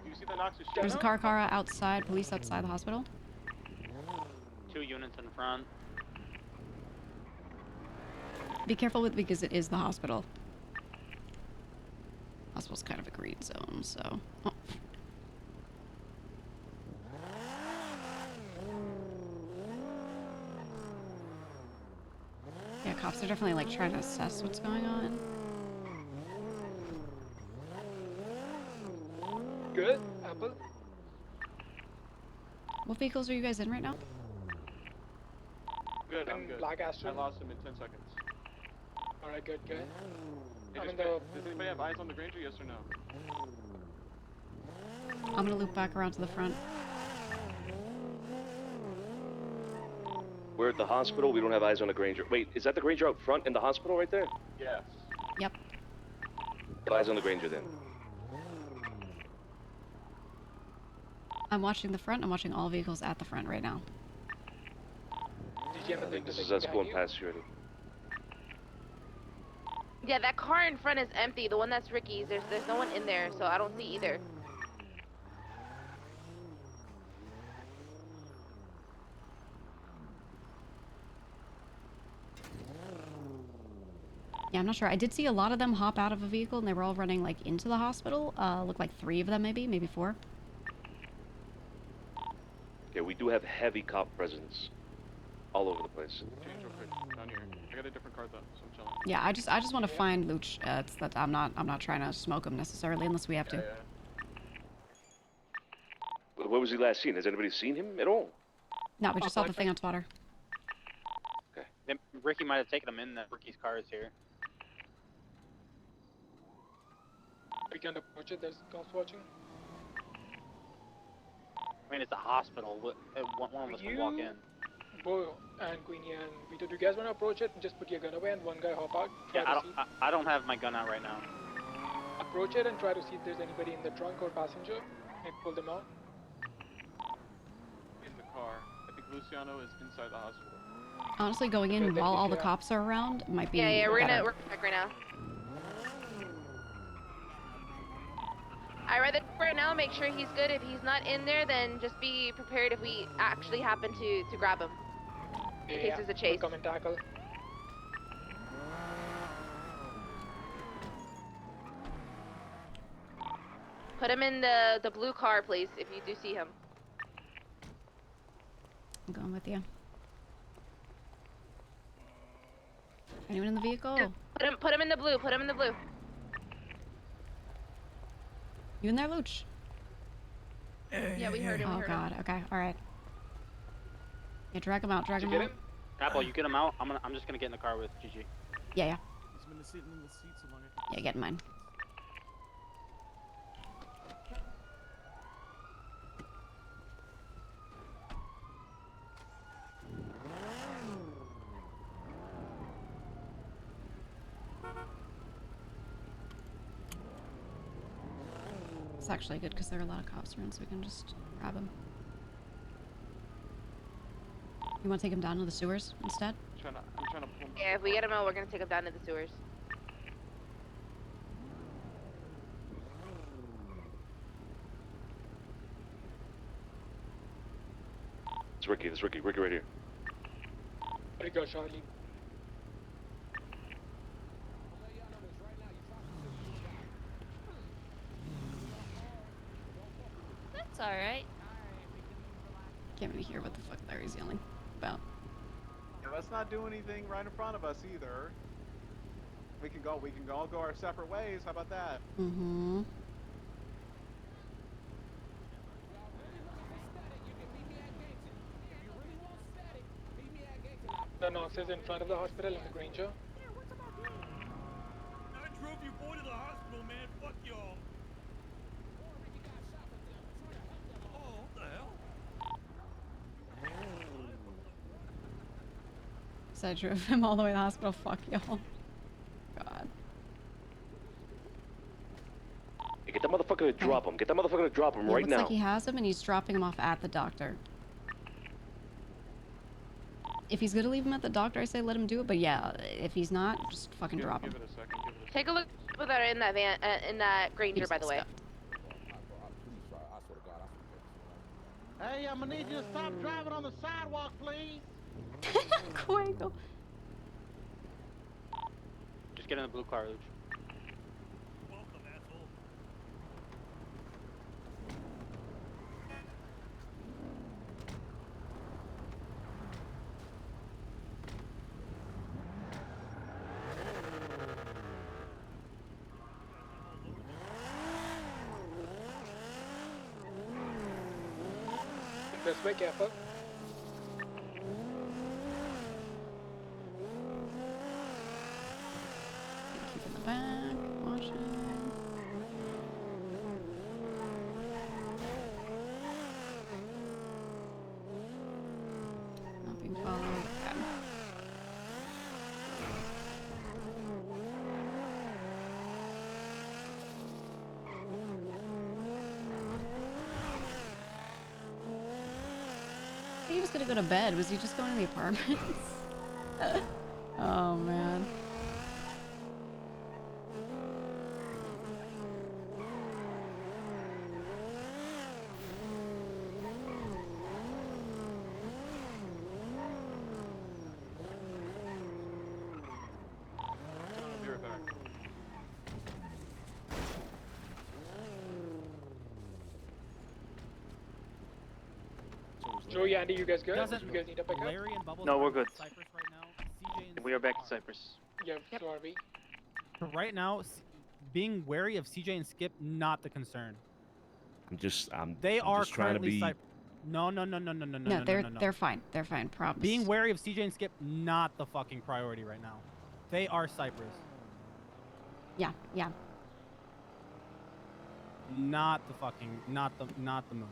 Do you see the Noxus? There's a car outside, police outside the hospital. 2 units in front. Be careful with because it is the hospital. Hospital's kind of a green zone, so. Oh. Yeah, cops are definitely like trying to assess what's going on. Good, Apple. What vehicles are you guys in right now? Good, I'm good. Black Astro. I lost him in 10 seconds. Alright, good. Hey, I'm does anybody have eyes on the Granger, yes or no? I'm gonna loop back around to the front. We're at the hospital. We don't have eyes on the Granger. Wait, is that the Granger out front in the hospital right there? Yes. Yep. Eyes on the Granger then. I'm watching the front. I'm watching all vehicles at the front right now. Did you have I think this is us going past you already. Yeah, that car in front is empty. The one that's Ricky's. There's no one in there, so I don't see either. Yeah, I'm not sure. I did see a lot of them hop out of a vehicle and they were all running like into the hospital. Looked like 3 of them maybe 4. Yeah, we do have heavy cop presence all over the place. Change real quick. Down here. I got a different car though, so I'm chilling. Yeah, I just want to find Luch. It's that I'm not trying to smoke him necessarily unless we have to. Where was he last seen? Has anybody seen him at all? No, we just saw the thing on Twitter. Okay. Then Ricky might have taken him in. That Ricky's car is here. We can approach it. There's cops watching. I mean, it's a hospital. One of us can walk in. Bo and Queenie and Vito, do you guys want to approach it and just put your gun away and one guy hop out? Yeah, I don't have my gun out right now. Approach it and try to see if there's anybody in the trunk or passenger. Maybe pull them out. In the car. I think Luciano is inside the hospital. Honestly, going in while all the cops are around might be Yeah, we're better. gonna check right now. I read the right now, make sure he's good. If he's not in there, then just be prepared if we actually happen to grab him. In case there's a chase. Come and tackle. Put him in the blue car, please, if you do see him. I'm going with you. Anyone in the vehicle? Put him in the blue. Put him in the blue. You in there, Luch? Yeah, we heard him. Oh God. Okay. All right. Yeah, drag him out. Drag him out. Apple, you get him out. I'm just gonna get in the car with Gigi. Yeah. He's been sitting in the seat so long. Yeah, get in mine. It's actually good because there are a lot of cops around, so we can just grab him. You want to take him down to the sewers instead? I'm trying to pull him. Yeah, if we get him out, we're gonna take him down to the sewers. It's Ricky. It's Ricky. Ricky right here. There you go, Charlie. That's all right. Can't really hear what the fuck Larry's yelling about. Yeah, let's not do anything right in front of us either. We can all go our separate ways. How about that? Mm-hmm. The Knox is in front of the hospital in the Granger. I drove your boy to the hospital, man. Fuck y'all. Oh, what the hell? So I drove him all the way to the hospital. Fuck y'all. God. Hey, get that motherfucker to drop him. Get that motherfucker to drop him Yeah, right looks now. like he has him and he's dropping him off at the doctor. If he's gonna leave him at the doctor, I say let him do it. But yeah, if he's not, just fucking drop him. Give it a second. Give it a second. Take a look at people that are in that van, in that Granger, by the way. Hey, I'm gonna need you to stop driving on the sidewalk, please. Quago. Just get in the blue car, Luch. This way, careful. Keep in the back, watching. Not being followed. Okay. He was gonna go to bed. Was he just going to the apartments? Oh man. I'll be right back. Joey, Andy, you guys good? Doesn't You guys need a pickup? Larry and Bubbles No, are we're in good. Cypress right now. CJ and We are back to Cypress. Yeah, so are we. So right now, being wary of CJ and Skip, not the concern. They I'm are just trying to currently be. No. No, they're fine. They're fine. Promise. Being wary of CJ and Skip, not the fucking priority right now. They are Cypress. Yeah. Not the move.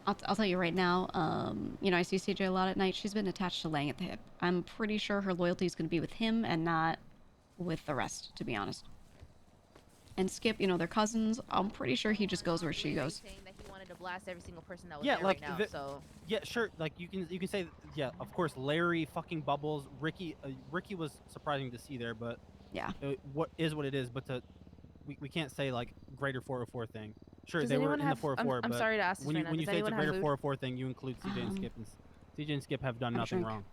I'll tell you right now, you know, I see CJ a lot at night. She's been attached to Lang at the hip. I'm pretty sure her loyalty is going to be with him and not with the rest, to be honest. And Skip, you know, they're cousins. I'm pretty sure he just goes where she goes. Saying that he wanted to blast every single person that was Yeah, there like right now, so yeah, sure. Like you can say, yeah, of course, Larry, fucking Bubbles, Ricky. Ricky was surprising to see there, but yeah, what it is. But we can't say like greater 404 thing. Sure, Does they were anyone in have- the 404, I'm but sorry to ask this when right you now, when you does say it's a anyone have greater loot? 404 thing, you include CJ and Skip. And CJ and Skip have done have a nothing drink. wrong.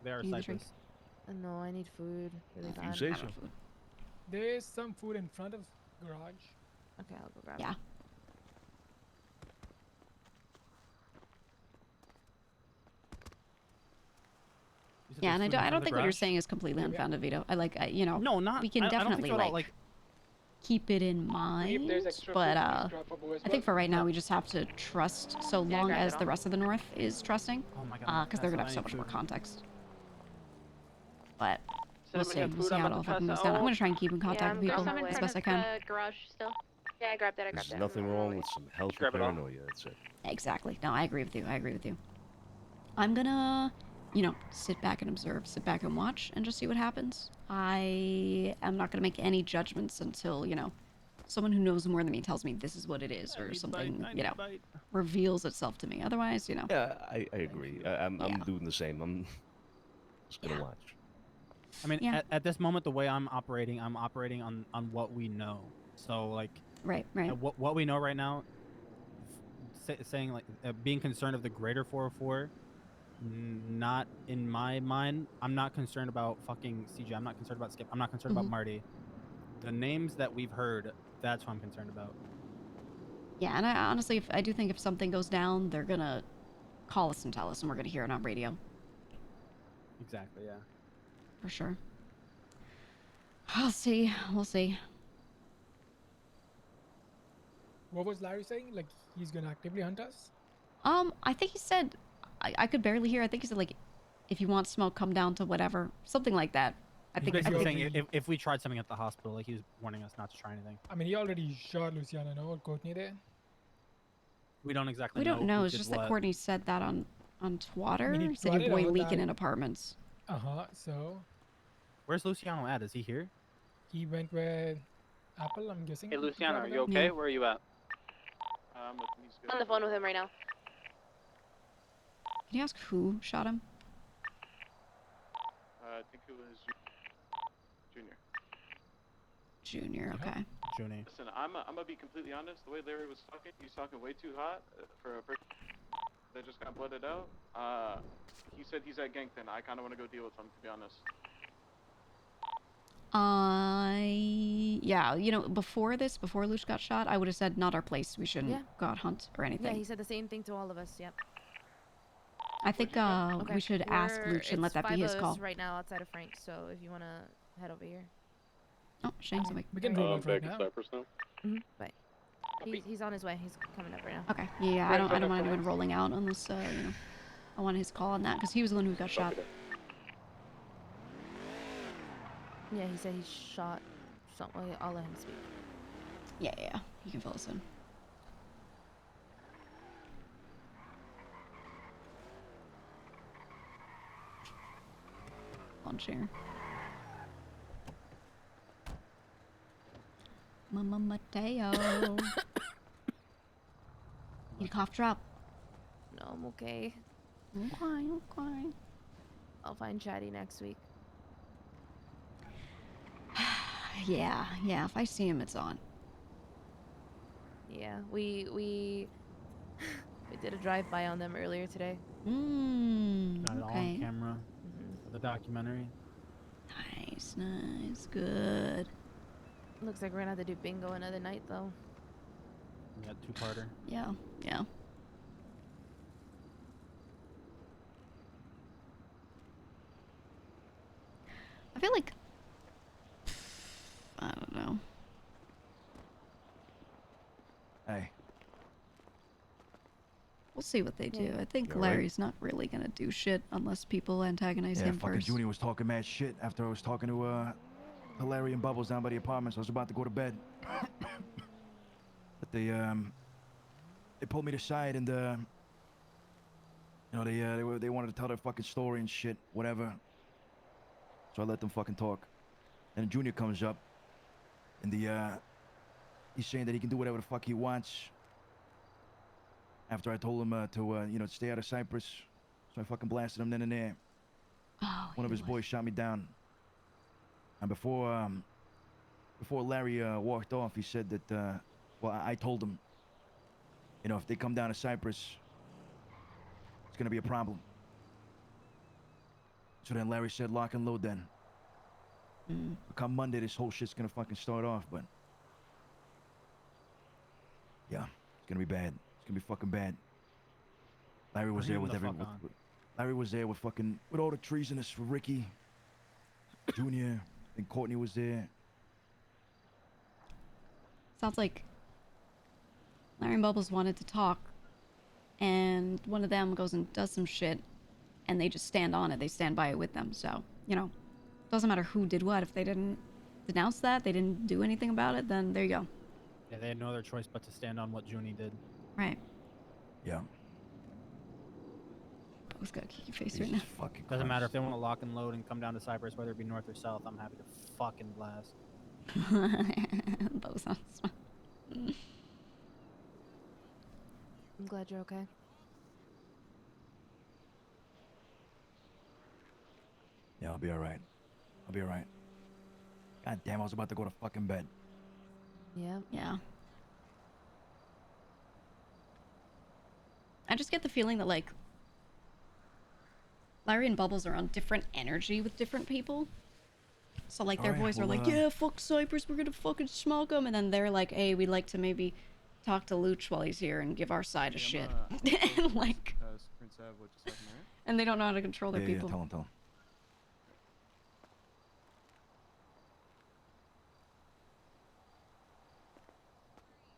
They are You need a Cypress. drink? no, I need food really bad. You say so. There's some food in front of garage. Okay, I'll go grab Yeah. it. Yeah, and I don't think what you're saying is completely unfounded, Vito. You know, No, not. we can I don't definitely think so at all, like keep it in mind, there's extra but food, please drop a bow as I think well. for right now we just have to trust so Yeah, long grab as it the all. rest of the North is trusting, Oh my god. because they're gonna have that's so what much I more need context. But Does we'll anybody see. have We'll food? see I'm how it about all to pass fucking that goes down. I'm out. gonna try and keep in contact with I'm people some in as front best of I can. the garage still. Yeah, I grabbed it. There's nothing wrong with some healthy grab it all. paranoia. That's it. Exactly. No, I agree with you. I'm gonna, you know, sit back and observe, sit back and watch, and just see what happens. I am not gonna make any judgments until, you know, someone who knows more than me tells me this is what it is, or something, you know, reveals itself to me. Otherwise, you know. Yeah, I agree. I'm doing the same. I'm just gonna watch. I mean, at this moment, the way I'm operating on what we know. So like, right. What we know right now, saying like being concerned of the greater 404. Not in my mind. I'm not concerned about fucking CJ. I'm not concerned about Skip. I'm not concerned about Marty. The names that we've heard, that's what I'm concerned about. Yeah, and I honestly, I do think if something goes down, they're gonna call us and tell us, and we're gonna hear it on radio. Exactly. Yeah. For sure. We'll see. We'll see. What was Larry saying? Like he's gonna actively hunt us? I think he said, I could barely hear. I think he said like, if you want smoke, come down to whatever, something like that. I think saying if we tried something at the hospital, like he was warning us not to try anything. I mean, he already shot Luciano, no? Or Courtney there? We don't exactly we know. don't know. It's just that Courtney said that on Twitter. I mean, he said your boy leaking in apartments. So. Where's Luciano at? Is he here? He went with Apple, I'm guessing. Hey, Luciano, are you okay? Where are you at? I'm on the phone with him right now. Can you ask who shot him? I think it was Junior. Junior, okay. Junior. Listen, I'm gonna be completely honest. The way Larry was talking, he's talking way too hot for a person that just got blooded out. He said he's at Gangton. I kind of want to go deal with him, to be honest. Yeah, you know, before Luch got shot, I would have said not our place. We shouldn't go out hunt or anything. Yeah, he said the same thing to all of us. Yep. I think we should ask Luch and let that be his call. Right now outside of Frank, so if you want to head over here. Oh, Shane's awake. We can roll out right now. Cypress now. Bye. He's on his way. He's coming up right now. Okay. Yeah, I don't want anyone rolling out unless you know, I want his call on that because he was the one who got shot. Yeah, he said he shot something. I'll let him speak. Yeah. You can fill us in. On share. Mama Mateo. Need a cough drop? No, I'm okay. Okay. I'll find Chatty next week. Yeah. If I see him, it's on. Yeah, we did a drive-by on them earlier today. Got it all on camera. For the documentary. Nice. Good. Looks like we're gonna have to do bingo another night, though. We got two-parter. Yeah. I feel like, I don't know. Hey. We'll see what they do. I think Larry's not really gonna do shit unless people antagonize him fucking first. Junior was talking mad shit after I was talking to Larry and Bubbles down by the apartments. I was about to go to bed. But they pulled me aside and you know, they wanted to tell their fucking story and shit, whatever. So I let them fucking talk. And Junior comes up and he's saying that he can do whatever the fuck he wants. After I told him to you know, stay out of Cypress, so I fucking blasted him then and there. One of his boys shot me down. And before Larry walked off, he said that well, I told him, you know, if they come down to Cypress, it's gonna be a problem. So then Larry said, lock and load then. Come Monday, this whole shit's gonna fucking start off, but yeah, it's gonna be bad. It's gonna be fucking bad. Larry was there with Larry was there with all the treasonous for Ricky, Junior, and Courtney was there. Sounds like Larry and Bubbles wanted to talk, and one of them goes and does some shit, and they just stand on it. They stand by it with them. So, you know, doesn't matter who did what. If they didn't denounce that, they didn't do anything about it, then there you go. Yeah, they had no other choice but to stand on what Junie did. Right. Yeah. Bubbles got a kiki face right now. Doesn't matter if they want to lock and load and come down to Cypress, whether it be north or south. I'm happy to fucking blast. Bubbles on spot. I'm glad you're okay. Yeah, I'll be alright. I'll be alright. God damn, I was about to go to fucking bed. Yeah. Yeah. I just get the feeling that, like, Larry and Bubbles are on different energy with different people. So, like, their Alright, boys are well, like, yeah, fuck Cypress, we're gonna fucking smoke him. And then they're like, hey, we'd like to maybe talk to Luch while he's here and give our side of shit. And, like, Prince Ave, what just happened, right? and they don't know how to control their Yeah, people. tell him.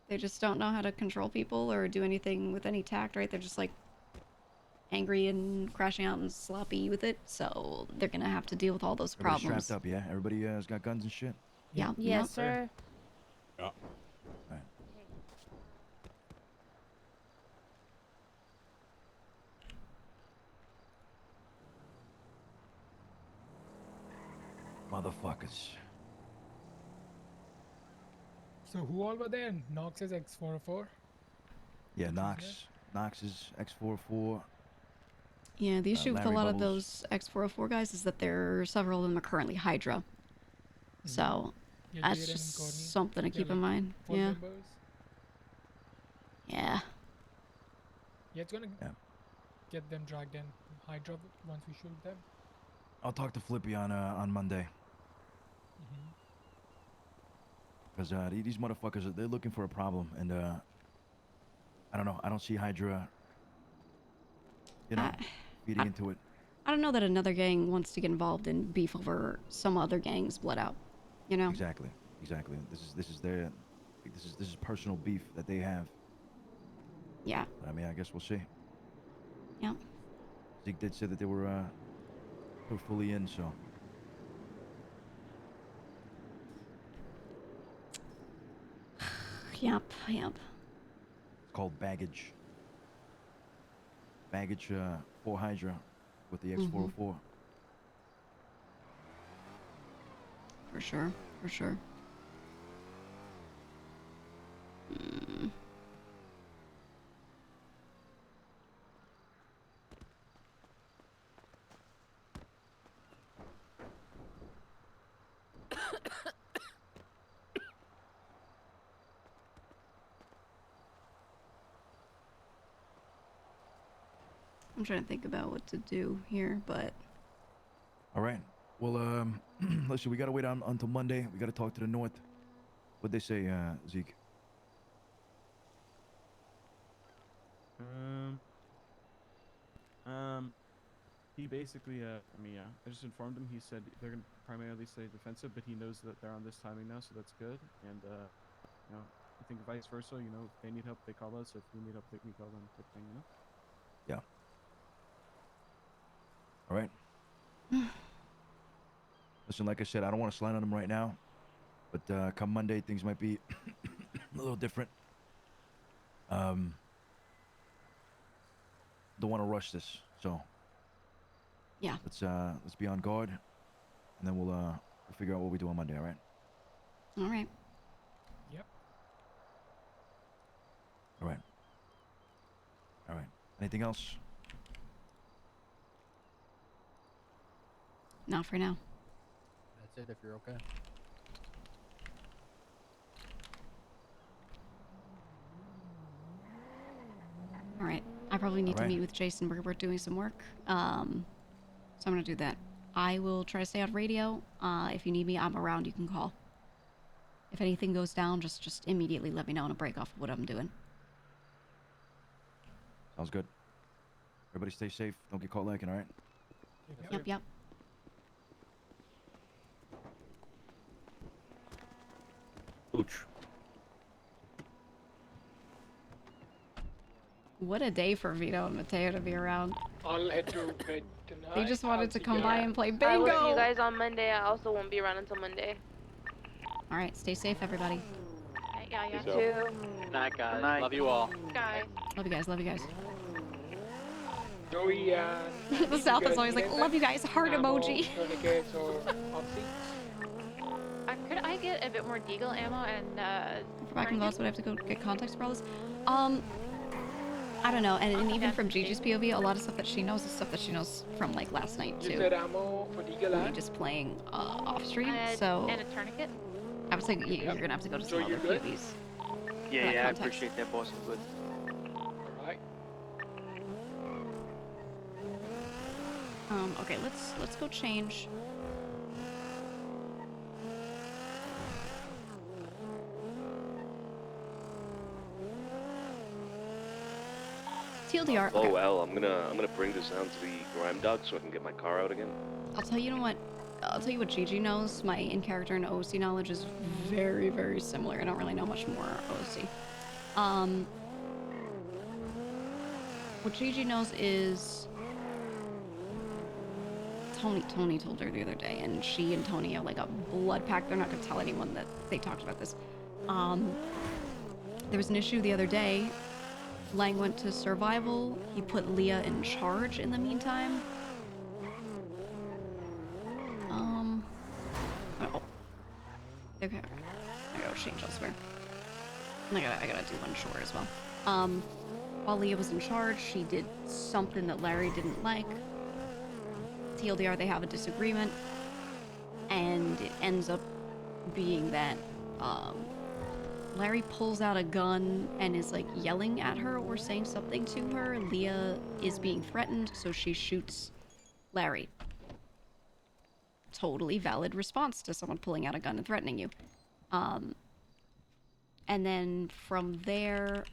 They just don't know how to control people or do anything with any tact, right? They're just, like, angry and crashing out and sloppy with it. So they're gonna have to deal with all those Everybody's problems. strapped up, yeah? Everybody has got guns and shit? Yeah. Yes, sir. Yeah. Alright. Motherfuckers. So who all were there? Knox is X404. Yeah, Knox. Knox is X44. Yeah, the issue with a Larry lot of Bubbles. those X404 guys is that several of them are currently Hydra. So Yeah, that's Jaden and just Courtney, something to they're keep in like mind. full Yeah. members. Yeah. Yeah, it's gonna get them dragged in Hydra once we shoot them. I'll talk to Flippy on Monday. Because these motherfuckers, they're looking for a problem. And, I don't know. I don't see Hydra, feeding into it. I don't know that another gang wants to get involved in beef over some other gang's blood out. You know? Exactly. This is their, this is personal beef that they have. Yeah. I mean, I guess we'll see. Yeah. Zeke did say that they were fully in, so. Yep. It's called baggage. Baggage for Hydra with the X404. For sure. Mm. I'm trying to think about what to do here, but All right. Well, listen, we gotta wait until Monday. We gotta talk to the North. What'd they say, Zeke? He basically, I mean, yeah, I just informed him. He said they're gonna primarily stay defensive, but he knows that they're on this timing now, so that's good. And, you know, I think vice versa, you know, if they need help, they call us. If we need help, we call them, type thing, you know? Yeah. All right. Listen, like I said, I don't want to slide on them right now, but come Monday, things might be a little different. Don't want to rush this, so yeah. Let's be on guard, and then we'll figure out what we do on Monday. All right. All right. Yep. All right. All right. Anything else? Not for now. That's it if you're okay. All right. I probably need to Alright. meet with Jason. We're doing some work. So I'm gonna do that. I will try to stay on radio. If you need me, I'm around. You can call. If anything goes down, just immediately let me know and I'll break off what I'm doing. Sounds good. Everybody stay safe. Don't get caught lacking, all right? Yep. Ooch. What a day for Vito and Mateo to be around. I'll head to bed tonight. They just wanted to come by and play I bingo. will see you guys on Monday. I also won't be around until Monday. All right, stay safe, everybody. Yeah, you So- too. Good night, guys. Night. Love you all. Guys. Love you guys. Joey, The South is always like, love you guys, heart emoji. Renegades or Oxy? Could I get a bit more deagle ammo and For back in the boss, would I have to go get context for all this? I don't know, and even from Gigi's POV, a lot of stuff that she knows is stuff that she knows from like last night You too. said ammo for deagle Me and? just playing off stream, so and a tourniquet? I would say you're gonna have to go to So some you other good? POVs. Yeah, that yeah, I context. appreciate that, boss. I'm good. Alright. Okay, let's go change. TLDR. Oh Okay. well, I'm gonna bring this down to the grime dock so I can get my car out again. I'll tell you what. I'll tell you what Gigi knows. My in-character and OC knowledge is very, very similar. I don't really know much more OC. What Gigi knows is Tony told her the other day, and she and Tony are like a blood pact. They're not gonna tell anyone that they talked about this. There was an issue the other day. Lang went to survival. He put Leah in charge in the meantime. Oh. Okay. I gotta change elsewhere. And I gotta do one shore as well. While Leah was in charge, she did something that Larry didn't like. TLDR, they have a disagreement. And it ends up being that, Larry pulls out a gun and is like yelling at her or saying something to her. Leah is being threatened, so she shoots Larry. Totally valid response to someone pulling out a gun and threatening you. And then from there,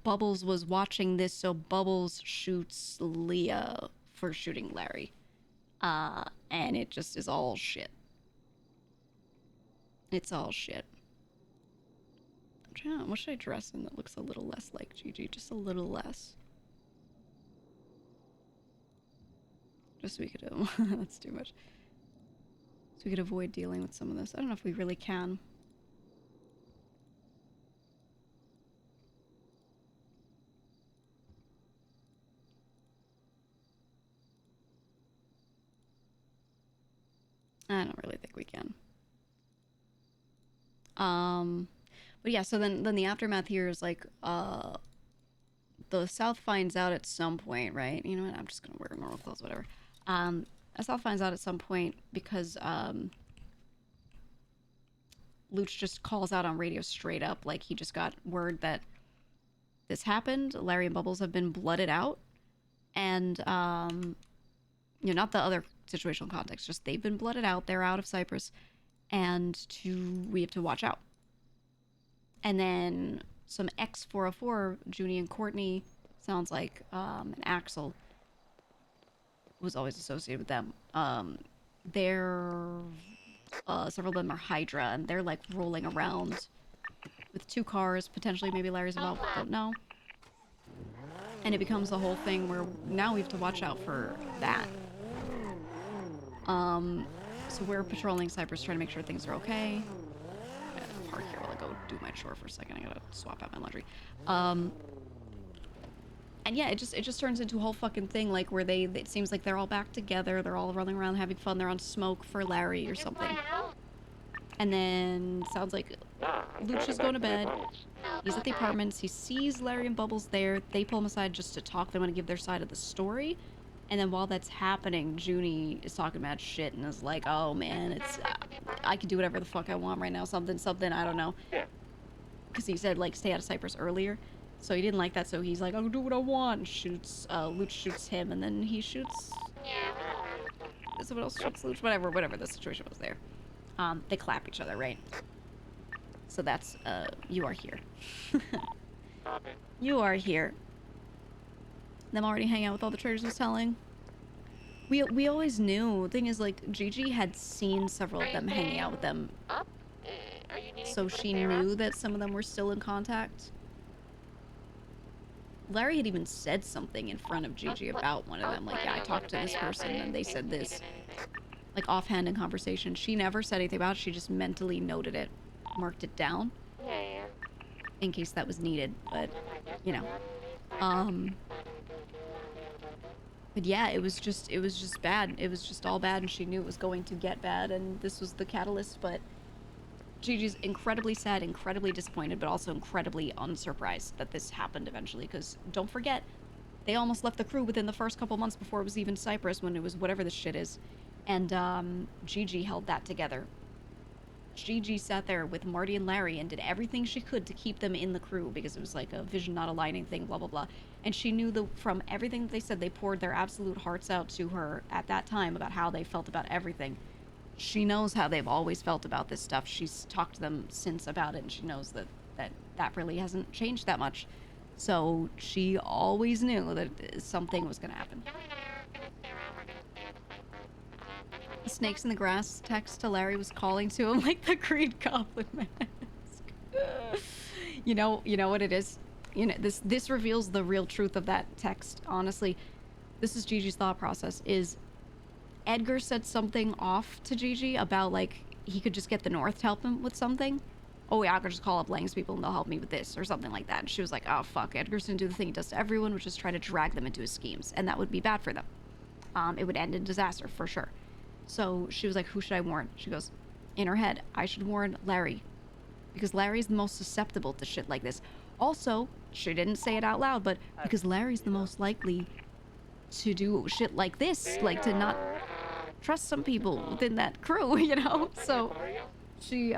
Bubbles was watching this, so Bubbles shoots Leah for shooting Larry. And it just is all shit. It's all shit. What should I dress in that looks a little less like Gigi? Just a little less. Just so we could, that's too much. So we could avoid dealing with some of this. I don't know if we really can. I don't really think we can. But yeah, so then the aftermath here is like, the South finds out at some point, right? You know what? I'm just gonna wear normal clothes, whatever. The South finds out at some point because, Luch just calls out on radio straight up, like he just got word that this happened. Larry and Bubbles have been blooded out. And, you know, not the other situational context, just they've been blooded out. They're out of Cypress. And we have to watch out. And then some X404, Junie and Courtney, sounds like, and Axel was always associated with them. Several of them are Hydra, and they're like rolling around with 2 cars. Potentially, maybe Larry's involved, don't know. And it becomes a whole thing where now we have to watch out for that. So we're patrolling Cypress, trying to make sure things are okay. I'm gonna park here while I go do my chore for a second. I gotta swap out my laundry. And yeah, it just turns into a whole fucking thing, like where it seems like they're all back together, they're all running around having fun, they're on smoke for Larry or something. And then sounds like Luch is going to bed. He's at the apartments. He sees Larry and Bubbles there. They pull him aside just to talk. They want to give their side of the story. And then while that's happening, Junie is talking mad shit and is like, oh man, it's I can do whatever the fuck I want right now. Something, I don't know. Because he said, like, stay out of Cypress earlier. So he didn't like that, so he's like, I'll do what I want. And shoots, Luch shoots him, and then he shoots... someone else shoots Luch? Whatever the situation was there. They clap each other, right? So that's, you are here. You are here. Them already hang out with all the traders was telling. We always knew. The thing is, like, Gigi had seen several of them hanging out with them. So she knew that some of them were still in contact. Larry had even said something in front of Gigi about one of them. Like, yeah, I talked to this person and they said this. Like, offhand in conversation. She never said anything about it. She just mentally noted it. Marked it down. In case that was needed. But, you know. But yeah, it was just bad. It was just all bad, and she knew it was going to get bad, and this was the catalyst. But Gigi's incredibly sad, incredibly disappointed, but also incredibly unsurprised that this happened eventually. Because don't forget, they almost left the crew within the first couple months before it was even Cypress, when it was whatever this shit is. And Gigi held that together. Gigi sat there with Marty and Larry and did everything she could to keep them in the crew, because it was like a vision not aligning thing, blah blah blah. And she knew from everything that they said, they poured their absolute hearts out to her at that time about how they felt about everything. She knows how they've always felt about this stuff. She's talked to them since about it, and she knows that really hasn't changed that much. So she always knew that something was going to happen. The snakes in the grass text to Larry was calling to him like the Green Goblin mask. You know what it is? You know, this reveals the real truth of that text. Honestly, this is Gigi's thought process. Is Edgar said something off to Gigi about, like, he could just get the North to help him with something. Oh yeah, I could just call up Lang's people and they'll help me with this, or something like that. And she was like, oh fuck, Edgar's gonna do the thing he does to everyone, which is try to drag them into his schemes, and that would be bad for them. It would end in disaster for sure. So she was like, who should I warn? She goes, in her head, I should warn Larry, because Larry's the most susceptible to shit like this. Also, she didn't say it out loud, but because Larry's the most likely to do shit like this, like to not trust some people within that crew, you know? So she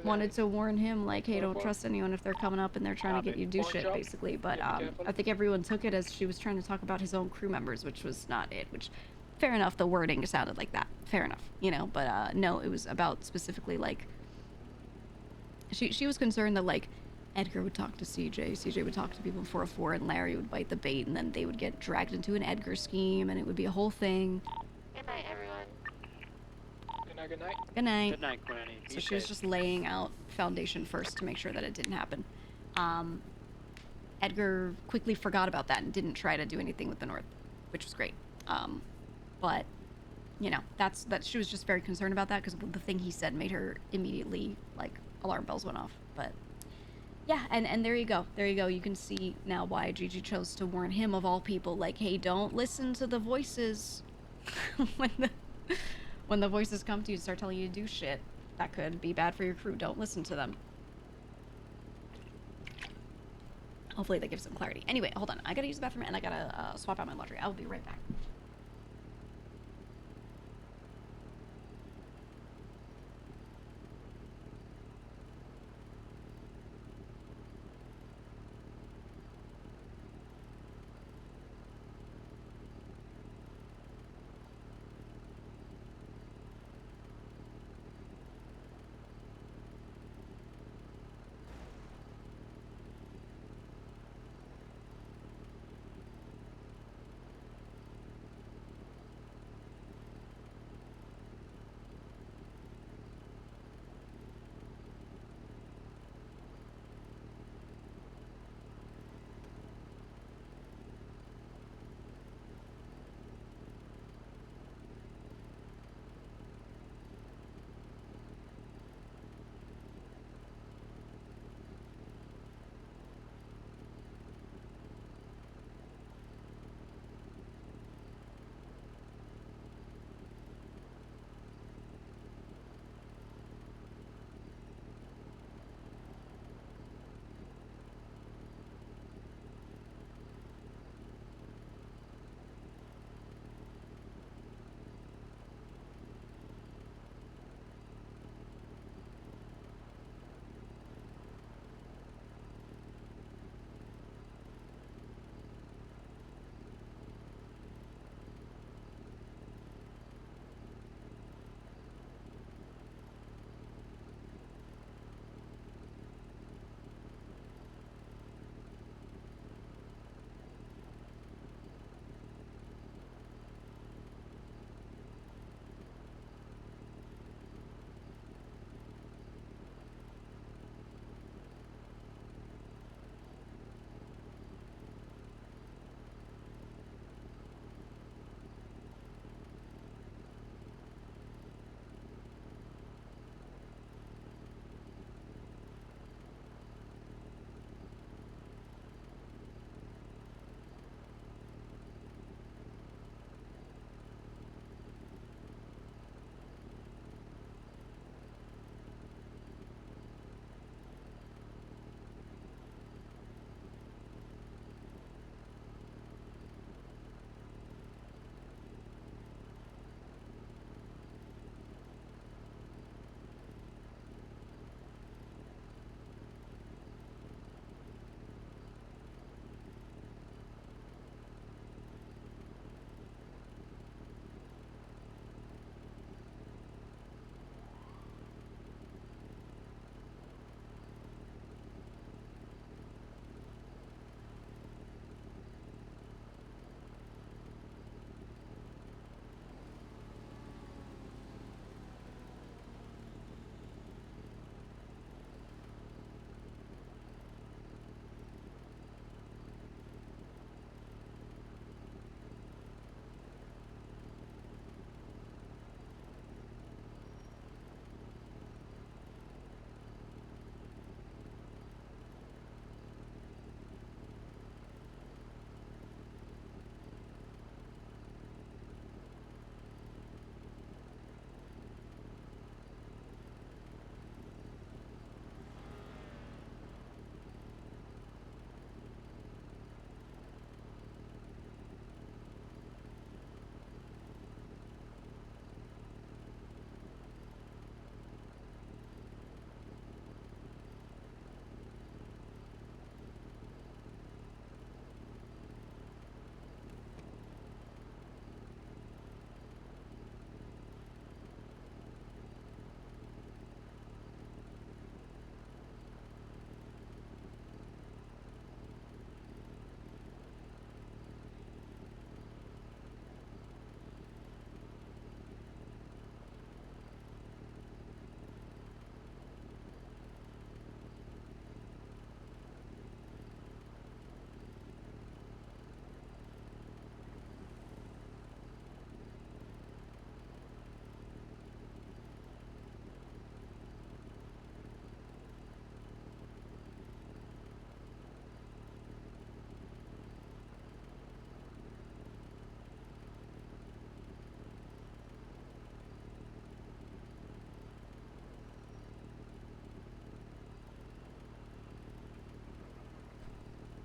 wanted to warn him, like, hey, don't trust anyone if they're coming up and they're trying to get you to do shit, basically. But I think everyone took it as she was trying to talk about his own crew members, which was not it, which, fair enough, the wording sounded like that. Fair enough, you know? But no, it was about specifically, like, she was concerned that, like, Edgar would talk to CJ would talk to people in 404, and Larry would bite the bait, and then they would get dragged into an Edgar scheme, and it would be a whole thing. Good night, everyone. Good night, good night. Good night. Good night, Granny. So she was just laying out foundation first to make sure that it didn't happen. Edgar quickly forgot about that and didn't try to do anything with the North, which was great. But, you know, that she was just very concerned about that, because the thing he said made her immediately, like, alarm bells went off. But yeah, and there you go. There you go. You can see now why Gigi chose to warn him, of all people, like, hey, don't listen to the voices when the voices come to you to start telling you to do shit that could be bad for your crew. Don't listen to them. Hopefully that gives some clarity. Anyway, hold on. I gotta use the bathroom and I gotta swap out my laundry. I will be right back.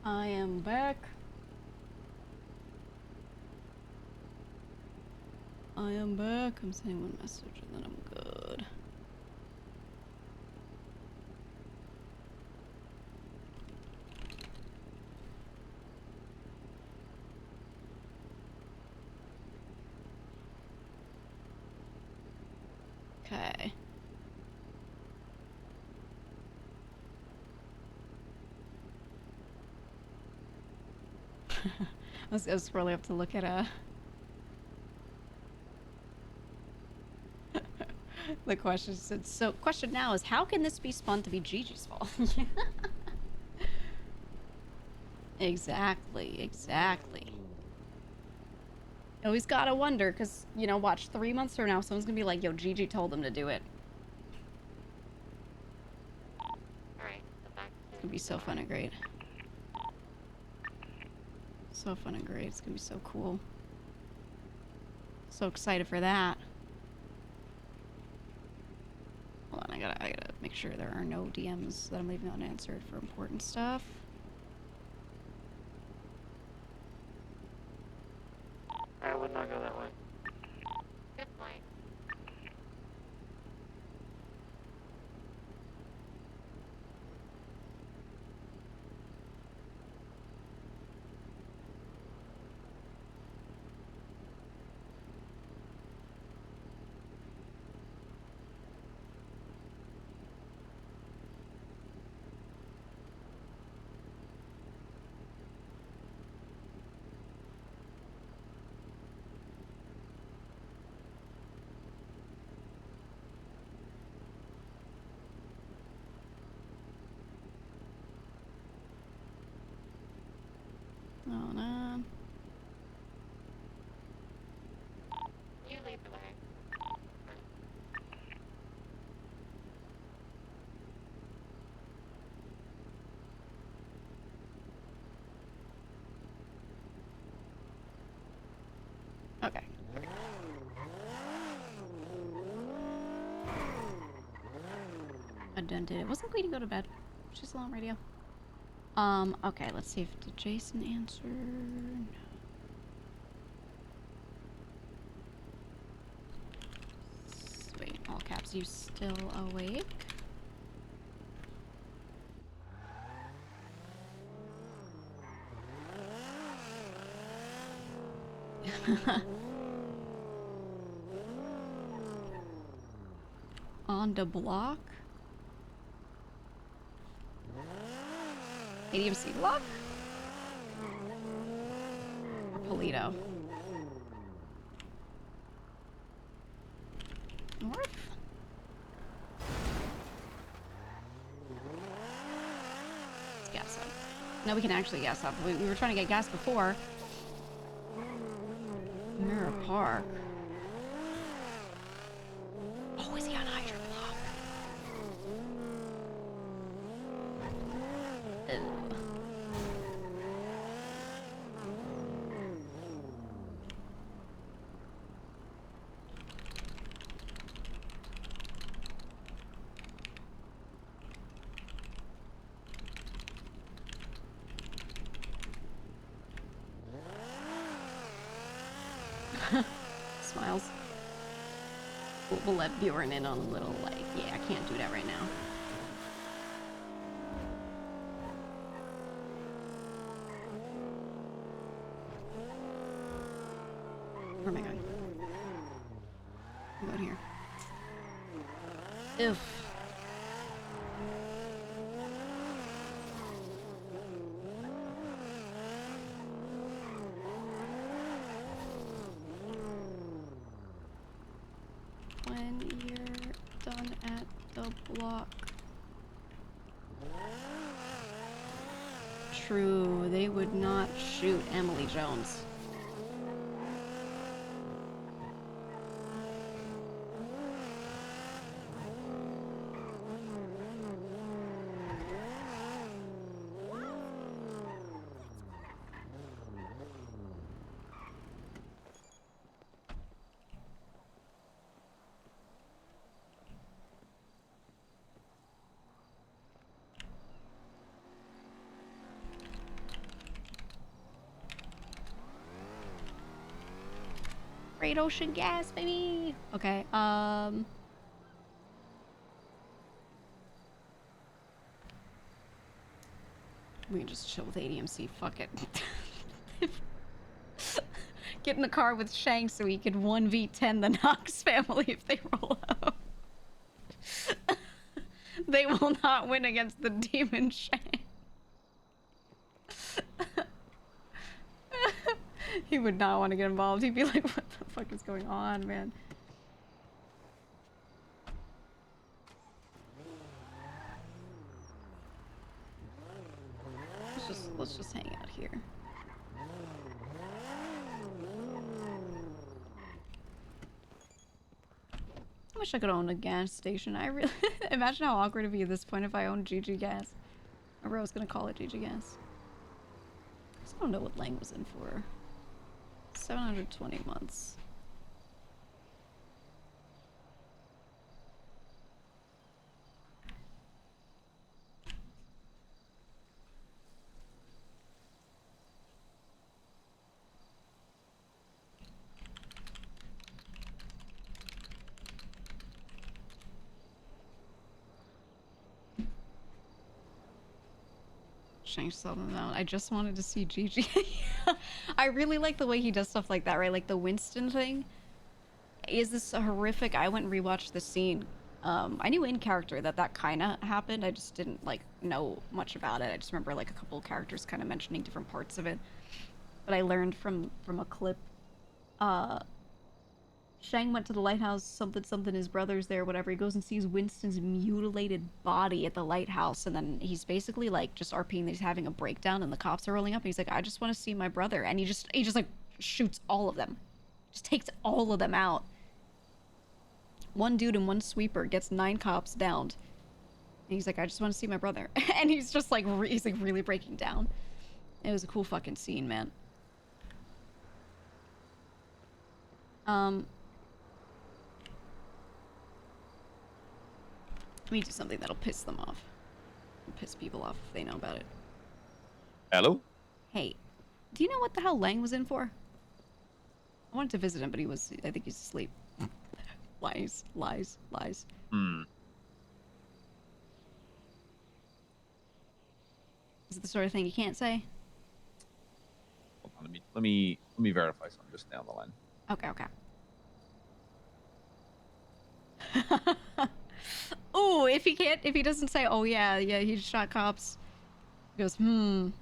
I am back. I am back. I'm sending one message and then I'm good. Okay. I was scrolling up to look at the question. So question now is, how can this be spun to be Gigi's fault? Exactly. Always gotta wonder, because, you know, watch 3 months from now, someone's gonna be like, yo, Gigi told them to do it. It's gonna be so fun and great. So fun and great. It's gonna be so cool. So excited for that. Hold on, I gotta make sure there are no DMs that I'm leaving unanswered for important stuff. I would not go that way. Good point. Oh no. You lead the way. Okay. I done did it. Wasn't going to go to bed. She's still on radio. Okay, let's see if did Jason answer. No. Wait, all caps, you still awake? On the block? ADMC block? Or Polito? North? Let's gas up. No, we can actually gas up. We were trying to get gas before. Mirror Park. Oh, is he on Hydro Block? Ew. Smiles. We'll let Bjorn in on a little, like, yeah, I can't do that right now. Where am I going? I'm going here. Oof. When you're done at the block. True, they would not shoot Emily Jones. Great ocean gas, baby. Okay. We can just chill with ADMC. Fuck it. Get in the car with Shank so he can 1v10 the Knox family if they roll out. They will not win against the demon Shank. He would not want to get involved. He'd be like, what the fuck is going on, man? Let's just hang out here. I wish I could own a gas station. I really imagine how awkward it'd be at this point if I owned Gigi Gas. Remember I was gonna call it Gigi Gas. I just don't know what Lang was in for. 720 months. Change something out. I just wanted to see Gigi. I really like the way he does stuff like that, right? Like the Winston thing. Is this a horrific? I went and rewatched the scene. I knew in character that kind of happened. I just didn't like know much about it. I just remember like a couple of characters kind of mentioning different parts of it. But I learned from a clip. Shang went to the lighthouse, something, his brother's there, whatever. He goes and sees Winston's mutilated body at the lighthouse, and then he's basically like just RPing that he's having a breakdown, and the cops are rolling up, and he's like, I just want to see my brother, and he just like shoots all of them. Just takes all of them out. One dude and one sweeper gets 9 cops downed. And he's like, I just want to see my brother. And he's just like, he's like really breaking down. It was a cool fucking scene, man. Let me do something that'll piss them off. Piss people off if they know about it. Hello? Hey, do you know what the hell Lang was in for? I wanted to visit him, but I think he's asleep. Lies. Hmm. Is it the sort of thing you can't say? Hold on, let me verify something. Just stay on the line. Okay. Ooh, if he doesn't say, oh yeah, he just shot cops. He goes, Because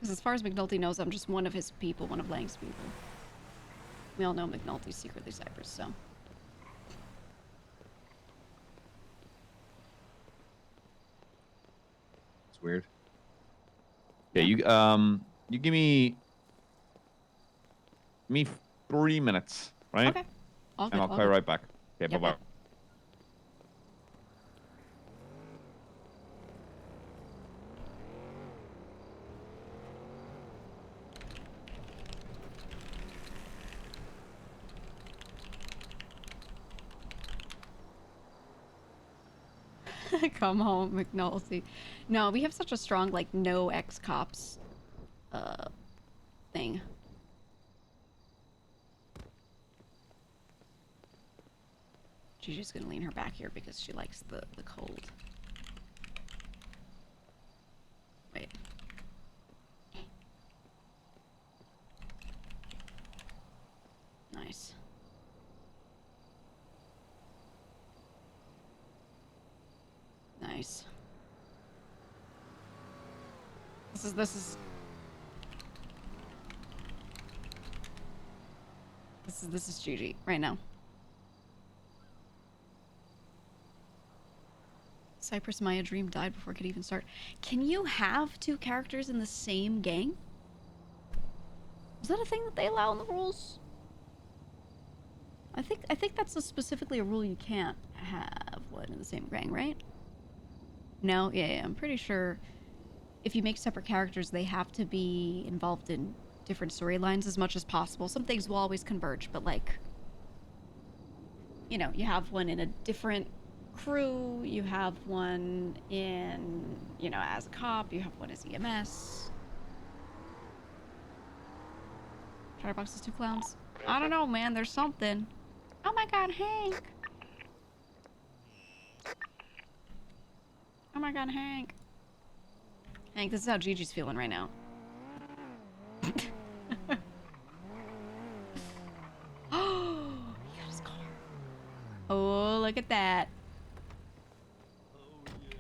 as far as McNulty knows, I'm just one of his people, one of Lang's people. We all know McNulty's secretly Cypress, so. It's weird. Yeah, you give me 3 minutes, right? Okay. All good, and I'll all call you good. right back. Okay, Yep, bye-bye. yep. Come home, McNulty. No, we have such a strong, like, no ex-cops, thing. Gigi's gonna lean her back here because she likes the cold. Wait. Nice. Nice. This is Gigi right now. Cypress Maya Dream died before it could even start. Can you have 2 characters in the same gang? Is that a thing that they allow in the rules? I think that's specifically a rule you can't have one in the same gang, right? No? Yeah, I'm pretty sure if you make separate characters, they have to be involved in different storylines as much as possible. Some things will always converge, but like, you know, you have one in a different crew, you have one in, you know, as a cop, you have one as EMS. Chatterbox is 2 clowns. I don't know, man. There's something. Oh my god, Hank. Oh my god, Hank. Hank, this is how Gigi's feeling right now. Oh, he got his car. Oh, look at that. Oh yeah,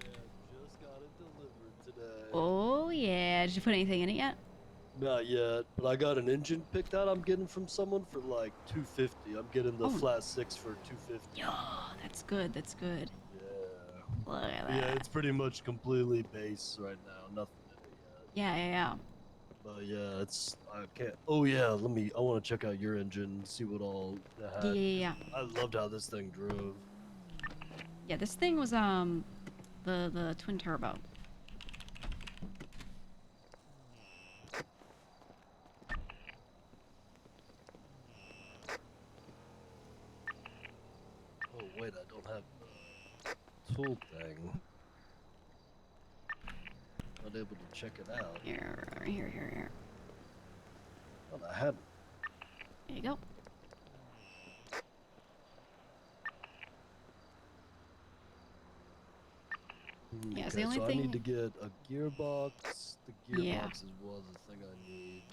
just got it delivered today. Oh yeah. Did you put anything in it yet? Not yet, but I got an engine picked out. I'm getting from someone for like 250. I'm getting the Oh. flat 6 for 250. Yo, that's good. That's good. Yeah. Look at that. Yeah, it's pretty much completely base right now. Nothing in it yet. Yeah. But yeah, it's I can't. Oh yeah, I want to check out your engine, see what all it had. Yeah. I loved how this thing drove. Yeah, this thing was the twin turbo. Oh wait, I don't have the tool thing. Not able to check it out. Here. Oh, I haven't. There you go. Yeah, it's the only so thing. I need to get a gearbox. The gearbox Yeah. is one the thing I need.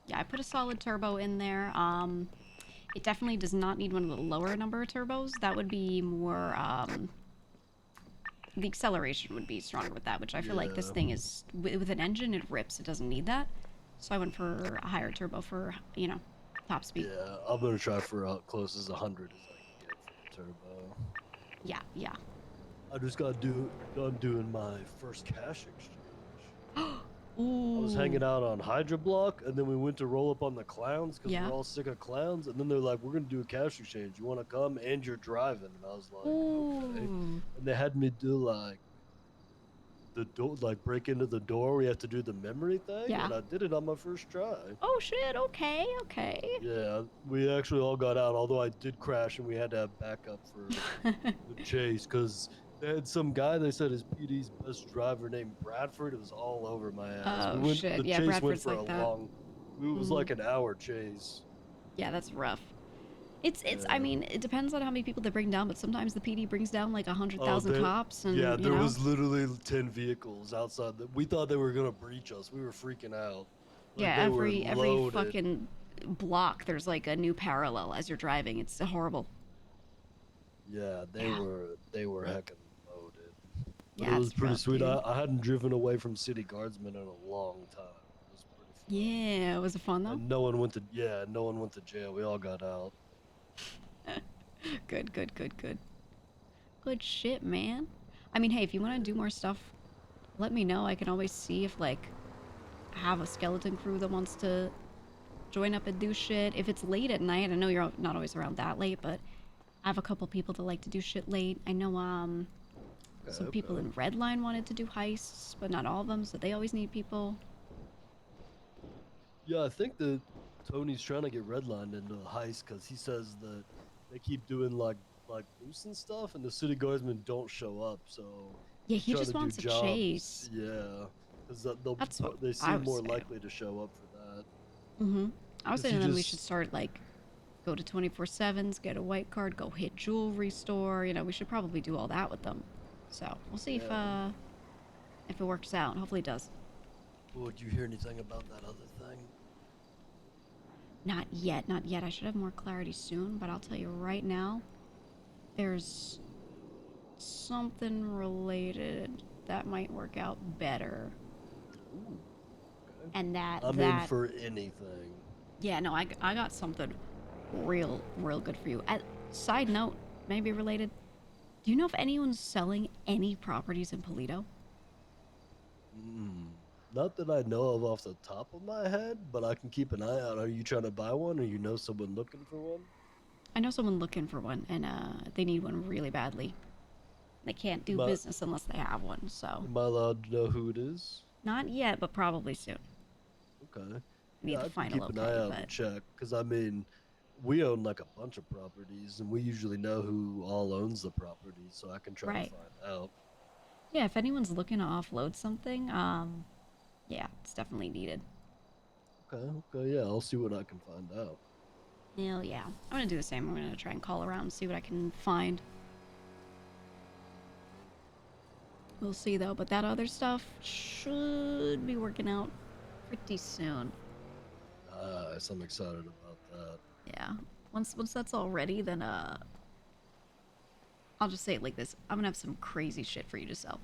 Yeah, I put a solid turbo in there. It definitely does not need one of the lower number of turbos. That would be more, the acceleration would be stronger with that, which I feel like this Yeah. thing is, with an engine, it rips. It doesn't need that. So I went for a higher turbo for, top speed. Yeah, I'm gonna try for close as 100 as I can get for the turbo. Yeah. I just got done doing my first cash exchange. Ooh. I was hanging out on Hydra Block, and then we went to roll up on the clowns because Yeah. we're all sick of clowns. And then they're like, "We're gonna do a cash exchange. You want to come?" And you're driving. And I was like, "Okay." Ooh. And they had me do like the door, like break into the door. We had to do the memory thing, Yeah. and I did it on my first try. Oh shit, okay. Yeah, we actually all got out, although I did crash, and we had to have backup for the chase because they had some guy. They said his PD's best driver named Bradford. It was all over my ass. Oh, shit. The Yeah, chase went Bradford's for like a that. long. It was Mhm. like an hour chase. Yeah, that's rough. It's I Yeah. mean, it depends on how many people they bring down, but sometimes the PD brings down like 100,000 there- cops and yeah, you there know. was literally 10 vehicles outside. We thought they were gonna breach us. We were freaking out. Like, Yeah, they were every loaded. fucking block there's like a new parallel as you're driving. It's horrible. Yeah, they were heckin' loaded. But Yeah, it was it's pretty rough, sweet. dude. I hadn't driven away from city guardsmen in a long time. It was pretty fun. Yeah, was it fun though? And no one went to jail. We all got out. Good. Good shit, man. I mean, hey, if you want to do more stuff, let me know. I can always see if like I have a skeleton crew that wants to join up and do shit. If it's late at night, I know you're not always around that late, but I have a couple people that like to do shit late. I know some people in Redline wanted to do heists, but not all of them, so they always need people. Yeah, I think that Tony's trying to get Redline into the heist because he says that they keep doing like boosts and stuff, and the city guardsmen don't show up. So Yeah, he's he trying just to do wants a jobs. chase. Yeah, because That's what they I seem was more saying. likely to show up for that. I was 'Cause he saying then we just- should start like go to 24/7s, get a white card, go hit jewelry store. You know, we should probably do all that with them. So we'll see if it works out. Hopefully it does. Well, did you hear anything about that other thing? Not yet. I should have more clarity soon, but I'll tell you right now, there's something related that might work out better. And I'm in for anything. Yeah, no, I got something real good for you. Side note, maybe related. Do you know if anyone's selling any properties in Polito? Not that I know of off the top of my head, but I can keep an eye out. Are you trying to buy one, or you know someone looking for one? I know someone looking for one, and they need one really badly. They can't do But- business unless they have one, so. Am I allowed to know who it is? Not yet, but probably soon. Okay. Need Yeah, the I can final keep an okay, eye out but- and check, because I mean, we own like a bunch of properties, and we usually know who all owns the properties, so I can try Right. to find out. Yeah, if anyone's looking to offload something, yeah, it's definitely needed. Okay, yeah, I'll see what I can find out. Hell yeah. I'm gonna do the same. I'm gonna try and call around and see what I can find. We'll see though, but that other stuff should be working out pretty soon. Nice, I'm excited about that. Yeah. Once that's all ready, then I'll just say it like this. I'm gonna have some crazy shit for you to sell.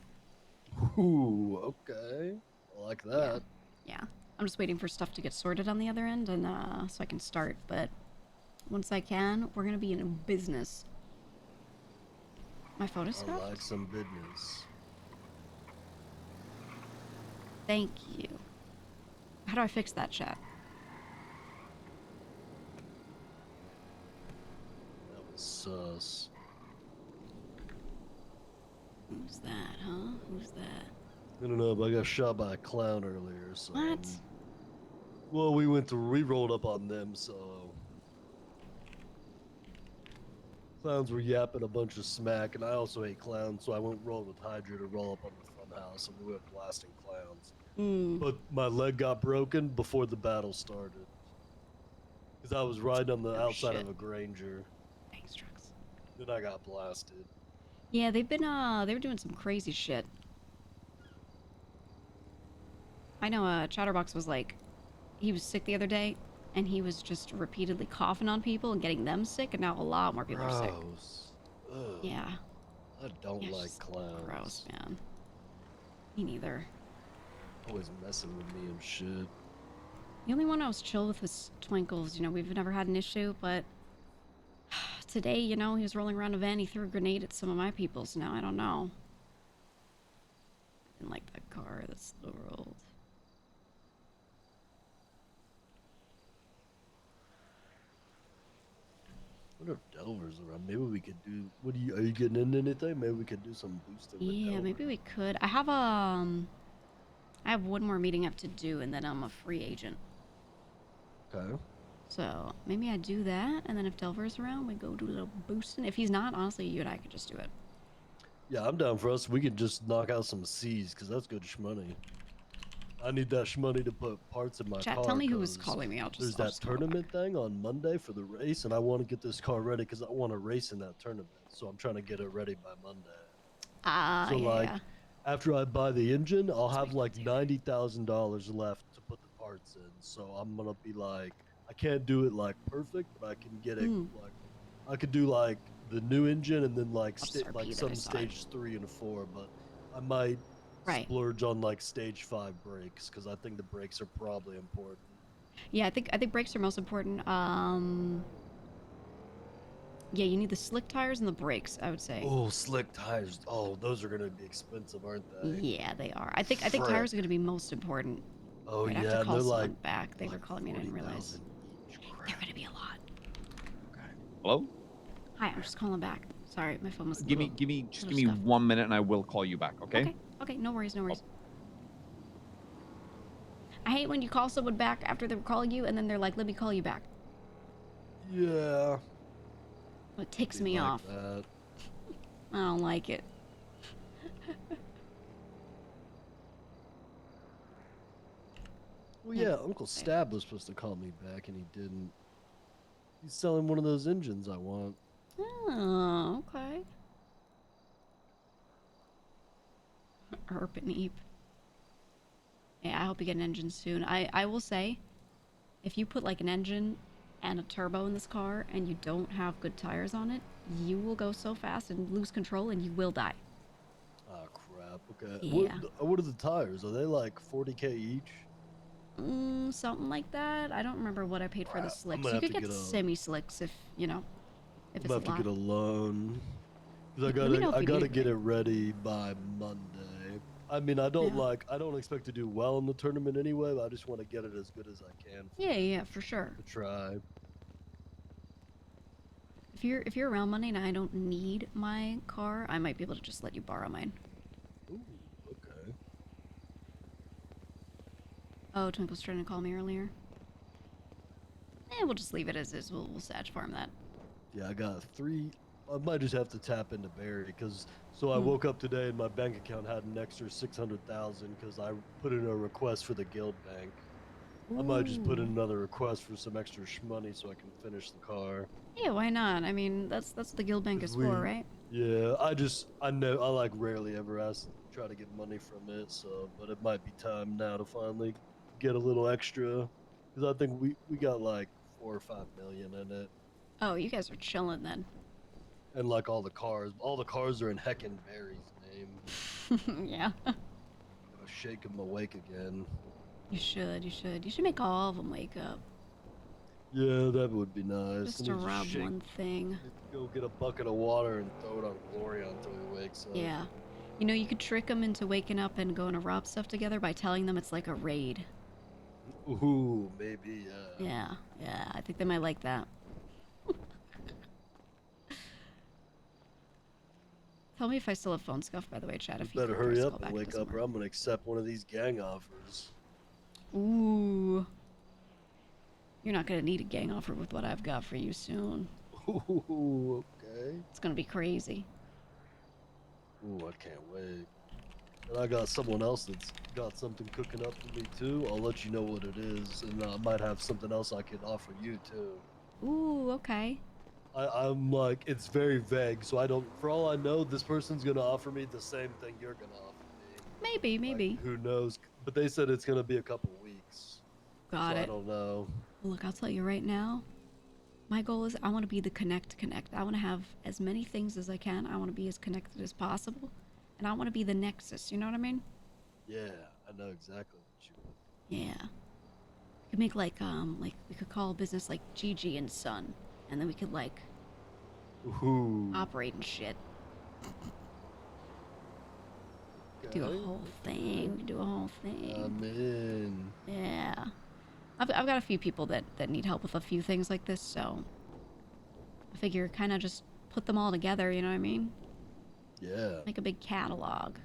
Ooh, okay. I like that. Yeah. I'm just waiting for stuff to get sorted on the other end and so I can start, but once I can, we're gonna be in business. My photo stuff? I like some business. Thank you. How do I fix that, chat? That was sus. Who's that, huh? Who's that? I don't know, but I got shot by a clown earlier, so... What? Well, we rolled up on them, so... Clowns were yapping a bunch of smack, and I also hate clowns, so I went roll with Hydra to roll up on the front house, and we went blasting clowns. But my leg got broken before the battle started. Because I was riding on the outside of a Granger. Thanks, trucks. Then I got blasted. Yeah, they've been, they were doing some crazy shit. I know, Chatterbox was like, he was sick the other day, and he was just repeatedly coughing on people and getting them sick, and now a lot more people are sick. Ugh. Yeah. I don't Yeah, it's like just clowns. gross, man. Me neither. Always messing with me and shit. The only one I was chill with was Twinkles. You know, we've never had an issue, but today, you know, he was rolling around a van, he threw a grenade at some of my peoples. Now, I don't know. Didn't like that car, that's the world. I wonder if Delver's around. Maybe we could do. Are you getting into anything? Maybe we could do some boosting. Yeah, maybe we could. I have one more meeting I have to do, and then I'm a free agent. Okay. So maybe I do that, and then if Delver's around, we go do a little boosting. If he's not, honestly, you and I could just do it. Yeah, I'm down for us. We could just knock out some C's, because that's good shmoney. I need that shmoney to put parts in my car. Chat, tell me who was calling me. I'll just There's that tournament thing on Monday for the race, and I want to get this car ready because I want to race in that tournament. So I'm trying to get it ready by Monday. So yeah. after I buy the engine, I'll have like $90,000 left to put the parts in. So I'm gonna be like, I can't do it like perfect, but I can get it like, I could do like the new engine and then like some stage 3 and 4, but I might splurge on like stage 5 brakes because I think the brakes are probably important. Yeah, I think brakes are most important. Yeah, you need the slick tires and the brakes, I would say. Oh, slick tires. Oh, those are gonna be expensive, aren't they? Yeah, they are. I think tires are gonna be most important. Oh I have yeah, to call they're someone like back. They were calling me, I didn't realize. They're gonna be a lot. Hello? Hi, I'm just calling back. Sorry, my phone was. Give me 1 minute and I will call you back, okay? Okay, no worries, no worries. I hate when you call someone back after they were calling you and then they're like, let me call you back. Yeah. It ticks me off. That. I don't like it. Well, yeah, Uncle Stab was supposed to call me back and he didn't. He's selling one of those engines I want. Oh, okay. Herp and Eep. Yeah, I hope you get an engine soon. I will say, if you put like an engine and a turbo in this car and you don't have good tires on it, you will go so fast and lose control and you will die. Oh crap, okay. Yeah. What are the tires? Are they like 40K each? Something like that. I don't remember what I paid for the slicks. gonna You have could to get get a- semi-slicks if, you know, if I'm it's about to get a loan. Cause Let me know if I you gotta need get it ready by Monday. I mean, I don't expect to do well in the tournament anyway, but I just want to get it as good as I can. Yeah, for sure. To try. If you're around Monday and I don't need my car, I might be able to just let you borrow mine. Ooh, okay. Oh, Twinkle's trying to call me earlier. We'll just leave it as is. We'll Satch farm that. Yeah, I got 3. I might just have to tap into Barry because I woke up today and my bank account had an extra 600,000 because I put in a request for the guild bank. I might just put in Ooh. another request for some extra money so I can finish the car. Yeah, why not? I mean, that's what the guild bank 'Cause is for, right? Yeah, I know I like rarely ever try to get money from it, so but it might be time now to finally get a little extra, because I think we got like 4 or 5 million in it, Oh, you guys are chilling then. and like all the cars are in Heckin Barry's name. Yeah. Gotta shake him awake again. You should. You should make all of them wake up. Yeah, that would be nice. Just to rob one thing. Go get a bucket of water and throw it on Gloria until he wakes up. Yeah. You know, you could trick them into waking up and going to rob stuff together by telling them it's like a raid. Ooh, maybe, Yeah, yeah. I think they might like that. Tell me if I still have phone scuff, by the way, chat. If you Better could hurry press up call and back wake doesn't up, or work. I'm gonna accept one of these gang offers. Ooh. You're not gonna need a gang offer with what I've got for you soon. Ooh, okay. It's gonna be crazy. Ooh, I can't wait. And I got someone else that's got something cooking up for me too. I'll let you know what it is, and I might have something else I could offer you too. Ooh, okay. I'm like, it's very vague, so I don't. For all I know, this person's gonna offer me the same thing you're gonna offer me. Maybe, maybe. Like, who knows? But they said it's gonna be a couple weeks. Got so it. I don't know. Look, I'll tell you right now. My goal is I want to be the connect. I want to have as many things as I can. I want to be as connected as possible, and I want to be the nexus. You know what I mean? Yeah, I know exactly what you mean. Yeah. We could make like we could call a business like Gigi and Son, and then we could like Ooh. operate and shit. Okay. Do a whole thing. Do a whole thing. I'm in. Yeah. I've got a few people that need help with a few things like this, so I figure kind of just put them all together, you know what I mean? Yeah. Make a big catalog.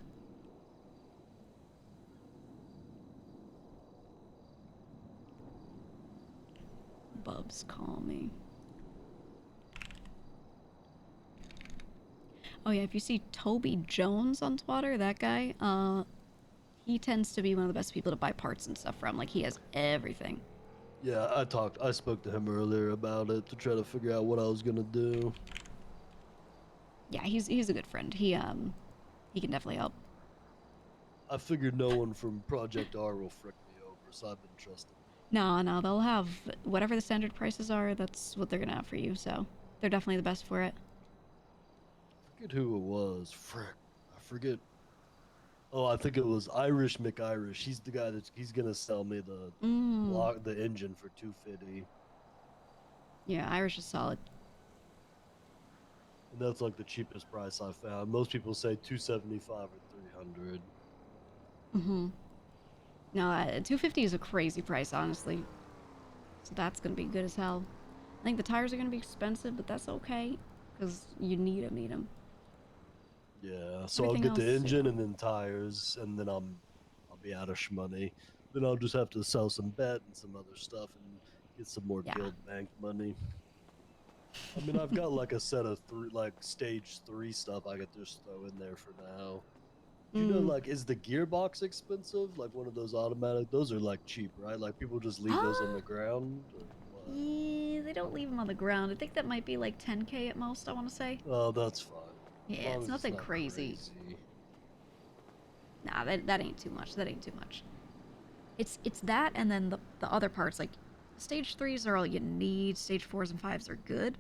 Bubs call me. Oh yeah, if you see Toby Jones on Twitter, that guy, he tends to be one of the best people to buy parts and stuff from. Like, he has everything. Yeah, I spoke to him earlier about it to try to figure out what I was gonna do. Yeah, he's a good friend. He can definitely help. I figured no one from Project R will frick me over, so I've been trusting. No, they'll have whatever the standard prices are, that's what they're gonna have for you, so they're definitely the best for it. I forget who it was. Frick. I forget. Oh, I think it was Irish McIrish. He's the guy he's gonna sell me the engine for $250. Yeah, Irish is solid. And that's like the cheapest price I found. Most people say $275 or $300. Mm-hmm. No, $250 is a crazy price, honestly. So that's gonna be good as hell. I think the tires are gonna be expensive, but that's okay, because you need them. Yeah, so Everything I'll get the else, engine and then tires, and then I'll be out of money. Then I'll just have to sell some bet and some other stuff and get some more guild bank money. I mean, I've got like a set of stage 3 stuff I could just throw in there for now. You know, like, is the gearbox expensive? Like one of those automatic? Those are like cheap, right? Like people just leave those on the ground. Or what? Yeah, they don't leave them on the ground. I think that might be like 10K at most, I want to say. Oh, that's fine. Yeah, it's nothing crazy. Nah, that ain't too much. That ain't too much. It's that, and then the other parts, like stage 3s are all you need. Stage 4s and 5s are good.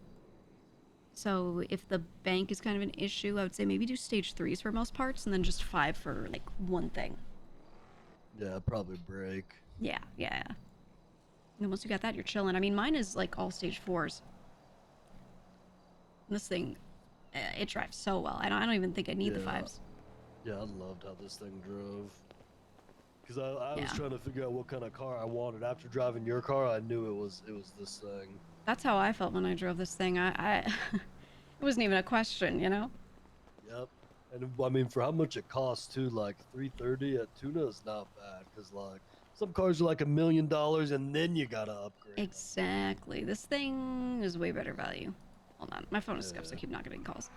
So if the bank is kind of an issue, I would say maybe do stage 3s for most parts, and then just 5 for like one thing. Yeah, probably break. Yeah. And then once you got that, you're chilling. I mean, mine is like all stage 4s. And this thing, it drives so well. I don't even think I need the 5s. Yeah, I loved how this thing drove. Because I was trying to figure out what kind of car I wanted. After driving your car, I knew it was this thing. That's how I felt when I drove this thing. I it wasn't even a question, you know? Yep. And I mean, for how much it costs too, like $330 at Tuna is not bad. Because like some cars are like $1 million, and then you gotta upgrade. Exactly. This thing is way better value. Hold on, my phone is scuffed, so I keep not getting calls.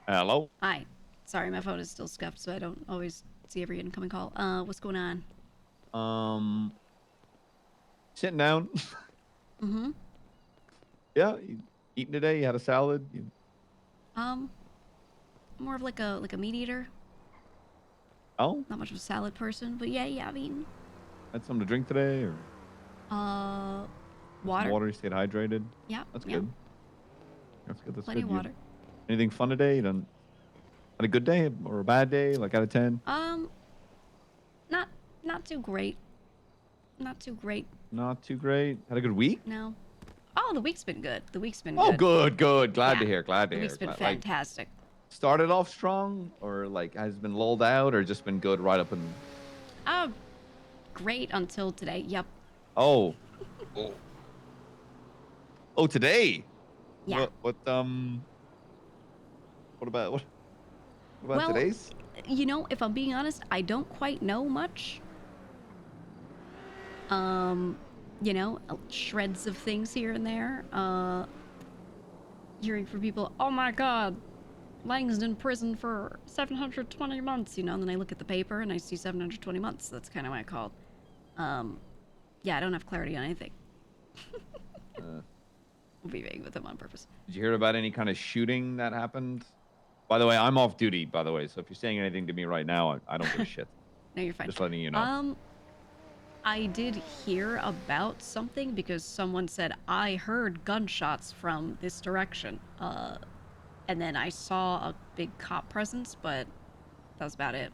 Hello. Hi. Sorry, my phone is still scuffed, so I don't always see every incoming call. What's going on? Sitting down. Mm-hmm. Yeah, you eating today? You had a salad? More of like a meat eater. Oh? Not much of a salad person, but yeah, I've eaten. Had something to drink today, or Water. some water? You stayed hydrated. Yeah. That's yeah. good. That's good. That's Plenty good. of water. Anything fun today? You done had a good day or a bad day? Like out of 10? Not too great. Not too great. Not too great. Had a good week? No. Oh, the week's been good. The week's been Oh, good. good. Glad to Yeah, hear. Glad to The hear. week's been Like, fantastic. started off strong, or like has been lulled out, or just been good right up and. Great until today. Yep. Oh. Oh, today. Yeah. What about Well, today's? You know, if I'm being honest, I don't quite know much. You know, shreds of things here and there. Hearing from people, oh my god, Lang's in prison for 720 months, you know, and then I look at the paper and I see 720 months. That's kind of why I called. Yeah, I don't have clarity on anything. We'll be vague with him on purpose. Did you hear about any kind of shooting that happened? By the way, I'm off duty, by the way, so if you're saying anything to me right now, I don't give a shit. No, you're fine. Just letting you know. I did hear about something because someone said, I heard gunshots from this direction. And then I saw a big cop presence, but that was about it.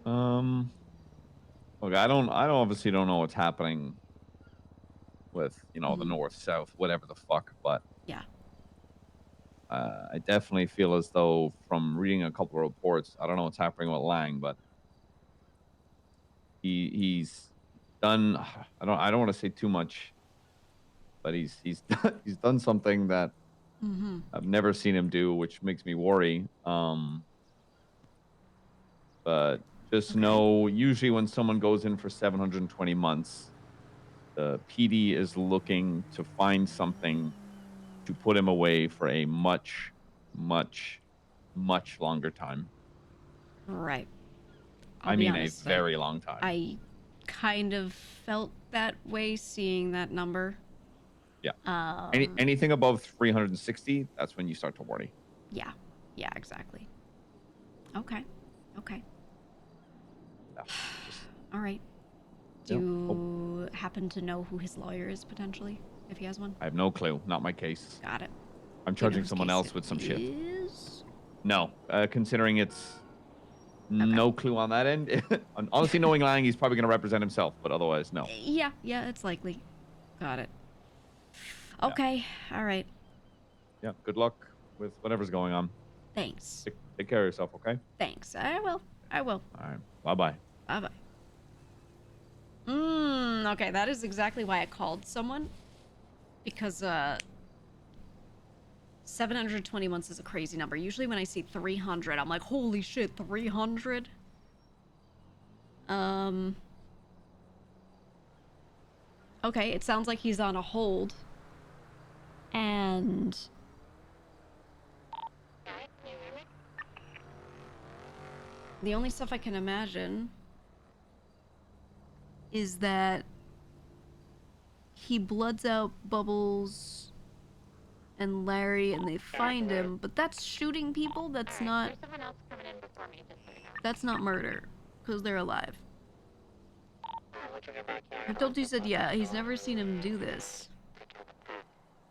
Look, I obviously don't know what's happening with, you know, the north, south, whatever the fuck, but yeah. I definitely feel as though from reading a couple of reports, I don't know what's happening with Lang, but he's done. I don't want to say too much, but he's done something that I've never seen him do, which makes me worry. But just know, usually when someone goes in for 720 months, the PD is looking to find something to put him away for a much, much, much longer time. Right. I mean, a very long time. I kind of felt that way seeing that number. Yeah. Anything above 360, that's when you start to worry. Yeah. Yeah, exactly. Okay. Yeah, all right. Do you happen to know who his lawyer is, potentially, if he has one? I have no clue. Not my case. Got it. I'm charging someone else with some shit. No, considering it's no clue on that end. Honestly, knowing Lang, he's probably going to represent himself, but otherwise, no. Yeah, it's likely. Got it. Okay, all right. Yeah, good luck with whatever's going on. Thanks. Take care of yourself, okay? Thanks. I will. All right. Bye-bye. Bye-bye. Okay, that is exactly why I called someone. Because, 720 months is a crazy number. Usually when I see 300, I'm like, holy shit, 300? Okay, it sounds like he's on a hold. And... the only stuff I can imagine is that he bloods out Bubbles and Larry and they find him, but that's shooting people. That's not murder because they're alive. I told you, said yeah, he's never seen him do this.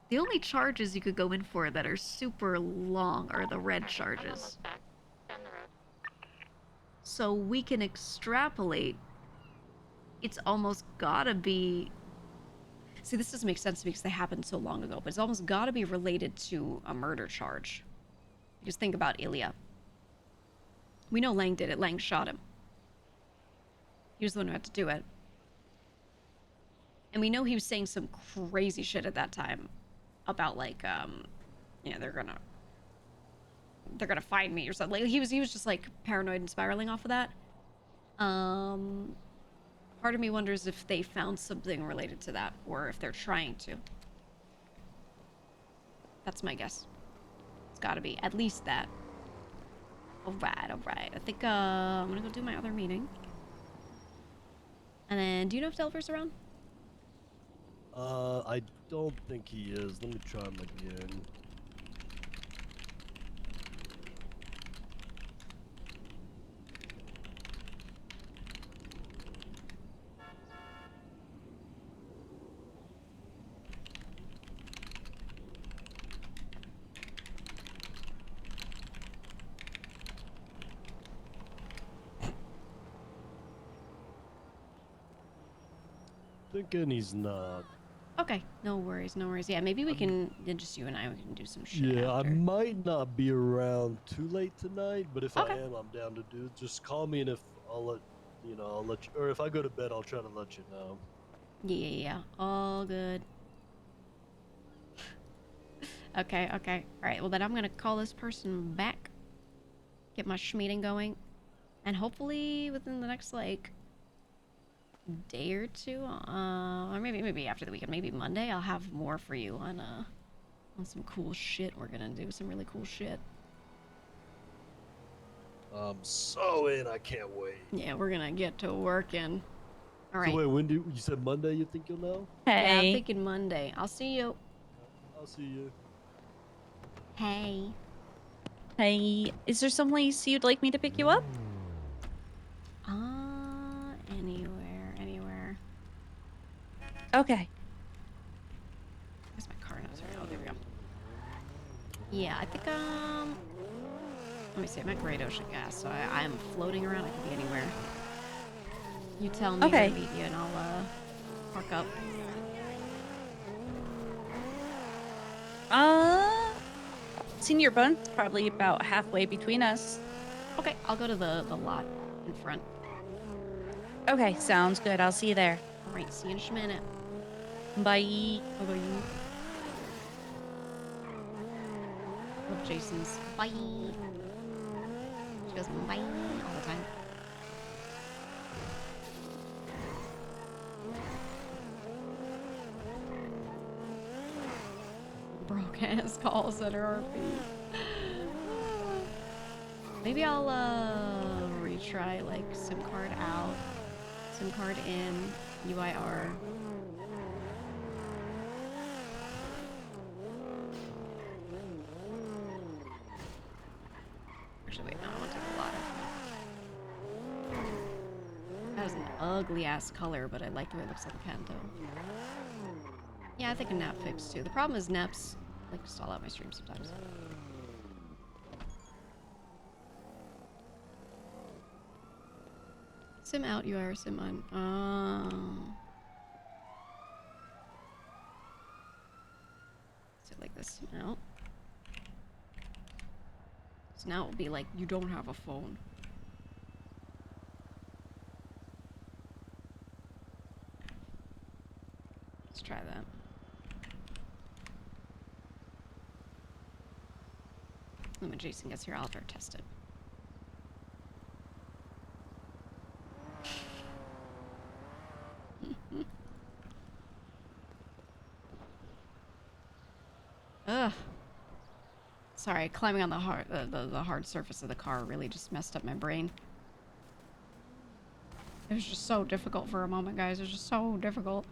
The only charges you could go in for that are super long are the red charges. So we can extrapolate. It's almost gotta be... See, this doesn't make sense to me because they happened so long ago, but it's almost gotta be related to a murder charge. Just think about Ilya. We know Lang did it. Lang shot him. He was the one who had to do it. And we know he was saying some crazy shit at that time about, like, you know, they're gonna find me or something. Like, he was just like paranoid and spiraling off of that. Part of me wonders if they found something related to that, or if they're trying to. That's my guess. It's gotta be at least that. All right. I think I'm gonna go do my other meeting. And then, do you know if Delver's around? I don't think he is. Let me try him again. Thinking he's not. Okay, no worries, no worries. Yeah, maybe we can, just you and I, we can do some shit Yeah, after. I might not be around too late tonight, but if I am, I'm down to do it. Just call me, and if I'll let you, or if I go to bed, I'll try to let you know. Yeah, all good. Okay. All right, well then I'm gonna call this person back, get my schmeeting going, and hopefully within the next, like, day or two, or maybe after the weekend, maybe Monday, I'll have more for you on some cool shit we're gonna do, some really cool shit. I'm so in, I can't wait. Yeah, we're gonna get to working. All right. So wait, when do you said Monday? You think you'll know? Yeah, I'm thinking Monday. I'll see you. I'll see you. Hey. Hey, is there some place you'd like me to pick you up? Anywhere. Okay. Where's my car notes right now? Oh, there we go. Yeah, I think, let me see, I'm at Great Ocean Gas, so I am floating around. I could be anywhere. You tell me where to meet you, and I'll, park up. Senior Bun's probably about halfway between us. Okay, I'll go to the lot in front. Okay, sounds good. I'll see you there. All right, see you in a minute. Bye. Bye. Love Jason's. Bye. She goes bye all the time. Broke ass call center RP. Maybe I'll retry like SIM card out, SIM card in, UIR. Actually, wait, no, I want to take a lot of. That was an ugly ass color, but I like the way it looks like a Kanto. Yeah, I think a nap fix too. The problem is naps like stall out my stream sometimes. Sim out, you are sim on. So like this, sim out. So now it'll be like you don't have a phone. Let's try that. And when Jason gets here, I'll have her test it. Ugh. Sorry, climbing on the hard surface of the car really just messed up my brain. It was just so difficult for a moment, guys. It was just so difficult.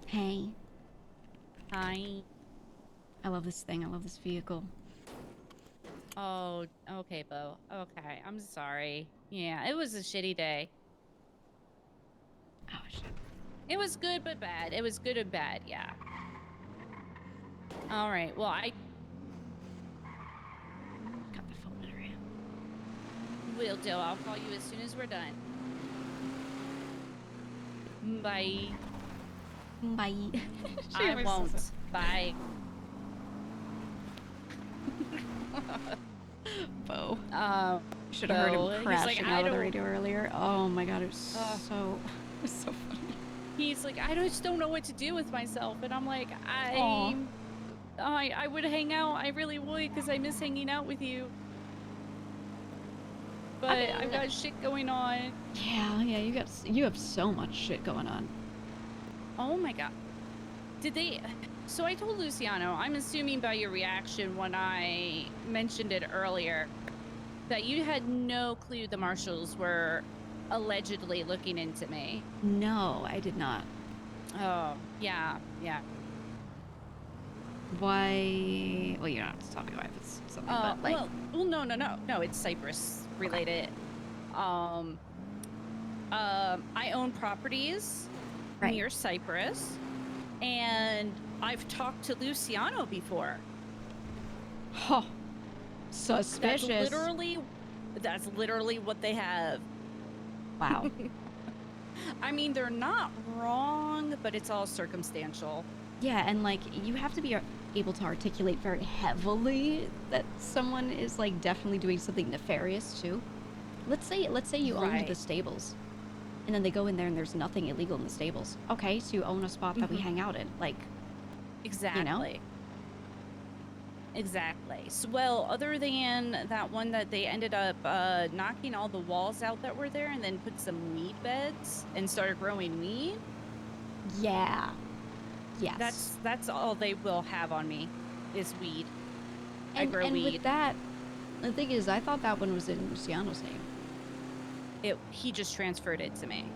Hey. Hi. I love this thing. I love this vehicle. Oh, okay, Bo. Okay, I'm sorry. Yeah, it was a shitty day. Oh, shit. It was good but bad. It was good and bad, yeah. All right, well, I... Got the phone battery. Will do. I'll call you as soon as we're done. Bye. Bye. I won't. Bye. Bo. You should have heard him crashing out of the radio earlier. Oh my god, it was so funny. He's like, I just don't know what to do with myself, and I'm like, Aw. I would hang out. I really would, because I miss hanging out with you. But I've got shit going on. Yeah, you have so much shit going on. Oh my god. Did they? So I told Luciano, I'm assuming by your reaction when I mentioned it earlier, that you had no clue the marshals were allegedly looking into me. No, I did not. Oh, yeah. Why? Well, you don't have to tell me why if it's something, but like. Well, no, it's Cypress related. I own properties near Cypress, and I've talked to Luciano before. Huh. Suspicious. That's literally what they have. Wow. I mean, they're not wrong, but it's all circumstantial. Yeah, and like you have to be able to articulate very heavily that someone is like definitely doing something nefarious too. Let's say you owned the stables, and then they go in there and there's nothing illegal in the stables. Okay, so you own a spot that we hang out in, like. Exactly. You know? Exactly. So, well, other than that one that they ended up knocking all the walls out that were there and then put some weed beds and started growing weed. Yeah. Yes. That's all they will have on me is weed. I And, grow and weed. with that, the thing is, I thought that one was in Luciano's name. He just transferred it to me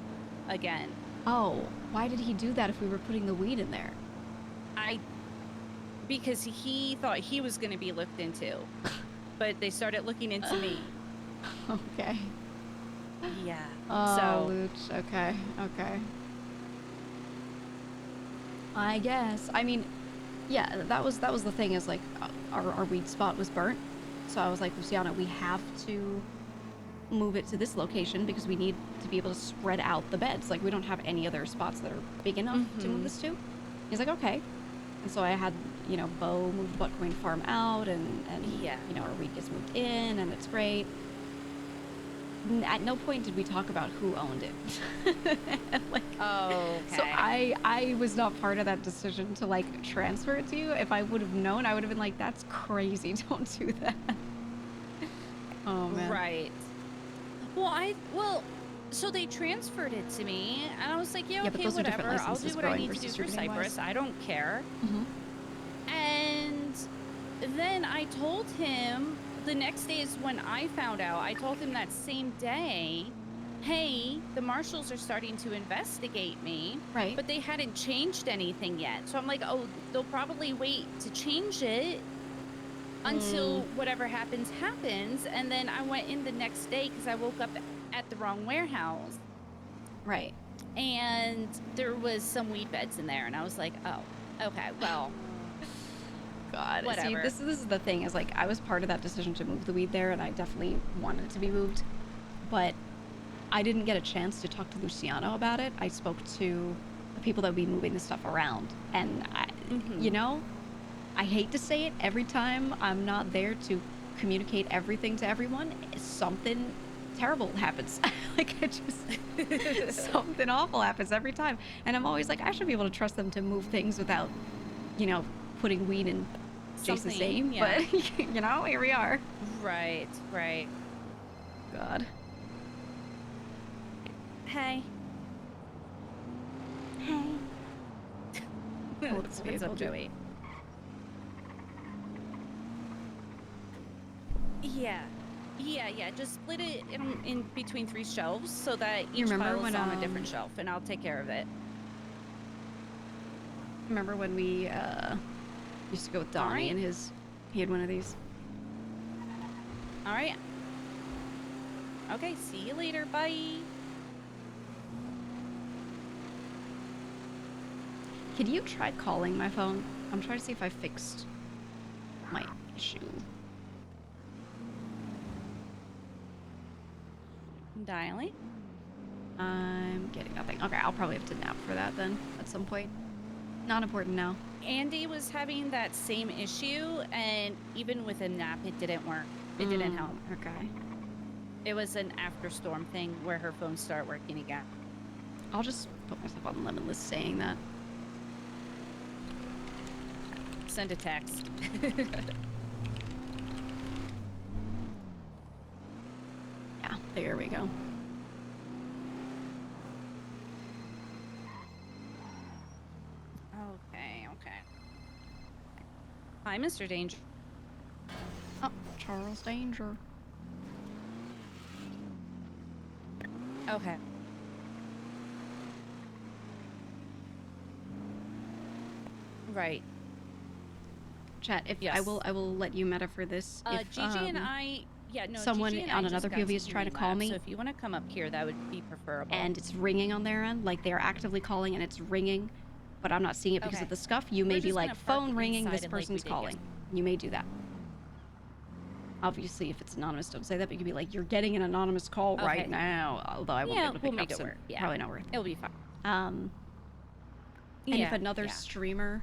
again. Oh, why did he do that if we were putting the weed in there? Because he thought he was going to be looked into, but they started looking into me. Okay. Yeah. Oh, Luch. Okay. I guess. I mean, yeah, that was the thing is like our weed spot was burnt. So I was like, Luciano, we have to move it to this location because we need to be able to spread out the beds. Like we don't have any other spots that are big enough to move this to. He's like, okay. And so I had, Bo move the Buttcoin farm out and our weed gets moved in and it's great. At no point did we talk about who owned it. Like, oh, okay. So I was not part of that decision to like transfer it to you. If I would have known, I would have been like, that's crazy. Don't do that. Oh man. Right. Well, so they transferred it to me, and I was like, yeah, but okay, those are different whatever. I'll do licenses, what I growing need to do versus for distributing Cypress. wise. I don't care. And then I told him the next day is when I found out. I told him that same day, hey, the marshals are starting to investigate me. Right. But they hadn't changed anything yet. So I'm like, oh, they'll probably wait to change it until whatever happens. And then I went in the next day because I woke up at the wrong warehouse. Right. And there was some weed beds in there. And I was like, oh, okay, well. God, whatever. See, this is the thing is like I was part of that decision to move the weed there, and I definitely wanted it to be moved, but I didn't get a chance to talk to Luciano about it. I spoke to the people that would be moving the stuff around, and I hate to say it, every time I'm not there to communicate everything to everyone, something terrible happens. Like it just something awful happens every time, and I'm always like, I should be able to trust them to move things without, putting weed in Jason's name, yeah. but here we are. Right. God. Hey. What's up, Joey? Yeah. Just split it in between 3 shelves so that each file is on a different shelf, and I'll take care of it. Remember when we used to go with Donnie and he had one of these? All right. Okay, see you later. Bye. Could you try calling my phone? I'm trying to see if I fixed my issue. Dialing. I'm getting nothing. Okay, I'll probably have to nap for that then at some point. Not important now. Andy was having that same issue, and even with a nap, it didn't work. It didn't help. Okay. It was an after storm thing where her phone started working again. I'll just put myself on the lemon list saying that. Send a text. Yeah, there we go. Okay. Hi, Mr. Danger. Oh, Charles Danger. Okay. Right. Chat, if Yes. I will let you meta for this. If Gigi and I, yeah, no, someone Gigi and I on just another got POV is some trying to green call labs, me, so if you want to come up here, that would be preferable. and it's ringing on their end, like they're actively calling and it's ringing, but I'm not seeing it because Okay. of the scuff, you may We're be just like, gonna park phone ringing, this inside and like we person's did calling. You may do that. Obviously, if it's anonymous, don't say that, but you could be like, you're getting an anonymous call right Okay. now, although I won't be Yeah, able to we'll pick make up, it so work. Yeah. probably not worth it. It'll be fine. And if Yeah, another yeah. streamer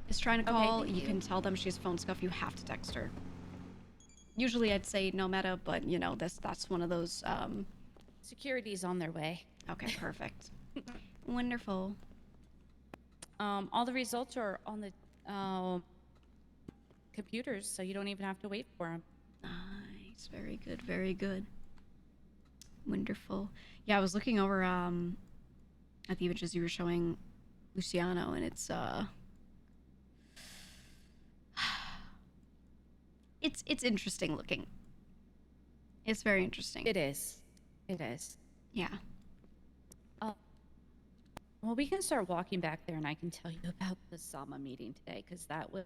is trying to Okay, call, thank you you. can tell them she has phone scuff, you have to text her. Usually I'd say no meta, but you know, that's one of those, Security's on their way. Okay, perfect. Wonderful. All the results are on the computers, so you don't even have to wait for them. Nice, very good, very good. Wonderful. Yeah, I was looking over at the images you were showing Luciano, and it's it's interesting looking. It's very interesting. It is. It is. Yeah. Well, we can start walking back there, and I can tell you about the Sama meeting today, because that was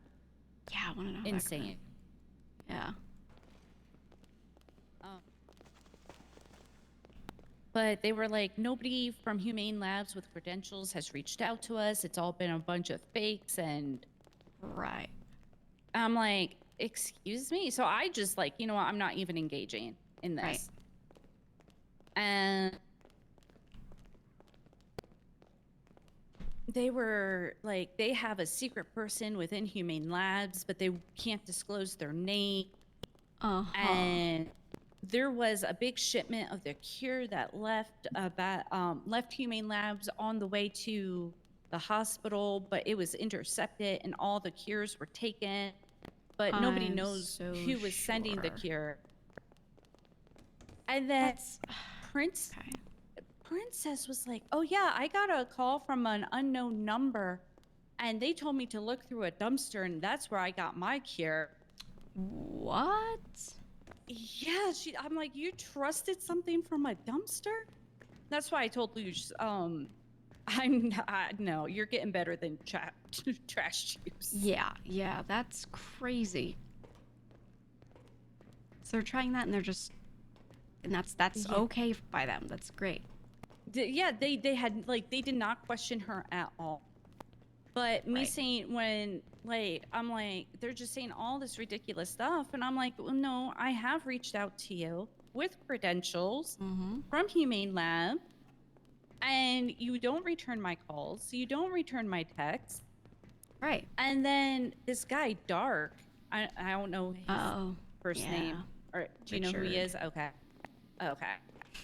I want to know. insane. Yeah. But they were like, nobody from Humane Labs with credentials has reached out to us. It's all been a bunch of fakes, and right. I'm like, excuse me. So I just like, you know what? I'm not even engaging in this. Right. And they were like, they have a secret person within Humane Labs, but they can't disclose their name. And there was a big shipment of the cure that left left Humane Labs on the way to the hospital, but it was intercepted and all the cures were taken. But nobody I'm knows so who was sending the sure. cure. And then Princess was like, oh yeah, I got a call from an unknown number and they told me to look through a dumpster and that's where I got my cure. What? Yeah, I'm like, you trusted something from a dumpster? That's why I told Luge, I'm not, no, you're getting better than trash juice. Yeah, that's crazy. So they're trying that and they're just, and that's okay by them. That's great. Yeah, they had, like, they did not question her at all. But me saying when, like, I'm like, they're just saying all this ridiculous stuff. And I'm like, well, no, I have reached out to you with credentials from Humane Lab. And you don't return my calls. You don't return my texts. Right. And then this guy, Dark, I don't know his first name. Or do you know who he is? Okay. Okay.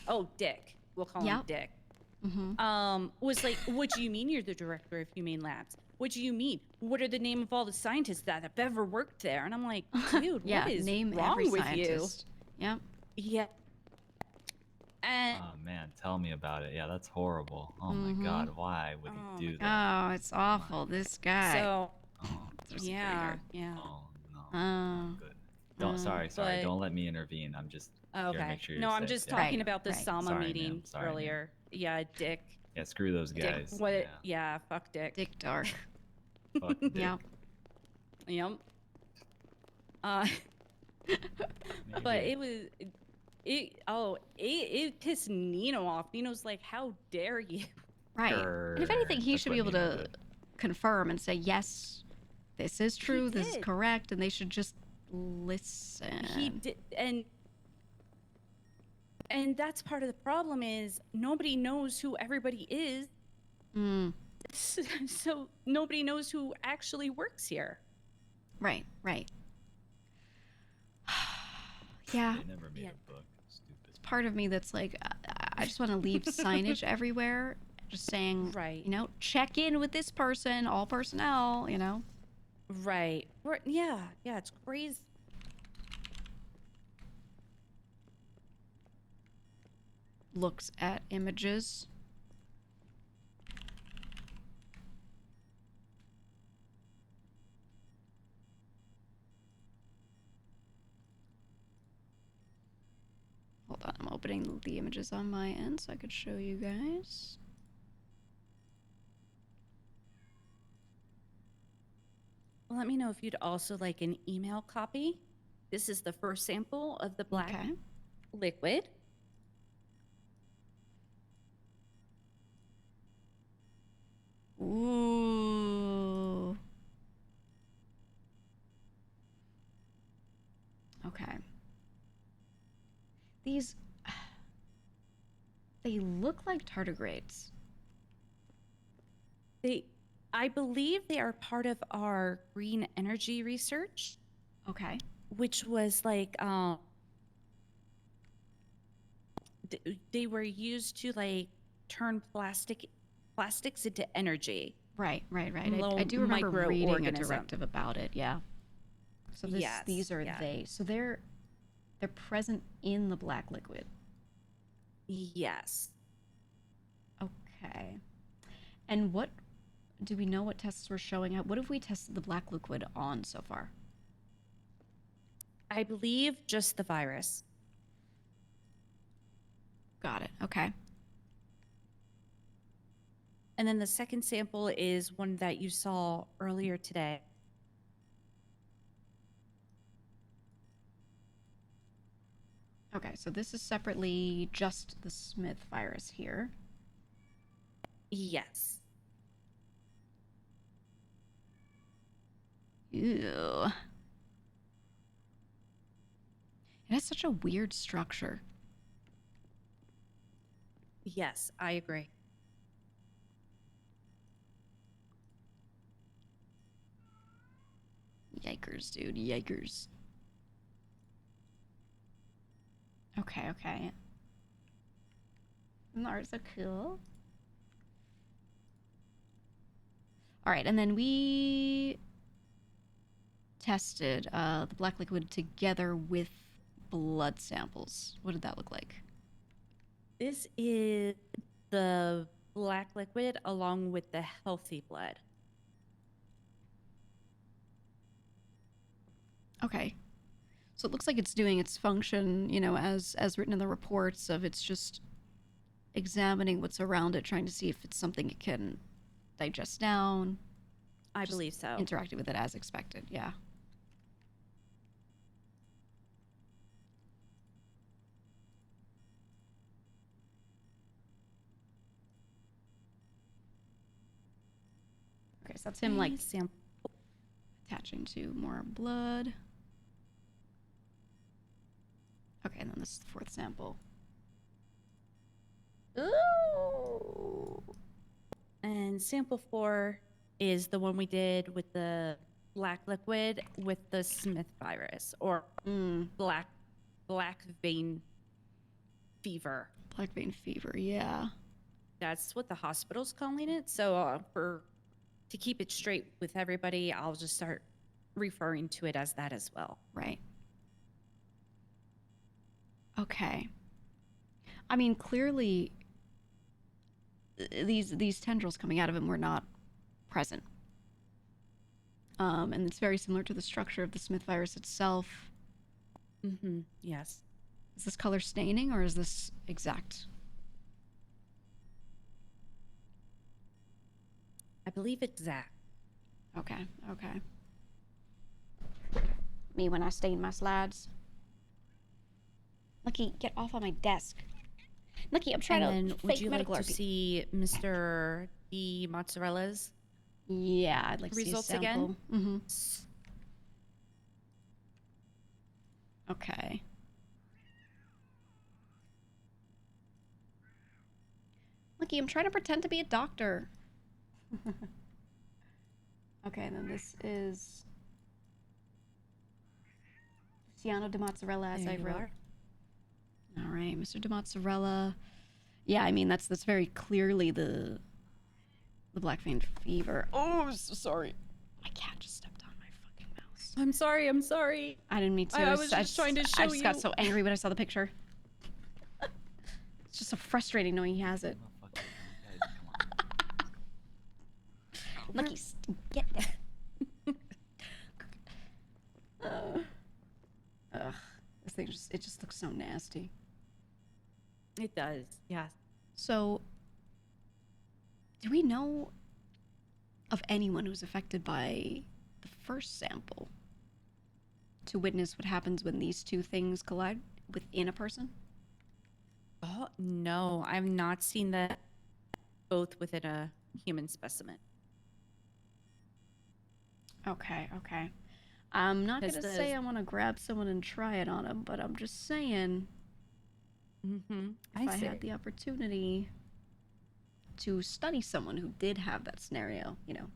Oh, Dick. We'll call him Dick. Was like, what do you mean you're the director of Humane Labs? What do you mean? What are the name of all the scientists that have ever worked there? And I'm like, dude, what is name wrong every with scientist. you? Yeah. And Oh man, tell me about it. Yeah, that's horrible. Oh my god, why would he do that? Oh, it's awful. This guy. So, There's a yeah, trigger. yeah. Don't sorry, but- don't let me intervene. I'm just here to Okay. make sure you're No, I'm safe. just Yeah. talking about the Sama Sorry, meeting ma'am. Sorry, ma'am. earlier. Yeah, Dick. Yeah, screw those guys. Dick, what? Yeah, fuck Dick. Dick Dark. Fuck Dick. Yeah. Yep. But it was, it pissed Nino off. Nino's like, how dare you? Right. And if anything, he should be able to confirm and say, yes, this is true, this is did. correct, and they should just listen. He did, and that's part of the problem is nobody knows who everybody is. So nobody knows who actually works here. Right. Yeah. They never made a book. Stupid. It's part of me that's like, I just want to leave signage everywhere, just saying, you know, check in with this person, all personnel, you know. Right. Yeah, it's crazy. Looks at images. opening the images on my end so I could show you guys. Let me know if you'd also like an email copy. This is the first sample of the black liquid. Ooh. Okay. These, they look like tardigrades. I believe they are part of our green energy research. Okay. Which was like, they were used to like turn plastics into energy. Right. Low I do remember reading a microorganism. directive about it. Yeah. So these are they. So they're present in the black liquid. Yes. Okay. And what do we know? What tests were showing up? What have we tested the black liquid on so far? I believe just the virus. Got it. Okay. And then the second sample is one that you saw earlier today. Okay, so this is separately just the Smith virus here. Yes. Ew. It has such a weird structure. Yes, I agree. Yikers, dude. Yikers. Okay. Mars are cool. Alright, and then we tested the black liquid together with blood samples. What did that look like? This is the black liquid along with the healthy blood. Okay. So it looks like it's doing its function, you know, as written in the reports of it's just examining what's around it, trying to see if it's something it can digest down. I believe so. Interacting with it as expected, yeah. Okay, so that's him like attaching to more blood. Okay, and then this is the fourth sample. Ooh. And sample 4 is the one we did with the black liquid with the Smith virus, or black vein fever. Black vein fever, yeah. That's what the hospital's calling it. So to keep it straight with everybody, I'll just start referring to it as that as well. Right. Okay. I mean, clearly these tendrils coming out of him were not present. And it's very similar to the structure of the Smith virus itself. Mm-hmm. Yes. Is this color staining or is this exact? I believe it's exact. Okay. Me when I stain my slides. Lucky, get off of my desk. Lucky, I'm trying and to then, would fake you like medical to RP. see Mr. D. Mozzarella's? Yeah, I'd like to results see a sample. again. Okay. Lucky, I'm trying to pretend to be a doctor. Okay, and then this is Luciano de Mozzarella, as I wrote. All right, Mr. de Mozzarella. Yeah, I mean that's very clearly the black vein fever. Oh, I'm so sorry. My cat just stepped on my fucking mouse. I'm sorry. I didn't mean to. I was just trying to show I just got you. so angry when I saw the picture. It's just so frustrating knowing he has it. Lucky, get it. Ugh, this thing just looks so nasty. It does, yes. So, do we know of anyone who's affected by the first sample to witness what happens when these two things collide within a person? Oh, no, I've not seen that both within a human specimen. Okay, okay. I'm not Because gonna say I want to grab someone and try it on them, but I'm just saying, if I had the opportunity to study someone who did have that scenario, you know,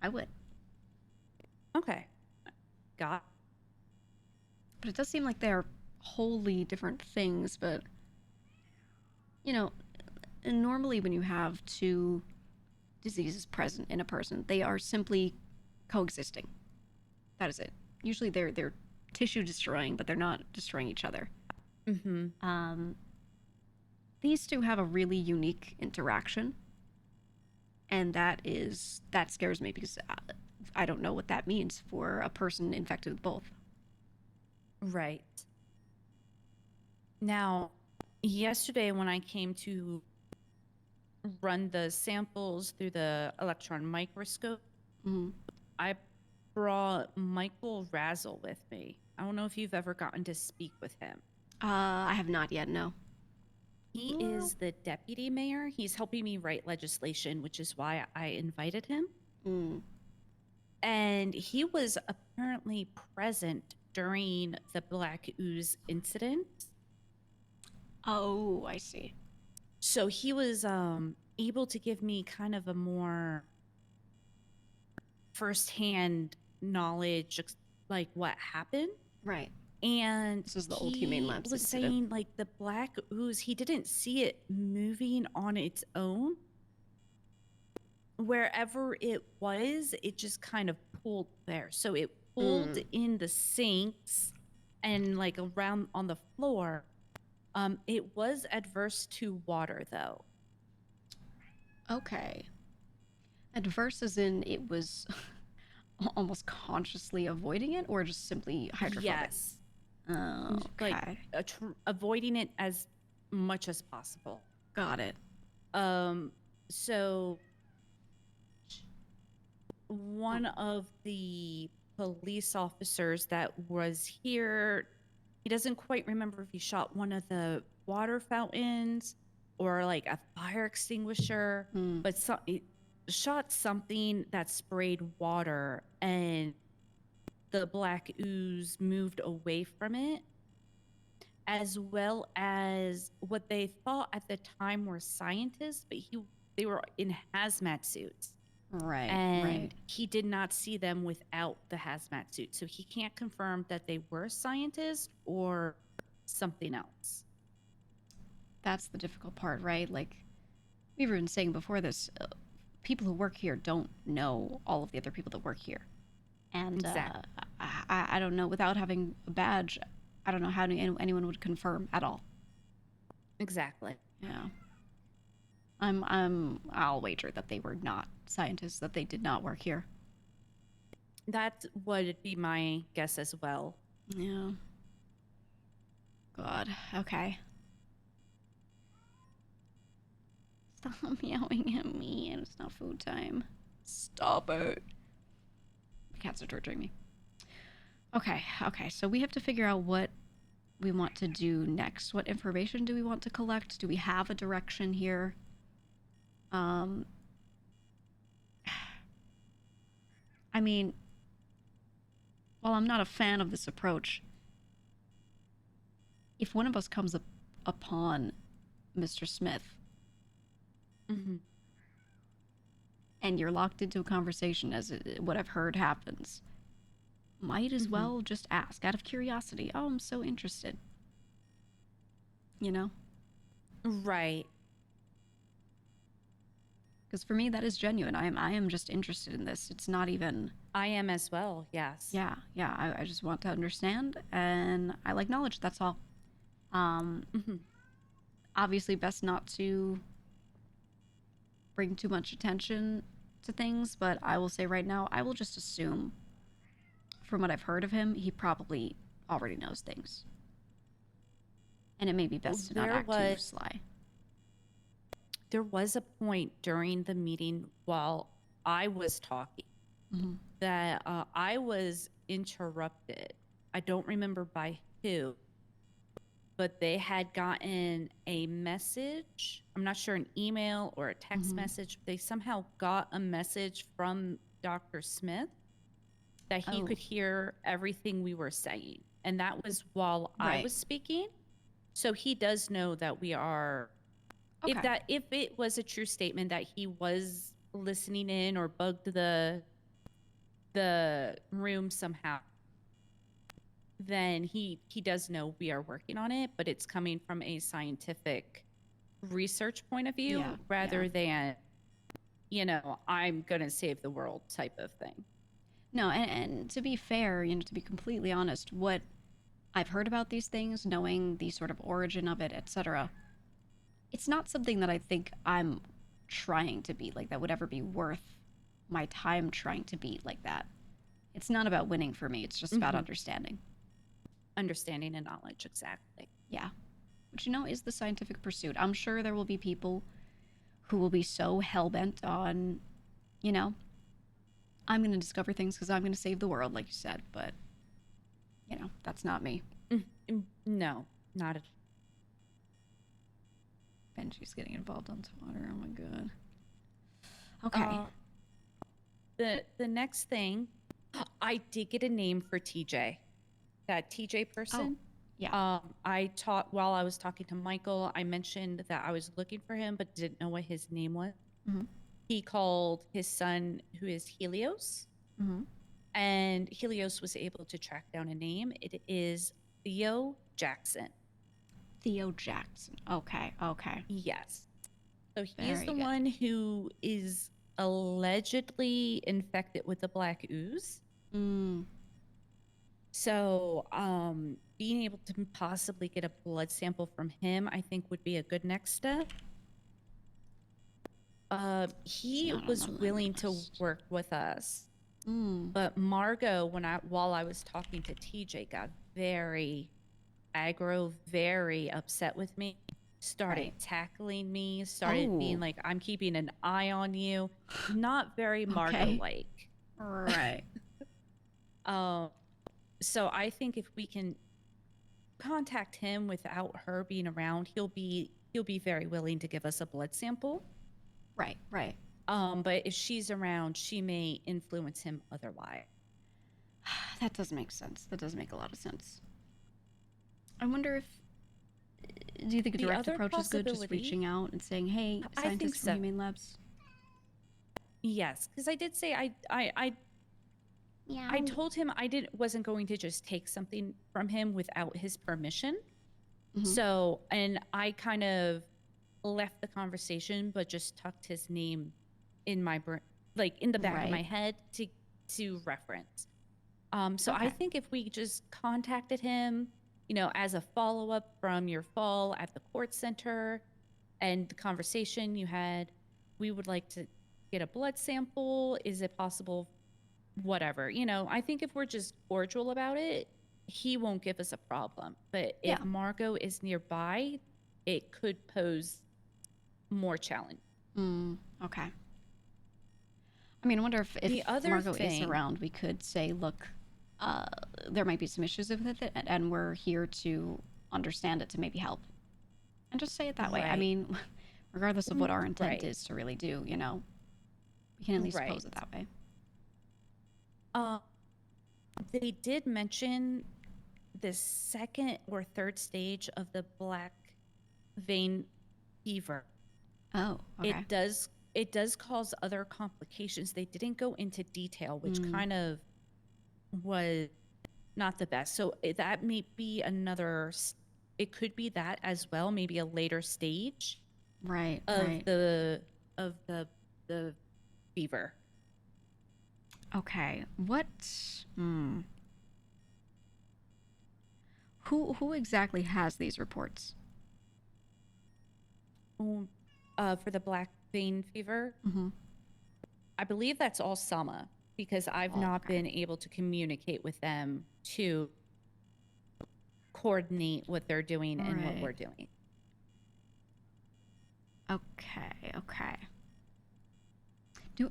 I would. Okay. Got. But it does seem like they're wholly different things, but, you know, and normally when you have two diseases present in a person, they are simply coexisting. That is it. Usually they're tissue destroying, but they're not destroying each other. These two have a really unique interaction, and that scares me because I don't know what that means for a person infected with both. Right. Now, yesterday when I came to run the samples through the electron microscope, I brought Michael Razzle with me. I don't know if you've ever gotten to speak with him. I have not yet, no. He is the deputy mayor. He's helping me write legislation, which is why I invited him. And he was apparently present during the Black Ooze incident. Oh, I see. So he was able to give me kind of a more firsthand knowledge, like what happened. Right. And this is the old Humane Labs was incident. saying like the Black Ooze, he didn't see it moving on its own. Wherever it was, it just kind of pulled there. So it pulled in the sinks and like around on the floor. It was adverse to water though. Okay. Adverse as in it was almost consciously avoiding it, or just simply hydrophobic? Yes. Oh, okay. Like avoiding it as much as possible. Got it. So one of the police officers that was here, he doesn't quite remember if he shot one of the water fountains or like a fire extinguisher, but it shot something that sprayed water, and the Black Ooze moved away from it, as well as what they thought at the time were scientists, but they were in hazmat suits. Right, and right. he did not see them without the hazmat suit, so he can't confirm that they were scientists or something else. That's the difficult part, right? Like we were saying before this, people who work here don't know all of the other people that work here. And Exactly. I don't know, without having a badge, I don't know how anyone would confirm at all. Exactly. Yeah. I'll wager that they were not scientists, that they did not work here. That would be my guess as well. Yeah. God. Okay. Stop meowing at me, and it's not food time. Stop it. The cats are torturing me. Okay, so we have to figure out what we want to do next. What information do we want to collect? Do we have a direction here? I mean, while I'm not a fan of this approach, if one of us comes upon Mr. Smith, and you're locked into a conversation as what I've heard happens, might as well just ask out of curiosity. Oh, I'm so interested. You know? Right. Because for me, that is genuine. I am just interested in this. It's not even... I am as well, yes. Yeah. I just want to understand, and I like knowledge, that's all. Obviously, best not to bring too much attention to things, but I will say right now, I will just assume, from what I've heard of him, he probably already knows things. And it may be best to not There act too sly. There was a point during the meeting while I was talking Mhm. that I was interrupted. I don't remember by who, but they had gotten a message. I'm not sure, an email or a text Mhm. message. They somehow got a message from Dr. Smith that he Oh. could hear everything we were saying. And that was while I Right. was speaking. So he does know that we are, Okay. if it was a true statement that he was listening in or bugged the room somehow, then he does know we are working on it, but it's coming from a scientific research point of view Yeah, rather yeah. than, I'm gonna save the world type of thing. No, and to be fair, to be completely honest, what I've heard about these things, knowing the sort of origin of it, etc., it's not something that I think I'm trying to beat, like that would ever be worth my time trying to beat like that. It's not about winning for me, it's just about Mhm. understanding. Understanding and knowledge, exactly. Yeah. Which, is the scientific pursuit. I'm sure there will be people who will be so hell-bent on, I'm going to discover things because I'm going to save the world, like you said, but, that's not me. No, not at Benji's getting involved on Twitter. Oh my god. Okay. The next thing, I did get a name for TJ. That TJ person. Yeah. While I was talking to Michael, I mentioned that I was looking for him but didn't know what his name was. Mhm. He called his son, who is Helios, Mhm. and Helios was able to track down a name. It is Theo Jackson. Theo Jackson. Okay. Okay. Yes. So he is Very the good. one who is allegedly infected with the black ooze. Mm. So, being able to possibly get a blood sample from him, I think would be a good next step. He not on was the willing to work with us, but Margot, while I was talking to TJ, got very aggro, very upset with me. Started Right. tackling me. Started being Oh. like, "I'm keeping an eye on you." Not very Margot-like. Right. So I think if we can contact him without her being around, he'll be very willing to give us a blood sample. Right. Right. But if she's around, she may influence him otherwise. That does make sense. That does make a lot of sense. I wonder if. Do you think a The direct other approach is good? Just possibility- reaching out and saying, "Hey, I think scientists from so. Humane Labs." Yes, because I did say I told him I wasn't going to just take something from him without his permission. Mhm. So, and I kind of left the conversation, but just tucked his name in my in the back of my Right. head to reference. So I Okay. think if we just contacted him, as a follow-up from your fall at the court center and the conversation you had, we would like to get a blood sample. Is it possible? Whatever. I think if we're just cordial about it, he won't give us a problem. But if Yeah. Margot is nearby, it could pose more challenge. Okay. I mean, I wonder if The other Margot is thing- around, we could say, look, there might be some issues with it, and we're here to understand it to maybe help. And just say it that way. I Right. mean, regardless of what our intent Right. is to really do, we can at least pose it Right. that way. They did mention the second or third stage of the black vein fever. Oh, okay. It does cause other complications. They didn't go into detail, which kind of was not the best. So that may be it could be that as well, maybe a later stage Right. of Right. the fever. Okay. What? Who exactly has these reports? For the black vein fever, Mm-hmm. I believe that's all Sama, because I've not been able to communicate with them to coordinate what they're doing and what Right. we're doing. Okay.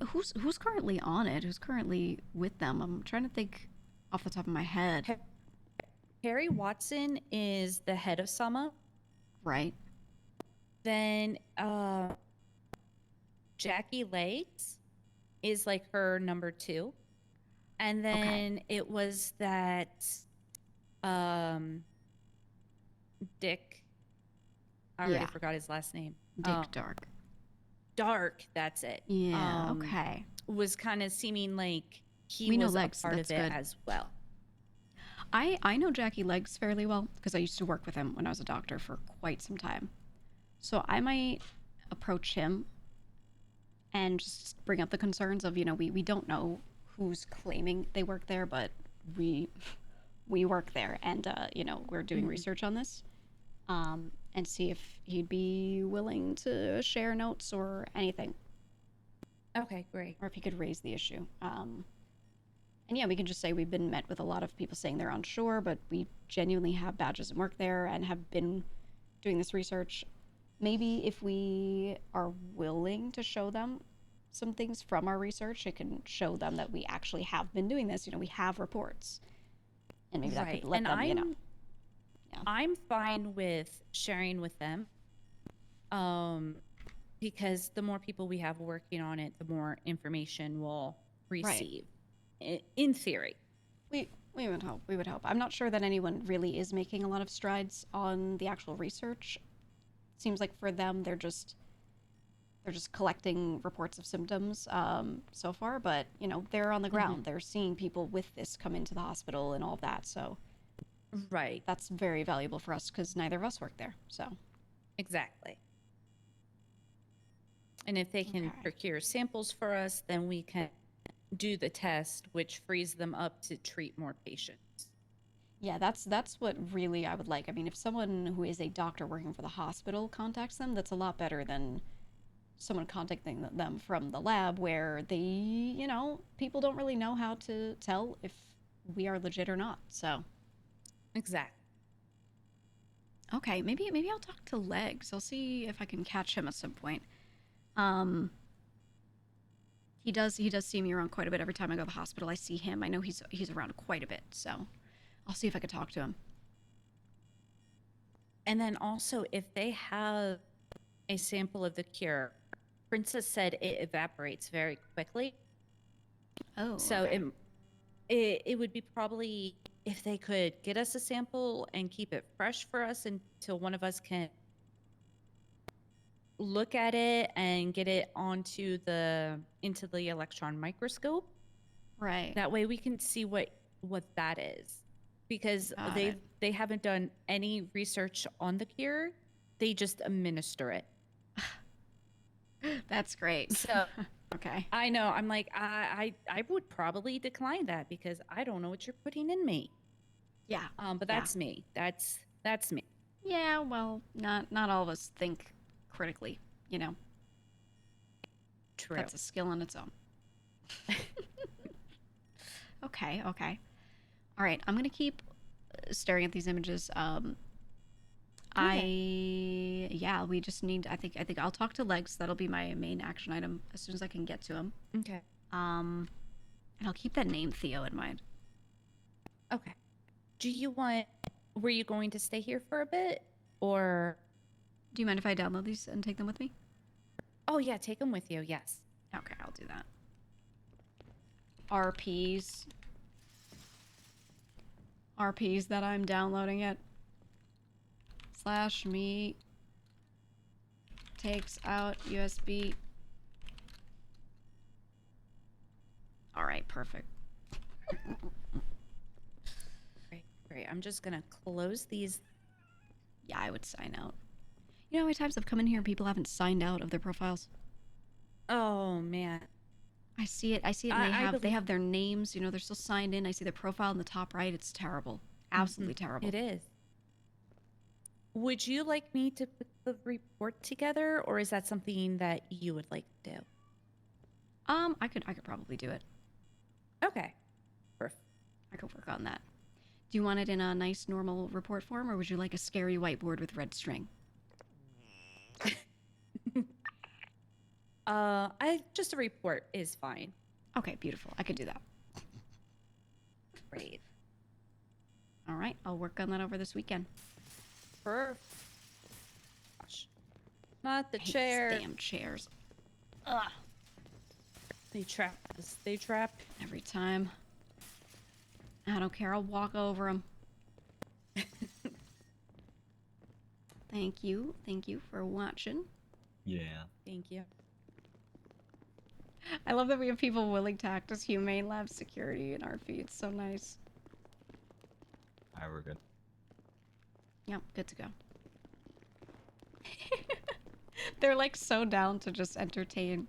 Who's currently on it? Who's currently with them? I'm trying to think off the top of my head. Harry Watson is the head of Sama. Right. Then Jackie Legs is like her number 2. And then it was that Dick. I already Yeah. forgot his last name. Dick Dark. Dark, that's it. Yeah, okay. Was kind of seeming like he We know was Legs, a part of that's it good. as well. I know Jackie Legs fairly well because I used to work with him when I was a doctor for quite some time. So I might approach him and just bring up the concerns of, we don't know who's claiming they work there, but we work there and, we're doing research on this. And see if he'd be willing to share notes or anything. Okay, great. Or if he could raise the issue. And yeah, we can just say we've been met with a lot of people saying they're unsure, but we genuinely have badges and work there and have been doing this research. Maybe if we are willing to show them some things from our research, it can show them that we actually have been doing this. We have reports. And maybe that could let them, I'm fine with sharing with them. Because the more people we have working on it, the more information we'll receive. In theory. We would hope. We would hope. I'm not sure that anyone really is making a lot of strides on the actual research. Seems like for them, they're just collecting reports of symptoms so far, but they're on the ground. They're seeing people with this come into the hospital and all of that. So that's very valuable for us because neither of us work there. So exactly. And if they can procure samples for us, then we can do the test, which frees them up to treat more patients. Yeah, that's what really I would like. I mean, if someone who is a doctor working for the hospital contacts them, that's a lot better than someone contacting them from the lab where they, people don't really know how to tell if we are legit or not. So exactly. Okay, maybe I'll talk to Legs. I'll see if I can catch him at some point. He does see me around quite a bit every time I go to the hospital. I see him. I know he's around quite a bit, so I'll see if I can talk to him. And then also, if they have a sample of the cure, Princess said it evaporates very quickly. Oh, so it would be probably if they could get us a sample and keep it fresh for us until one of us can look at it and get it into the electron microscope. Right. That way we can see what that is, because they haven't done any research on the cure. They just administer it. That's great. So okay. I know. I'm like, I would probably decline that because I don't know what you're putting in me. Yeah. But that's me. That's me. Yeah. Well, not all of us think critically. True. That's a skill on its own. Okay. All right. I'm gonna keep staring at these images. We just need. I think I'll talk to Legs. That'll be my main action item as soon as I can get to him. Okay. And I'll keep that name Theo in mind. Okay. Were you going to stay here for a bit, or? Do you mind if I download these and take them with me? Oh yeah, take them with you. Yes. Okay, I'll do that. RPs that I'm downloading it. /me takes out USB. All right, perfect. Great. I'm just gonna close these. Yeah, I would sign out. You know how many times I've come in here and people haven't signed out of their profiles? Oh man. I see it. They have their names, they're still signed in. I see their profile in the top right. It's terrible. Absolutely terrible. It is. Would you like me to put the report together, or is that something that you would like to do? I could probably do it. Okay. Perfect. I could work on that. Do you want it in a nice normal report form, or would you like a scary whiteboard with red string? I just a report is fine. Okay, beautiful. I could do that. Great. All right, I'll work on that over this weekend. Gosh. Not the I hate chair. these damn chairs. Ugh. They trap us. They trap. Every time. I don't care. I'll walk over them. Thank you. Thank you for watching. Yeah. Thank you. I love that we have people willing to act as humane lab security in our feed. It's so nice. Alright, we're good. Yep, good to go. They're like so down to just entertain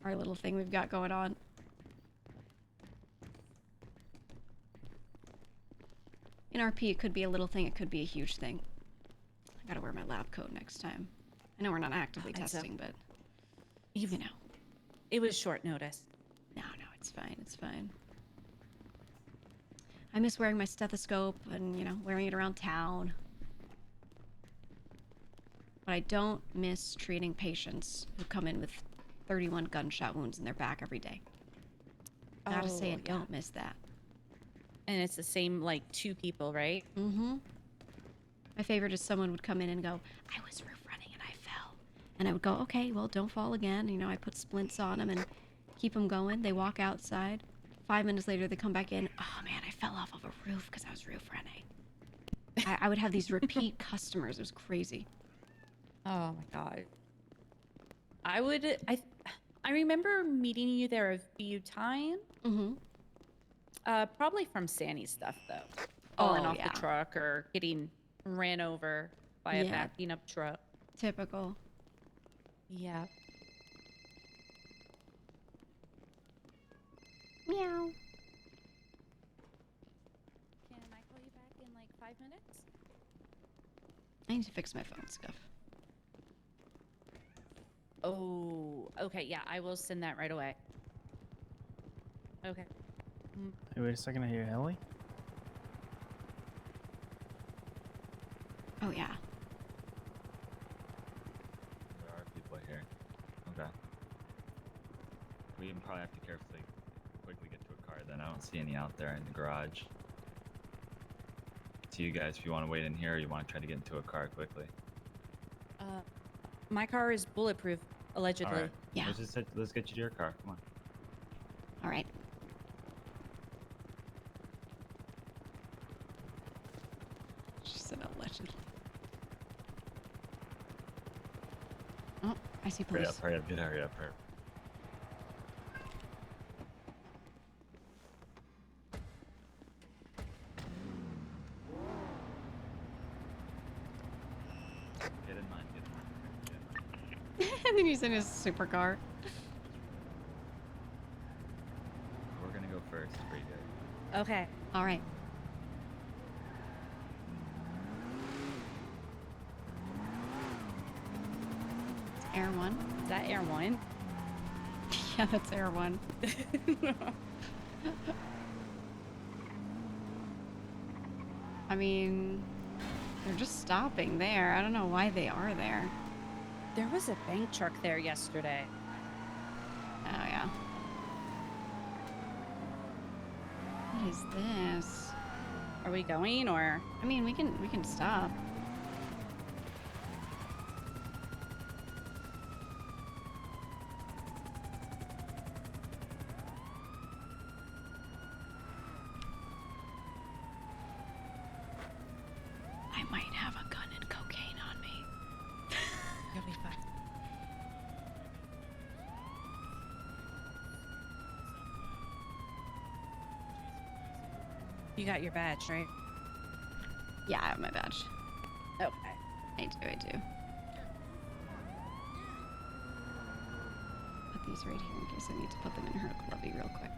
our little thing we've got going on. In RP, it could be a little thing, it could be a huge thing. I gotta wear my lab coat next time. I know we're not actively testing, but you know. It was short notice. No, it's fine. It's fine. I miss wearing my stethoscope and, you know, wearing it around town. But I don't miss treating patients who come in with 31 gunshot wounds in their back every day. Gotta say, I don't miss that. And it's the same, like, 2 people, right? Mm-hmm. My favorite is someone would come in and go, I was roof running and I fell. And I would go, okay, well, don't fall again. You know, I put splints on them and keep them going. They walk outside. 5 minutes later, they come back in. Oh, man, I fell off of a roof because I was roof running. I would have these repeat customers. It was crazy. Oh, my God. I remember meeting you there a few times. Mm-hmm. Probably from Sandy's stuff, though. Falling off yeah. the truck or getting ran over by a backing up truck. Typical. Yeah. Meow. Can I call you back in like 5 minutes? I need to fix my phone stuff. Oh, okay. Yeah, I will send that right away. Okay. Hey, wait a second, I hear Ellie. Oh, yeah. There are people here. Okay. We probably have to carefully, quickly get to a car then. I don't see any out there in the garage. To you guys, if you want to wait in here or you want to try to get into a car quickly. My car is bulletproof, allegedly. All right. Yeah. Let's get you to your car. Come on. All right. She said allegedly. Oh, I see police. Hurry up, hurry up. Get in line. And then he's in his supercar. We're gonna go first. Pretty good. Okay. All right. It's Air 1. Is that Air 1? Yeah, that's Air 1. I mean, they're just stopping there. I don't know why they are there. There was a bank truck there yesterday. Oh, yeah. What is this? Are we going or? I mean, we can stop. I might have a gun and cocaine on me. You'll be fine. You got your badge, right? Yeah, I have my badge. Okay. I do. Put these right here in case I need to put them in her glovey real quick.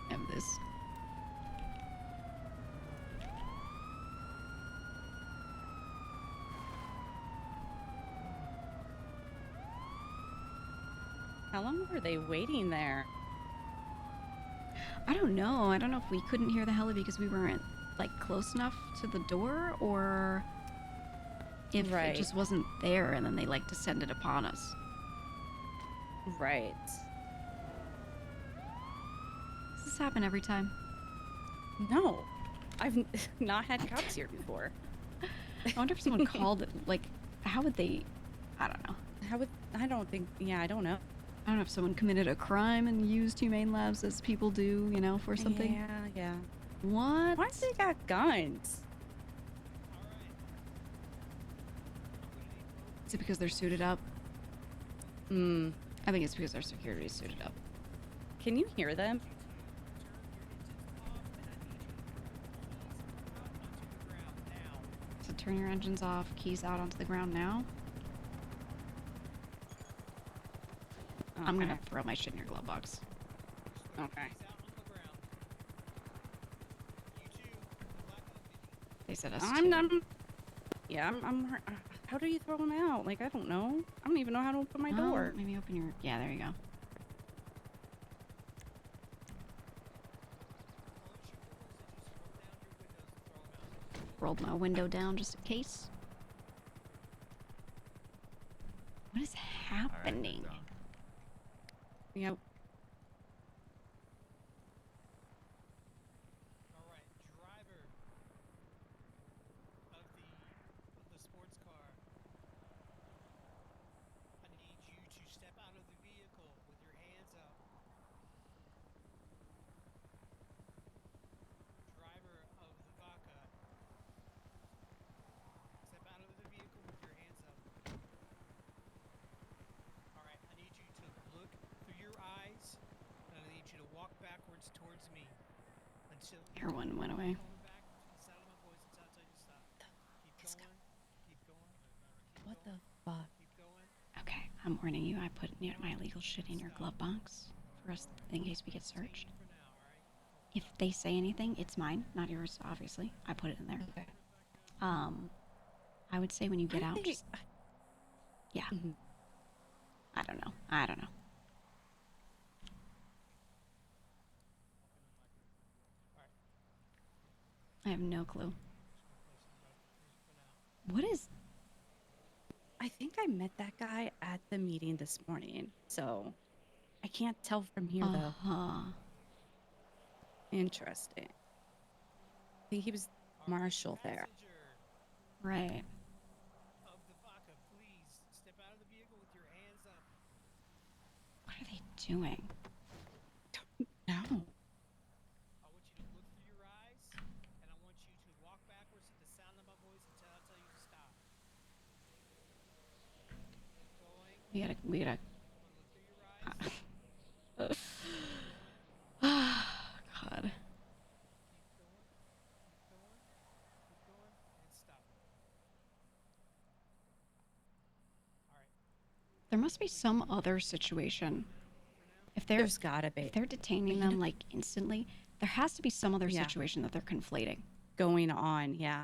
Have this. How long were they waiting there? I don't know. I don't know if we couldn't hear the heli because we weren't like close enough to the door, or if it just wasn't there and then they like descended upon us. Right. Does this happen every time? No. I've not had cops here before. I wonder if someone called it, like, how would they, I don't know. I don't know. I don't know if someone committed a crime and used Humane Labs as people do, you know, for something. Yeah. What? Why do they got guns? Is it because they're suited up? I think it's because their security is suited up. Can you hear them? So turn your engines off, keys out onto the ground now. I'm gonna throw my shit in your glove box. Okay. They said us I'm to. how do you throw them out? Like, I don't know. I don't even know how to open my door. Maybe open your, yeah, there you go. Rolled my window down just in case. What is happening? Yep. Your one went away. What the fuck? Okay, I'm warning you. I put my illegal shit in your glove box for us in case we get searched. If they say anything, it's mine, not yours, obviously. I put it in there. Okay. I would say when you get out, just... Yeah. I don't know. I have no clue. What is... I think I met that guy at the meeting this morning, so I can't tell from here though. Interesting. I think he was Marshall there. Right. What are they doing? No. We gotta. God. There must be some other situation. If There's gotta be. If they're detaining them like instantly, there has to be some other situation that they're conflating. Going on, yeah.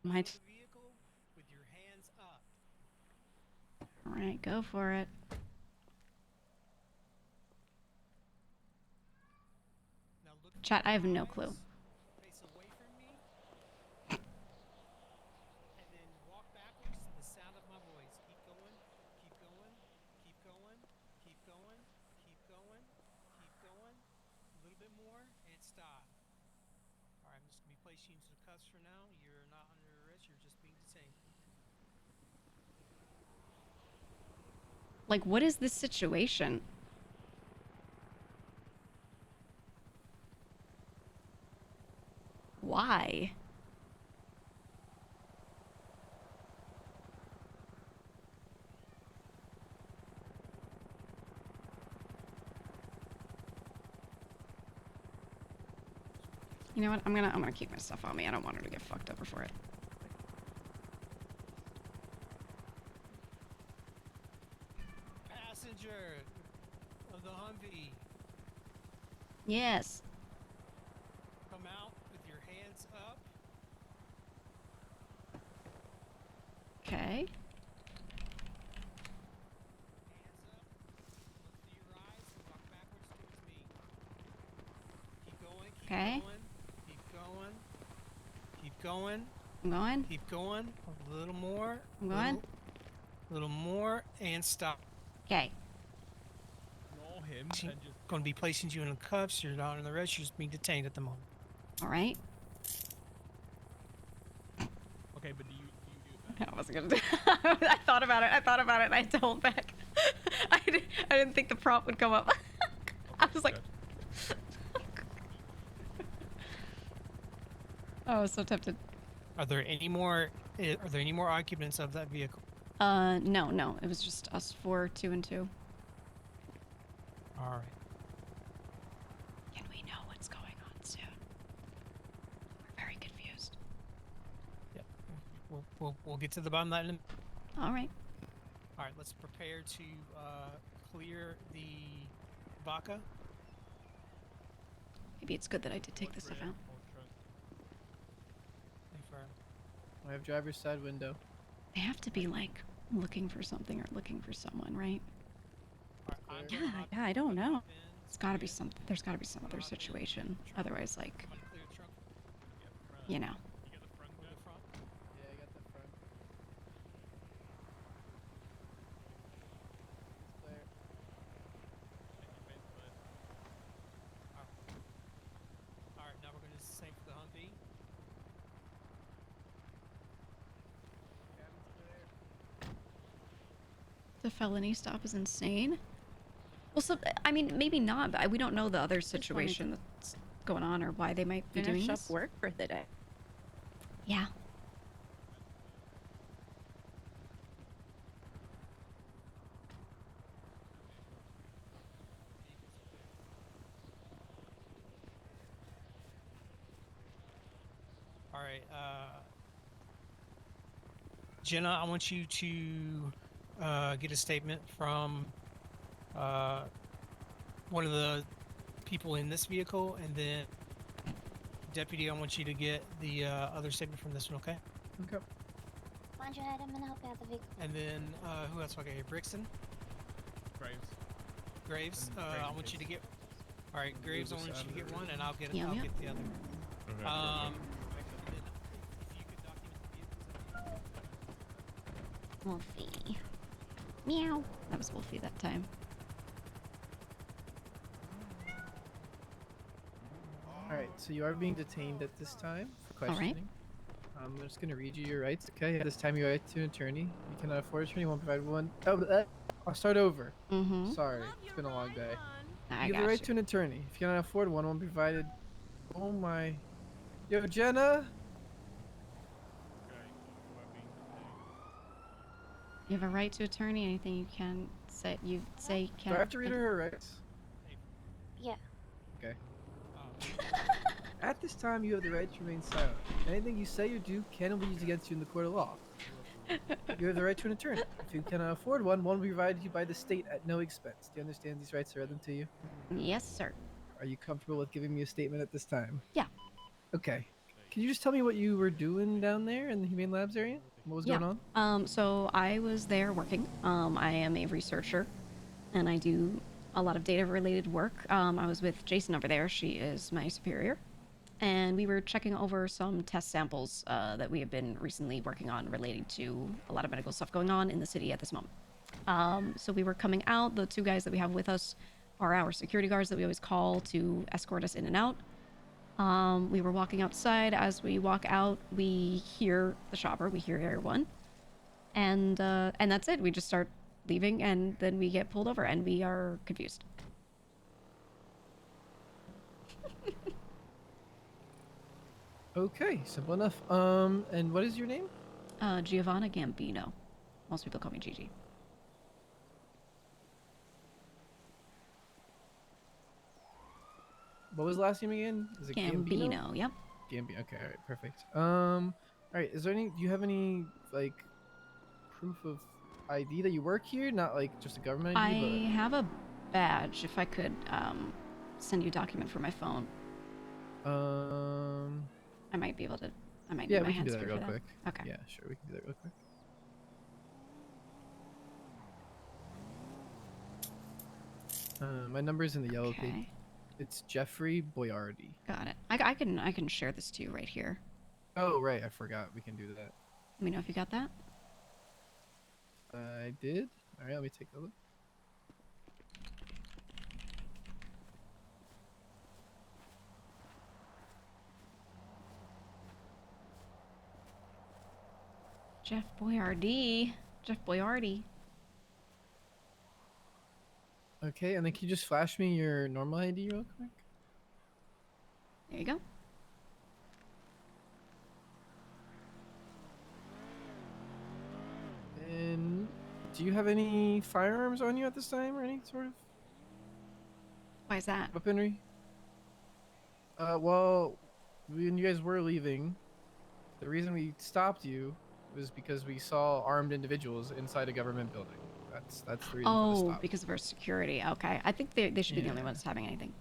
My All right, go for it. Chat, I have no clue. Like, what is this situation? Why? You know what? I'm gonna keep my stuff on me. I don't want her to get fucked over for it. picture of the Humvee. Yes. Come out with your hands up. Okay. Okay. Keep going. Keep going. I'm going. Keep going. A little more. I'm going. Little more and stop. Okay. Roll him. Going to be placing you in cuffs. You're not in the arrest. You're just being detained at the moment. All right. Okay, but do you I wasn't gonna do. I thought about it. And I told back. I didn't think the prompt would come up. I was like. I was so tempted. Are there any more occupants of that vehicle? No. It was just us 4, 2 and 2. All right. Can we know what's going on soon? We're very confused. Yep. We'll get to the bottom of that in a minute. All right. All right. Let's prepare to clear the Vaca. Maybe it's good that I did take this stuff out. I have driver's side window. They have to be like looking for something or looking for someone, right? Yeah, I don't know. It's gotta be some. There's gotta be some other situation. Otherwise, like, you know. Yeah, I got the front. Clear. All right. Now we're going to do the same for the Humvee. The felony stop is insane. Well, so I mean, maybe not, but we don't know the other situation that's going on or why they might be doing Finish up this. work for the day. Yeah. All right. Jenna, I want you to get a statement from one of the people in this vehicle, and then Deputy, I want you to get the other statement from this one, okay? Okay. Mind your head, I'm gonna help you out the vehicle. And then who else? Okay, Brixton. Graves. I want you to get. All right, Graves. I want you to get one, and I'll get Yeah, I'll yeah. get the other. Okay. Wolfie. Meow. That was Wolfie that time. Alright, so you are being detained at this time for All right. questioning. I'm just gonna read you your rights, okay? At this time, you are right to an attorney. You cannot afford an attorney, won't provide one. Oh, I'll start over. Mm-hmm. Sorry, it's been a long day. I You have got the right you. to an attorney. If you cannot afford one, won't be provided. Oh my. Yo, Jenna! You have a right to attorney. Anything you can say, you say Do can. I have to read her her rights? Yeah. Okay. At this time, you have the right to remain silent. Anything you say or do can be used against you in the court of law. You have the right to an attorney. If you cannot afford one, one will be provided to you by the state at no expense. Do you understand these rights? I read them to you. Yes, sir. Are you comfortable with giving me a statement at this time? Yeah. Okay. Can you just tell me what you were doing down there in the Humane Labs area? What was going on? So I was there working. I am a researcher, and I do a lot of data-related work. I was with Jason over there. She is my superior. And we were checking over some test samples that we have been recently working on relating to a lot of medical stuff going on in the city at this moment. So we were coming out. The 2 guys that we have with us are our security guards that we always call to escort us in and out. We were walking outside. As we walk out, we hear the shopper. We hear everyone. And that's it. We just start leaving, and then we get pulled over, and we are confused. Okay, simple enough. And what is your name? Giovanna Gambino. Most people call me Gigi. What was the last name again? Is it Gambino, yep. Gambino. Okay, all right, perfect. All right. Is there any? Do you have any like proof of ID that you work here, not like just a government I ID, have a badge. If I could send you a document for my phone, but I might be able to. I might yeah, need my we can do hands that free real for quick. that. Okay. Yeah, sure, we can do that real quick. My number's in the yellow page. Okay. It's Jeffrey Boyardi. Got it. I can share this to you right here. Oh right, I forgot. We can do that. Let me know if you got that. I did. All right, let me take a look. Jeff Boyardi. Jeff Boyardi. Okay, and then can you just flash me your normal ID real quick? There you go. And do you have any firearms on you at this time, or any sort of Why is that? weaponry? Well, when you guys were leaving, the reason we stopped you was because we saw armed individuals inside a government building. That's the reason for the Oh, stop. because of our security. Okay. I think they should be the only Yeah. ones having anything.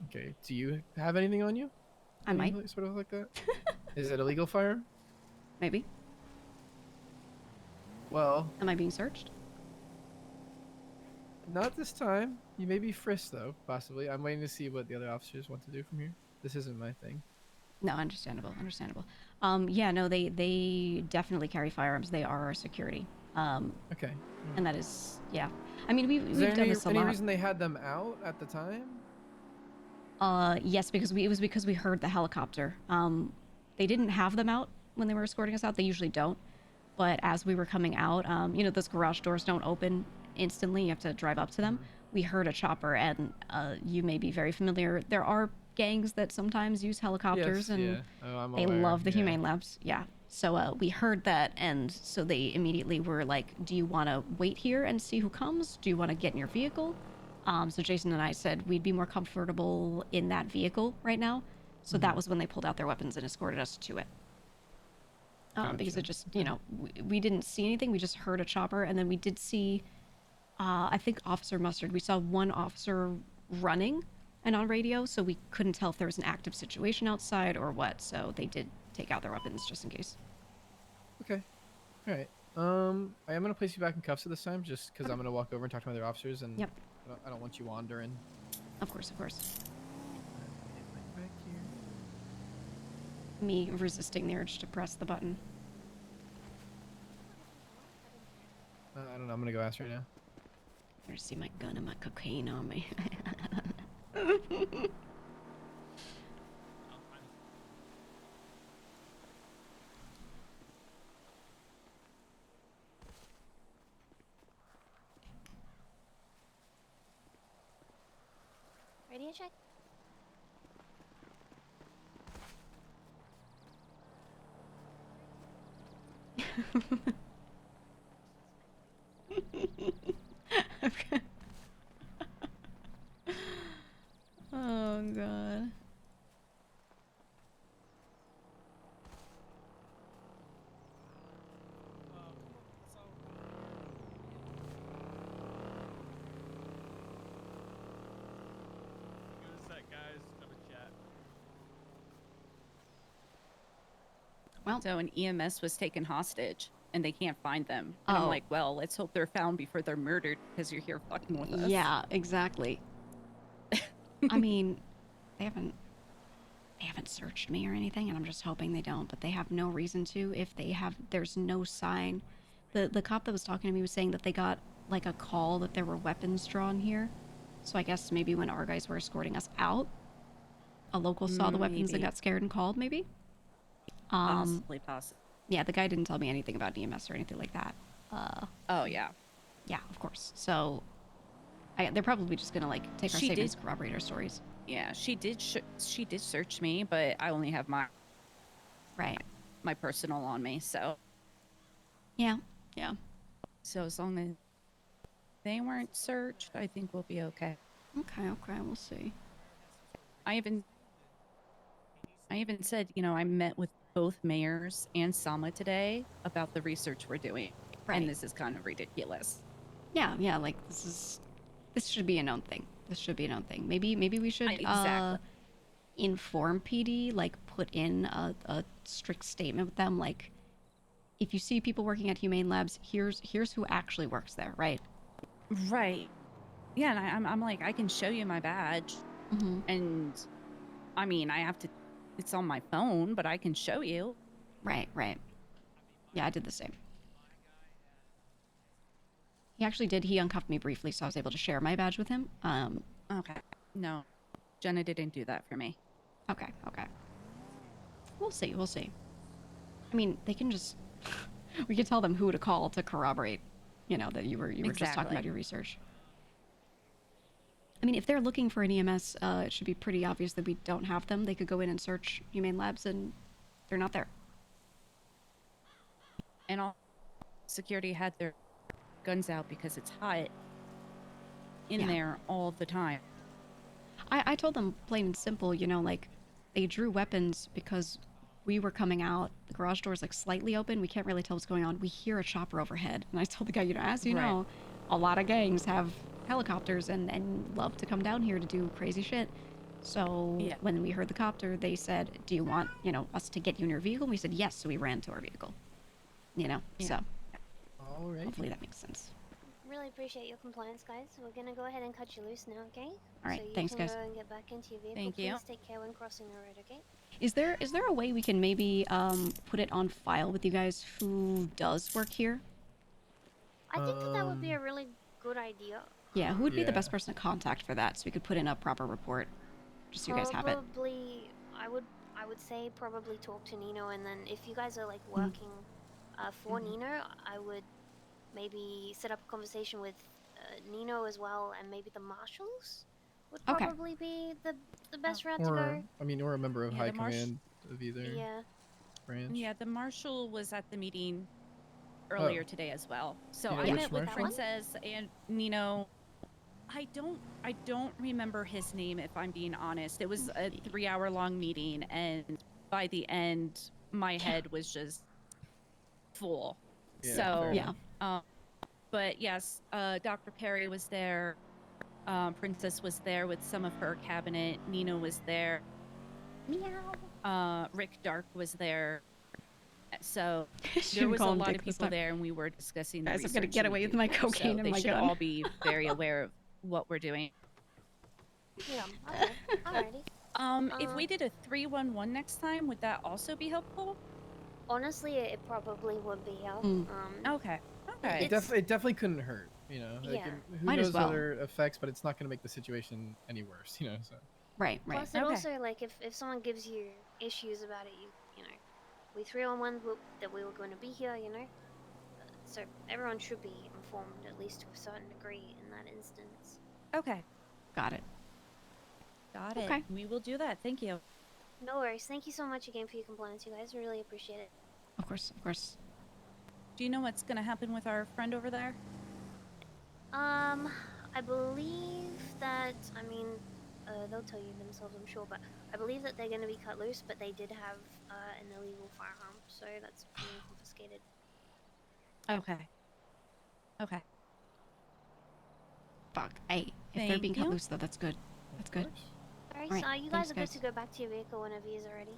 Okay. Do you have anything on you? I might. Anything sort of like that. Is it a legal firearm? Maybe. Well, Am I being searched? not this time. You may be frisked though, possibly. I'm waiting to see what the other officers want to do from here. This isn't my thing. No, understandable. Understandable. Yeah, no, they definitely carry firearms. They are our security. Okay. And that is, yeah. I mean, Is there we've done any, this a any lot. reason they had them out at the time? Yes, because it was because we heard the helicopter. They didn't have them out when they were escorting us out. They usually don't. But as we were coming out, you know, those garage doors don't open instantly. You have to drive up to them. We heard a chopper, and you may be very familiar. There are gangs that sometimes use helicopters, Yes, and yeah. Oh, I'm they aware, love the yeah. humane labs. Yeah. So we heard that, and so they immediately were like, "Do you want to wait here and see who comes? Do you want to get in your vehicle?" So Jason and I said we'd be more comfortable in that vehicle right now. So that was when they pulled out their weapons and escorted us to it. Because it just, you know, we didn't see anything. We just heard a chopper, and then we did see, I think Officer Mustard. We saw one officer running and on radio, so we couldn't tell if there was an active situation outside or what. So they did take out their weapons just in case. Okay. All right. I am gonna place you back in cuffs at this time, just because I'm gonna walk over and talk to my other officers, and Yep. I don't want you wandering. Of course, of course. Back here. Me resisting the urge to press the button. I don't know. I'm gonna go ask right now. Better see my gun and my cocaine on me. Radio check. Okay. Oh god. Well, so an EMS was taken hostage and they can't find them. And I'm Oh. like, well, let's hope they're found before they're murdered because you're here fucking with us. Yeah, exactly. I mean, they haven't searched me or anything, and I'm just hoping they don't, but they have no reason to. If they have, there's no sign. The cop that was talking to me was saying that they got like a call that there were weapons drawn here. So I guess maybe when our guys were escorting us out, a local saw the weapons and Maybe. got scared and called, maybe. Possibly. Yeah, the guy didn't tell me anything about EMS or anything like that. Oh, yeah. Yeah, of course. So they're probably just gonna like take our She statements, did- corroborate our stories. Yeah, she did search me, but I only have my personal on me, so. Yeah, yeah. So as long as they weren't searched, I think we'll be okay. Okay, we'll see. I even said, you know, I met with both mayors and Sama today about the research we're doing. Right. And this is kind of ridiculous. Yeah, like this should be a known thing. This should be a known thing. Maybe we should Exactly. inform PD, like put in a strict statement with them, like if you see people working at Humane Labs, here's who actually works there, right? Right. Yeah, and I'm like, I can show you my badge. And I mean, it's on my phone, but I can show you. Right. Yeah, I did the same. He actually did. He uncuffed me briefly, so I was able to share my badge with him. Okay. No, Jenna didn't do that for me. Okay. We'll see. I mean, they can just... we could tell them who to call to corroborate, that you were just talking about your research. I mean, if they're looking for an EMS, it should be pretty obvious that we don't have them. They could go in and search Humane Labs, and they're not there. And all security had their guns out because it's hot in there all the time. I told them plain and simple, like they drew weapons because we were coming out. The garage door is like slightly open. We can't really tell what's going on. We hear a chopper overhead. And I told the guy, as you know, a lot of gangs have helicopters and love to come down here to do crazy shit. So when we heard the copter, they said, do you want, us to get you in your vehicle? And we said, yes. So we ran to our vehicle, so hopefully that makes sense. Really appreciate your compliance, guys. We're gonna go ahead and cut you loose now, okay? All right, so you thanks, can guys. go and get back into your vehicle. Thank you. Please take care when crossing the road, okay? Is there a way we can maybe put it on file with you guys who does work here? I think that would be a really good idea. Yeah, who would be the best person to contact for that, so we could put in a proper report, just so you guys have it. Probably, I would say probably talk to Nino, and then if you guys are like working for Nino, I would maybe set up a conversation with Nino as well, and maybe the marshals would probably be the best route to go. I mean, or a member of high command of either branch. Yeah, the marshal was at the meeting earlier today as well. So I met with Princess and Nino. I don't remember his name, if I'm being honest. It was a 3-hour-long meeting, and by the end, my head was just full. But yes, Dr. Perry was there. Princess was there with some of her cabinet. Nino was there. Meow. Rick Dark was there. So there was a lot of people there, and we were discussing the Guys, I'm research gonna get in away the with my future, cocaine so and they my should gun. all be very aware of what we're doing. Yeah, okay. Alrighty. If we did a 311 next time, would that also be helpful? Honestly, it probably would be, yeah. Okay. It definitely couldn't hurt, Like, Yeah. who Might as knows well. other effects, but it's not going to make the situation any worse, So. Right. Plus, it also, like, if someone gives you issues about it, we 3-on-1 that we were going to be here, So everyone should be informed, at least to a certain degree in that instance. Okay. Got it. Got it. Okay. We will do that. Thank you. No worries. Thank you so much again for your compliance, you guys. We really appreciate it. Of course. Do you know what's going to happen with our friend over there? I believe that, they'll tell you themselves, I'm sure, but I believe that they're going to be cut loose, but they did have an illegal firearm, so that's being confiscated. Okay. Fuck. Hey, if they're being cut loose, though, that's good. That's good. Alright, All right, so you guys thanks, are good to go back to your vehicle whenever you're ready.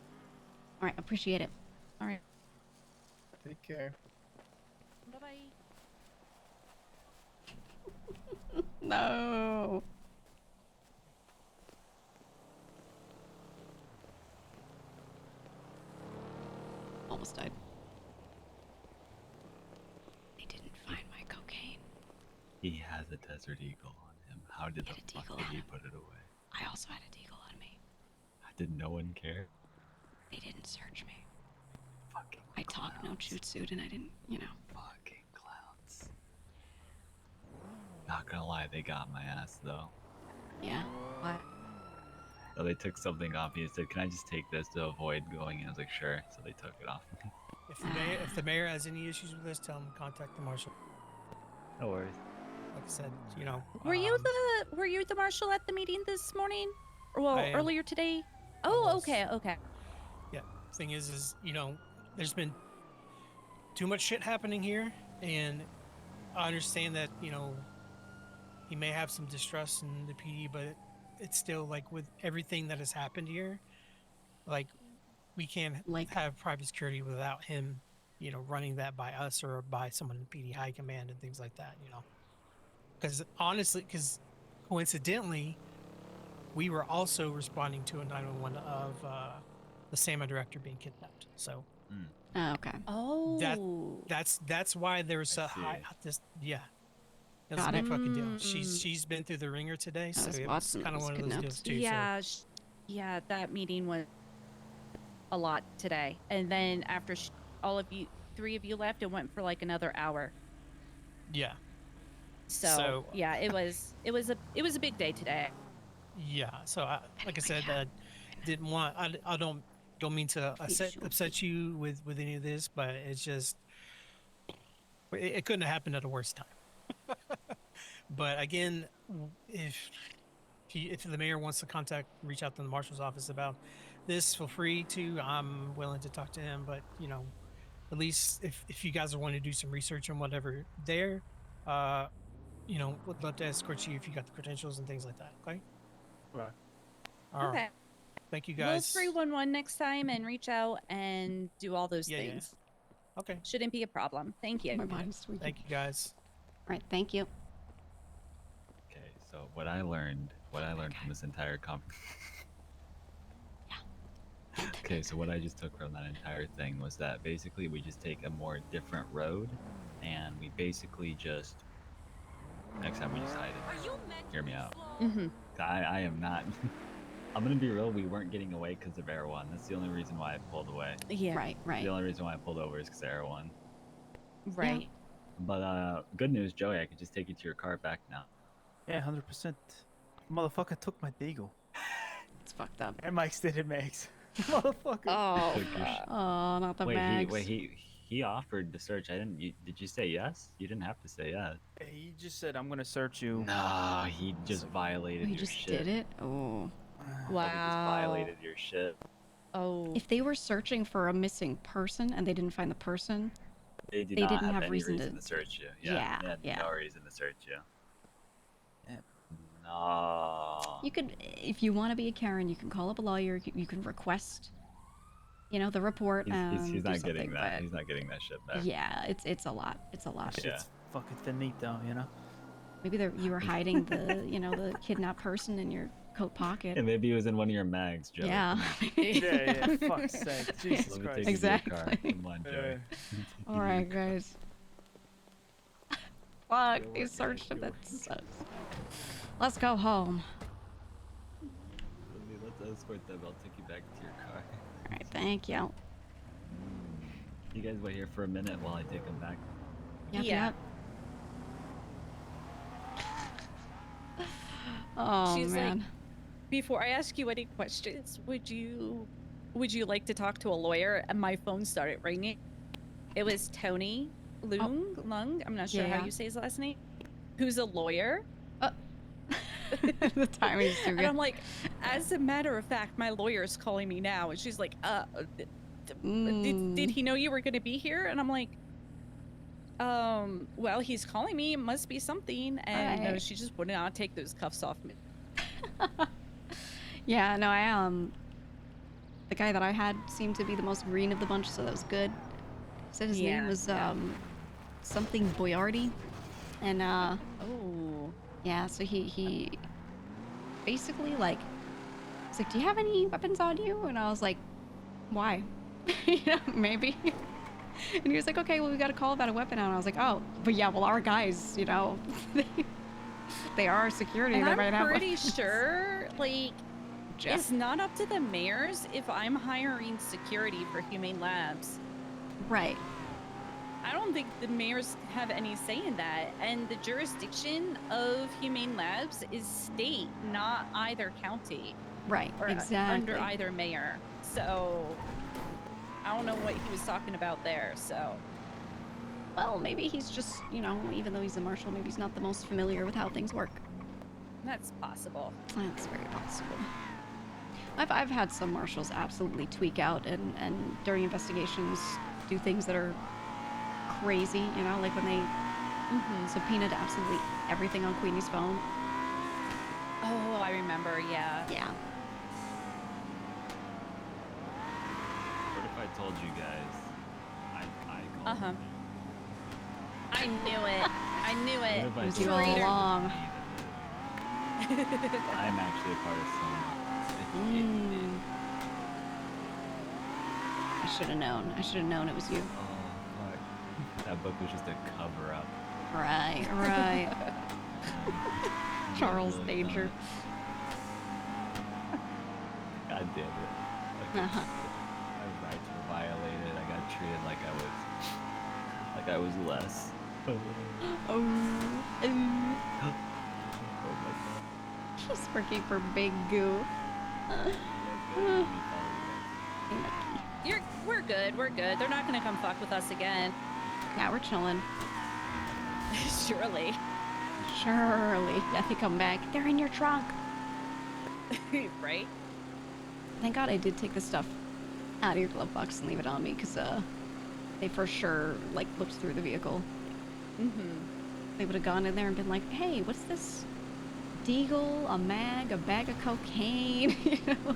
All right, appreciate it. All right. Take care. Bye-bye. No. Almost died. They didn't find my cocaine. He has a Desert Eagle on him. How did the fuck did he put it away? I also had a deagle on me. Did no one care? They didn't search me. Fucking I talk no shoot suit, and I didn't, Fucking clowns. Not gonna lie, they got my ass though. Yeah. What? So they took something off me and said, "Can I just take this to avoid going in?" I was like, "Sure." So they took it off me. If the mayor has any issues with this, tell him to contact the marshal. No worries. Like I said, Were you the marshal at the meeting this morning? Or well, I am. earlier today? Oh, okay. Yeah. Thing is, there's been too much shit happening here, And I understand that, you know, he may have some distrust in the PD, but it's still like with everything that has happened here, like we can't have private security without him, you know, running that by us or by someone in PD high command and things like that, you know. Because honestly, coincidentally, we were also responding to a 911 of the SAMA director being kidnapped. So. Oh, okay. Oh. That's why there's a high. Yeah. That's Got a big it. fucking deal. She's been through the ringer today, so was it was Watson that kind of was one of those deals too. Yeah, yeah, that meeting was a lot today. And then after all of you, 3 of you left, it went for like another hour. Yeah. So yeah, it was a big day today. Yeah. So like I said, didn't want. I don't mean to upset you with any of this, but it's just it couldn't have happened at a worse time. But again, if the mayor wants to reach out to the marshal's office about this, feel free to. I'm willing to talk to him, but you know, at least if you guys are wanting to do some research on whatever there, you know, would love to escort you if you got the credentials and things like that. Okay. Right. All Okay. right. Thank you guys. We'll 311 next time and reach out and do all those Yeah, yeah. things. Okay. Shouldn't be a problem. Thank you. My body's tweaking. Thank you guys. All right, thank you. Okay, so what I learned from this entire Okay, so what I just took from that entire thing was that basically we just take a more different road, and we basically just next time we just hide it. Hear me out. Mm-hmm. I am not. I'm gonna be real. We weren't getting away because of Air One. That's the only reason why I pulled away. Yeah. Right. The only reason why I pulled over is because of Air One. Right. Yeah. But good news, Joey. I could just take you to your car back now. Yeah, 100%. Motherfucker took my deagle. It's fucked up. And my extended mags. Motherfucker. Oh. Oh, not the mags. He offered to search. Did you say yes? You didn't have to say yes. He just said, I'm gonna search you. No, he just violated He your just shit. did it? Oh. He just violated your shit. Oh. If they were searching for a missing person and they didn't find the person, They they not didn't have have any reason to search you. Yeah, They had yeah. no reason to search you. No. You could, if you want to be a Karen, you can call up a lawyer. You can request, you know, the report. He's do not getting something, that. but He's not getting that shit back. yeah, it's a lot. It's a lot. Shit's fucking finito, you know? Maybe you were hiding the, you know, the kidnapped person in your coat pocket. And maybe it was in one of your mags, Joe. Yeah. Yeah, fuck's sake. Jesus Let me Christ. take you to your car. Exactly. Come on, Joey. All right, guys. Fuck, they searched him. That sucks. Let's go home. Let's escort them. I'll take you back to your car. All right, thank you. You guys wait here for a minute while I take them back. Yep, Yeah. yep. Oh, She's man. like, before I ask you any questions, would you like to talk to a lawyer? And my phone started ringing. It was Tony Lung. I'm not sure Yeah. how you say his last name. Who's a lawyer? The timing's too And good. I'm like, as a matter of fact, my lawyer's calling me now. And she's like, did he know you were going to be here? And I'm like, well, he's calling me. It must be something. And no, Right. she just would not take those cuffs off me. Yeah, no, the guy that I had seemed to be the most green of the bunch, so that was good. Said his name Yeah, was yeah. something Boyardi, and Oh. yeah, so he basically like, he's like, do you have any weapons on you? And I was like, why? Yeah, maybe. And he was like, okay, well, we got a call about a weapon out. And I was like, oh, but yeah, well, our guys, you know, they are security. And they I'm might have pretty weapons. sure, like, Jeff. it's not up to the mayors if I'm hiring security for Humane Labs. Right. I don't think the mayors have any say in that. And the jurisdiction of Humane Labs is state, not either county. Right, Or exactly. under either mayor. So I don't know what he was talking about there. So Well, maybe he's just, you know, even though he's a marshal, maybe he's not the most familiar with how things work. that's possible. That's very possible. I've had some marshals absolutely tweak out and during investigations do things that are crazy, you know, like when they subpoenaed absolutely everything on Queenie's phone. Oh, I remember. Yeah. Yeah. What if I told you guys I called Uh-huh. I knew it. I knew it. What if I It was told you all you along. I'm actually a part of some. I should have known. I should have known it was you. Oh, fuck. That book was just a cover up. Right, right. Charles Really Danger. God damn it. My rights were violated. I got treated like I was less. Oh my god. He's working for Big Goo. We're good. We're good. They're not gonna come fuck with us again. Yeah, we're chilling. Surely. Surely. Yeah, they come back. They're in your trunk. Right? Thank God I did take the stuff out of your glove box and leave it on me, because they for sure like looked through the vehicle. They would have gone in there and been like, hey, what's this? Deagle, a mag, a bag of cocaine, you know,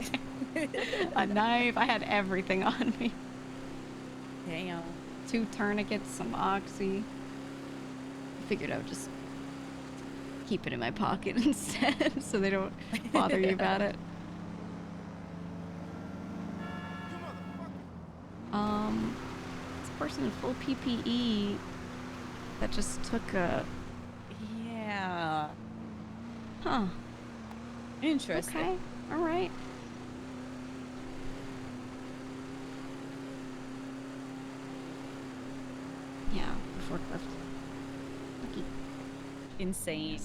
a knife. I had everything on me. Damn. 2 tourniquets, some oxy. I figured I would just keep it in my pocket instead so they don't bother you about it. It's a person in full PPE that just took a... Yeah. Huh. Interesting. Okay. All right. Yeah, the forklift. Lucky. Insane.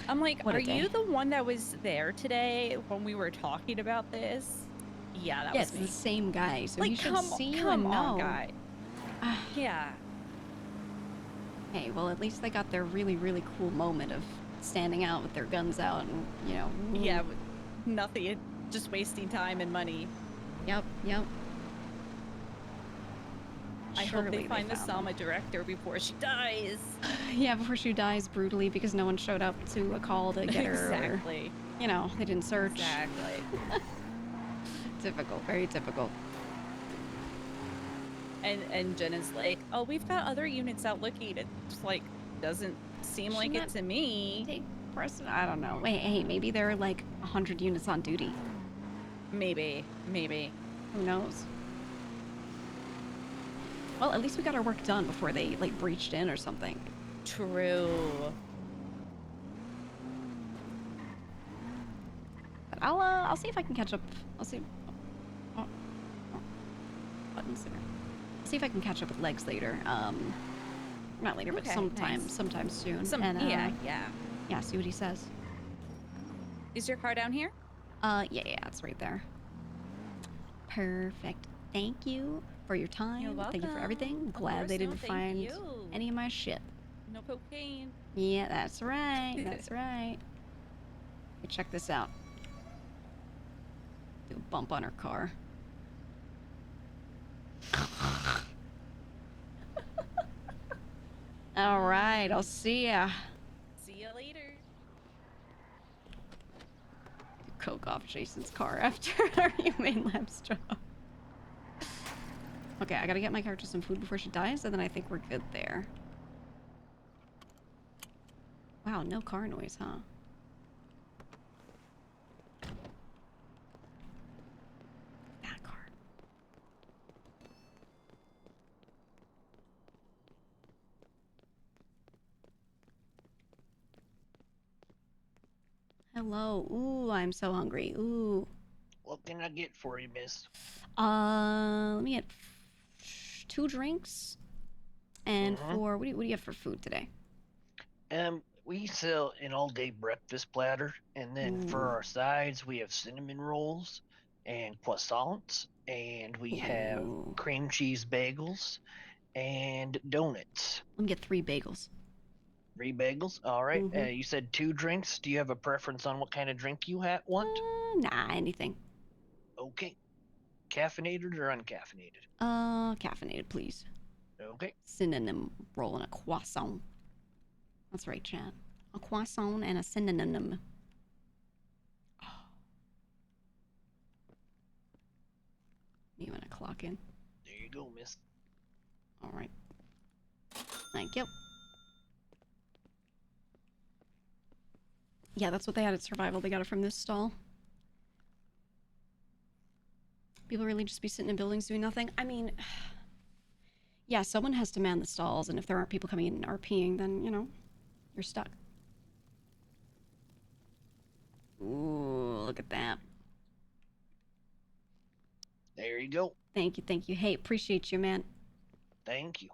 I'm like, What a are you day. the one that was there today when we were talking about this? Yeah, that Yes, was me. the same guy. So Like, he should come see you come and on, know. guy. Yeah. Hey, well, at least they got their really, really cool moment of standing out with their guns out and, you know. Yeah, with nothing. Just wasting time and money. Yep, yep. I Surely hope they find the found Sama director before she dies. Yeah, before she dies brutally because no one showed up to a call to get her. Exactly. Or, you know, they didn't search. Exactly. Typical, very typical. And Jenna's like, oh, we've got other units out looking. It's like, doesn't seem like it to me. Take precedent. I don't know. Wait, hey, maybe there are like 100 units on duty. Maybe. Who knows? Well, at least we got our work done before they like breached in or something. True. But I'll see if I can catch up. I'll see. Oh. Buttons there. See if I can catch up with Legs later. Not later, but Okay, sometime nice. soon. Yeah. Yeah, see what he says. Is your car down here? Yeah, it's right there. Perfect. Thank you for your time. You're Thank you for welcome. everything. Of Glad course, they no, didn't thank find you. any of my shit. No cocaine. Yeah, that's right. That's right. Hey, check this out. Do a bump on her car. All right, I'll see ya. See you later. Coke off Jason's car after our humane labs job. Okay, I gotta get my character some food before she dies, and then I think we're good there. Wow, no car noise, huh? That car. Hello. Ooh, I'm so hungry. Ooh. What can I get for you, miss? Let me get 2 drinks. And for what do you have for food today? We sell an all-day breakfast platter, and then for our sides, we have cinnamon rolls and croissants, and we have cream cheese bagels and donuts. Let me get 3 bagels. 3 bagels? All right. You said 2 drinks. Do you have a preference on what kind of drink you want? Nah, anything. Okay. Caffeinated or uncaffeinated? Caffeinated, please. Okay. Synonym roll and a croissant. That's right, chat. A croissant and a synonym. You want to clock in? There you go, miss. All right. Thank you. Yeah, that's what they had at Survival. They got it from this stall. People really just be sitting in buildings doing nothing? I mean, yeah, someone has to man the stalls, and if there aren't people coming in and RPing, then, you know, you're stuck. Ooh, look at that. There you go. Thank you, thank you. Hey, appreciate you, man. Thank you.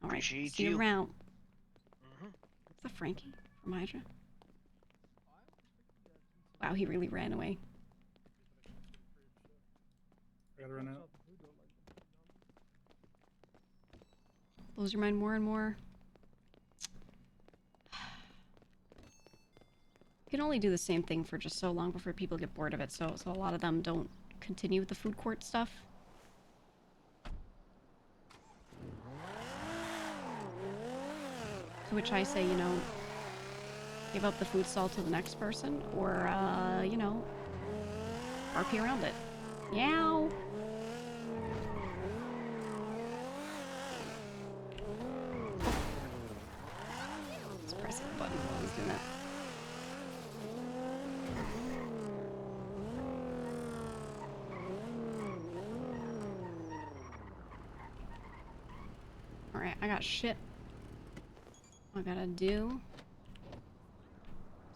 All right, Appreciate see you you. around. Mm-hmm. Is that Frankie from Hydra? Wow, he really ran away. I gotta run out. Blows your mind more and more. You can only do the same thing for just so long before people get bored of it, so a lot of them don't continue with the food court stuff. To which I say, you know, give up the food stall to the next person, or, you know, RP around it. Meow! Just pressing the button while I was doing that. Alright, I got shit I gotta do. So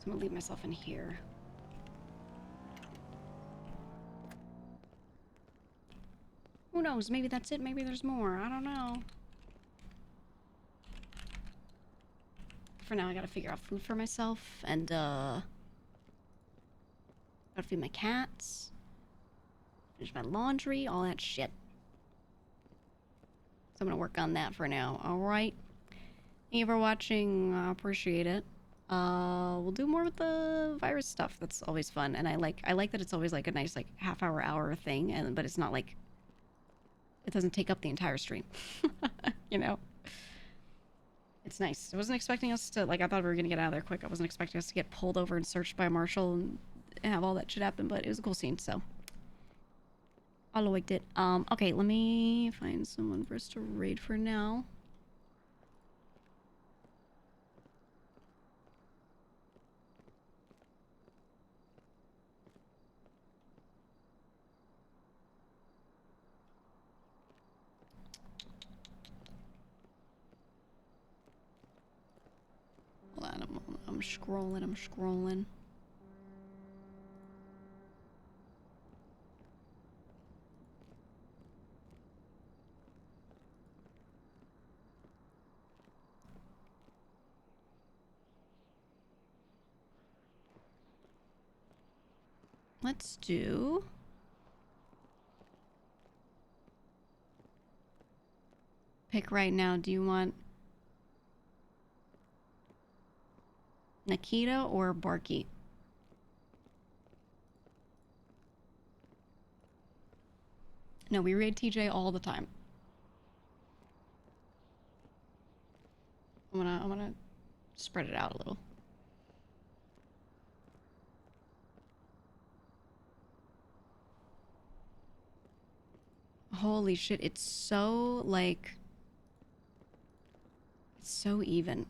I'm gonna leave myself in here. Who knows? Maybe that's it. Maybe there's more. I don't know. For now, I gotta figure out food for myself and, gotta feed my cats. Finish my laundry, all that shit. So I'm gonna work on that for now. Alright. Thank you for watching. I appreciate it. We'll do more with the virus stuff. That's always fun. And I like that it's always like a nice like hour thing, but it's not like it doesn't take up the entire stream. You know? It's nice. I wasn't expecting us to, like, I thought we were gonna get out of there quick. I wasn't expecting us to get pulled over and searched by a marshal and have all that shit happen, but it was a cool scene, so. I liked it. Okay, let me find someone for us to raid for now. Hold on, I'm scrolling. Let's do... Pick right now. Do you want Nikita or Barky? No, we raid TJ all the time. I'm gonna spread it out a little. Holy shit, it's so, like... It's so even.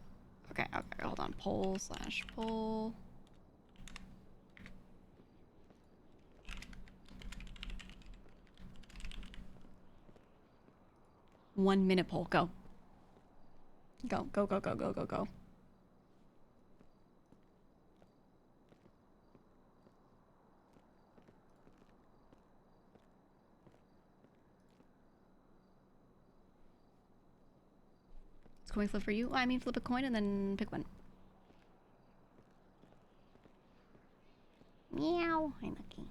Okay, hold on. Poll/poll. One minute poll. Go. Go. Coin flip for you? I mean, flip a coin and then pick one. Meow. Hi, Lucky.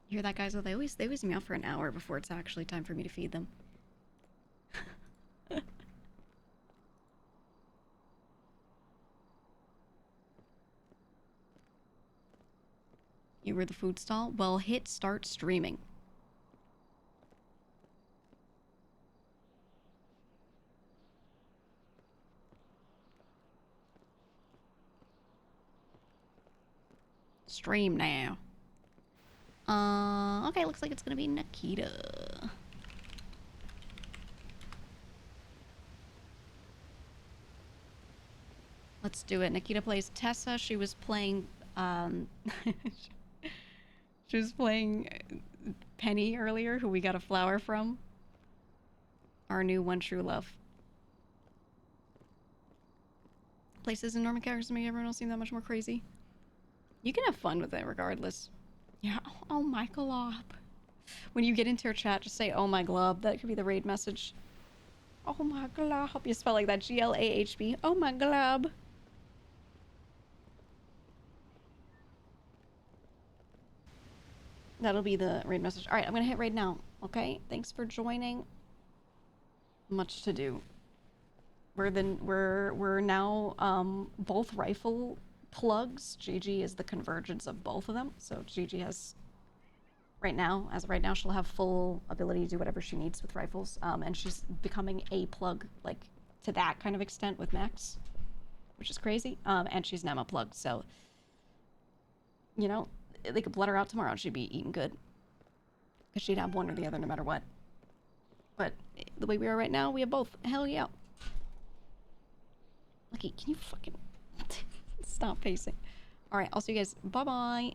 You hear that, guys? Oh, they always meow for an hour before it's actually time for me to feed them. You were the food stall? Well, hit start streaming. Stream now. Okay, looks like it's gonna be Nikita. Let's do it. Nikita plays Tessa. She was playing, she was playing Penny earlier, who we got a flower from. Our new one true love. Places and Norman characters make everyone else seem that much more crazy. You can have fun with it regardless. Yeah. Oh my glob. When you get into her chat, just say, oh my glob. That could be the raid message. Oh my glob. You spell like that. Glahb. Oh my glob. That'll be the raid message. Alright, I'm gonna hit raid now. Okay? Thanks for joining. Much to do. We're now both rifle plugs. Gigi is the convergence of both of them. So Gigi has as of right now, she'll have full ability to do whatever she needs with rifles. And she's becoming a plug, like, to that kind of extent with Max, which is crazy. And she's an Emma plug, so, you know, they could blood her out tomorrow and she'd be eating good. Because she'd have one or the other no matter what. But the way we are right now, we have both. Hell yeah. Lucky, can you fucking stop pacing? Alright, I'll see you guys. Bye-bye.